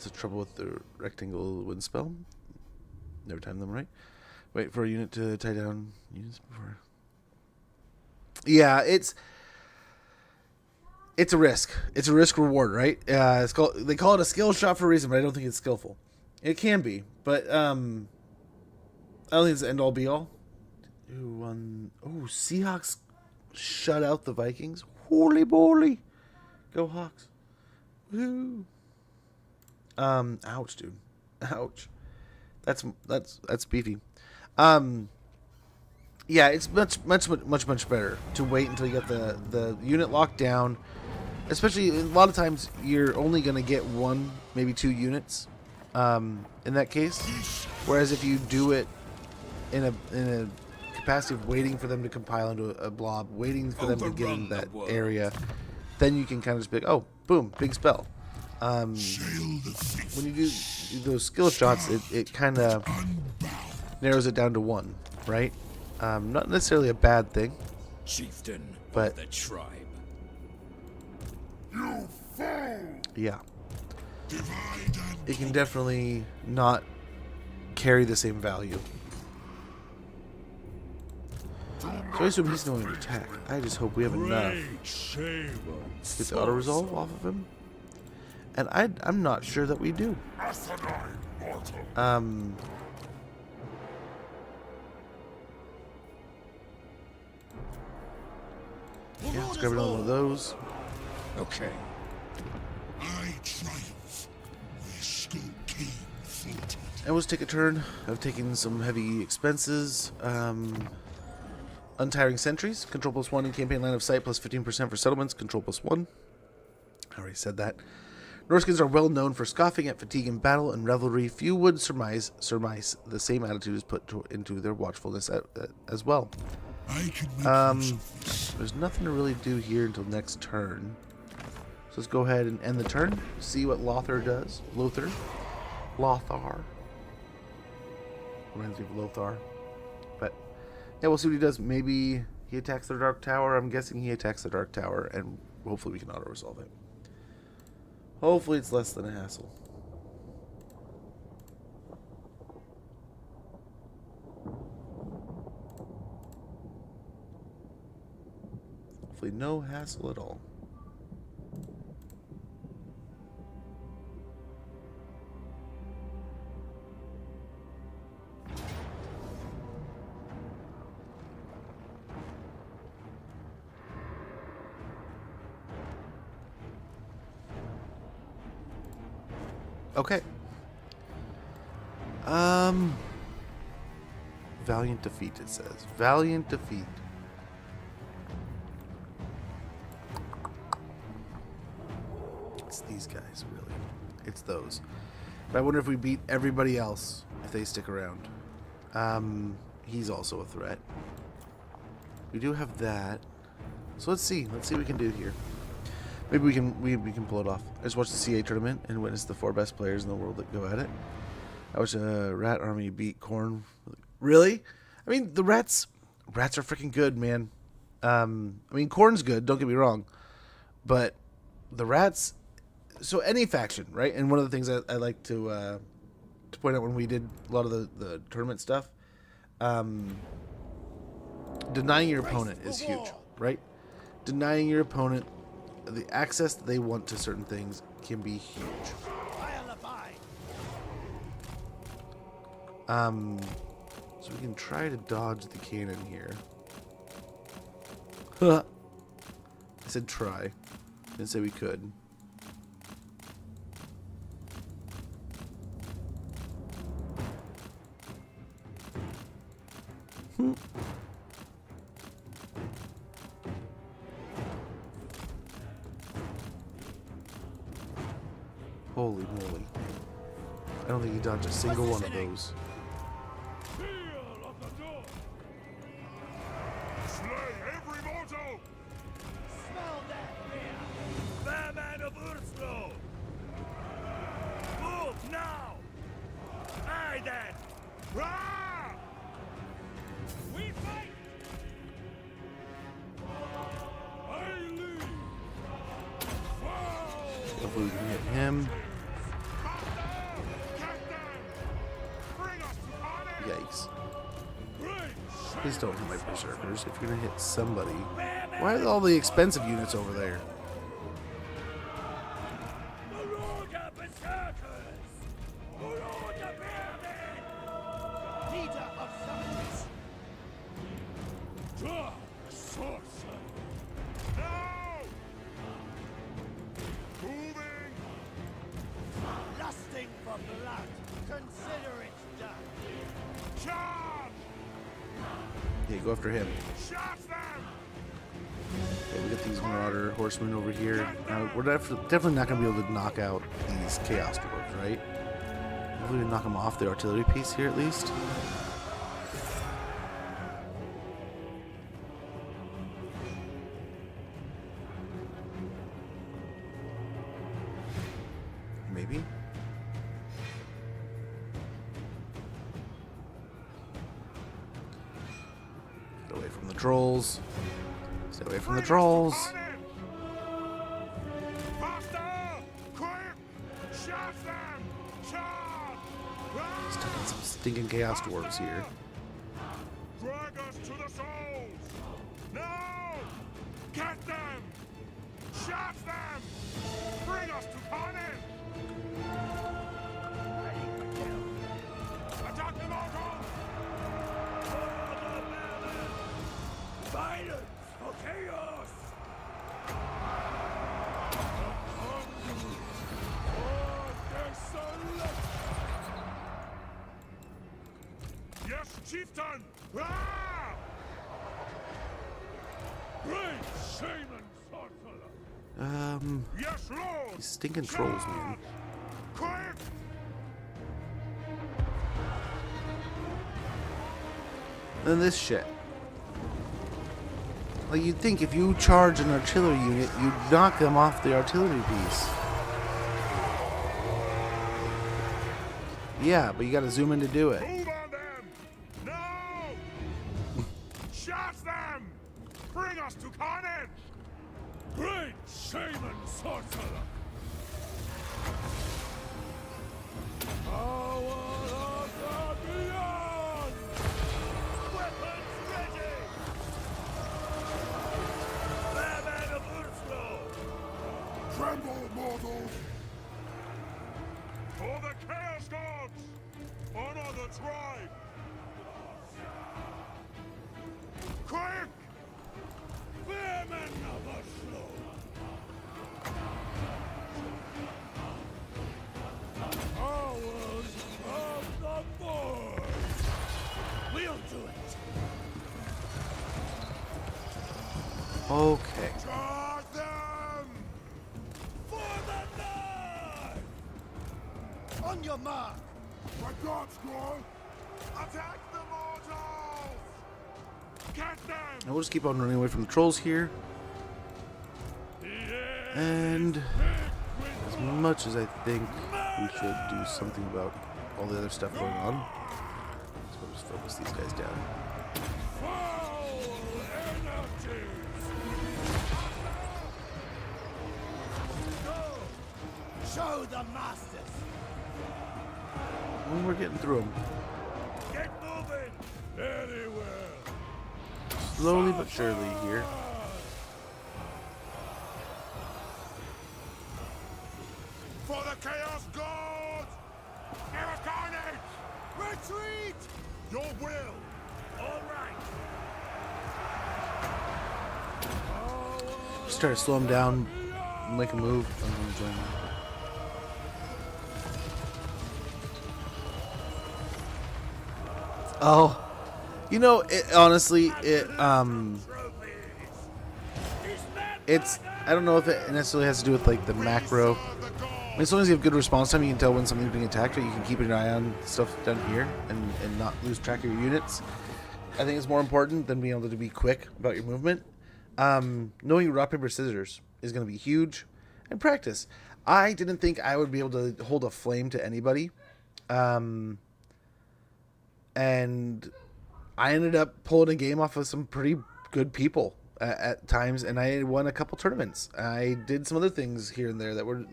some trouble with the rectangle wind spell. Never timed them right. Wait for a unit to tie down units before. Yeah, it's a risk. It's a risk reward, right? They call it a skill shot for a reason, but I don't think it's skillful. It can be, but I don't think it's the end all be all. Who won? Oh, Seahawks shut out the Vikings. Holy moly. Go Hawks. Woo. Ouch, dude. Ouch. That's beefy. Yeah, it's much better to wait until you get the unit locked down. Especially a lot of times you're only going to get 1, maybe 2 units in that case. Whereas if you do it in a capacity of waiting for them to compile into a blob, waiting for them to get in that area, then you can kind of just be like, oh, boom, big spell. When you do those skill shots, it kind of narrows it down to 1, right? Not necessarily a bad thing, Chieftain but of the tribe. You fool! Yeah, it can definitely not carry the same value. So I assume he's going to attack. I just hope we have enough to get the auto resolve off of him. And I'm not sure that we do. Yeah, let's grab another one of those. Okay. I triumph where Skull King faltered. And let's take a turn of taking some heavy expenses. Untiring sentries, control +1 in campaign line of sight, plus 15% for settlements, control +1. I already said that. Norskins are well known for scoffing at fatigue in battle and revelry. Few would surmise the same attitude is put into their watchfulness as well. There's nothing to really do here until next turn. So let's go ahead and end the turn. See what Lothar does. Lothar. Reminds me of Lothar. But yeah, we'll see what he does. Maybe he attacks the Dark Tower. I'm guessing he attacks the Dark Tower, and hopefully we can auto-resolve it. Hopefully it's less than a hassle. Hopefully no hassle at all. Okay. Valiant defeat, it says. Valiant defeat. It's these guys, really. It's those. But I wonder if we beat everybody else if they stick around. He's also a threat. We do have that. So let's see. Let's see what we can do here. Maybe we can pull it off. I just watched the CA tournament and witnessed the 4 best players in the world that go at it. I watched a Rat Army beat Korn. Really? I mean, the rats are freaking good, man. I mean, Korn's good, don't get me wrong. But the rats, so any faction, right? And one of the things I like to point out when we did a lot of the tournament stuff, denying your opponent is huge, right? Denying your opponent the access that they want to certain things can be huge. So we can try to dodge the cannon here. I said try. Didn't say we could. Holy moly. I don't think he dodged a single one of those. Slay every mortal! Smell that fear! Bearman of Urslo! Move now! Aye then! Rah! We fight! I lead! Hopefully we can hit him. Yikes. Please don't hit my berserkers. If you're gonna hit somebody. Why are all the expensive units over there? Leader of Yeah, go after him. Okay, we got these Marauder Horsemen over here. We're definitely not going to be able to knock out these Chaos Dwarves, right? Hopefully we knock them off the artillery piece here at least. Maybe. Get away from the trolls. Stay away from the trolls. Stuck in some stinking Chaos Dwarves here. Drag us to the souls! No! Get them! Shot them! Bring us to Torment! Attack them all! Violence for chaos! Yes, chieftain! Ah! Great shaman sorcerer! Yes, Lord! These stinking trolls, man. Quick! And this shit. Like, you'd think if you charge an artillery unit, you'd knock them off the artillery piece. Yeah, but you gotta zoom in to do it. Move on them! No! Shot them! Bring us to carnage! Great shaman sorcerer! Power of the beyond! Weapons ready! Bearman of Urslo! Tremble, mortals! For the Chaos Gods! Honor the tribe! Quick! Bearman of Urslo! Powers of the Void! We'll do it! Okay. Charge them! For the night! On your mark! My God, Scroll! Attack the mortals! Get them! And we'll just keep on running away from the trolls here. And as much as I think we should do something about all the other stuff going on, so we'll just focus these guys down. Show the masters! And we're getting through them. Get moving! Very well. Slowly but surely here. For the Chaos Gods! Give us carnage! Retreat! Your will! All right! Just try to slow them down, make a move. I'm gonna join them. Oh, you know, honestly, it's, I don't know if it necessarily has to do with like the macro. I mean, as long as you have good response time, you can tell when something's being attacked, or you can keep an eye on stuff down here and not lose track of your units. I think it's more important than being able to be quick about your movement. Knowing rock, paper, scissors is going to be huge, and practice. I didn't think I would be able to hold a flame to anybody. And I ended up pulling a game off of some pretty good people at times, and I won a couple tournaments. I did some other things here and there that were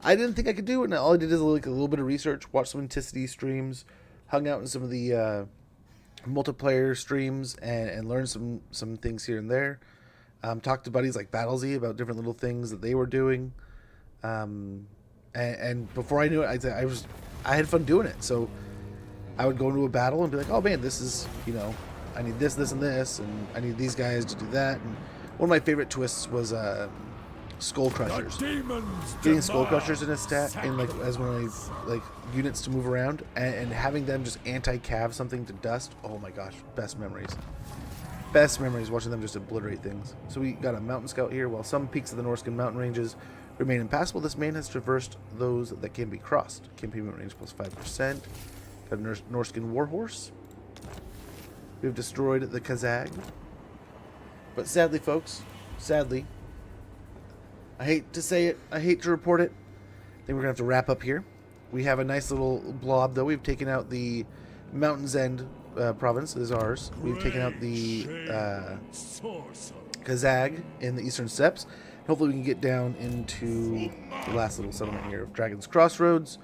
I didn't think I could do, and all I did is like a little bit of research, watch some Anticity streams, hung out in some of the multiplayer streams, and learned some things here and there. Talked to buddies like Battlesy about different little things that they were doing, and before I knew it, I had fun doing it. So I would go into a battle and be like, oh man, this is, you know, I need this, this, and this, and I need these guys to do that. And one of my favorite twists was Skull Crushers. Getting Skull Crushers in a stat in like as one of my like units to move around, and having them just anti-cav something to dust. Oh my gosh, best memories. best memories watching them just obliterate things. So we got a mountain scout here. While some peaks of the Norscan mountain ranges remain impassable, this man has traversed those that can be crossed. Campaign range plus 5%. Got a Norscan warhorse. We have destroyed the Kazag. But sadly, folks, sadly, I hate to say it, I hate to report it, I think we're going to have to wrap up here. We have a nice little blob, though. We've taken out the Mountain's End province, is ours. We've taken out the Kazag in the Eastern Steppes. Hopefully we can get down into the last little settlement here of Dragon's Crossroads.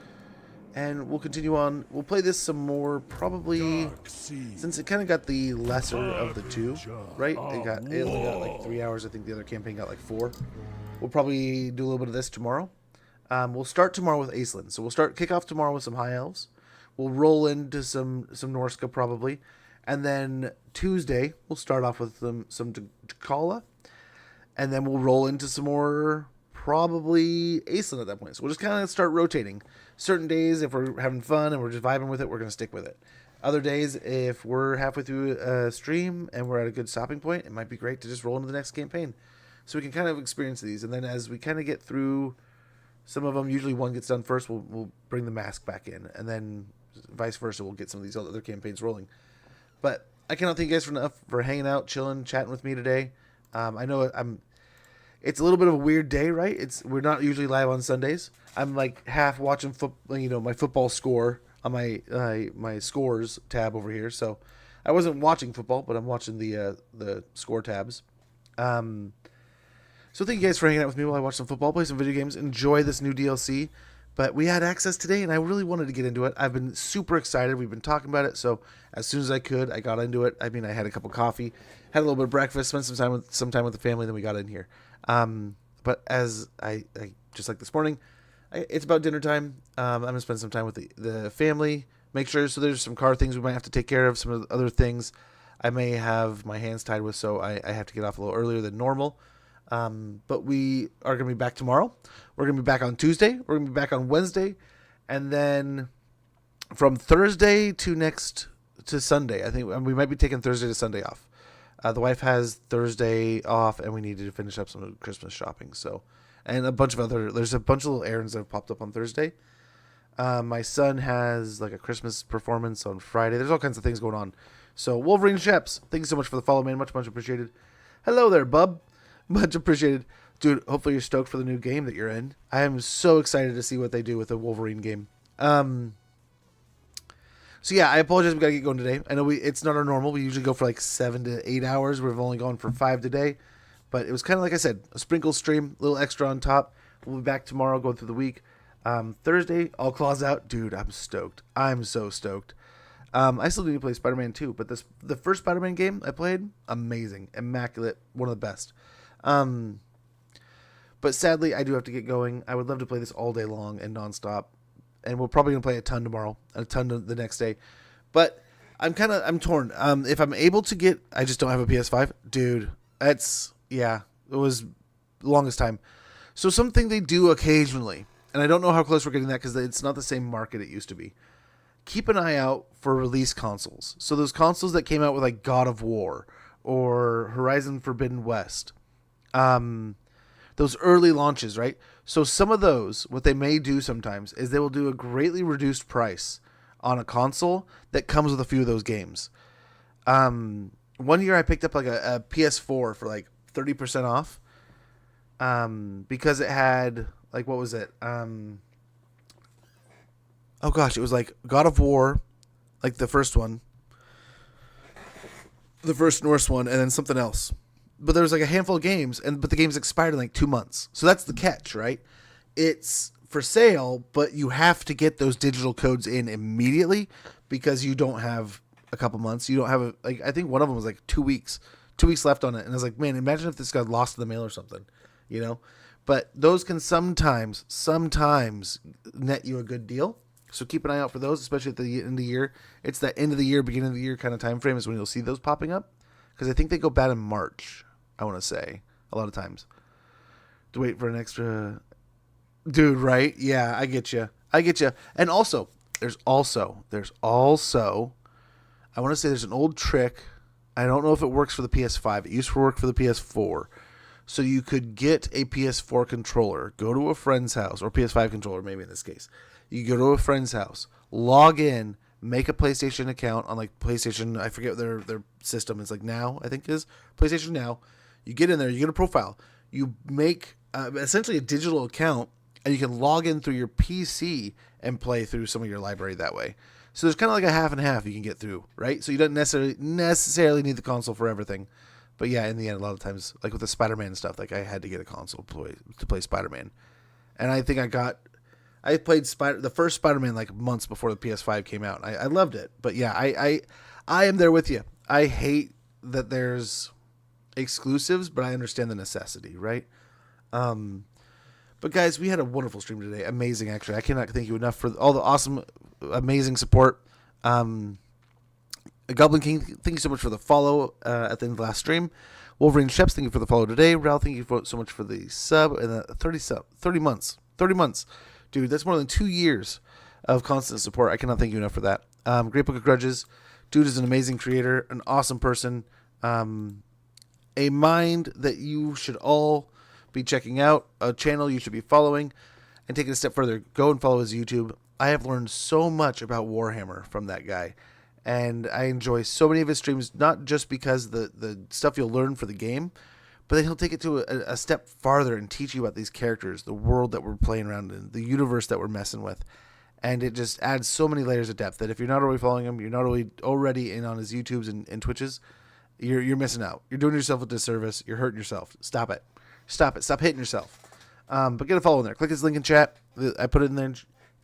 And we'll continue on. We'll play this some more, probably, since it kind of got the lesser of the two, right? It only got like 3 hours. I think the other campaign got like 4. We'll probably do a little bit of this tomorrow. We'll start tomorrow with Iceland. So we'll kick off tomorrow with some High Elves. We'll roll into some Norska probably. And then Tuesday, we'll start off with some T'Challa. And then we'll roll into some more, probably, Iceland at that point. So we'll just kind of start rotating. Certain days, if we're having fun and we're just vibing with it, we're going to stick with it. Other days, if we're halfway through a stream and we're at a good stopping point, it might be great to just roll into the next campaign. So we can kind of experience these. And then as we kind of get through some of them, usually one gets done first, we'll bring the mask back in. And then vice versa, we'll get some of these other campaigns rolling. But I cannot thank you guys for hanging out, chilling, chatting with me today. I know it's a little bit of a weird day, right? We're not usually live on Sundays. I'm like half watching my football score on my scores tab over here. So I wasn't watching football, but I'm watching the score tabs. So thank you guys for hanging out with me while I watch some football, play some video games, enjoy this new DLC. But we had access today, and I really wanted to get into it. I've been super excited. We've been talking about it, so as soon as I could, I got into it. I mean, I had a cup of coffee, had a little bit of breakfast, spent some time with the family, then we got in here. But as I just like this morning, it's about dinner time. I'm gonna spend some time with the family. Make sure, so there's some car things we might have to take care of. Some of the other things I may have my hands tied with, so I have to get off a little earlier than normal. But we are gonna be back tomorrow. We're gonna be back on Tuesday. We're gonna be back on Wednesday, and then from Thursday to Sunday, I think we might be taking Thursday to Sunday off. The wife has Thursday off, and we needed to finish up some Christmas shopping. So, and there's a bunch of little errands that have popped up on Thursday. My son has like a Christmas performance on Friday. There's all kinds of things going on. So, Wolverine Sheps, thank you so much for the follow, man. Much appreciated. Hello there, bub. Much appreciated. Dude, hopefully you're stoked for the new game that you're in. I am so excited to see what they do with the Wolverine game. So yeah, I apologize. We got to get going today. I know it's not our normal. We usually go for like 7 to 8 hours. We've only gone for 5 today. But it was kind of like I said, a sprinkle stream, a little extra on top. We'll be back tomorrow going through the week. Thursday, all claws out. Dude, I'm stoked. I'm so stoked. I still need to play Spider-Man 2, but the first Spider-Man game I played, amazing, immaculate, one of the best. But sadly, I do have to get going. I would love to play this all day long and nonstop. And we're probably going to play a ton tomorrow, and a ton the next day. But I'm torn. If I'm able to get, I just don't have a PS5. Dude, it was the longest time. So something they do occasionally, and I don't know how close we're getting that because it's not the same market it used to be. Keep an eye out for release consoles. So those consoles that came out with like God of War or Horizon Forbidden West. Those early launches, right? So some of those, what they may do sometimes is they will do a greatly reduced price on a console that comes with a few of those games. One year I picked up like a PS4 for like 30% off. Because it had like, what was it? It was like God of War, like the first one, the first Norse one, and then something else. But there was like a handful of games, but the games expired in like 2 months. So that's the catch, right? It's for sale, but you have to get those digital codes in immediately because you don't have a couple months. You don't have I think one of them was like 2 weeks, 2 weeks left on it. And I was like, man, imagine if this got lost in the mail or something, you know? But those can sometimes net you a good deal. So keep an eye out for those, especially at the end of the year. It's that end of the year, beginning of the year kind of time frame is when you'll see those popping up. Because I think they go bad in March, I want to say, a lot of times. To wait for an extra... Dude, right? Yeah, I get you. And also, there's also... I want to say there's an old trick. I don't know if it works for the PS5. It used to work for the PS4. So you could get a PS4 controller, go to a friend's house, or PS5 controller maybe in this case. You go to a friend's house, log in, make a PlayStation account on like PlayStation, I forget their system. It's like Now, I think it is. PlayStation Now. You get in there, you get a profile. You make essentially a digital account, and you can log in through your PC and play through some of your library that way. So there's kind of like a half and half you can get through, right? So you don't necessarily need the console for everything. But yeah, in the end, a lot of times, like with the Spider-Man stuff, like I had to get a console to play Spider-Man. And I think I played the first Spider-Man like months before the PS5 came out. I loved it. But yeah, I am there with you. I hate that there's exclusives, but I understand the necessity, right? But guys, we had a wonderful stream today. Amazing, actually. I cannot thank you enough for all the awesome, amazing support. Goblin King, thank you so much for the follow at the end of the last stream. Wolverine Sheps, thank you for the follow today. Ralph, thank you so much for the sub and the 30 months. 30 months. Dude, that's more than 2 years of constant support. I cannot thank you enough for that. Great Book of Grudges. Dude is an amazing creator, an awesome person, a mind that you should all be checking out, a channel you should be following, and take it a step further. Go and follow his YouTube. I have learned so much about Warhammer from that guy, and I enjoy so many of his streams, not just because the stuff you'll learn for the game, but then he'll take it to a step farther and teach you about these characters, the world that we're playing around in, the universe that we're messing with. And it just adds so many layers of depth that if you're not already following him, you're not already in on his YouTubes and Twitches, you're missing out. You're doing yourself a disservice. You're hurting yourself. Stop it. Stop it. Stop hitting yourself. But get a follow in there. Click his link in chat. I put it in there.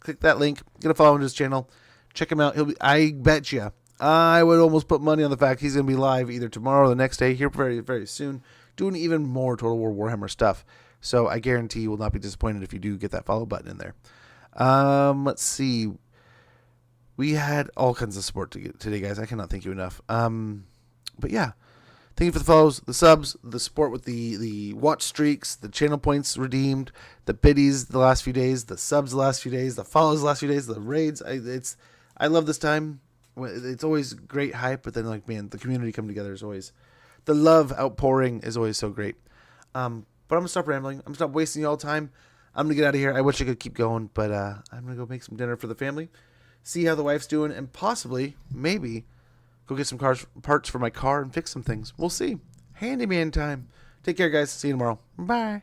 Click that link. Get a follow on his channel. Check him out. I bet you. I would almost put money on the fact he's going to be live either tomorrow or the next day here very, very soon, doing even more Total War Warhammer stuff. So I guarantee you will not be disappointed if you do get that follow button in there. Let's see. We had all kinds of support today, guys. I cannot thank you enough. But yeah, thank you for the follows, the subs, the support with the watch streaks, the channel points redeemed, the biddies the last few days, the subs the last few days, the follows the last few days, the raids. I love this time. It's always great hype, but then like, man, the community coming together is always, the love outpouring is always so great. But I'm gonna stop rambling. I'm gonna stop wasting y'all time. I'm gonna get out of here. I wish I could keep going, but I'm gonna go make some dinner for the family, see how the wife's doing, and possibly, maybe, go get some parts for my car and fix some things. We'll see. Handyman time. Take care, guys. See you tomorrow. Bye.